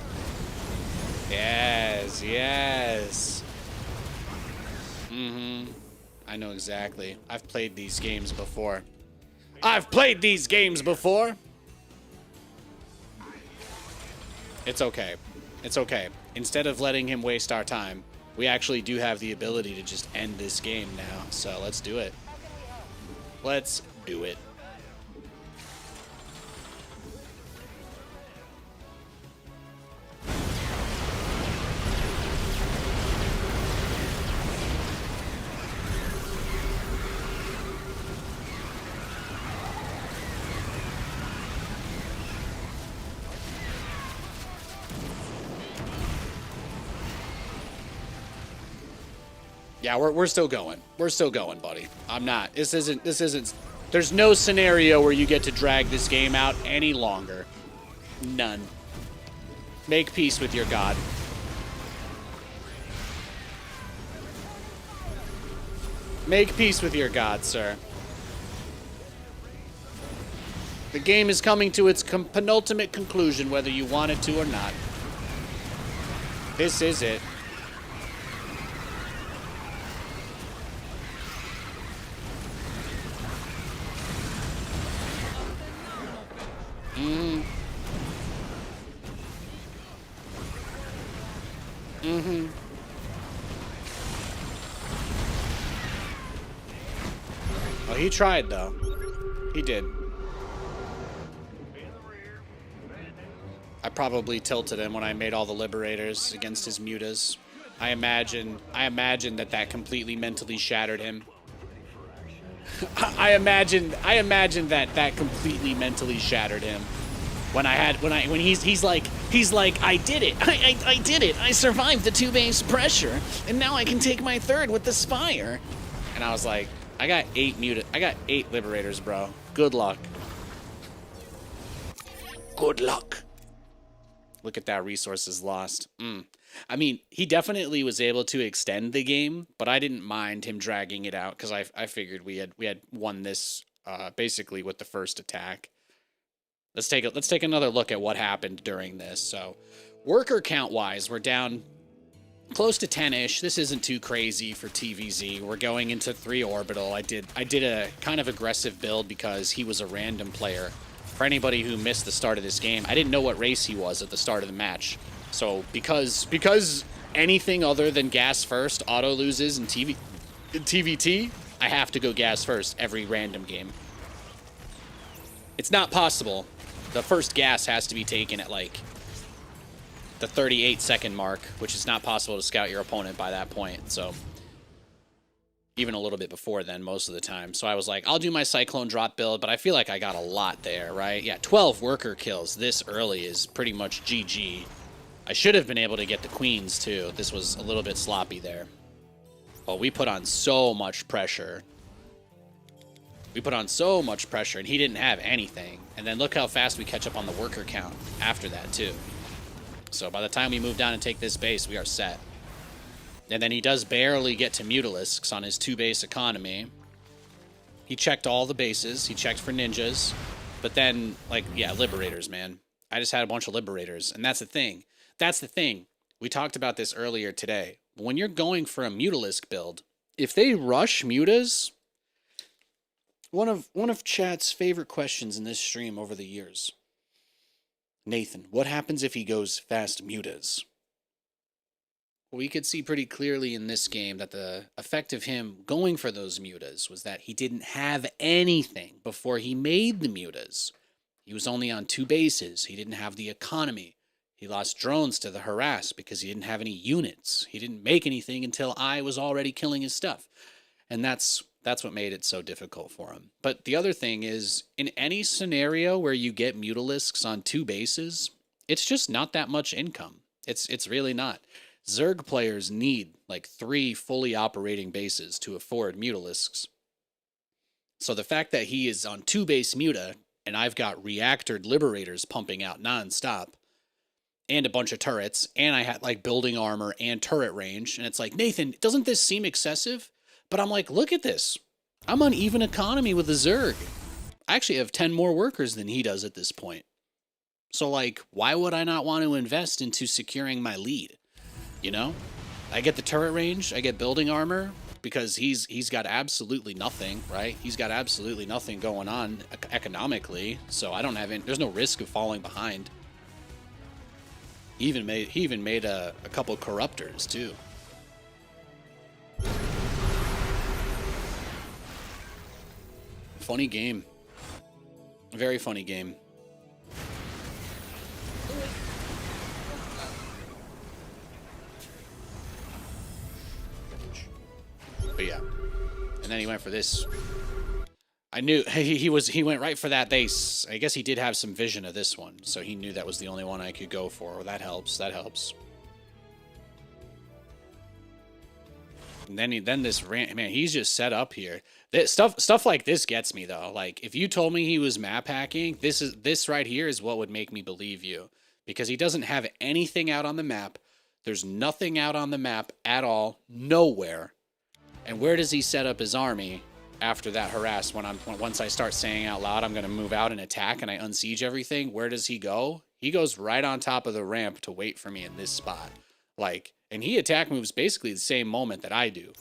Yes. I know exactly. I've played these games before. It's okay. Instead of letting him waste our time, we actually do have the ability to just end this game now. So let's do it. Let's do it. Yeah, we're still going. We're still going, buddy. I'm not. This isn't. There's no scenario where you get to drag this game out any longer. None. Make peace with your god. Make peace with your god, sir. The game is coming to its penultimate conclusion, whether you want it to or not. This is it. Oh, he tried, though. He did. I probably tilted him when I made all the liberators against his mutas. I imagine that completely mentally shattered him. I imagine that completely mentally shattered him. When he's like, I did it. I did it. I survived the 2-base pressure, and now I can take my 3rd with the Spire. And I was like, I got 8 liberators, bro. Good luck. Good luck. Look at that, resources lost. I mean, he definitely was able to extend the game, but I didn't mind him dragging it out because I figured we had won this basically with the first attack. Let's take another look at what happened during this. So, worker count wise, we're down close to 10-ish. This isn't too crazy for TVZ. We're going into 3 orbital. I did a kind of aggressive build because he was a random player. For anybody who missed the start of this game, I didn't know what race he was at the start of the match. So because anything other than gas first auto loses in TVT, I have to go gas first every random game. It's not possible. The first gas has to be taken at like the 38-second mark, which is not possible to scout your opponent by that point. So even a little bit before then most of the time. So I was like, I'll do my Cyclone drop build, but I feel like I got a lot there, right? Yeah, 12 worker kills this early is pretty much GG. I should have been able to get the queens too. This was a little bit sloppy there. But we put on so much pressure. And he didn't have anything. And then look how fast we catch up on the worker count after that too. So by the time we move down and take this base, we are set. And then he does barely get to Mutalisks on his 2-base economy. He checked all the bases. He checked for ninjas. But then, like, yeah, Liberators, man. I just had a bunch of Liberators, and that's the thing. That's the thing. We talked about this earlier today. When you're going for a Mutalisk build, if they rush Mutas, one of chat's favorite questions in this stream over the years. Nathan, what happens if he goes fast Mutas? We could see pretty clearly in this game that the effect of him going for those Mutas was that he didn't have anything before he made the Mutas. He was only on 2 bases. He didn't have the economy. He lost drones to the harass because he didn't have any units. He didn't make anything until I was already killing his stuff. And that's what made it so difficult for him. But the other thing is, in any scenario where you get Mutalisks on 2 bases, it's just not that much income. It's really not. Zerg players need like 3 fully operating bases to afford Mutalisks. So the fact that he is on 2 base Muta, and I've got reactored Liberators pumping out nonstop, and a bunch of turrets, and I had like building armor and turret range, and it's like, Nathan, doesn't this seem excessive? But I'm like, look at this. I'm on even economy with the Zerg. I actually have 10 more workers than he does at this point. So like, why would I not want to invest into securing my lead? You know? I get the turret range, I get building armor, because he's got absolutely nothing, right? He's got absolutely nothing going on economically, so I don't have any, there's no risk of falling behind. He even made a couple corruptors too. Funny game. Very funny game. But yeah. And then he went for this. I knew he went right for that base. I guess he did have some vision of this one, so he knew that was the only one I could go for. Well, that helps. That helps. And then this man, he's just set up here. This stuff like this gets me though. Like if you told me he was map hacking, this right here is what would make me believe you, because he doesn't have anything out on the map. There's nothing out on the map at all, nowhere. And where does he set up his army after that harass? Once I start saying out loud I'm going to move out and attack and I unsiege everything, where does he go? He goes right on top of the ramp to wait for me in this spot. Like, and he attack moves basically the same moment that I do.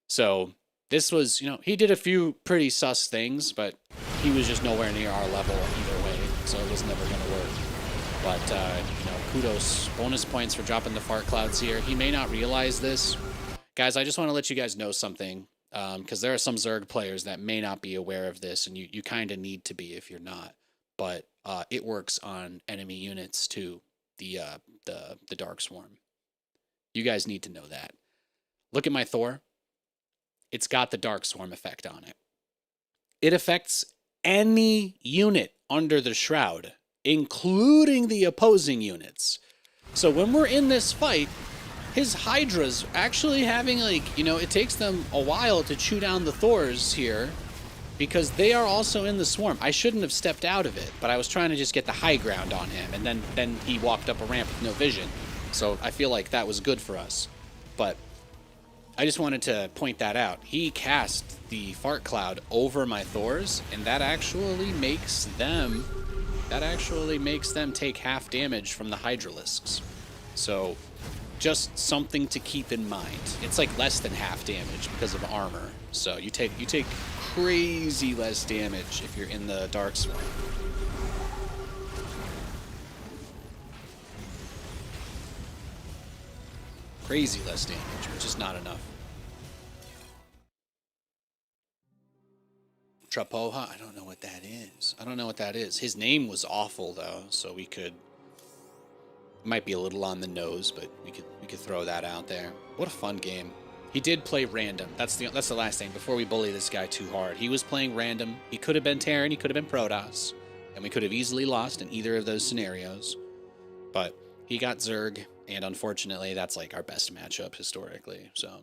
So this was, you know, he did a few pretty sus things, but he was just nowhere near our level either way, so it was never going to work. But, you know, kudos, bonus points for dropping the fart clouds here. He may not realize this. Guys, I just want to let you guys know something, because there are some Zerg players that may not be aware of this, and you kind of need to be if you're not. But it works on enemy units too, the Dark Swarm. You guys need to know that. Look at my Thor. It's got the Dark Swarm effect on it. It affects any unit under the Shroud, including the opposing units. So when we're in this fight, his Hydra's actually having, like, you know, it takes them a while to chew down the Thors here because they are also in the swarm. I shouldn't have stepped out of it, but I was trying to just get the high ground on him, and then he walked up a ramp with no vision. So I feel like that was good for us. But I just wanted to point that out. He cast the fart cloud over my Thors, and that actually makes them take half damage from the Hydralisks. So just something to keep in mind. It's like less than half damage because of armor. So you take crazy less damage if you're in the Dark Swarm. Crazy less damage, which is not enough. Trapoha? I don't know what that is. I don't know what that is. His name was awful though, so we could, might be a little on the nose, but we could throw that out there. What a fun game. He did play random. That's the last thing before we bully this guy too hard. He was playing random. He could have been Terran, he could have been Protoss, and we could have easily lost in either of those scenarios. But he got Zerg, and unfortunately that's like our best matchup historically. So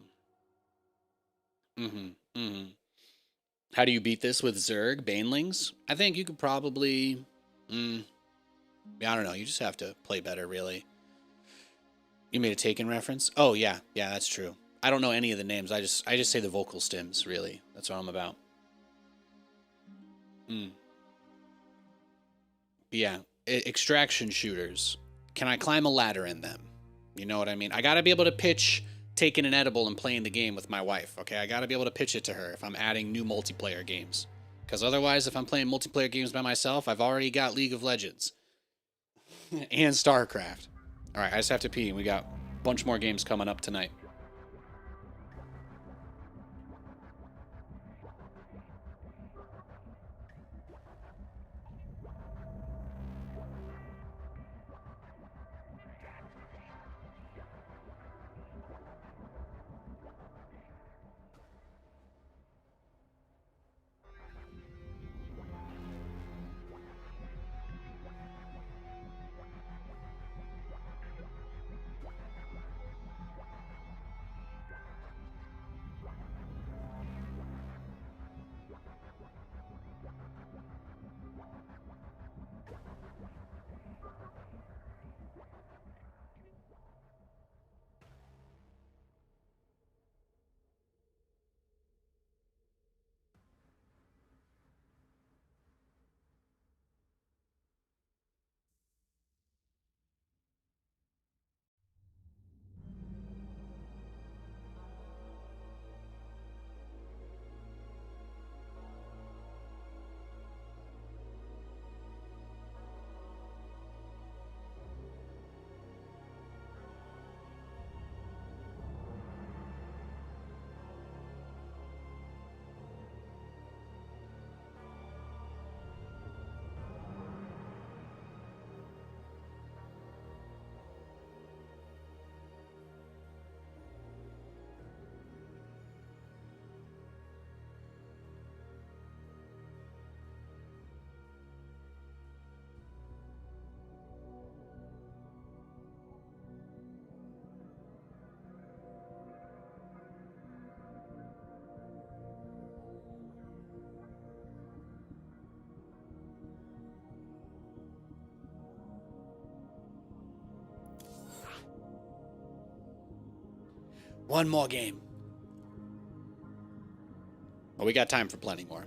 how do you beat this with Zerg Banelings? I think you could probably I don't know, you just have to play better, really. You made a Taken reference? Oh yeah, that's true. I don't know any of the names. I just say the vocal stems, really. That's what I'm about. Yeah, extraction shooters. Can I climb a ladder in them? You know what I mean? I gotta be able to pitch taking an edible and playing the game with my wife, okay? I gotta be able to pitch it to her if I'm adding new multiplayer games. Because otherwise, if I'm playing multiplayer games by myself, I've already got League of Legends. And StarCraft. Alright, I just have to pee. We got a bunch more games coming up tonight. One more game. Well, we got time for plenty more.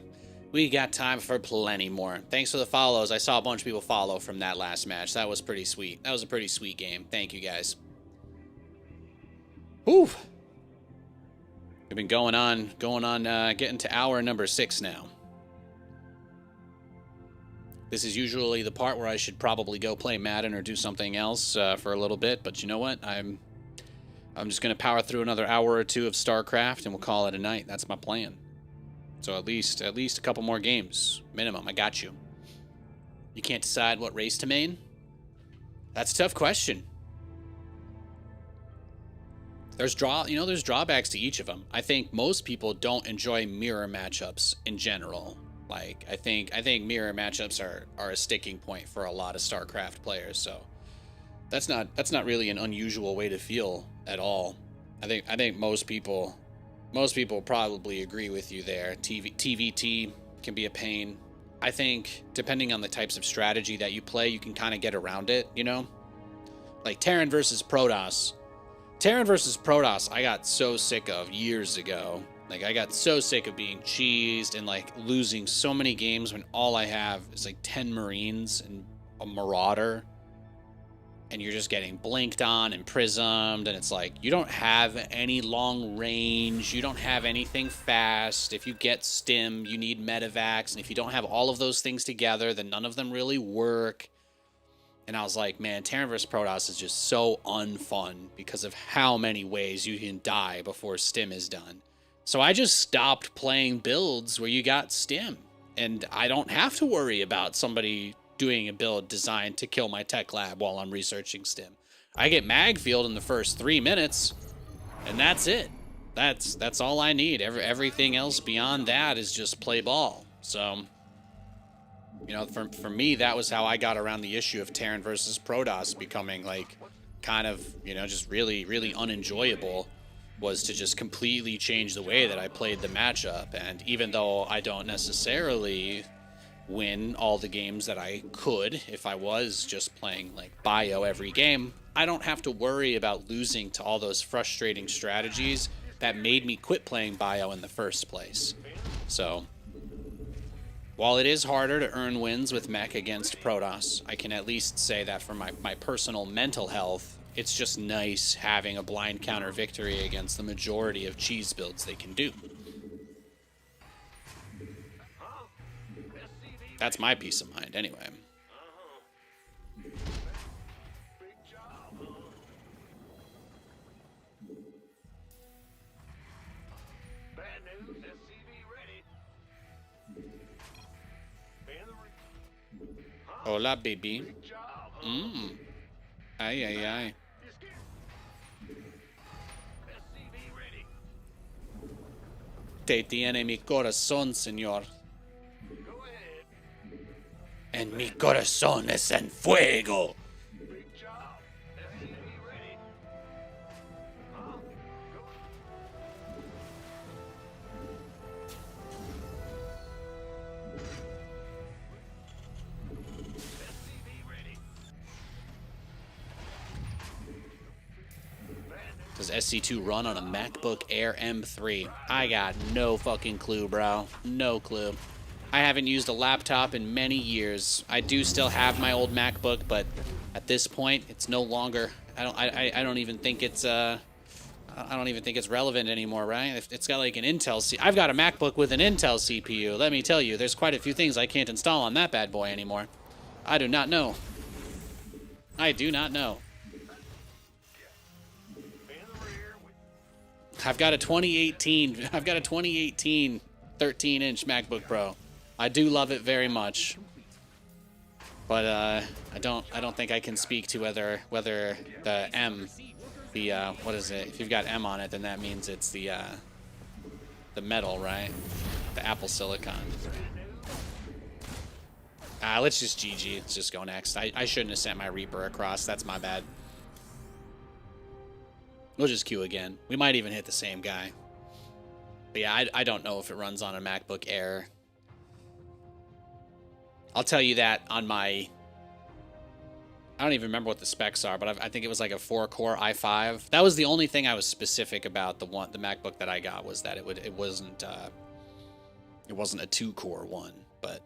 We got time for plenty more. Thanks for the follows. I saw a bunch of people follow from that last match. That was pretty sweet. That was a pretty sweet game. Thank you, guys. Whew. We've been going on, getting to hour number 6 now. This is usually the part where I should probably go play Madden or do something else for a little bit, but you know what? I'm just going to power through another hour or two of StarCraft, and we'll call it a night. That's my plan. So at least a couple more games. Minimum. I got you. You can't decide what race to main? That's a tough question. There's drawbacks to each of them. I think most people don't enjoy mirror matchups in general. Like, I think mirror matchups are a sticking point for a lot of StarCraft players, so that's not really an unusual way to feel at all. I think most people probably agree with you there. TVT can be a pain. I think depending on the types of strategy that you play, you can kind of get around it, you know? Like Terran versus Protoss. Terran versus Protoss, I got so sick of years ago. Like, I got so sick of being cheesed and, like, losing so many games when all I have is, like, 10 Marines and a Marauder. And you're just getting blinked on and prismed, and it's like, you don't have any long range, you don't have anything fast. If you get stim, you need medevacs, and if you don't have all of those things together, then none of them really work. And I was like, man, Terran vs. Protoss is just so unfun because of how many ways you can die before stim is done. So I just stopped playing builds where you got stim, and I don't have to worry about somebody doing a build designed to kill my tech lab while I'm researching stim. I get magfield in the first 3 minutes, and that's it. That's all I need. Everything else beyond that is just play ball. So, you know, for me, that was how I got around the issue of Terran versus Protoss becoming, like, kind of, you know, just really, really unenjoyable, was to just completely change the way that I played the matchup. And even though I don't necessarily win all the games that I could if I was just playing like bio every game, I don't have to worry about losing to all those frustrating strategies that made me quit playing bio in the first place. So While it is harder to earn wins with mech against Protoss, I can at least say that for my personal mental health, it's just nice having a blind counter victory against the majority of cheese builds they can do. That's my peace of mind, anyway. Big job, huh? Bad news, SCV ready. Fan the Hola, baby. big job, huh? Mmm. Ay, ay, ay. SCV ready. Te tiene mi corazón, señor. Go ahead. En mi corazón es en fuego. Big job. SCV ready. Huh? Go. SCV ready. Does SC2 run on a MacBook Air M3? I got no fucking clue, bro. No clue. I haven't used a laptop in many years. I do still have my old MacBook, but at this point, it's no longer. I don't even think it's I don't even think it's relevant anymore, right? It's got like an Intel I've got a MacBook with an Intel CPU. Let me tell you, there's quite a few things I can't install on that bad boy anymore. I do not know. I do not know. Fan the rear. I've got a 2018 13-inch MacBook Pro. I do love it very much. But I don't think I can speak to whether the M, what is it? If you've got M on it, then that means it's the metal, right? The Apple Silicon. Let's just GG. Let's just go next. I shouldn't have sent my Reaper across. That's my bad. We'll just queue again. We might even hit the same guy. But yeah, I don't know if it runs on a MacBook Air. I'll tell you that on my... I don't even remember what the specs are, but I think it was like a 4-core i5. That was the only thing I was specific about the MacBook that I got, was that it wasn't a 2-core one, but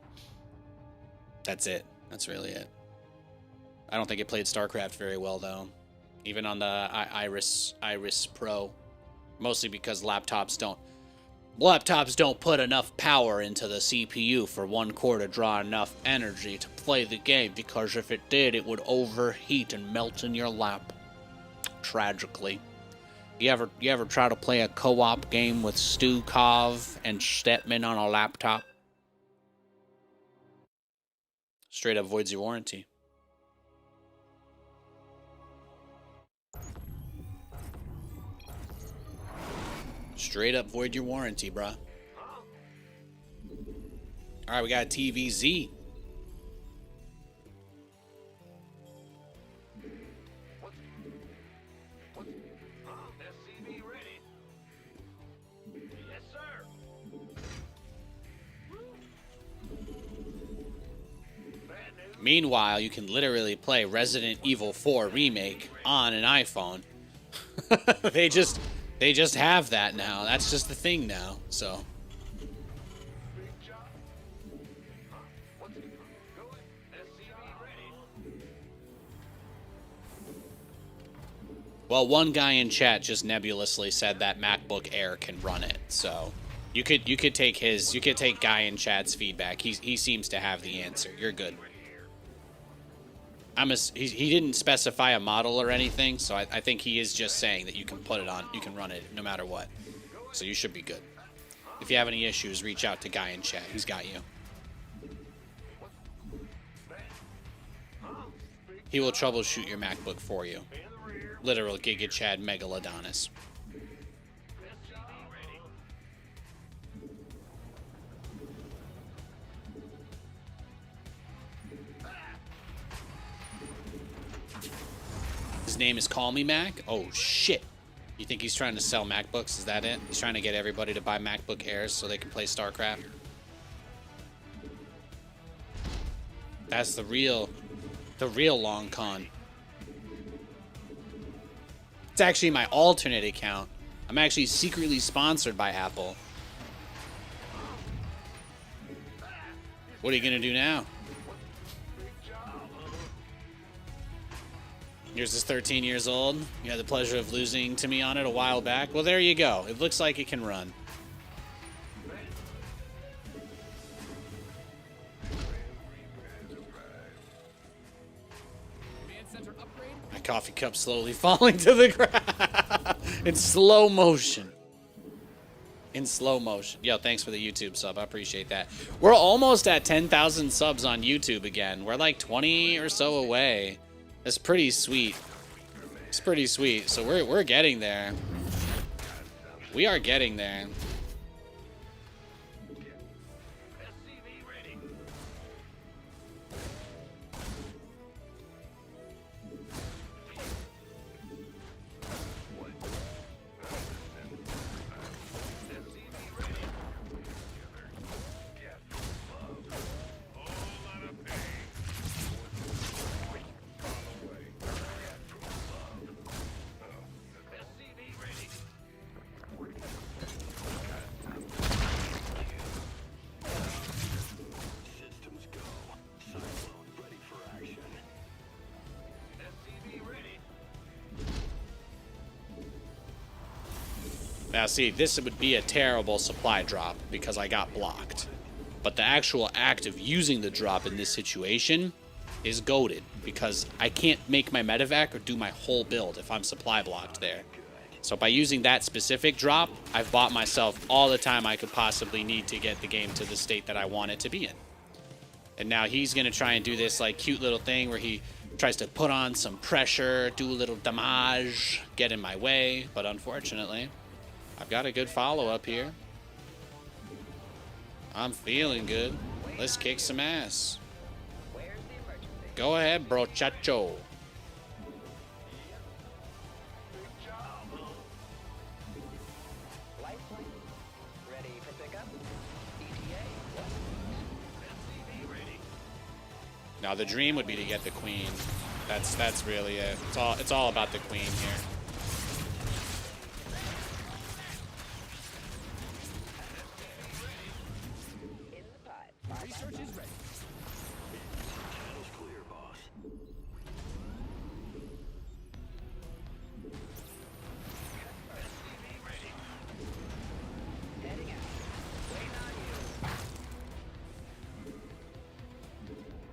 that's it. That's really it. I don't think it played StarCraft very well though, even on the Iris Pro, mostly because laptops don't put enough power into the CPU for one core to draw enough energy to play the game, because if it did, it would overheat and melt in your lap. Tragically. You ever try to play a co-op game with Stu Kov and Stetman on a laptop? Straight up voids your warranty. Straight up void your warranty, bruh. Alright, we got TVZ. SCV ready. Yes, sir. Bad news. Meanwhile, you can literally play Resident Evil 4 Remake on an iPhone. They just have that now. That's just the thing now. So Big job. What's it? Go ahead. SCV ready. well, one guy in chat just nebulously said that MacBook Air can run it. So you could take guy in chat's feedback. He seems to have the answer. You're good. He didn't specify a model or anything, so I think he is just saying that you can put it on, you can run it no matter what. So you should be good. If you have any issues, reach out to Guy in chat. He's got you. He will troubleshoot your MacBook for you. Literal Giga Chad Megalodonis. His name is Call Me Mac? Oh, shit. You think he's trying to sell MacBooks? Is that it? He's trying to get everybody to buy MacBook Airs so they can play StarCraft? That's the real long con. It's actually my alternate account. I'm actually secretly sponsored by Apple. What are you gonna do now? Yours is 13 years old. You had the pleasure of losing to me on it a while back. Well, there you go. It looks like it can run. Command center upgrade. My coffee cup slowly falling to the ground in slow motion. In slow motion. Yo, thanks for the YouTube sub. I appreciate that. We're almost at 10,000 subs on YouTube again. We're like 20 or so away. That's pretty sweet. It's pretty sweet. So we're getting there. We are getting there. SCV ready. SCV ready. Get love. Whole lot of pain. On the way. Get love. SCV ready. Systems go. Cyclone ready for action. SCV ready. Now see, this would be a terrible supply drop because I got blocked. But the actual act of using the drop in this situation is goated because I can't make my medevac or do my whole build if I'm supply blocked there. So by using that specific drop, I've bought myself all the time I could possibly need to get the game to the state that I want it to be in. And now he's going to try and do this like cute little thing where he tries to put on some pressure, do a little damage, get in my way. But unfortunately, I've got a good follow-up here. I'm feeling good. Let's kick some ass. Where's the emergency? Go ahead, bro, chacho. Life flight. Ready for pickup? ETA. What? SCV ready. Now the dream would be to get the queen. That's really it. It's all about the queen here. In the pipe. Research is ready. Channel's clear, boss. SCV ready. Heading out. Waiting on you.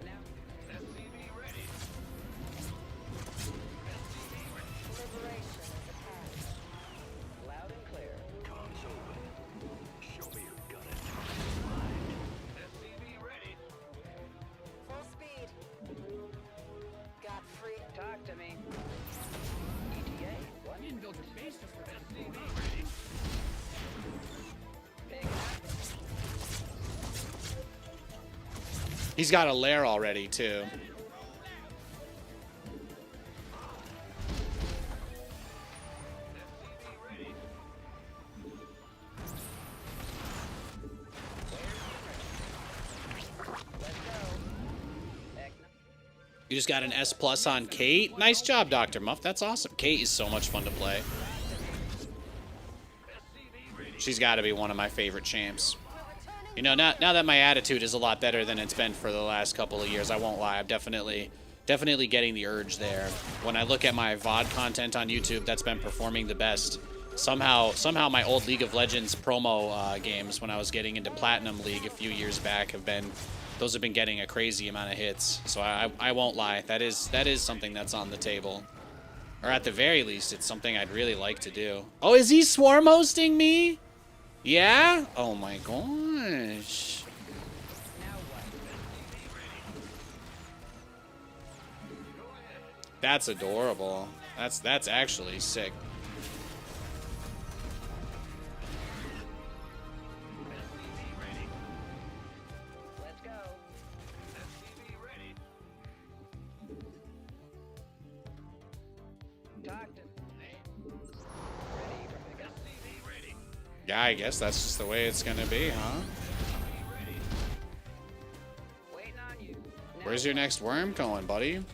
Now. SCV ready. Liberation is at hand. Loud and clear. Comms open. Show me who got it. SCV ready. Full speed. Got free. Talk to me. ETA. What? You didn't build your base just for that. SCV ready. Picking up. He's got a lair already too. SCV ready. Let's go. Ekna. You just got an S plus on Kate. Nice job, Dr. Muff. That's awesome. Kate is so much fun to play. SCV ready. She's got to be one of my favorite champs. You know, now that my attitude is a lot better than it's been for the last couple of years, I won't lie. I'm definitely getting the urge there. When I look at my VOD content on YouTube, that's been performing the best. Somehow my old League of Legends promo games when I was getting into Platinum League a few years back have been getting a crazy amount of hits. So I won't lie. That is something that's on the table. Or at the very least, it's something I'd really like to do. Oh, is he swarm hosting me? Yeah? Oh my gosh. Now what? That's adorable. That's actually sick. SCV ready. Let's go. SCV ready. Talk to me. Ready for pickup? SCV ready. Yeah, I guess that's just the way it's gonna be, huh? SCV ready. Waiting on you. Now Where's your next worm going, buddy? In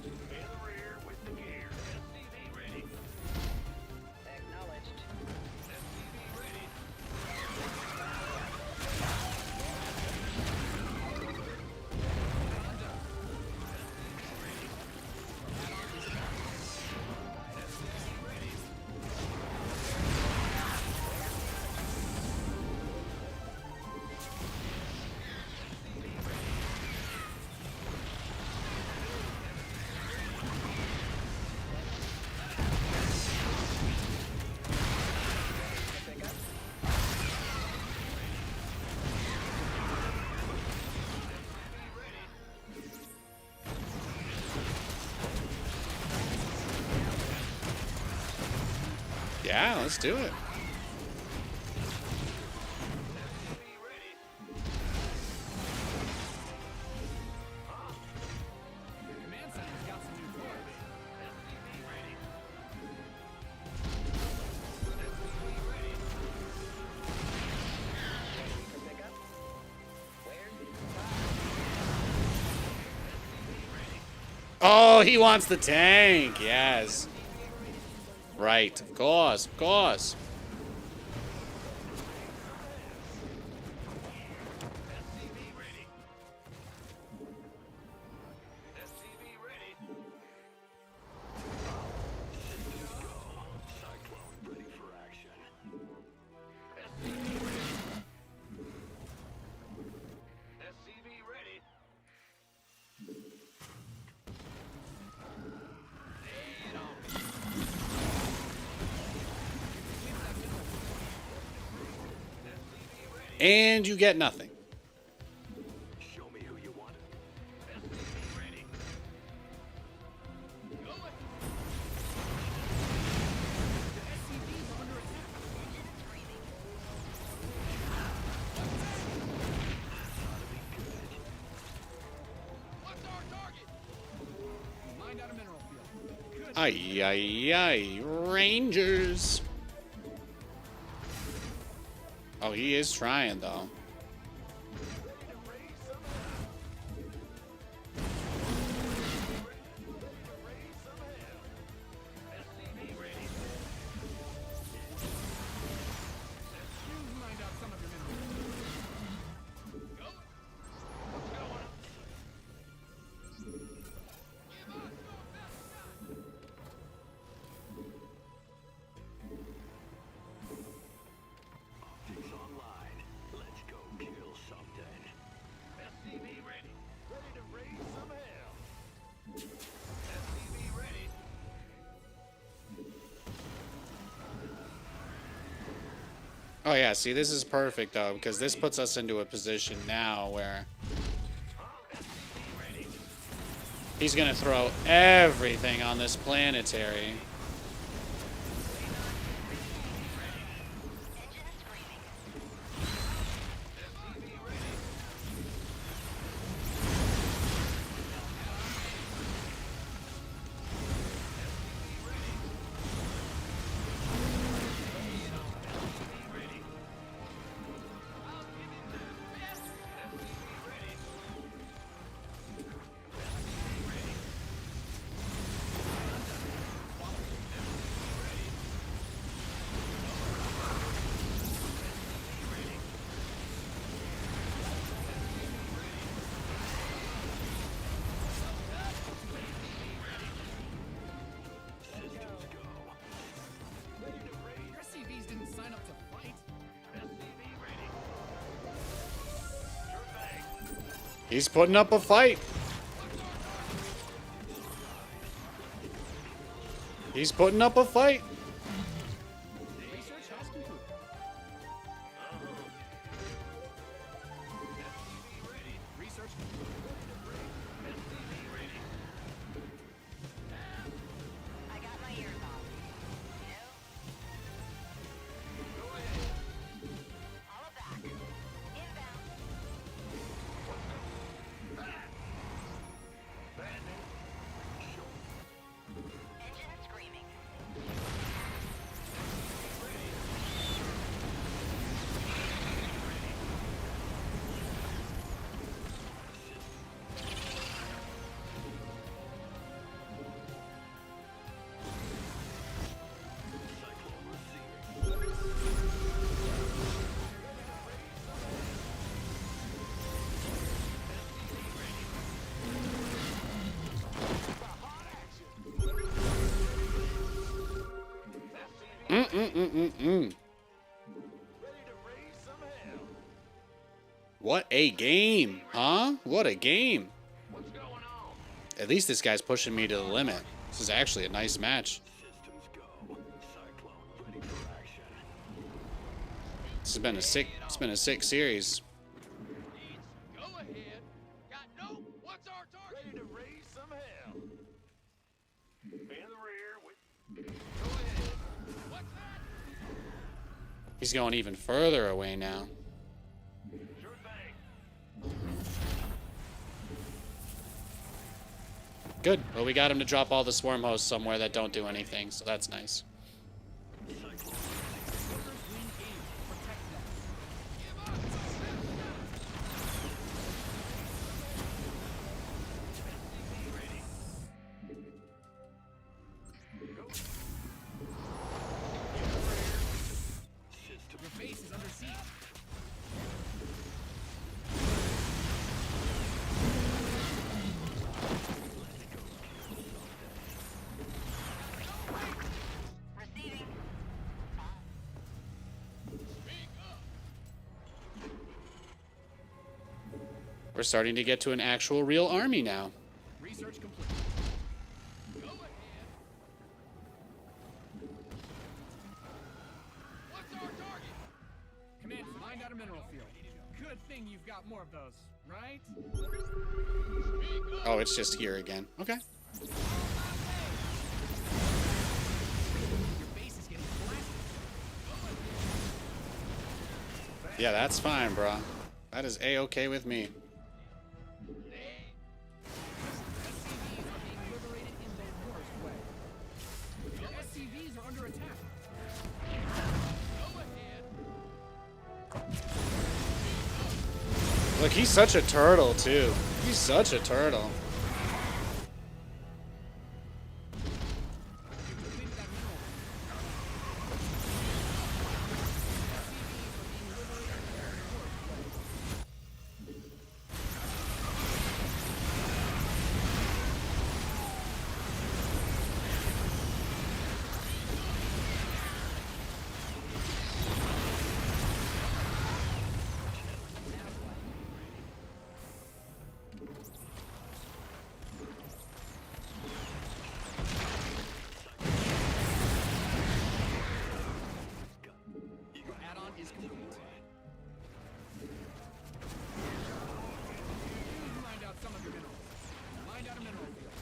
the rear with the gear. SCV ready. Acknowledged. SCV ready. Yeah, let's do it. Command center's got some new toys. Ready for pickup? Where? Oh, he wants the tank. Yes. Right. Of course. Of course. SCV ready. And you get nothing. Show me who you want. SCV ready. SCV's under attack. What's our target? Mined out a mineral field. Good. Ay, ay, ay. Rangers. Oh, he is trying, though. You mined out some of your minerals. Go. What's going on? Give us your best shot. Optics online. Let's go kill something. SCV ready. Ready to raise some hell. SCV ready. Oh, yeah. See, this is perfect, though, because this puts us into a position now where he's going to throw everything on this planetary. Your SCVs didn't sign up to fight. SCV ready. Sure thing. He's putting up a fight. He's putting up a fight. Research has concluded. Research I got my ears on. No? All back. Inbound. Engine screaming. What a game, huh? What a game. What's going on? At least this guy's pushing me to the limit. This is actually a nice match. Systems go. Cyclone ready for action. This has been a sick series. Go ahead. Got no. What's our target? Ready to raise some hell. In the rear with. Go ahead. What's that? He's going even further away now. Sure thing. Good. Well, we got him to drop all the swarm hosts somewhere that don't do anything, so that's nice. Your base is under siege. Receiving. We're starting to get to an actual real army now. Research complete. Go ahead. What's our target? Command, find out a mineral field. Good thing you've got more of those, right? Oh, it's just here again. Okay. Your base is getting blasted. Yeah, that's fine, bro. That is A-okay with me. SCVs are being liberated in the worst way. Your SCVs are under attack. Go ahead. Look, he's such a turtle, too. He's such a turtle. Complete that mineral. Your add-on is complete. You mined out some of your minerals. Mined out a mineral field.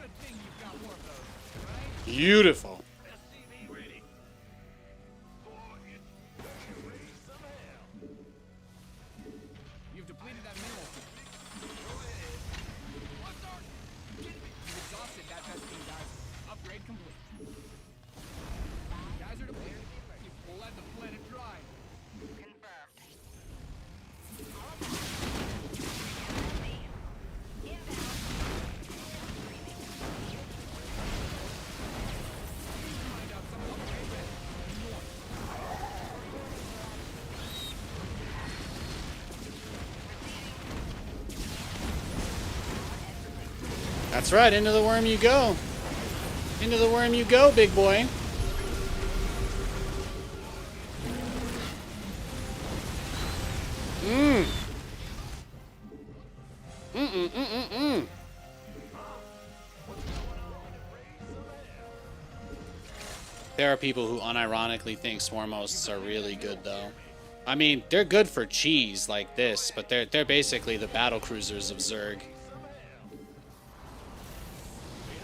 Good thing you've got more of those, right? Beautiful. SCV ready. Boy, it's raise some hell. You've depleted that mineral field. What's our... You've exhausted that Vespine geyser. Upgrade complete. Geyser depleted. You've bled the planet dry. Confirmed. Mined out some of the upgrade ready. North. That's right, into the worm you go. Into the worm you go, big boy. There are people who unironically think swarm hosts are really good, though. I mean, they're good for cheese like this, but they're basically the battle cruisers of Zerg.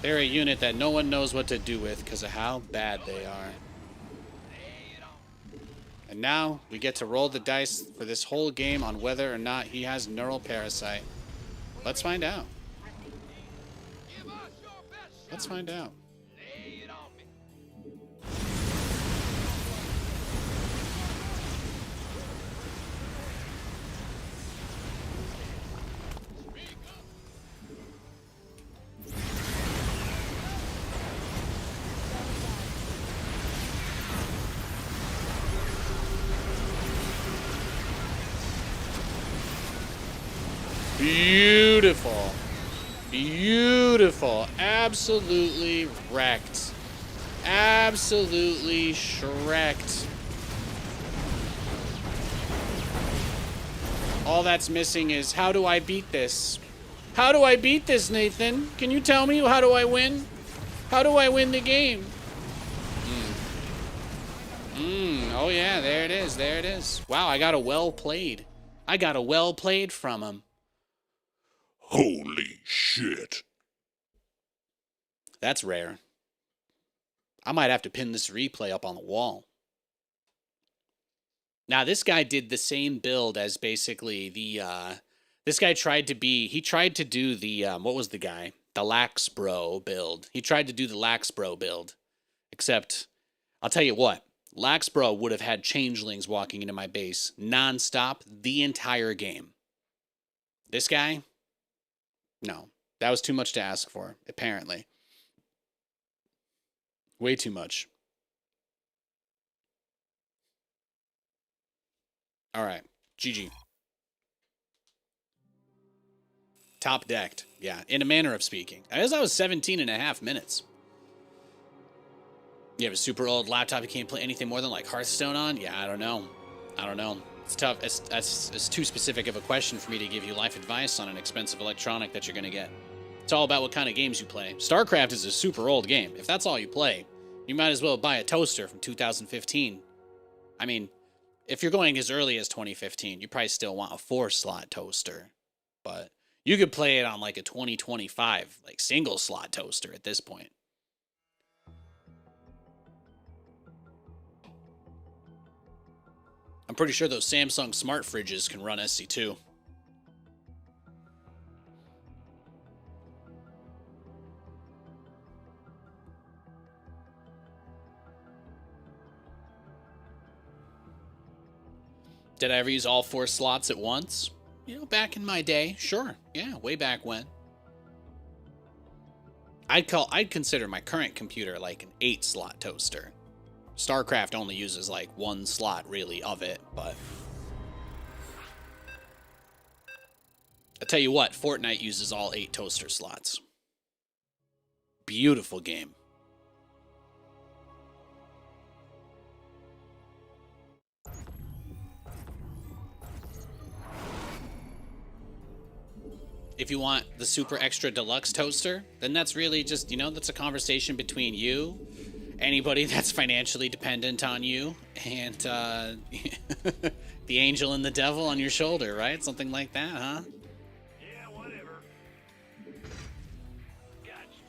They're a unit that no one knows what to do with because of how bad they are. And now we get to roll the dice for this whole game on whether or not he has neural parasite. Let's find out. Let's find out. Beautiful. Beautiful. Absolutely wrecked. Absolutely shreked. All that's missing is, how do I beat this? How do I beat this, Nathan? Can you tell me, how do I win? How do I win the game? Oh yeah, there it is, there it is. Wow, I got a well played. I got a well played from him. Holy shit. That's rare. I might have to pin this replay up on the wall. Now, this guy did the same build as basically the, this guy tried to do the, what was the guy? The Lax Bro build. He tried to do the Lax Bro build. Except, I'll tell you what, Lax Bro would have had changelings walking into my base nonstop the entire game. This guy? No. That was too much to ask for, apparently. Way too much. Alright, GG. Top decked. Yeah, in a manner of speaking. As I was 17.5 minutes. You have a super old laptop you can't play anything more than like Hearthstone on? Yeah, I don't know. It's tough. It's too specific of a question for me to give you life advice on an expensive electronic that you're going to get. It's all about what kind of games you play. StarCraft is a super old game. If that's all you play, you might as well buy a toaster from 2015. I mean, if you're going as early as 2015, you probably still want a 4-slot toaster. But you could play it on like a 2025, like single-slot toaster at this point. I'm pretty sure those Samsung smart fridges can run SC2. Did I ever use all 4 slots at once? You know, back in my day, sure. Yeah, way back when. I'd consider my current computer like an 8-slot toaster. StarCraft only uses like 1 slot really of it, but I'll tell you what, Fortnite uses all 8 toaster slots. Beautiful game. If you want the super extra deluxe toaster, then that's really just, you know, that's a conversation between you, anybody that's financially dependent on you, and the angel and the devil on your shoulder, right? Something like that, huh? Yeah, whatever. Gotcha.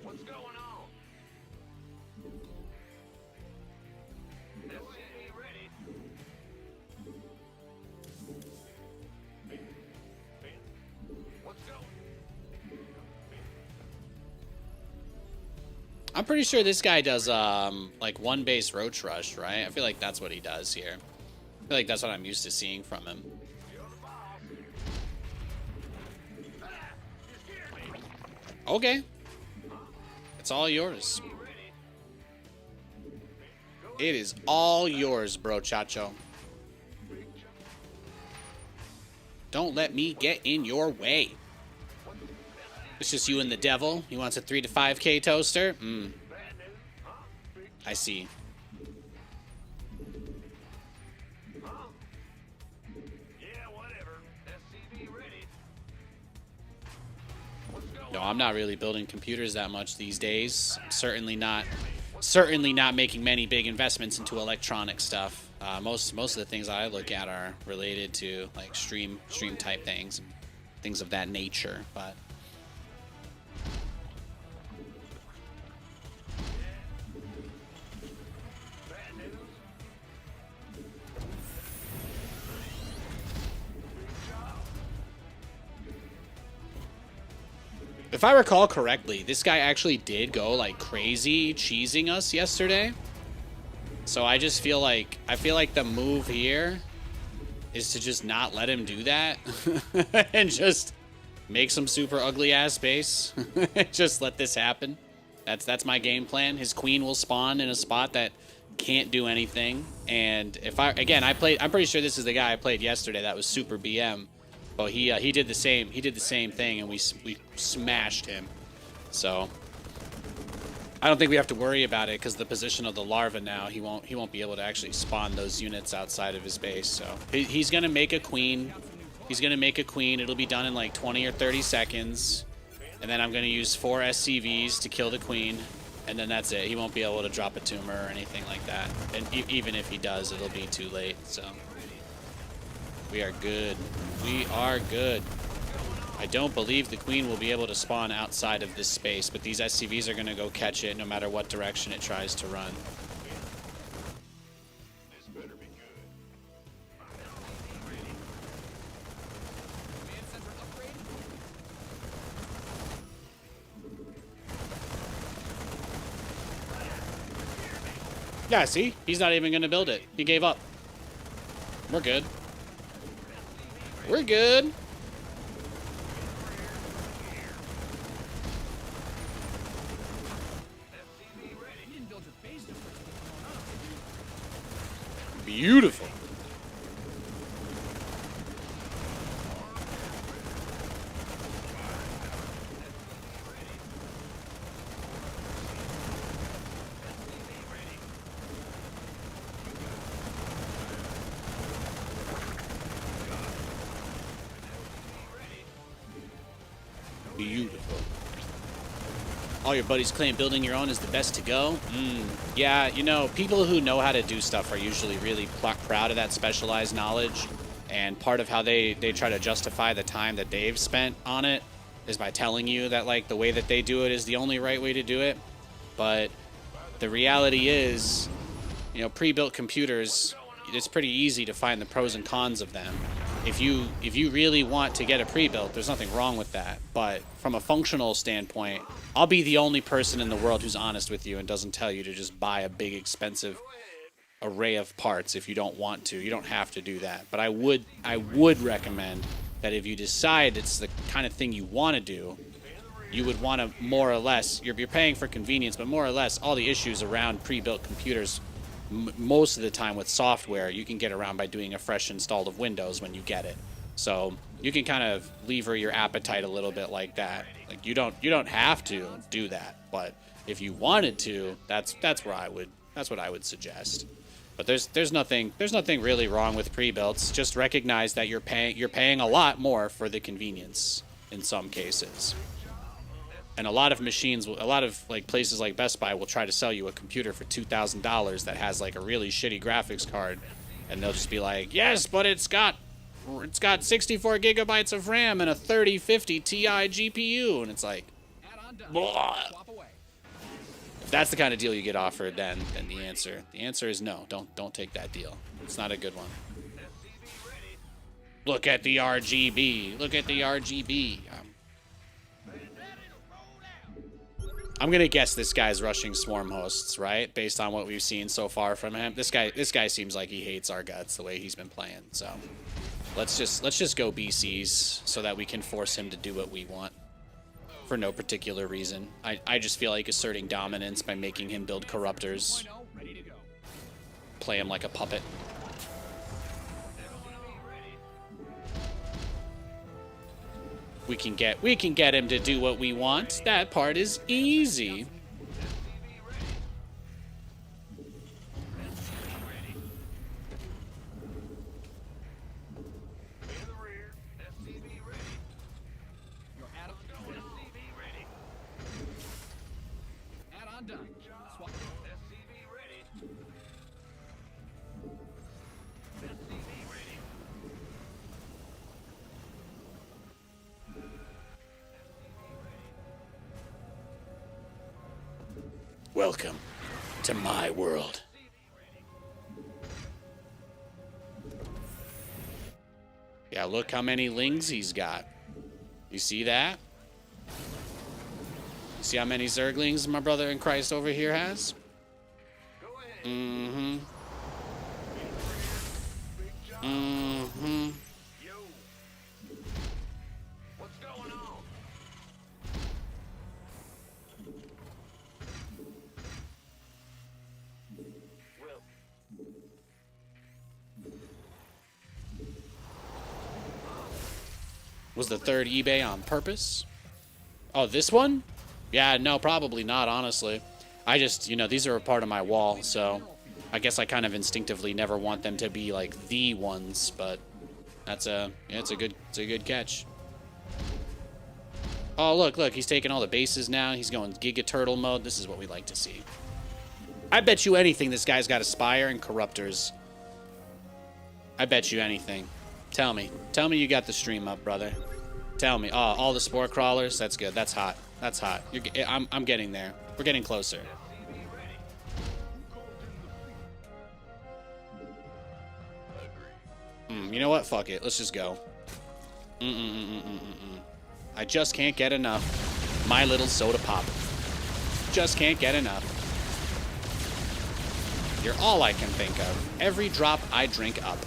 What's going on? SCV ready. What's going? I'm pretty sure this guy does, like, 1 base Roach Rush, right? I feel like that's what he does here. I feel like that's what I'm used to seeing from him. Okay. It's all yours. It is all yours, bro, Chacho. Don't let me get in your way. It's just you and the devil. He wants a 3 to 5K toaster? I see. No, I'm not really building computers that much these days. Certainly not making many big investments into electronic stuff. Most of the things I look at are related to like stream type things, things of that nature. But if I recall correctly, this guy actually did go like crazy cheesing us yesterday. So I just feel like, the move here is to just not let him do that and just make some super ugly ass base. Just let this happen. That's my game plan. His queen will spawn in a spot that can't do anything. And if I'm pretty sure this is the guy I played yesterday that was super BM. But he did the same thing, and we smashed him. So I don't think we have to worry about it because the position of the larva now, he won't be able to actually spawn those units outside of his base. So he's gonna make a queen. It'll be done in like 20 or 30 seconds, and then I'm gonna use 4 SCVs to kill the queen, and then that's it. He won't be able to drop a tumor or anything like that. And even if he does, it'll be too late. So. We are good. We are good. I don't believe the queen will be able to spawn outside of this space, but these SCVs are going to go catch it no matter what direction it tries to run. This better be good. Yeah, see? He's not even gonna build it. He gave up. We're good. We're good. You didn't build your base just for it to get blown up, did you? Beautiful. Beautiful. All your buddies claim building your own is the best to go. Yeah, you know, people who know how to do stuff are usually really proud of that specialized knowledge. And part of how they try to justify the time that they've spent on it is by telling you that, like, the way that they do it is the only right way to do it. But the reality is, you know, pre-built computers, it's pretty easy to find the pros and cons of them. If you really want to get a pre-built, there's nothing wrong with that. But from a functional standpoint, I'll be the only person in the world who's honest with you and doesn't tell you to just buy a big, expensive array of parts if you don't want to. You don't have to do that. But I would recommend that if you decide it's the kind of thing you want to do, you would want to more or less, you're paying for convenience, but more or less all the issues around pre-built computers, most of the time with software, you can get around by doing a fresh install of Windows when you get it. So you can kind of lever your appetite a little bit like that. Like you don't have to do that, but if you wanted to, that's what I would suggest. But there's nothing really wrong with pre-builts. Just recognize that you're paying a lot more for the convenience in some cases. And a lot of machines, a lot of like places like Best Buy will try to sell you a computer for $2,000 that has like a really shitty graphics card, and they'll just be like, yes, but it's got 64 gigabytes of RAM and a 3050 Ti GPU, and it's like, blah. If that's the kind of deal you get offered, then the answer is no. Don't take that deal. It's not a good one. Look at the RGB. Look at the RGB. I'm gonna guess this guy's rushing swarm hosts, right? Based on what we've seen so far from him. This guy seems like he hates our guts the way he's been playing. So let's just go BCs so that we can force him to do what we want for no particular reason. I just feel like asserting dominance by making him build corruptors. Play him like a puppet. We can get him to do what we want. That part is easy. Add-on done. Swap. Welcome to my world. Yeah, look how many lings he's got. You see that? You see how many Zerglings my brother in Christ over here has? Mm-hmm. Mm-hmm. What's going on? Was the third eBay on purpose? Oh, this one? Yeah, no, probably not, honestly. I just, you know, these are a part of my wall, so I guess I kind of instinctively never want them to be like the ones, but that's it's a good catch. Oh, look, he's taking all the bases now. He's going Giga Turtle mode. This is what we like to see. I bet you anything this guy's got Aspire and Corruptors. I bet you anything. Tell me you got the stream up, brother. Tell me. Oh, all the Spore Crawlers? That's good. That's hot. That's hot. I'm getting there. We're getting closer. You know what? Fuck it. Let's just go. I just can't get enough. My little soda pop. Just can't get enough. You're all I can think of. Every drop I drink up.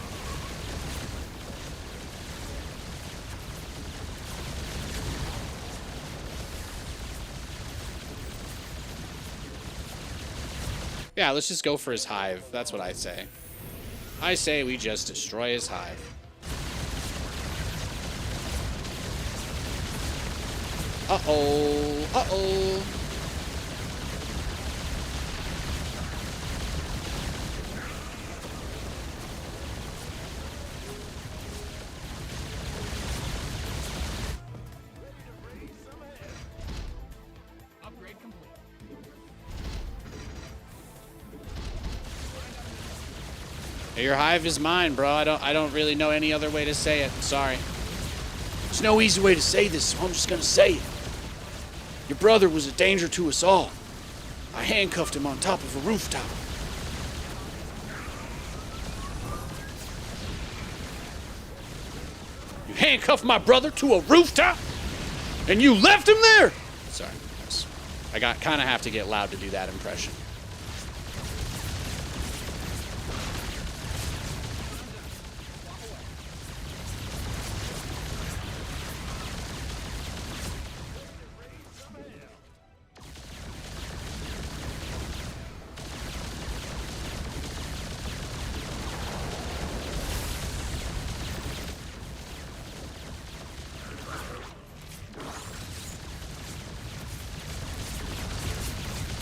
Yeah, let's just go for his hive. That's what I say. I say we just destroy his hive. Uh-oh. Uh-oh. Upgrade complete. Your hive is mine, bro. I don't really know any other way to say it. Sorry. There's no easy way to say this, so I'm just gonna say it. Your brother was a danger to us all. I handcuffed him on top of a rooftop. You handcuffed my brother to a rooftop? And you left him there? Sorry. I kind of have to get loud to do that impression.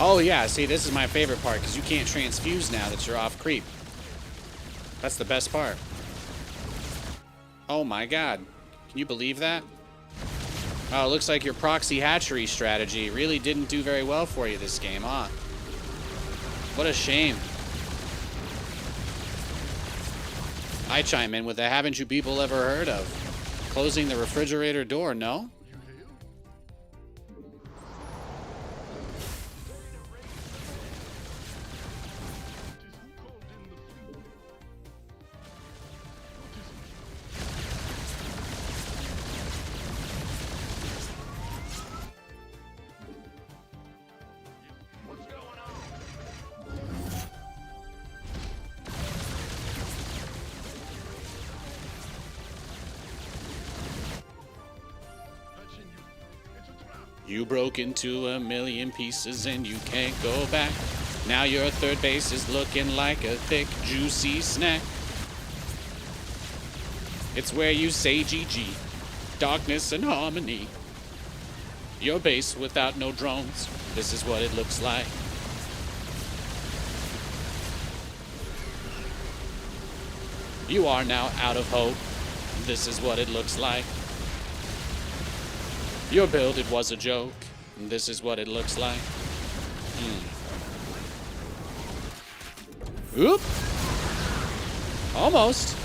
Oh yeah, see, this is my favorite part, because you can't transfuse now that you're off creep. That's the best part. Oh my god. Can you believe that? Oh, it looks like your proxy hatchery strategy really didn't do very well for you this game, huh? What a shame. I chime in with a haven't you people ever heard of? Closing the refrigerator door, no? You broke into a million pieces and you can't go back. Now your third base is looking like a thick, juicy snack. It's where you say GG, darkness and harmony. Your base without no drones, this is what it looks like. You are now out of hope, this is what it looks like. Your build, it was a joke. And this is what it looks like. Oop! Almost.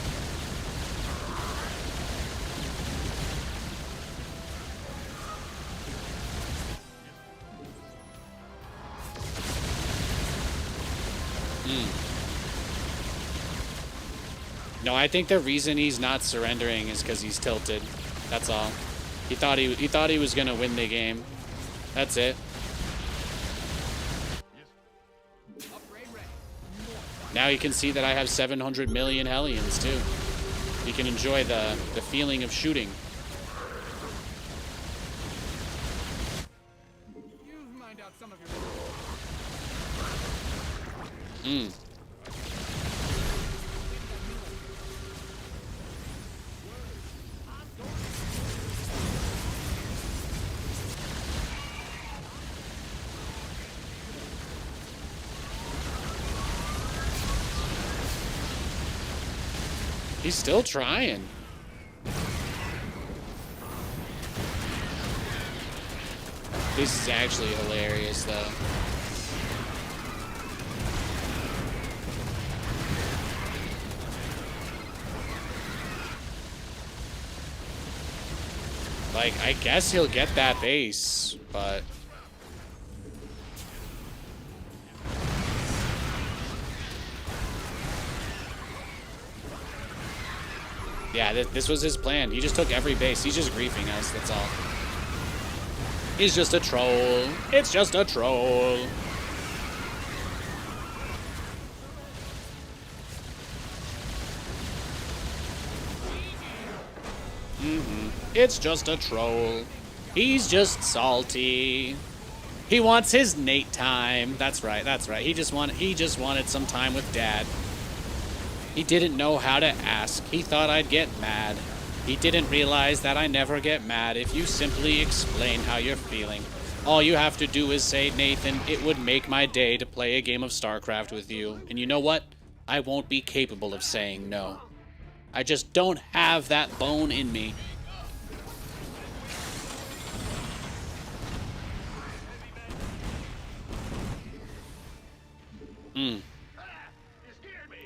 No, I think the reason he's not surrendering is because he's tilted. That's all. He thought he was gonna win the game. That's it. Now he can see that I have 700 million Hellions too. He can enjoy the feeling of shooting. You've mined out some of your. He's still trying. This is actually hilarious, though. Like, I guess he'll get that base, but... yeah, this was his plan. He just took every base. He's just griefing us, that's all. He's just a troll. It's just a troll. It's just a troll. He's just salty. He wants his Nate time. That's right, that's right. He just wanted some time with Dad. He didn't know how to ask. He thought I'd get mad. He didn't realize that I never get mad if you simply explain how you're feeling. All you have to do is say, Nathan, it would make my day to play a game of StarCraft with you. And you know what? I won't be capable of saying no. I just don't have that bone in me.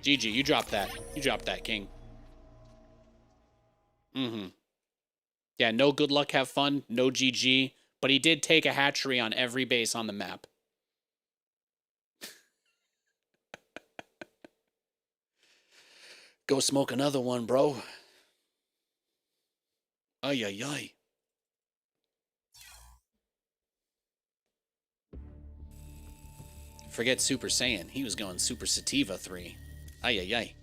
GG, you dropped that. You dropped that, King. Yeah, no good luck, have fun, no GG. But he did take a hatchery on every base on the map. Go smoke another one, bro. Ay, ay, ay. Forget Super Saiyan. He was going Super Sativa 3. Ay, ay, ay.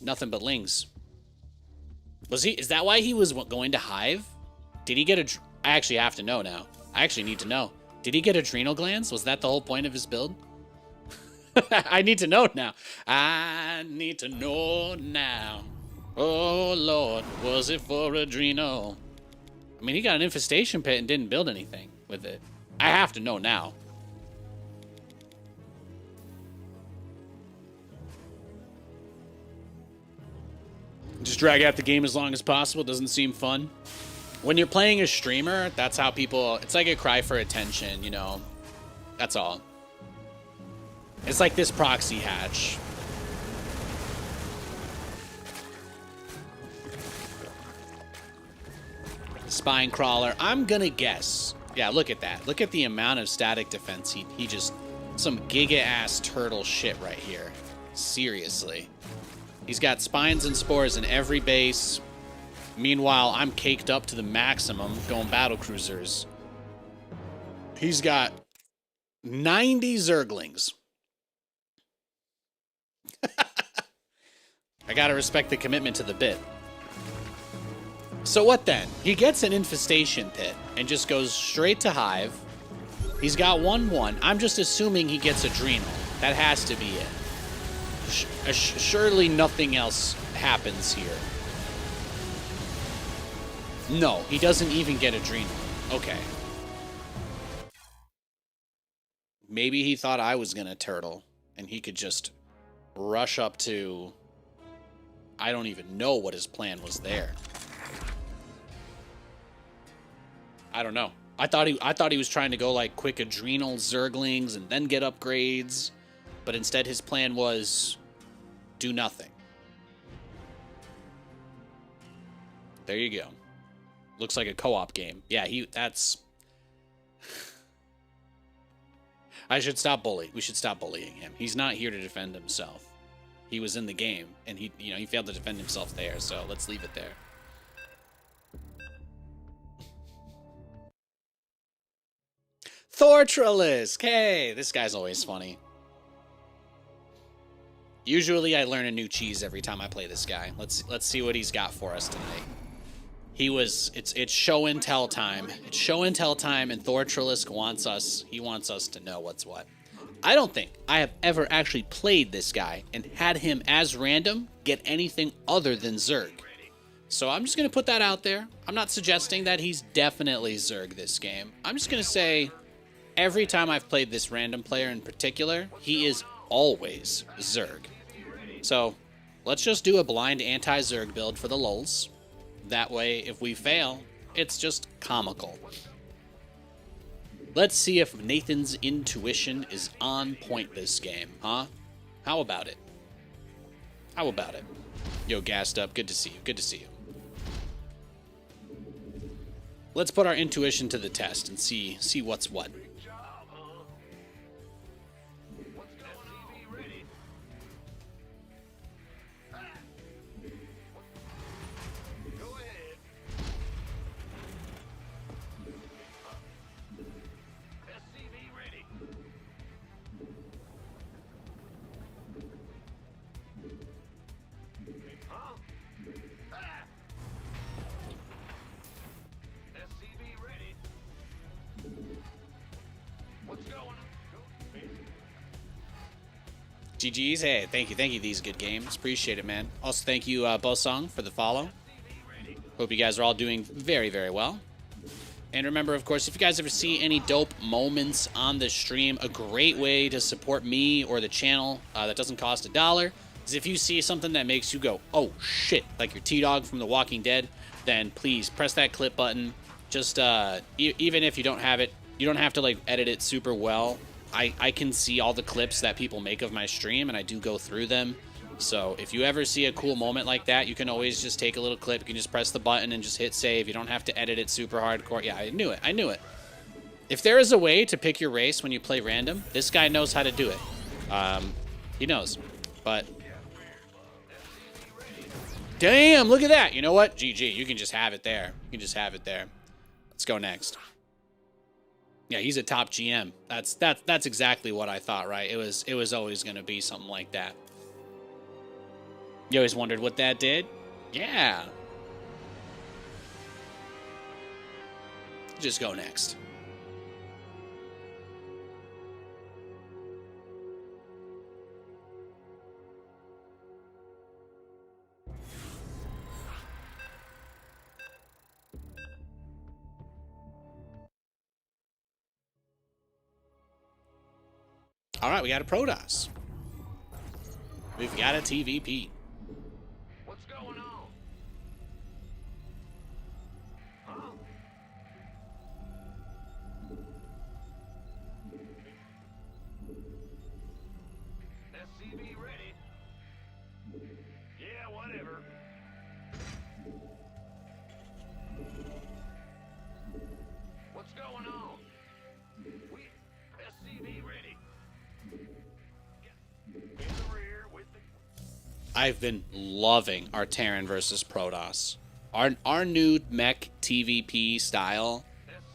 Nothing but lings. Was he? Is that why he was going to Hive? Did he get a... I actually have to know now. I actually need to know. Did he get adrenal glands? Was that the whole point of his build? I need to know now. I need to know now. Oh, Lord. Was it for adrenal? I mean, he got an infestation pit and didn't build anything with it. I have to know now. Just drag out the game as long as possible. Doesn't seem fun. When you're playing a streamer, that's how people... It's like a cry for attention, you know? That's all. It's like this proxy hatch. Spine crawler. I'm gonna guess. Yeah, look at that. Look at the amount of static defense. He just... Some giga-ass turtle shit right here. Seriously. He's got spines and spores in every base. Meanwhile, I'm caked up to the maximum going battle cruisers. He's got 90 Zerglings. I gotta respect the commitment to the bit. So what then? He gets an infestation pit and just goes straight to Hive. He's got 1-1. I'm just assuming he gets adrenal. That has to be it. Surely nothing else happens here. No, he doesn't even get adrenal. Okay. Maybe he thought I was gonna turtle, and he could just rush up to... I don't even know what his plan was there. I don't know. I thought he was trying to go like quick adrenal Zerglings and then get upgrades, but instead his plan was do nothing. There you go. Looks like a co-op game. Yeah, that's... I should stop bullying. We should stop bullying him. He's not here to defend himself. He was in the game, and he failed to defend himself there, so let's leave it there. Thortralisk! Hey, this guy's always funny. Usually I learn a new cheese every time I play this guy. Let's see what he's got for us tonight. It's show and tell time. It's show and tell time, and Thortralisk wants us to know what's what. I don't think I have ever actually played this guy and had him as random get anything other than Zerg. So I'm just going to put that out there. I'm not suggesting that he's definitely Zerg this game. I'm just going to say every time I've played this random player in particular, he is always Zerg. So let's just do a blind anti-Zerg build for the lulz. That way, if we fail, it's just comical. Let's see if Nathan's intuition is on point this game, huh? How about it? How about it? Yo, gassed up. Good to see you. Good to see you. Let's put our intuition to the test and see what's what. GG's. Hey, thank you, These Good Games. Appreciate it, man. Also, thank you, Bosong, for the follow. Hope you guys are all doing very, very well. And remember, of course, if you guys ever see any dope moments on the stream, a great way to support me or the channel that doesn't cost $1 is if you see something that makes you go, oh, shit, like your T-Dog from The Walking Dead, then please press that clip button. Just, even if you don't have it, you don't have to, like, edit it super well. I can see all the clips that people make of my stream, and I do go through them. So if you ever see a cool moment like that, you can always just take a little clip. You can just press the button and just hit save. You don't have to edit it super hardcore. Yeah, I knew it. If there is a way to pick your race when you play random, this guy knows how to do it. He knows. But damn, look at that. You know what? GG. You can just have it there. You can just have it there. Let's go next. Yeah, he's a top GM. That's exactly what I thought, right? It was always going to be something like that. You always wondered what that did? Yeah. Just go next. All right, we got a Protoss. We've got a TVP. What's going on? Huh? SCV ready. Yeah, whatever. What's going on? We SCV ready. In the rear with the I've been loving our Terran versus Protoss. Our new mech TVP style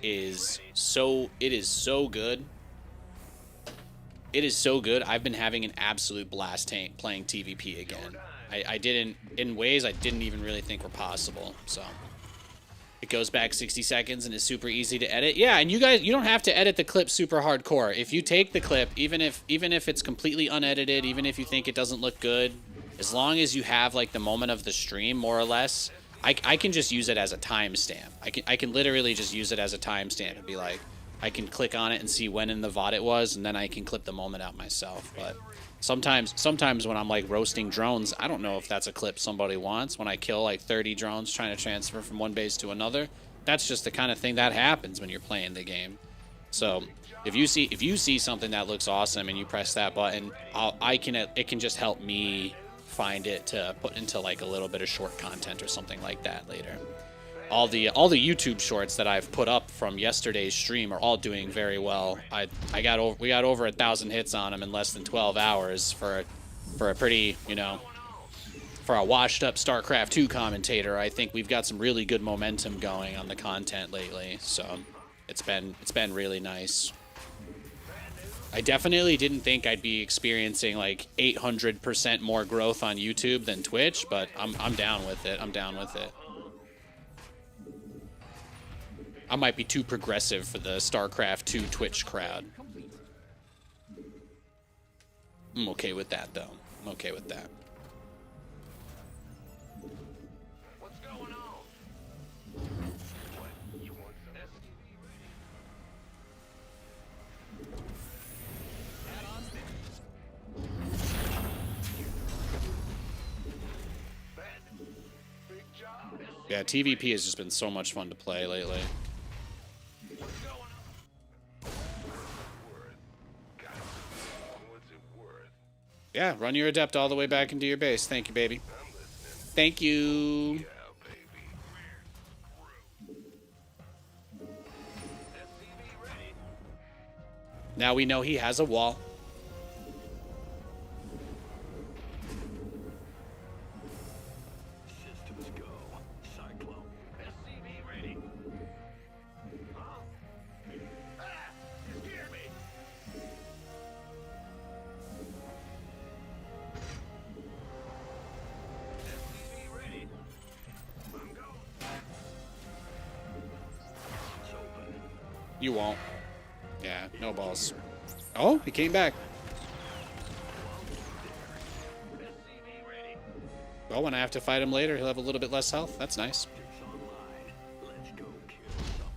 is so good. It is so good. I've been having an absolute blast playing TVP again. I didn't, in ways I didn't even really think were possible. So it goes back 60 seconds and is super easy to edit. Yeah, and you guys, you don't have to edit the clip super hardcore. If you take the clip, even if it's completely unedited, even if you think it doesn't look good, as long as you have like the moment of the stream more or less, I can just use it as a timestamp. I can literally just use it as a timestamp and be like, I can click on it and see when in the VOD it was, and then I can clip the moment out myself. But sometimes when I'm like roasting drones, I don't know if that's a clip somebody wants. When I kill like 30 drones trying to transfer from one base to another, that's just the kind of thing that happens when you're playing the game. So if you see something that looks awesome and you press that button, it can just help me find it to put into like a little bit of short content or something like that later. All the YouTube shorts that I've put up from yesterday's stream are all doing very well. We got over 1,000 hits on them in less than 12 hours for a pretty, you know, for a washed up StarCraft 2 commentator. I think we've got some really good momentum going on the content lately. So it's been really nice. I definitely didn't think I'd be experiencing like 800% more growth on YouTube than Twitch, but I'm down with it. I'm down with it. I might be too progressive for the StarCraft 2 Twitch crowd. I'm okay with that, though. I'm okay with that. what's going on? What? You want some SCV ready? Big job. Yeah, TVP has just been so much fun to play lately. What's going on? Worth. God, what's it worth? Yeah, run your adept all the way back into your base. Thank you, baby. I'm listening. Thank you. Yeah, baby. SCV ready. Now we know he has a wall. Systems go. Cyclone. SCV ready. Huh? Ah! You scared me. SCV ready. I'm going. It's open. You won't. Yeah, no balls. Oh, he came back. Well, when I have to fight him later, he'll have a little bit less health. That's nice. Let's go kill something.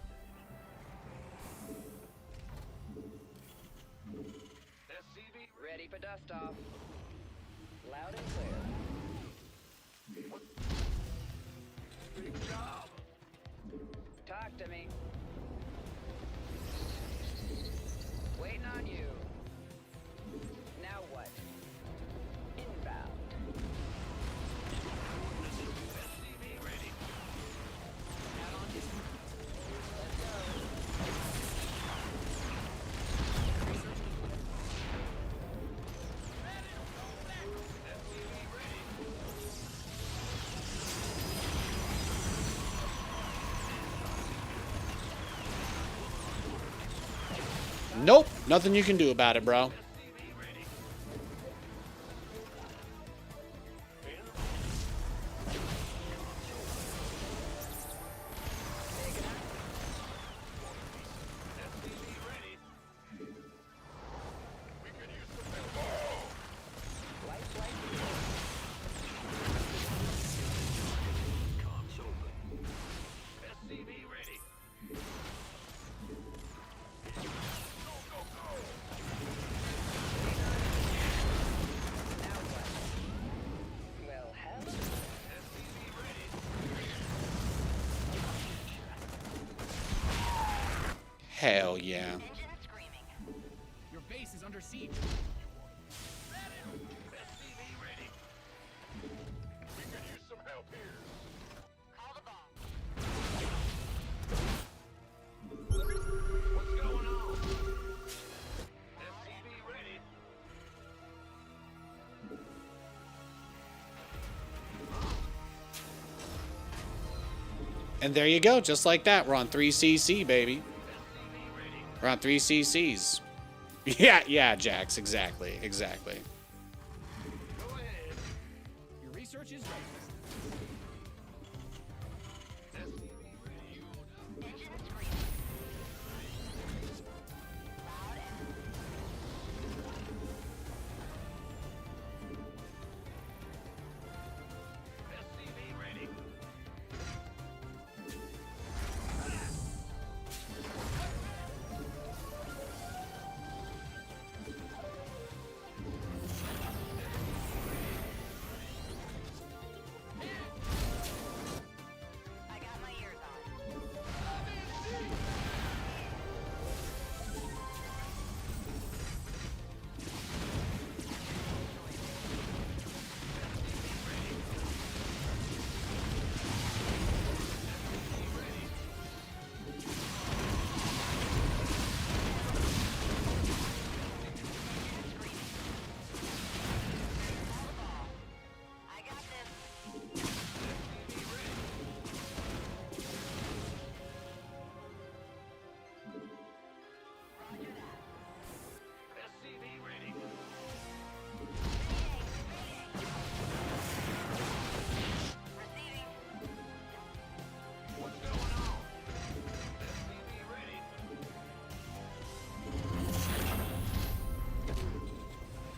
SCV Ready for dust off. Loud and clear. big job. Talk to me. Waiting on you. Now what? Inbound. SCV ready. Add-on is Let's go. SCV ready. Nope, nothing you can do about it, bro. SCV ready. SCV ready. We could use some help. Light, light. Comms open. SCV ready. Go, go, go. Now what? Well, hell. SCV ready. Hell yeah. Engine screaming. your base is under siege. SCV ready. We could use some help here. Call the bomb. What's going on? SCV ready. And there you go, just like that. We're on 3cc, baby. SCV ready. We're on 3cc's. Yeah, Jax, exactly. Go ahead. Your research is ready. SCV ready. Engine screaming. Loud and SCV ready. I got my ears on. I got this. SCV ready. Receiving. What's going on? SCV ready.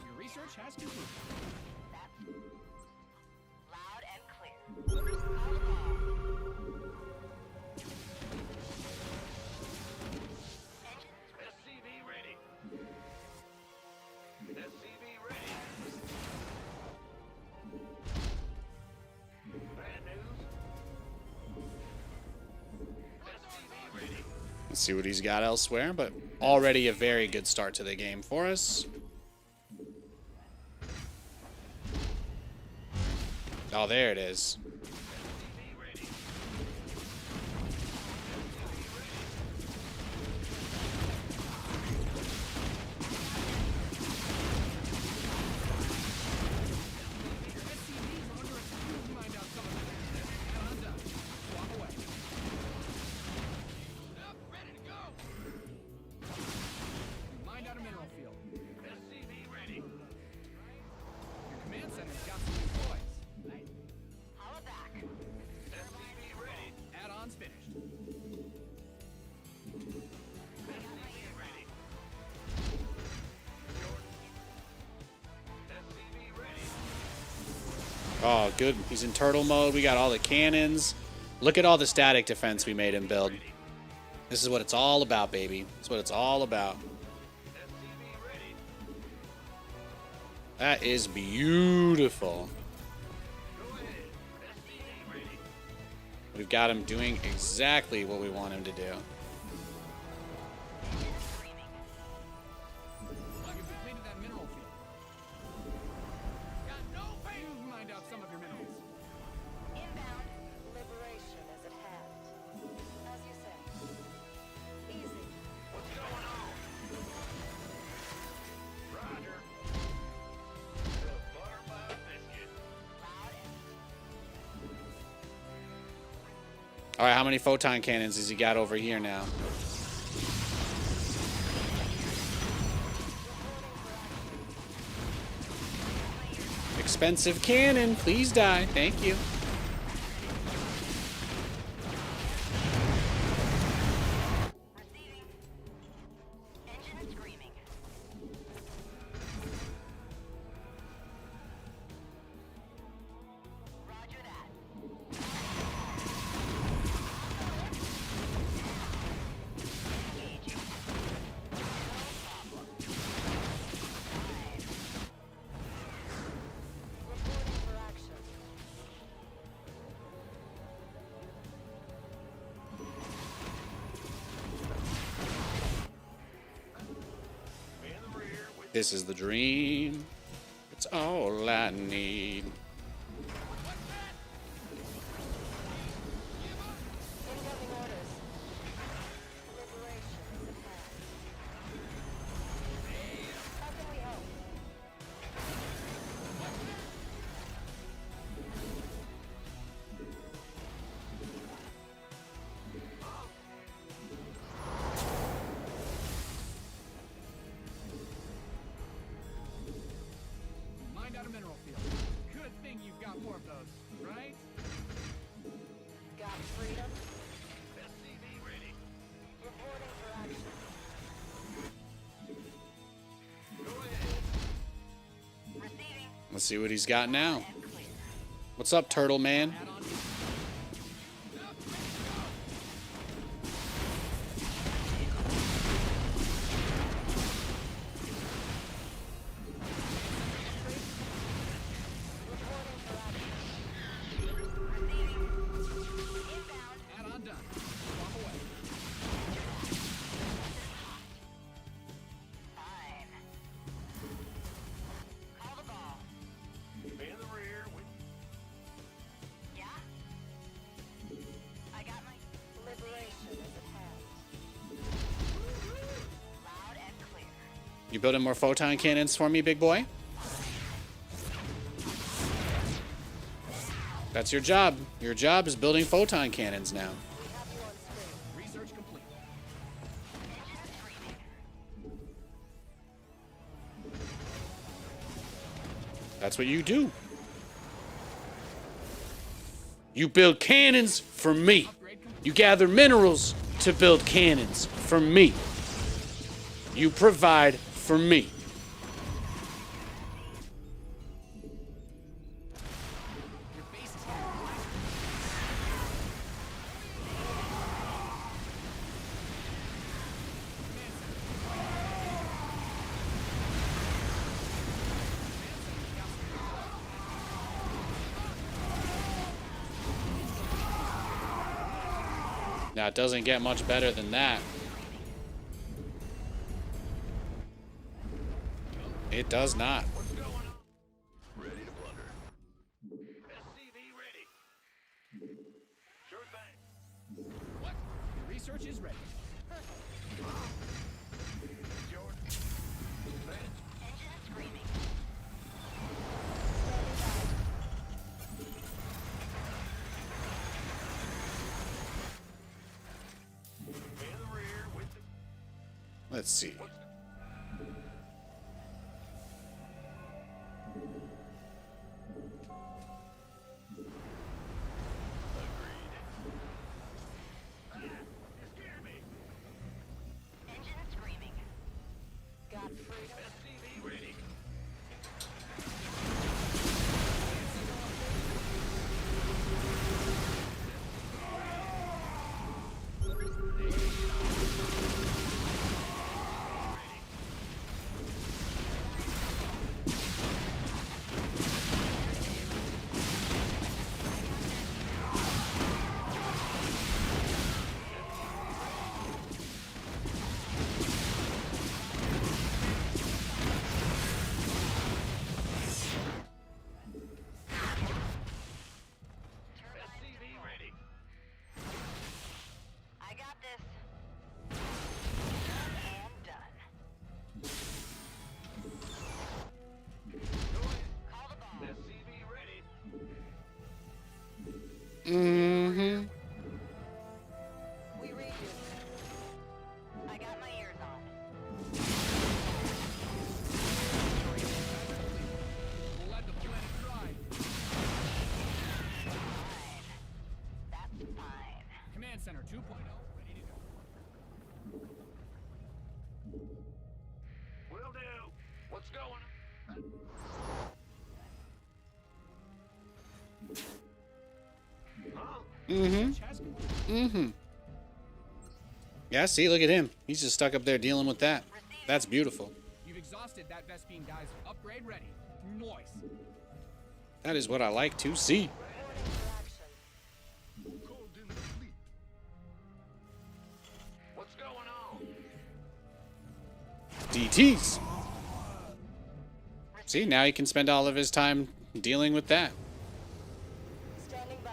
Your research has concluded. That's loud and clear. Call the bomb. Engine SCV ready. SCV ready. Bad news. SCV ready. Let's see what he's got elsewhere, but already a very good start to the game for us. Oh, there it is. SCV ready. Your SCVs are under attack. Mind out some of them. And I'm done. Walk away. Up, ready to go. Mind out a mineral field. SCV ready. Your command center's got some new toys. How Oh, good. He's in turtle mode. We got all the cannons. Look at all the static defense we made him build. This is what it's all about, baby. That's what it's all about. SCV ready. That is beautiful. Go ahead. SCV ready. We've got him doing exactly what we want him to do. Well, you've completed that mineral field. Got no faith. You mined out some of your minerals. Inbound. Liberation is at hand. As you say. Easy. What's going on? Roger. The butter my biscuit. All right, how many photon cannons has he got over here now? Expensive cannon, please die. Thank you. Receiving. Engine screaming. Roger that. Reporting for action. In the rear with This is the dream. It's all I need. Incoming orders. Liberation is at hand. How can we help? Mined out a mineral field. Good thing you've got more of those, right? Got freedom. SCV ready. Reporting for action. Go ahead. Receiving. Let's see what he's got now. And clear. What's up, Turtle Man? Add on. Reporting for action. Receiving. Inbound. Add on done. Swap away. Fine. Call the ball. In the rear with Yeah? I got my liberation is at hand. Loud and clear. You building more photon cannons for me, big boy? That's your job. Your job is building photon cannons now. We have you on screen. Research complete. Engine screaming. That's what you do. You build cannons for me. You gather minerals to build cannons for me. You provide for me. Your base is here. Now, it doesn't get much better than that. It does not. what's going on? Ready to blunder. SCV ready. Sure thing. What? Your research is ready. Jordan. Vance. Engine screaming. In the rear with the Let's see. Engine screaming. Got freedom. SCV ready. Mm-hmm. Chest? Mm-hmm. Yeah, see, look at him. He's just stuck up there dealing with that. That's beautiful. You've exhausted that Vespine geyser. Upgrade ready. Nice. That is what I like to see. Reporting for action. Called in the fleet. What's going on? DTs. See, now he can spend all of his time dealing with that. Standing by.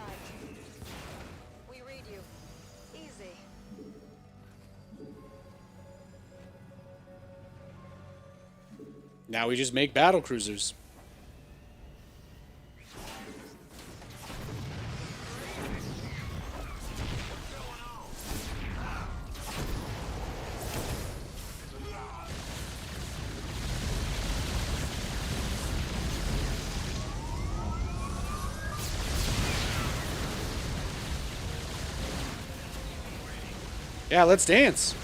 We read you. Easy. Now we just make battle cruisers. Yeah, let's dance.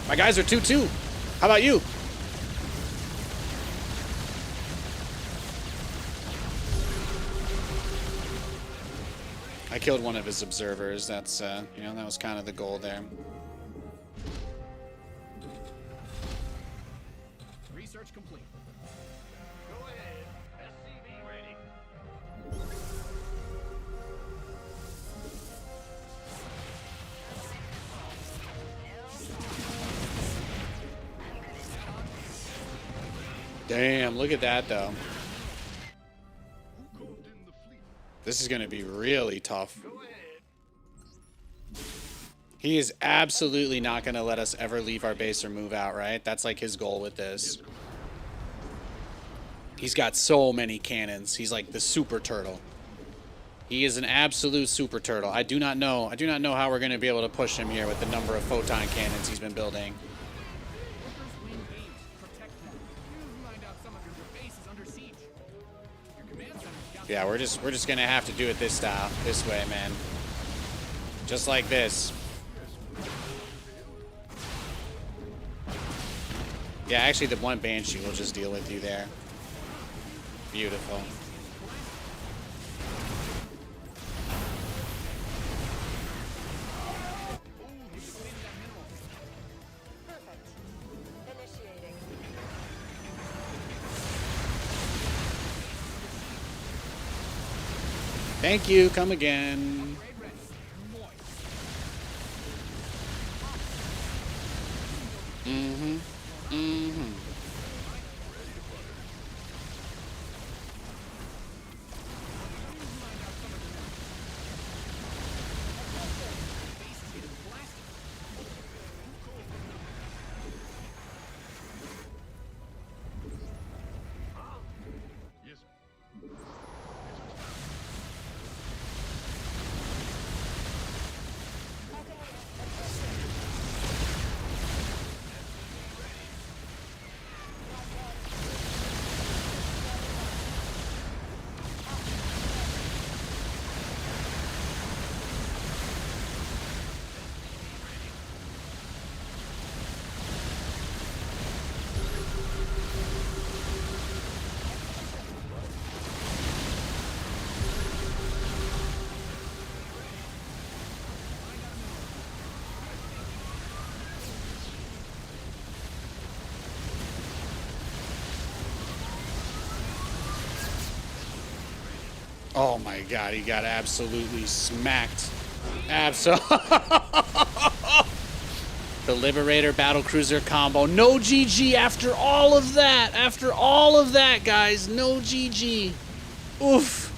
My guys are 2-2. How about you? I killed one of his observers. That's, you know, that was kind of the goal there. Research complete. Go ahead. SCV ready. Damn, look at that, though. Who called in the fleet? This is going to be really tough. Go ahead. He is absolutely not going to let us ever leave our base or move out, right? That's like his goal with this. He's got so many cannons. He's like the super turtle. He is an absolute super turtle. I do not know how we're going to be able to push him here with the number of photon cannons he's been building. Workers wing gates. Protect them. You find out some of your base is under siege. Your command center's got Yeah, we're just going to have to do it this style, this way, man. Just like this. Yeah, actually the one Banshee will just deal with you there. Beautiful. Perfect. Initiating. Thank you. Come again. upgrade ready. Nice. Mm-hmm. Mm-hmm. Base is getting blasted. Yes, sir. How can we assist? Oh my god, he got absolutely smacked. Absolutely. The Liberator Battlecruiser combo. No GG after all of that. After all of that, guys. No GG. Oof.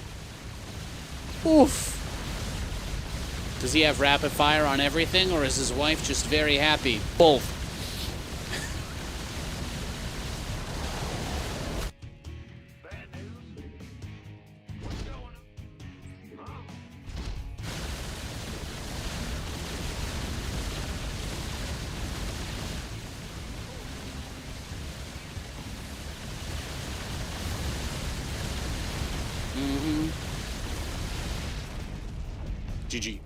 Oof. Does he have rapid fire on everything, or is his wife just very happy? Both. Bad news? What's going on? Huh? Mm-hmm. GG.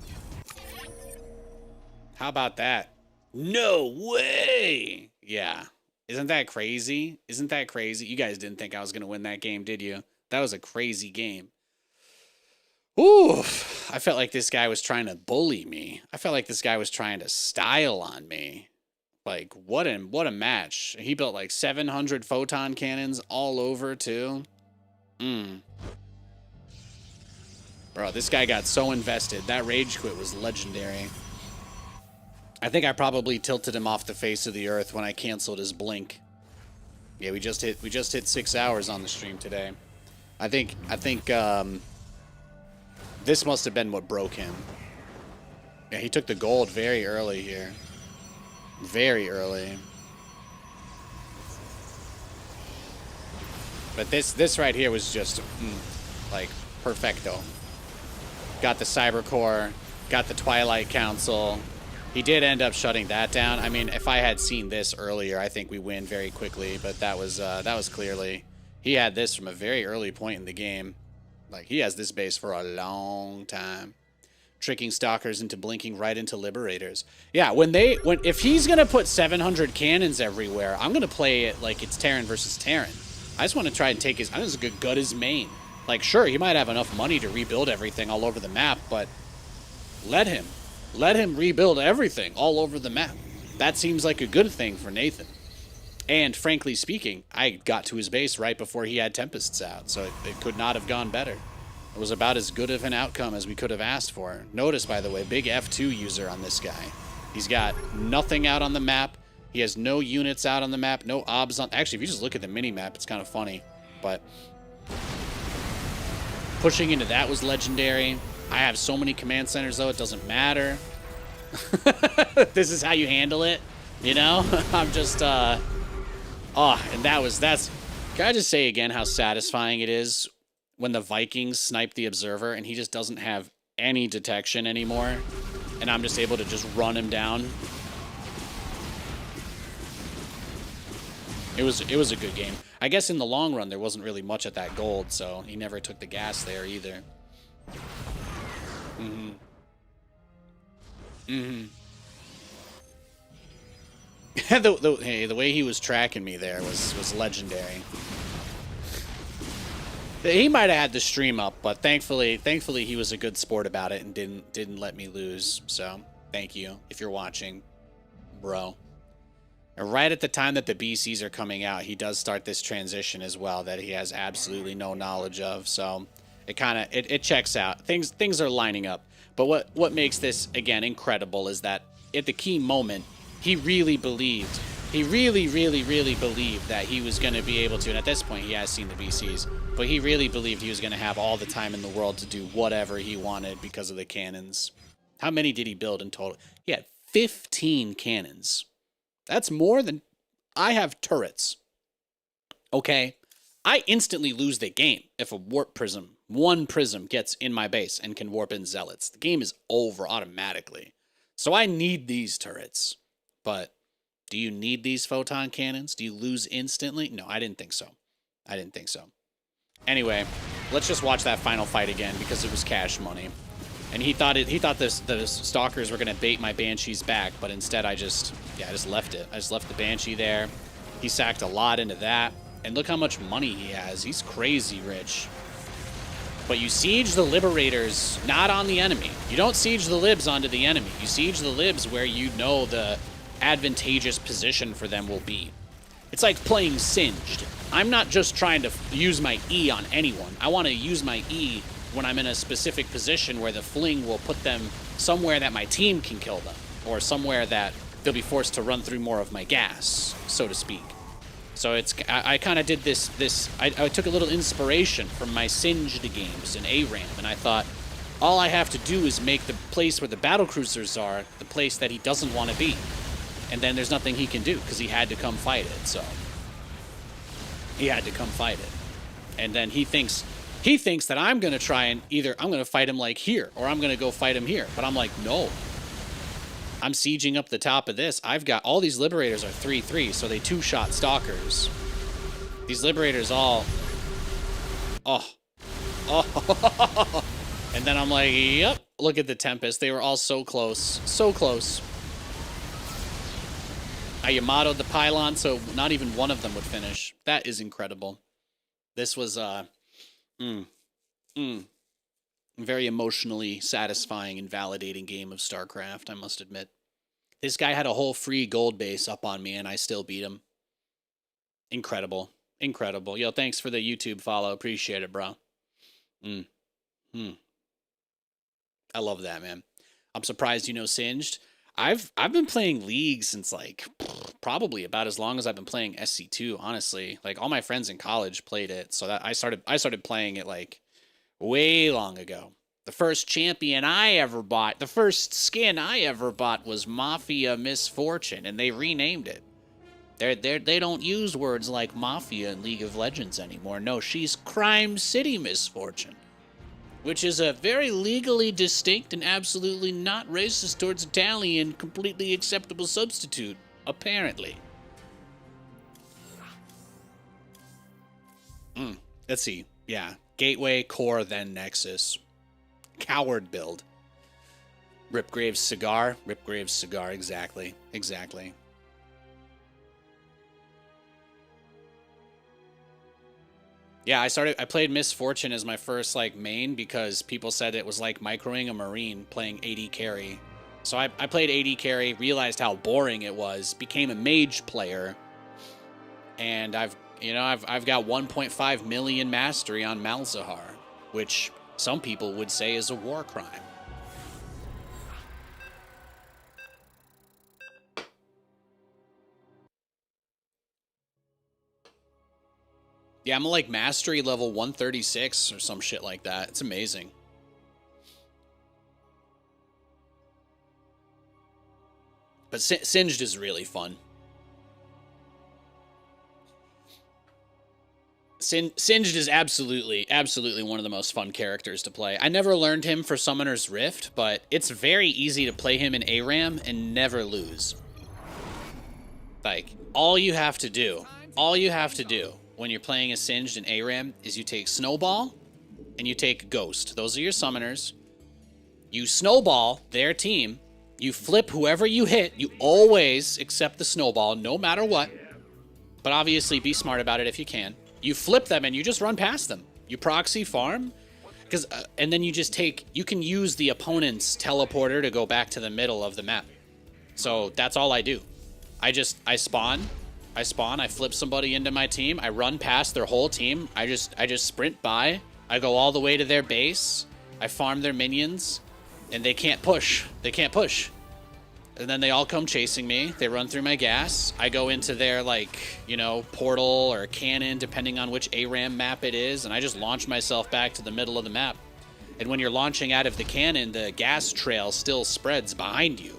How about that? No way! Yeah. Isn't that crazy? Isn't that crazy? You guys didn't think I was going to win that game, did you? That was a crazy game. Ooh, I felt like this guy was trying to bully me. I felt like this guy was trying to style on me. Like, what a match. He built like 700 photon cannons all over, too. Bro, this guy got so invested. That rage quit was legendary. I think I probably tilted him off the face of the earth when I canceled his blink. Yeah, we just hit 6 hours on the stream today. I think this must have been what broke him. Yeah, he took the gold very early here. Very early. But this right here was just like perfecto. Got the Cyber Core, got the Twilight Council. He did end up shutting that down. I mean, if I had seen this earlier, I think we win very quickly. But that was clearly, he had this from a very early point in the game. Like, he has this base for a long time. Tricking stalkers into blinking right into liberators. Yeah, if he's gonna put 700 cannons everywhere, I'm gonna play it like it's Terran versus Terran. I just want to try and take his. I'm just gonna gut his main. Like, sure, he might have enough money to rebuild everything all over the map, but let him rebuild everything all over the map. That seems like a good thing for Nathan. And frankly speaking, I got to his base right before he had Tempests out, so it could not have gone better. It was about as good of an outcome as we could have asked for. Notice, by the way, big F2 user on this guy. He's got nothing out on the map. He has no units out on the map, no obs on... Actually, if you just look at the mini-map, it's kind of funny. But pushing into that was legendary. I have so many command centers, though, it doesn't matter. This is how you handle it, you know? I'm just... and that's... Can I just say again how satisfying it is when the Vikings snipe the Observer and he just doesn't have any detection anymore, and I'm just able to just run him down? It was a good game. I guess in the long run there wasn't really much at that gold, so he never took the gas there either. The way he was tracking me there was legendary. He might have had the stream up, but thankfully he was a good sport about it and didn't let me lose. So thank you if you're watching, bro. And right at the time that the BCs are coming out, he does start this transition as well that he has absolutely no knowledge of. So it checks out. Things are lining up. But what makes this again incredible is that at the key moment, he really believed. He really believed that he was going to be able to, and at this point he has seen the BCs, but he really believed he was going to have all the time in the world to do whatever he wanted because of the cannons. How many did he build in total? He had 15 cannons. That's more than I have turrets. Okay? I instantly lose the game if a warp prism, one prism gets in my base and can warp in zealots. The game is over automatically. So I need these turrets. But do you need these photon cannons? Do you lose instantly? No, I didn't think so. I didn't think so. Anyway, let's just watch that final fight again because it was cash money. And he thought the stalkers were going to bait my banshees back, but instead I just left it. I just left the banshee there. He sacked a lot into that. And look how much money he has. He's crazy rich. But you siege the liberators not on the enemy. You don't siege the libs onto the enemy. You siege the libs where you know the advantageous position for them will be. It's like playing Singed. I'm not just trying to use my E on anyone. I want to use my E when I'm in a specific position where the fling will put them somewhere that my team can kill them, or somewhere that they'll be forced to run through more of my gas, so to speak. So I kind of did I took a little inspiration from my Singed games in ARAM, and I thought, all I have to do is make the place where the battlecruisers are the place that he doesn't want to be. And then there's nothing he can do, because he had to come fight it, so. He had to come fight it. And then he thinks that I'm going to try and I'm going to fight him like here, or I'm going to go fight him here. But I'm like, no. I'm sieging up the top of this. I've got, all these liberators are 3/3, so they two-shot stalkers. These liberators all, oh. And then I'm like, yep, look at the Tempest. They were all so close, so close. I Yamato'd the pylon, so not even one of them would finish. That is incredible. This was, Very emotionally satisfying and validating game of StarCraft, I must admit. This guy had a whole free gold base up on me, and I still beat him. Incredible. Incredible. Yo, thanks for the YouTube follow. Appreciate it, bro. I love that, man. I'm surprised you know Singed. I've been playing League since, like, probably about as long as I've been playing SC2, honestly. Like, all my friends in college played it, so that I started playing it, like, way long ago. The first champion I ever bought, the first skin I ever bought was Mafia Misfortune, and they renamed it. They don't use words like Mafia in League of Legends anymore. No, she's Crime City Misfortune, which is a very legally distinct and absolutely not racist towards Italian, completely acceptable substitute, apparently. Let's see. Yeah. Gateway, Core, then Nexus. Coward build. Ripgrave's Cigar. Ripgrave's Cigar, exactly. Exactly. Yeah, I played Misfortune as my first, like, main because people said it was like microing a Marine playing AD carry. So I played AD carry, realized how boring it was, became a mage player, and I've got 1.5 million mastery on Malzahar, which some people would say is a war crime. Yeah, I'm like mastery level 136 or some shit like that. It's amazing. But Singed is really fun. Singed is absolutely one of the most fun characters to play. I never learned him for Summoner's Rift, but it's very easy to play him in ARAM and never lose. Like, all you have to do when you're playing a Singed in ARAM is you take Snowball and you take Ghost. Those are your summoners. You snowball their team. You flip whoever you hit. You always accept the snowball no matter what. But obviously be smart about it if you can. You flip them and you just run past them. You proxy farm. And then you just you can use the opponent's teleporter to go back to the middle of the map. So that's all I do. I spawn, I flip somebody into my team, I run past their whole team, I just sprint by, I go all the way to their base, I farm their minions, and they can't push. And then they all come chasing me, they run through my gas, I go into their, like, portal or cannon, depending on which ARAM map it is, and I just launch myself back to the middle of the map. And when you're launching out of the cannon, the gas trail still spreads behind you.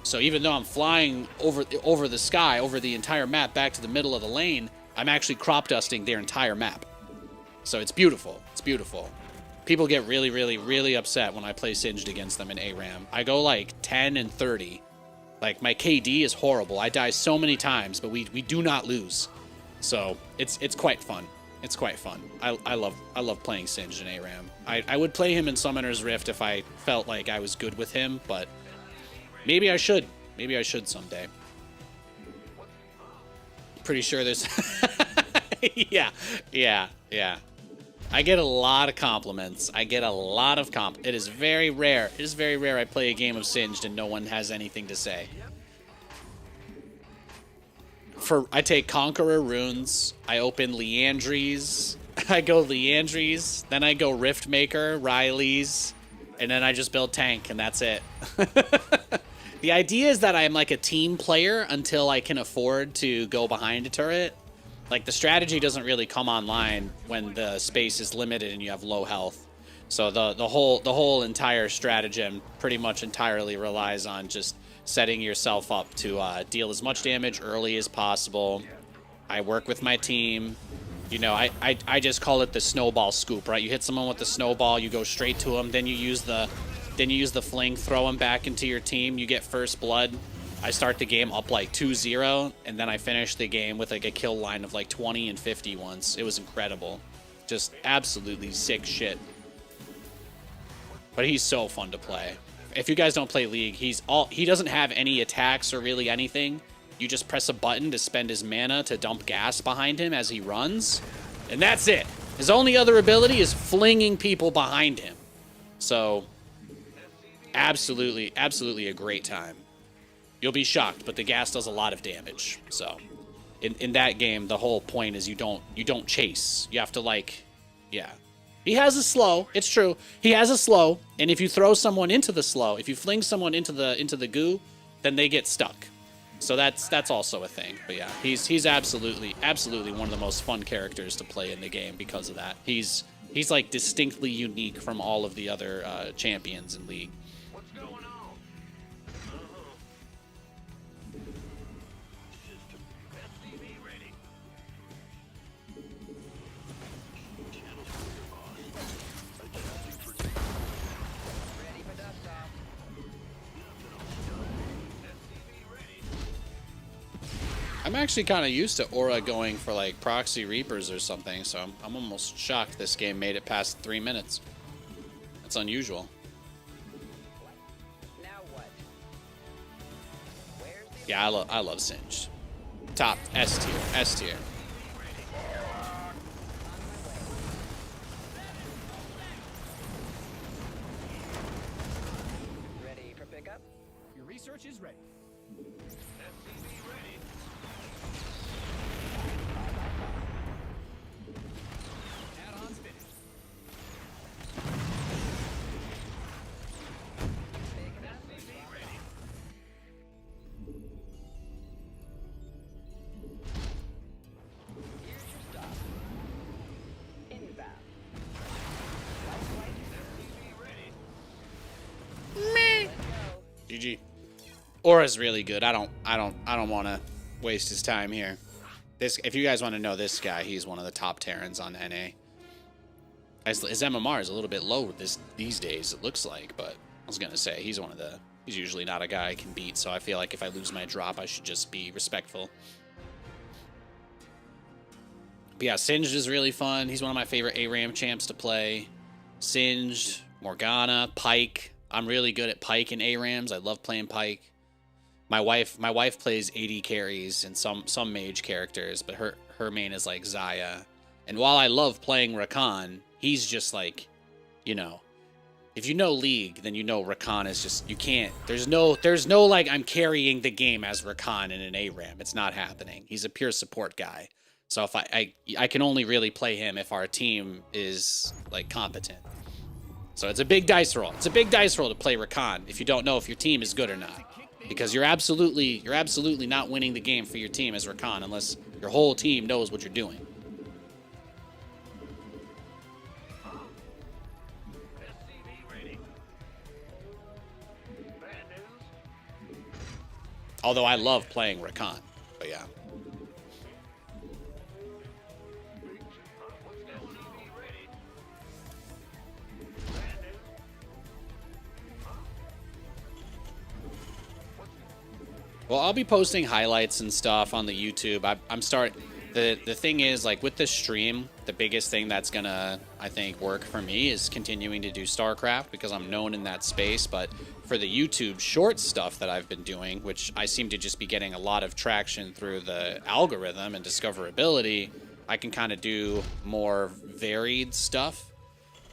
So even though I'm flying over the sky, over the entire map, back to the middle of the lane, I'm actually crop dusting their entire map. So it's beautiful. It's beautiful. People get really, really, really upset when I play Singed against them in ARAM. I go like 10 and 30. Like, my KD is horrible. I die so many times, but we do not lose. So it's quite fun. It's quite fun. I love playing Singed in ARAM. I would play him in Summoner's Rift if I felt like I was good with him, but maybe I should. Maybe I should someday. Pretty sure there's... Yeah. I get a lot of compliments. It is very rare. It is very rare I play a game of Singed and no one has anything to say. I take Conqueror runes. I open Leandries. I go Leandries. Then I go Riftmaker, Riley's. And then I just build tank, and that's it. The idea is that I'm like a team player until I can afford to go behind a turret. Like, the strategy doesn't really come online when the space is limited and you have low health. So the whole entire stratagem pretty much entirely relies on just setting yourself up to deal as much damage early as possible. I work with my team. I just call it the snowball scoop, right? You hit someone with the snowball, you go straight to them, then you use the fling, throw them back into your team, you get first blood. I start the game up like 2-0, and then I finish the game with like a kill line of like 20 and 50 once. It was incredible. Just absolutely sick shit. But he's so fun to play. If you guys don't play League, he doesn't have any attacks or really anything. You just press a button to spend his mana to dump gas behind him as he runs, and that's it. His only other ability is flinging people behind him. So absolutely a great time. You'll be shocked, but the gas does a lot of damage. So in that game, the whole point is you don't chase. You have to, like, yeah. He has a slow. It's true. He has a slow, and if you throw someone into the slow, if you fling someone into the goo, then they get stuck. So that's also a thing. But yeah, he's absolutely one of the most fun characters to play in the game because of that. He's like distinctly unique from all of the other champions in League. What's going on? System SCV ready. Ready for dust off. SCV ready. I'm actually kind of used to Aura going for like Proxy Reapers or something, so I'm almost shocked this game made it past 3 minutes. That's unusual. Now what? Where's the Yeah, I love Singed. Top S tier. ready for pickup? Your research is ready. SCV ready. Add-ons finished. SCV ready. Here's your stop. Inbound. SCV ready. Let's go. GG. Aura's really good. I don't want to waste his time here. If you guys want to know this guy, he's one of the top Terrans on NA. His MMR is a little bit low these days, it looks like, but I was gonna say he's usually not a guy I can beat, so I feel like if I lose my drop, I should just be respectful. But yeah, Singed is really fun. He's one of my favorite ARAM champs to play. Singed, Morgana, Pyke. I'm really good at Pyke and ARAMs. I love playing Pyke. My wife plays AD carries and some mage characters, but her main is like Xayah. And while I love playing Rakan, he's just like, you know, if you know League, then you know Rakan is just, you can't, there's no like I'm carrying the game as Rakan in an ARAM. It's not happening. He's a pure support guy. So if I can only really play him if our team is like competent. So it's a big dice roll. It's a big dice roll to play Rakan if you don't know if your team is good or not. Because you're absolutely not winning the game for your team as Rakan unless your whole team knows what you're doing. SCV ready. Bad news. Although I love playing Rakan. But yeah. What's going on? SCV ready. Bad news. Well, I'll be posting highlights and stuff on the YouTube. The thing is, like, with this stream, the biggest thing that's gonna, I think, work for me is continuing to do StarCraft because I'm known in that space. But for the YouTube short stuff that I've been doing, which I seem to just be getting a lot of traction through the algorithm and discoverability, I can kind of do more varied stuff.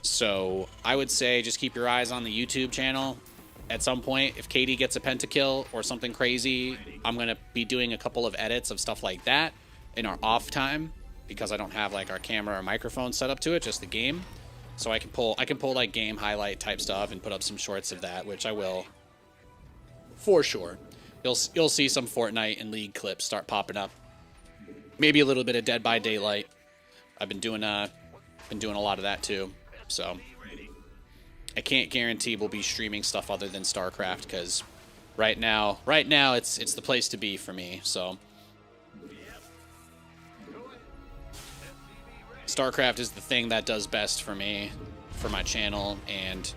So I would say just keep your eyes on the YouTube channel. At some point, if Katie gets a pentakill or something crazy, I'm going to be doing a couple of edits of stuff like that in our off time because I don't have like our camera or microphone set up to it, just the game. So I can pull like game highlight type stuff and put up some shorts of that, which I will for sure. You'll see some Fortnite and League clips start popping up. Maybe a little bit of Dead by Daylight. I've been doing a lot of that too. So I can't guarantee we'll be streaming stuff other than StarCraft because right now it's the place to be for me. So StarCraft is the thing that does best for me, for my channel, and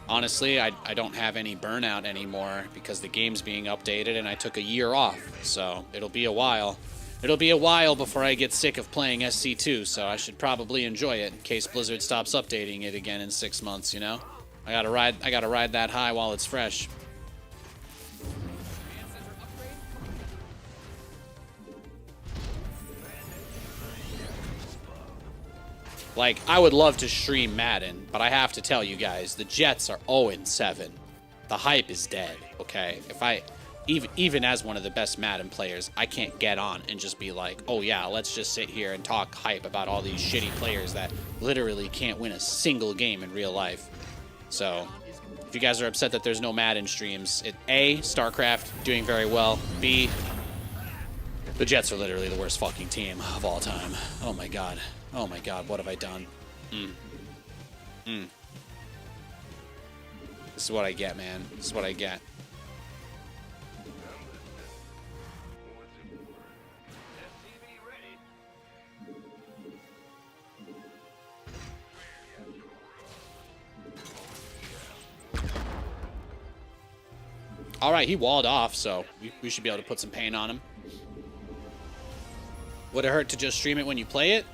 honestly, I don't have any burnout anymore because the game's being updated and I took a year off. So it'll be a while. It'll be a while before I get sick of playing SC2, so I should probably enjoy it in case Blizzard stops updating it again in 6 months, you know? I gotta ride that high while it's fresh. Like, I would love to stream Madden, but I have to tell you guys, the Jets are 0-7. The hype is dead, okay? If I, even as one of the best Madden players, I can't get on and just be like, oh yeah, let's just sit here and talk hype about all these shitty players that literally can't win a single game in real life. So, if you guys are upset that there's no Madden streams, A, StarCraft doing very well. B, the Jets are literally the worst fucking team of all time. Oh my god. Oh my god, what have I done? This is what I get, man. This is what I get. Alright, he walled off, so we should be able to put some pain on him. Would it hurt to just stream it when you play it?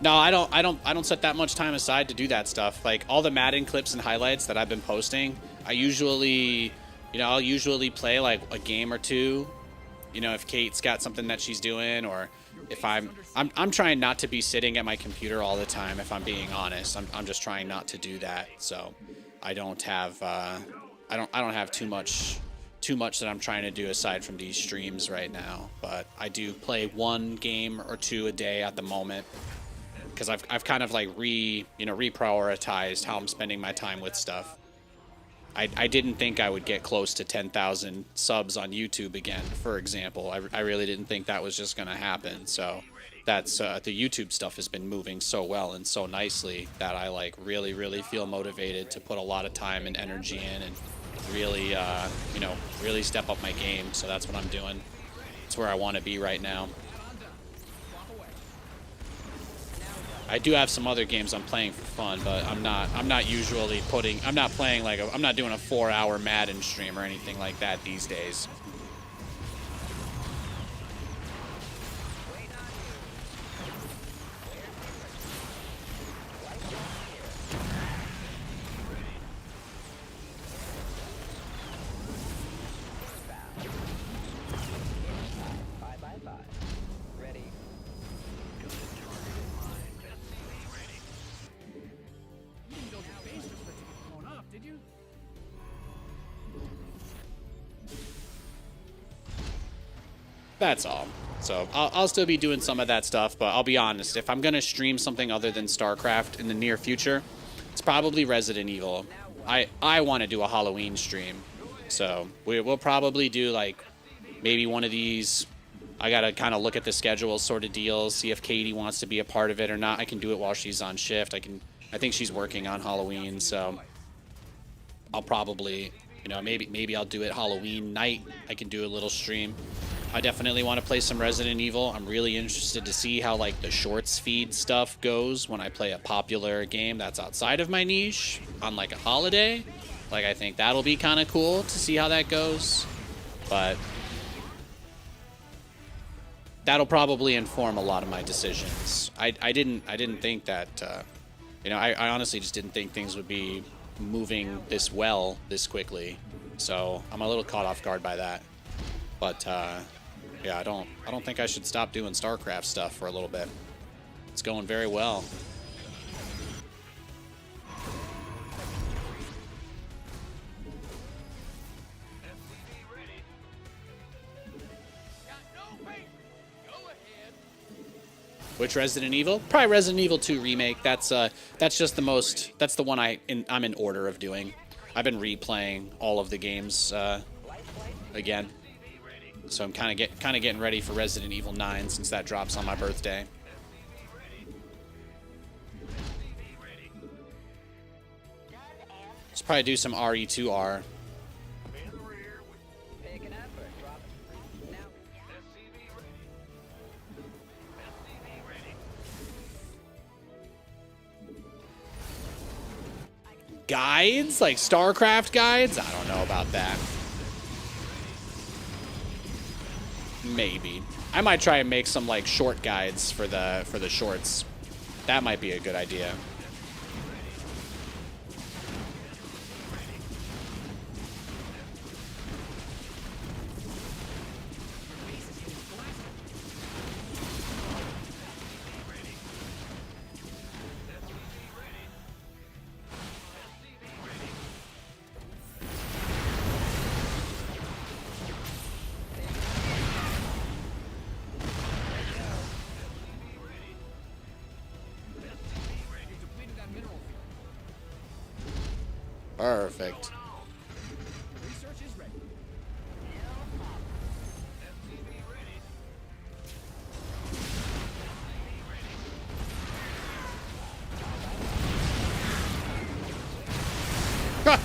No, I don't set that much time aside to do that stuff. Like, all the Madden clips and highlights that I've been posting, I usually, I'll usually play like a game or two. If Kate's got something that she's doing, or if I'm trying not to be sitting at my computer all the time, if I'm being honest. I'm just trying not to do that. So I don't have I don't have too much that I'm trying to do aside from these streams right now. But I do play one game or two a day at the moment, because I've kind of like reprioritized how I'm spending my time with stuff. I didn't think I would get close to 10,000 subs on YouTube again, for example. I really didn't think that was just gonna happen. So that's the YouTube stuff has been moving so well and so nicely that I like really feel motivated to put a lot of time and energy in and really really step up my game. So that's what I'm doing. It's where I want to be right now. I do have some other games I'm playing for fun, but I'm not usually I'm not playing like I'm not doing a 4-hour Madden stream or anything like that these days. That's all. So I'll still be doing some of that stuff, but I'll be honest, if I'm gonna stream something other than StarCraft in the near future, it's probably Resident Evil. I want to do a Halloween stream, so we'll probably do like maybe one of these. I gotta kind of look at the schedule sort of deals, see if Katie wants to be a part of it or not. I can do it while she's on shift. I think she's working on Halloween, so I'll probably, maybe I'll do it Halloween night. I can do a little stream. I definitely want to play some Resident Evil. I'm really interested to see how like the shorts feed stuff goes when I play a popular game that's outside of my niche on like a holiday. Like, I think that'll be kind of cool to see how that goes. But that'll probably inform a lot of my decisions. I didn't think that I honestly just didn't think things would be moving this well this quickly. So I'm a little caught off guard by that. But yeah, I don't think I should stop doing StarCraft stuff for a little bit. It's going very well. Which Resident Evil? Probably Resident Evil 2 remake. That's just the most. That's the one I'm in order of doing. I've been replaying all of the games again. So I'm kind of getting ready for Resident Evil 9 since that drops on my birthday. Let's probably do some RE2R. Guides? Like StarCraft guides? I don't know about that. Maybe. I might try and make some like short guides for the shorts. That might be a good idea. Perfect. Research is ready. SCV ready. Ha!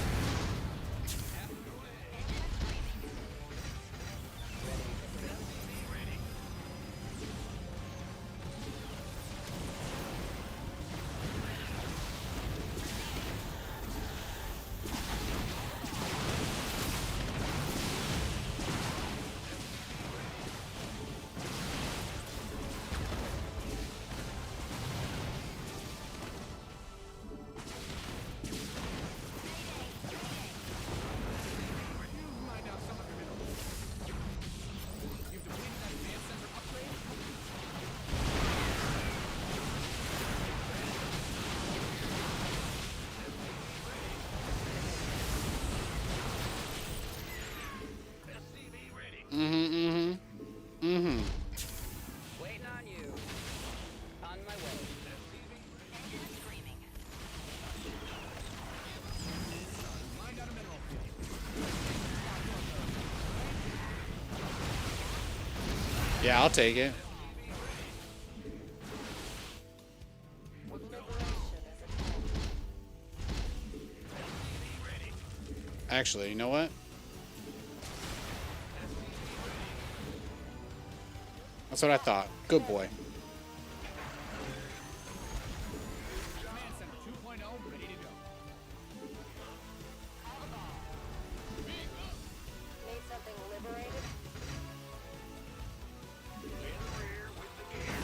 You mined out some of your minerals. You've depleted that advanced sensor upgrade. SCV ready. Waiting on you. On my way. Mined out a mineral field. Yeah, I'll take it. Actually, you know what? That's what I thought. Good boy. Command Center 2.0 ready to go. Need something liberated? In the rear with the gear.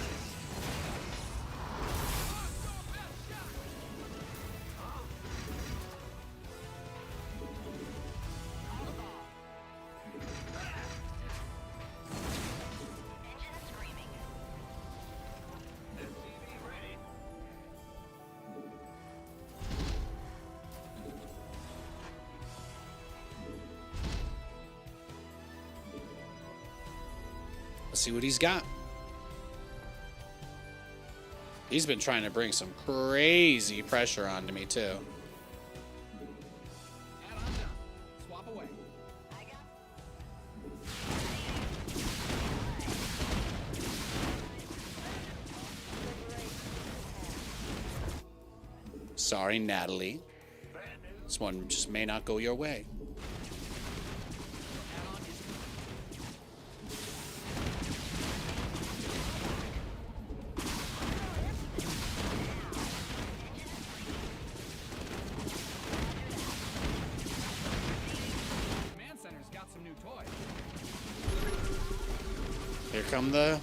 SCV ready. Let's see what he's got. He's been trying to bring some crazy pressure onto me, too. Add on done. Swap away. Sorry, Natalie. This one just may not go your way. Add-on is Command Center's got some new toys. Here come the...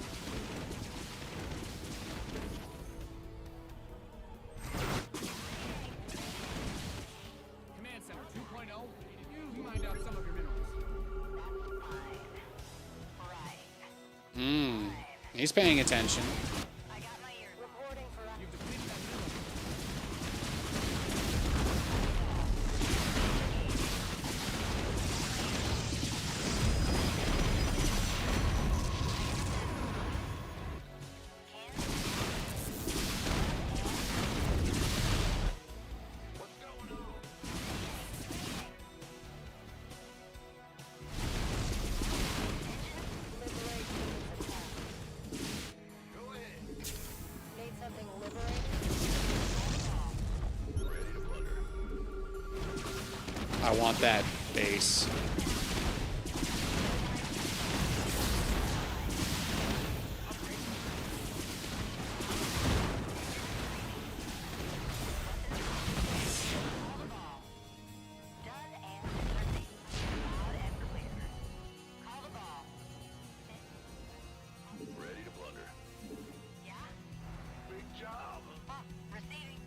Command Center 2.0 ready to go. You mined out some of your minerals. He's paying attention. Reporting for You've depleted that mineral. What's going on? Go ahead. Need something liberated? Ready to plunder. I want that base. Done and received. Loud and clear. Call the ball. Ready to plunder. Yeah? Big job. Receiving.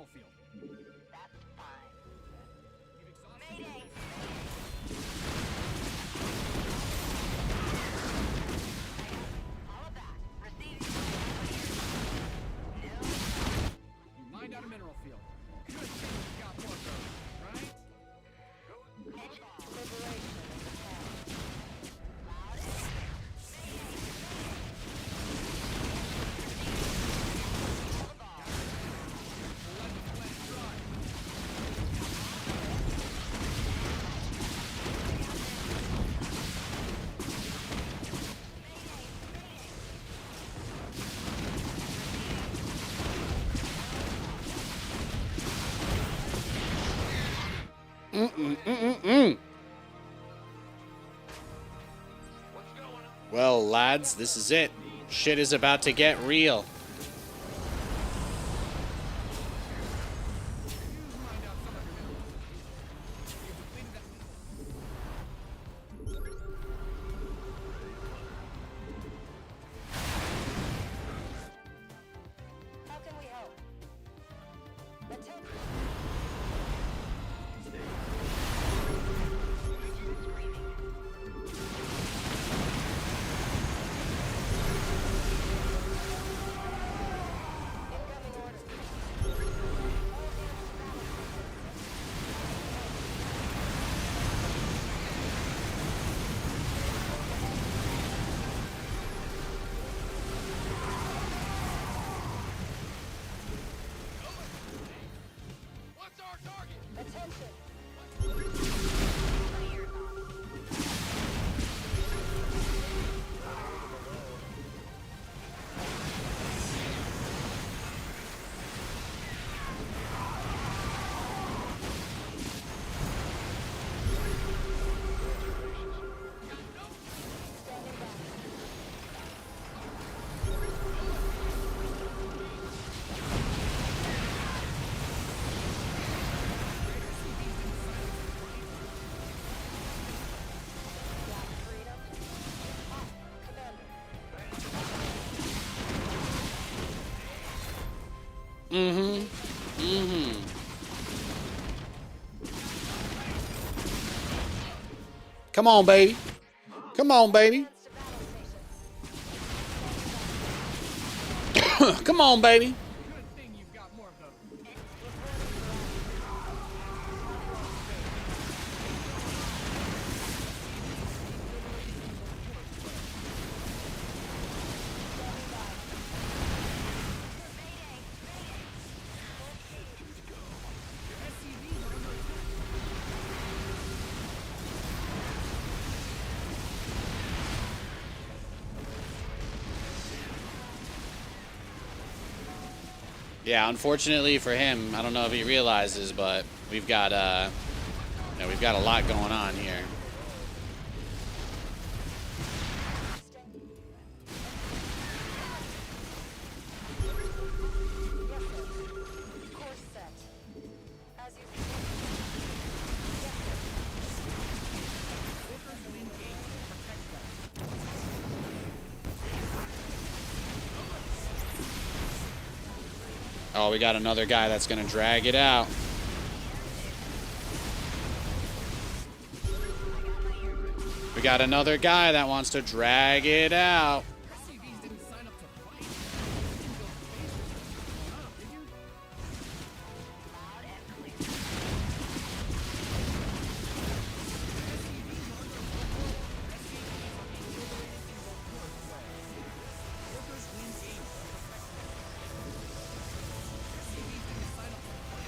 mineral field. That's fine. You've exhausted. Mayday! All of that. Receiving. You mined out a mineral field. Good thing you got more of those, right? Liberation is the path. Loud and clear. Let the plant dry. Well, lads, this is it. Shit is about to get real. You mined out some of your minerals. You've depleted that. How can we help? Attention. Incoming orders. All hands to battle. What's our target? Attention. Standing back. Black freedom. Off, Commander. Come on, baby. Come on, baby. Hands to battle stations. Come on, baby. Good thing you've got more of those. Yeah, unfortunately for him, I don't know if he realizes, but we've got we've got a lot going on here. Yes, sir. Course set. As you see. Yes, sir. Workers will engage to protect them. Oh, we got another guy that's gonna drag it out. We got another guy that wants to drag it out. SCVs didn't sign up to fight. They didn't build bases. Well, not, did you? Loud and clear. Workers will engage to protect them. SCVs didn't sign up to fight.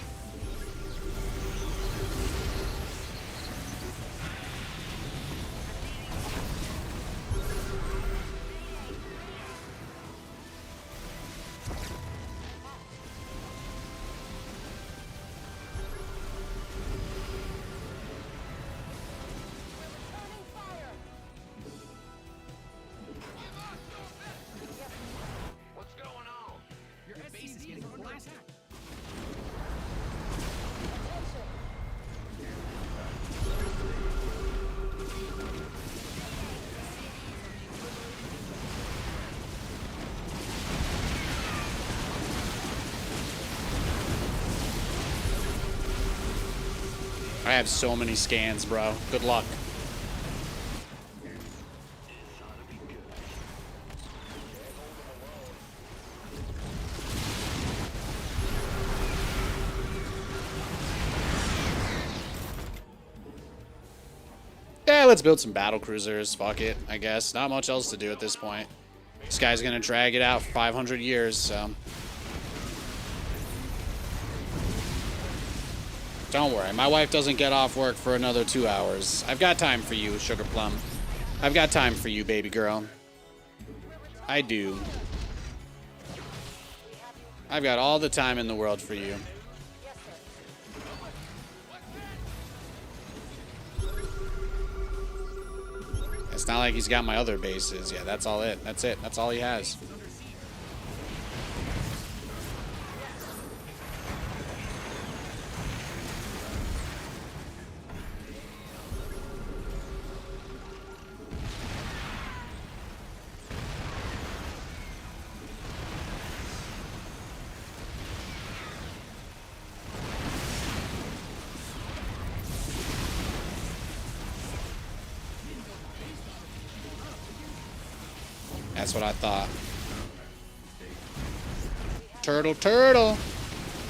I have so many scans, bro. Good luck. Yeah, let's build some battle cruisers. Fuck it, I guess. Not much else to do at this point. This guy's gonna drag it out for 500 years, so... Don't worry, my wife doesn't get off work for another 2 hours. I've got time for you, Sugar Plum. I've got time for you, baby girl. I do. I've got all the time in the world for you. It's not like he's got my other bases. Yeah, that's all it. That's it. That's all he has. That's what I thought. Turtle, turtle.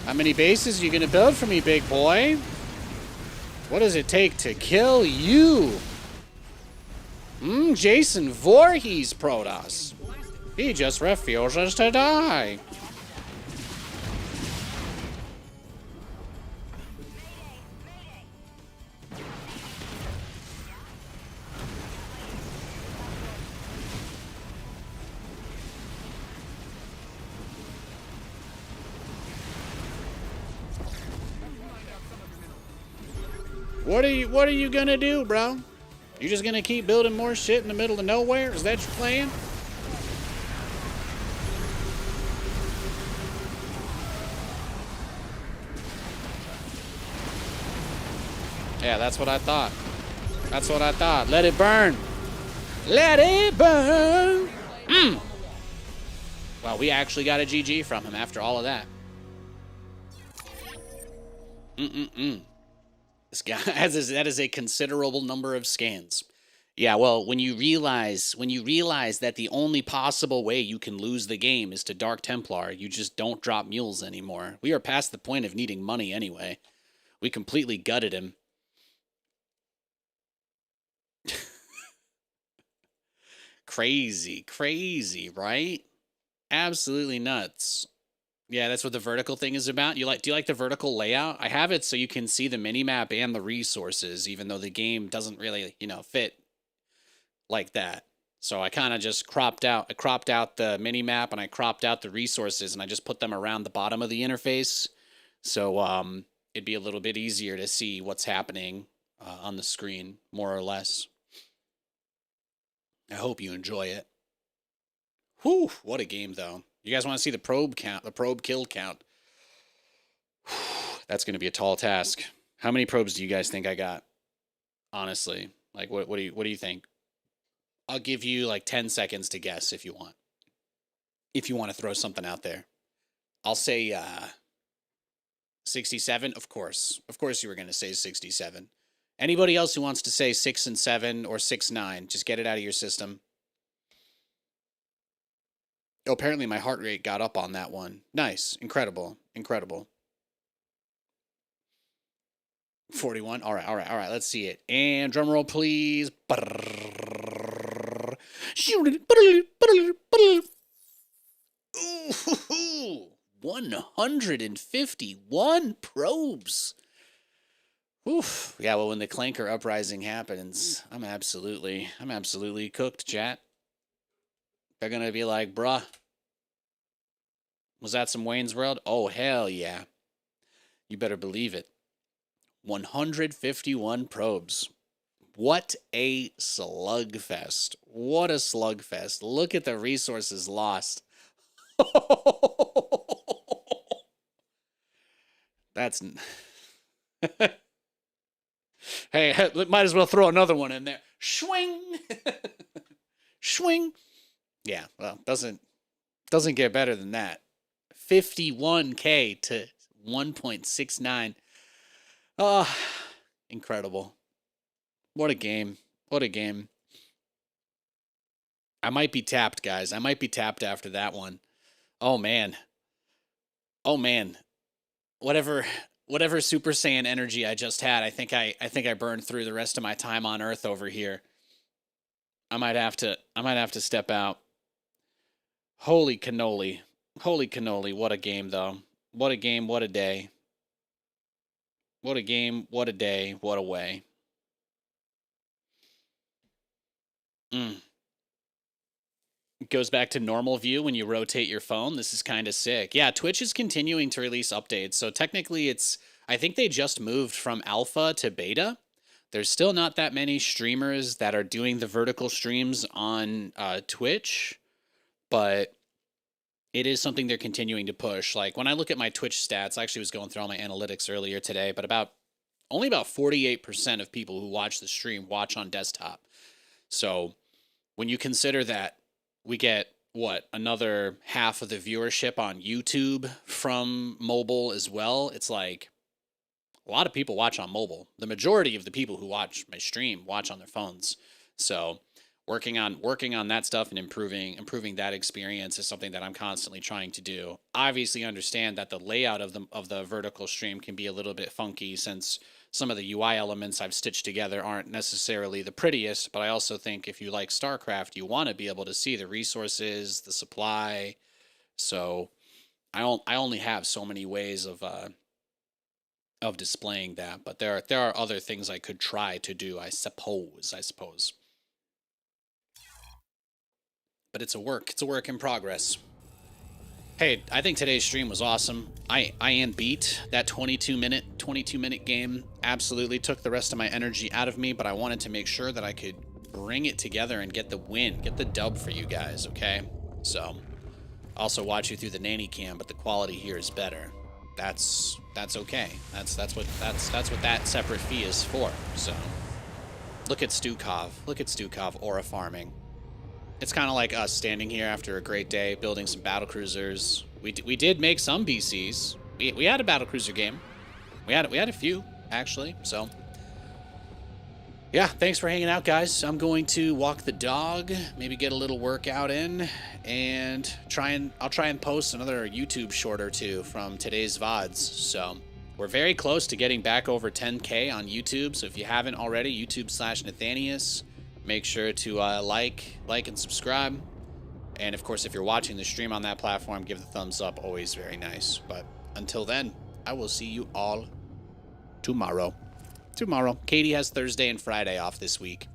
How many bases are you gonna build for me, big boy? What does it take to kill you? Jason Voorhees, Protoss. He just refuses to die. What are you gonna do, bro? You just gonna keep building more shit in the middle of nowhere? Is that your plan? Yeah, that's what I thought. That's what I thought. Let it burn. Let it burn. Well, we actually got a GG from him after all of that. This guy that is a considerable number of scans. Yeah, well, when you realize that the only possible way you can lose the game is to Dark Templar, you just don't drop mules anymore. We are past the point of needing money anyway. We completely gutted him. Crazy, right? Absolutely nuts. Yeah, that's what the vertical thing is about. Do you like the vertical layout? I have it so you can see the minimap and the resources, even though the game doesn't really, fit like that. So I kind of just cropped out the minimap and I cropped out the resources and I just put them around the bottom of the interface. So it'd be a little bit easier to see what's happening on the screen, more or less. I hope you enjoy it. Whew, what a game, though. You guys want to see the probe count, the probe kill count? That's going to be a tall task. How many probes do you guys think I got? Honestly, like, what do you think? I'll give you like 10 seconds to guess if you want. If you want to throw something out there. I'll say 67. Of course you were going to say 67. Anybody else who wants to say 6 and 7 or 6, 9, just get it out of your system. Oh, apparently my heart rate got up on that one. Nice. Incredible. 41. All right. Let's see it. And drum roll, please. 151 probes. Oof. Yeah, well, when the Clanker Uprising happens, I'm absolutely cooked, chat. They're going to be like, bruh, was that some Wayne's World? Oh, hell yeah. You better believe it. 151 probes. What a slugfest. What a slugfest. Look at the resources lost. That's... Hey, might as well throw another one in there. Swing! Swing! Yeah, well, doesn't get better than that. 51K to 1.69. Incredible. What a game. What a game. I might be tapped, guys. I might be tapped after that one. Oh, man. Oh, man. Whatever Super Saiyan energy I just had, I think I burned through the rest of my time on Earth over here. I might have to step out. Holy cannoli. Holy cannoli. What a game, though. What a game, what a day. What a game, what a day, what a way. It goes back to normal view when you rotate your phone. This is kind of sick. Yeah, Twitch is continuing to release updates. So technically I think they just moved from alpha to beta. There's still not that many streamers that are doing the vertical streams on Twitch, but it is something they're continuing to push. Like when I look at my Twitch stats, I actually was going through all my analytics earlier today, but only about 48% of people who watch the stream watch on desktop. So when you consider that we get, another half of the viewership on YouTube from mobile as well, it's like a lot of people watch on mobile. The majority of the people who watch my stream watch on their phones. So working on that stuff and improving that experience is something that I'm constantly trying to do. Obviously understand that the layout of the vertical stream can be a little bit funky since some of the UI elements I've stitched together aren't necessarily the prettiest, but I also think if you like StarCraft, you want to be able to see the resources, the supply. So I only have so many ways of displaying that, but there are other things I could try to do, I suppose. But it's a work in progress. Hey, I think today's stream was awesome. I beat that 22 minute game. Absolutely took the rest of my energy out of me, but I wanted to make sure that I could bring it together and get the win, get the dub for you guys, okay? So, also watch you through the nanny cam, but the quality here is better. That's okay. That's what that separate fee is for. So, look at Stukov. Look at Stukov aura farming. It's kind of like us standing here after a great day, building some battlecruisers. We did make some BCs. We had a battlecruiser game. We had a few actually. So yeah, thanks for hanging out, guys. I'm going to walk the dog, maybe get a little workout in, and I'll try and post another YouTube short or two from today's VODs. So we're very close to getting back over 10K on YouTube. So if you haven't already, YouTube/Nathanias. Make sure to like and subscribe. And of course, if you're watching the stream on that platform, give the thumbs up. Always very nice. But until then, I will see you all tomorrow. Katie has Thursday and Friday off this week.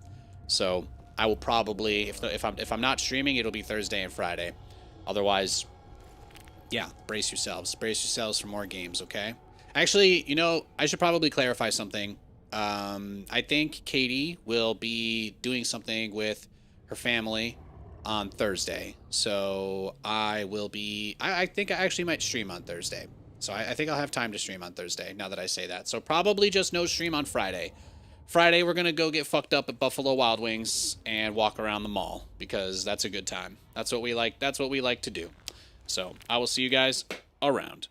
So I will probably, if I'm not streaming, it'll be Thursday and Friday. Otherwise, yeah, brace yourselves. Brace yourselves for more games, okay? Actually, I should probably clarify something. I think Katie will be doing something with her family on Thursday. So I think I actually might stream on Thursday. So I think I'll have time to stream on Thursday now that I say that. So probably just no stream on Friday. Friday, we're going to go get fucked up at Buffalo Wild Wings and walk around the mall because that's a good time. That's what we like to do. So I will see you guys around.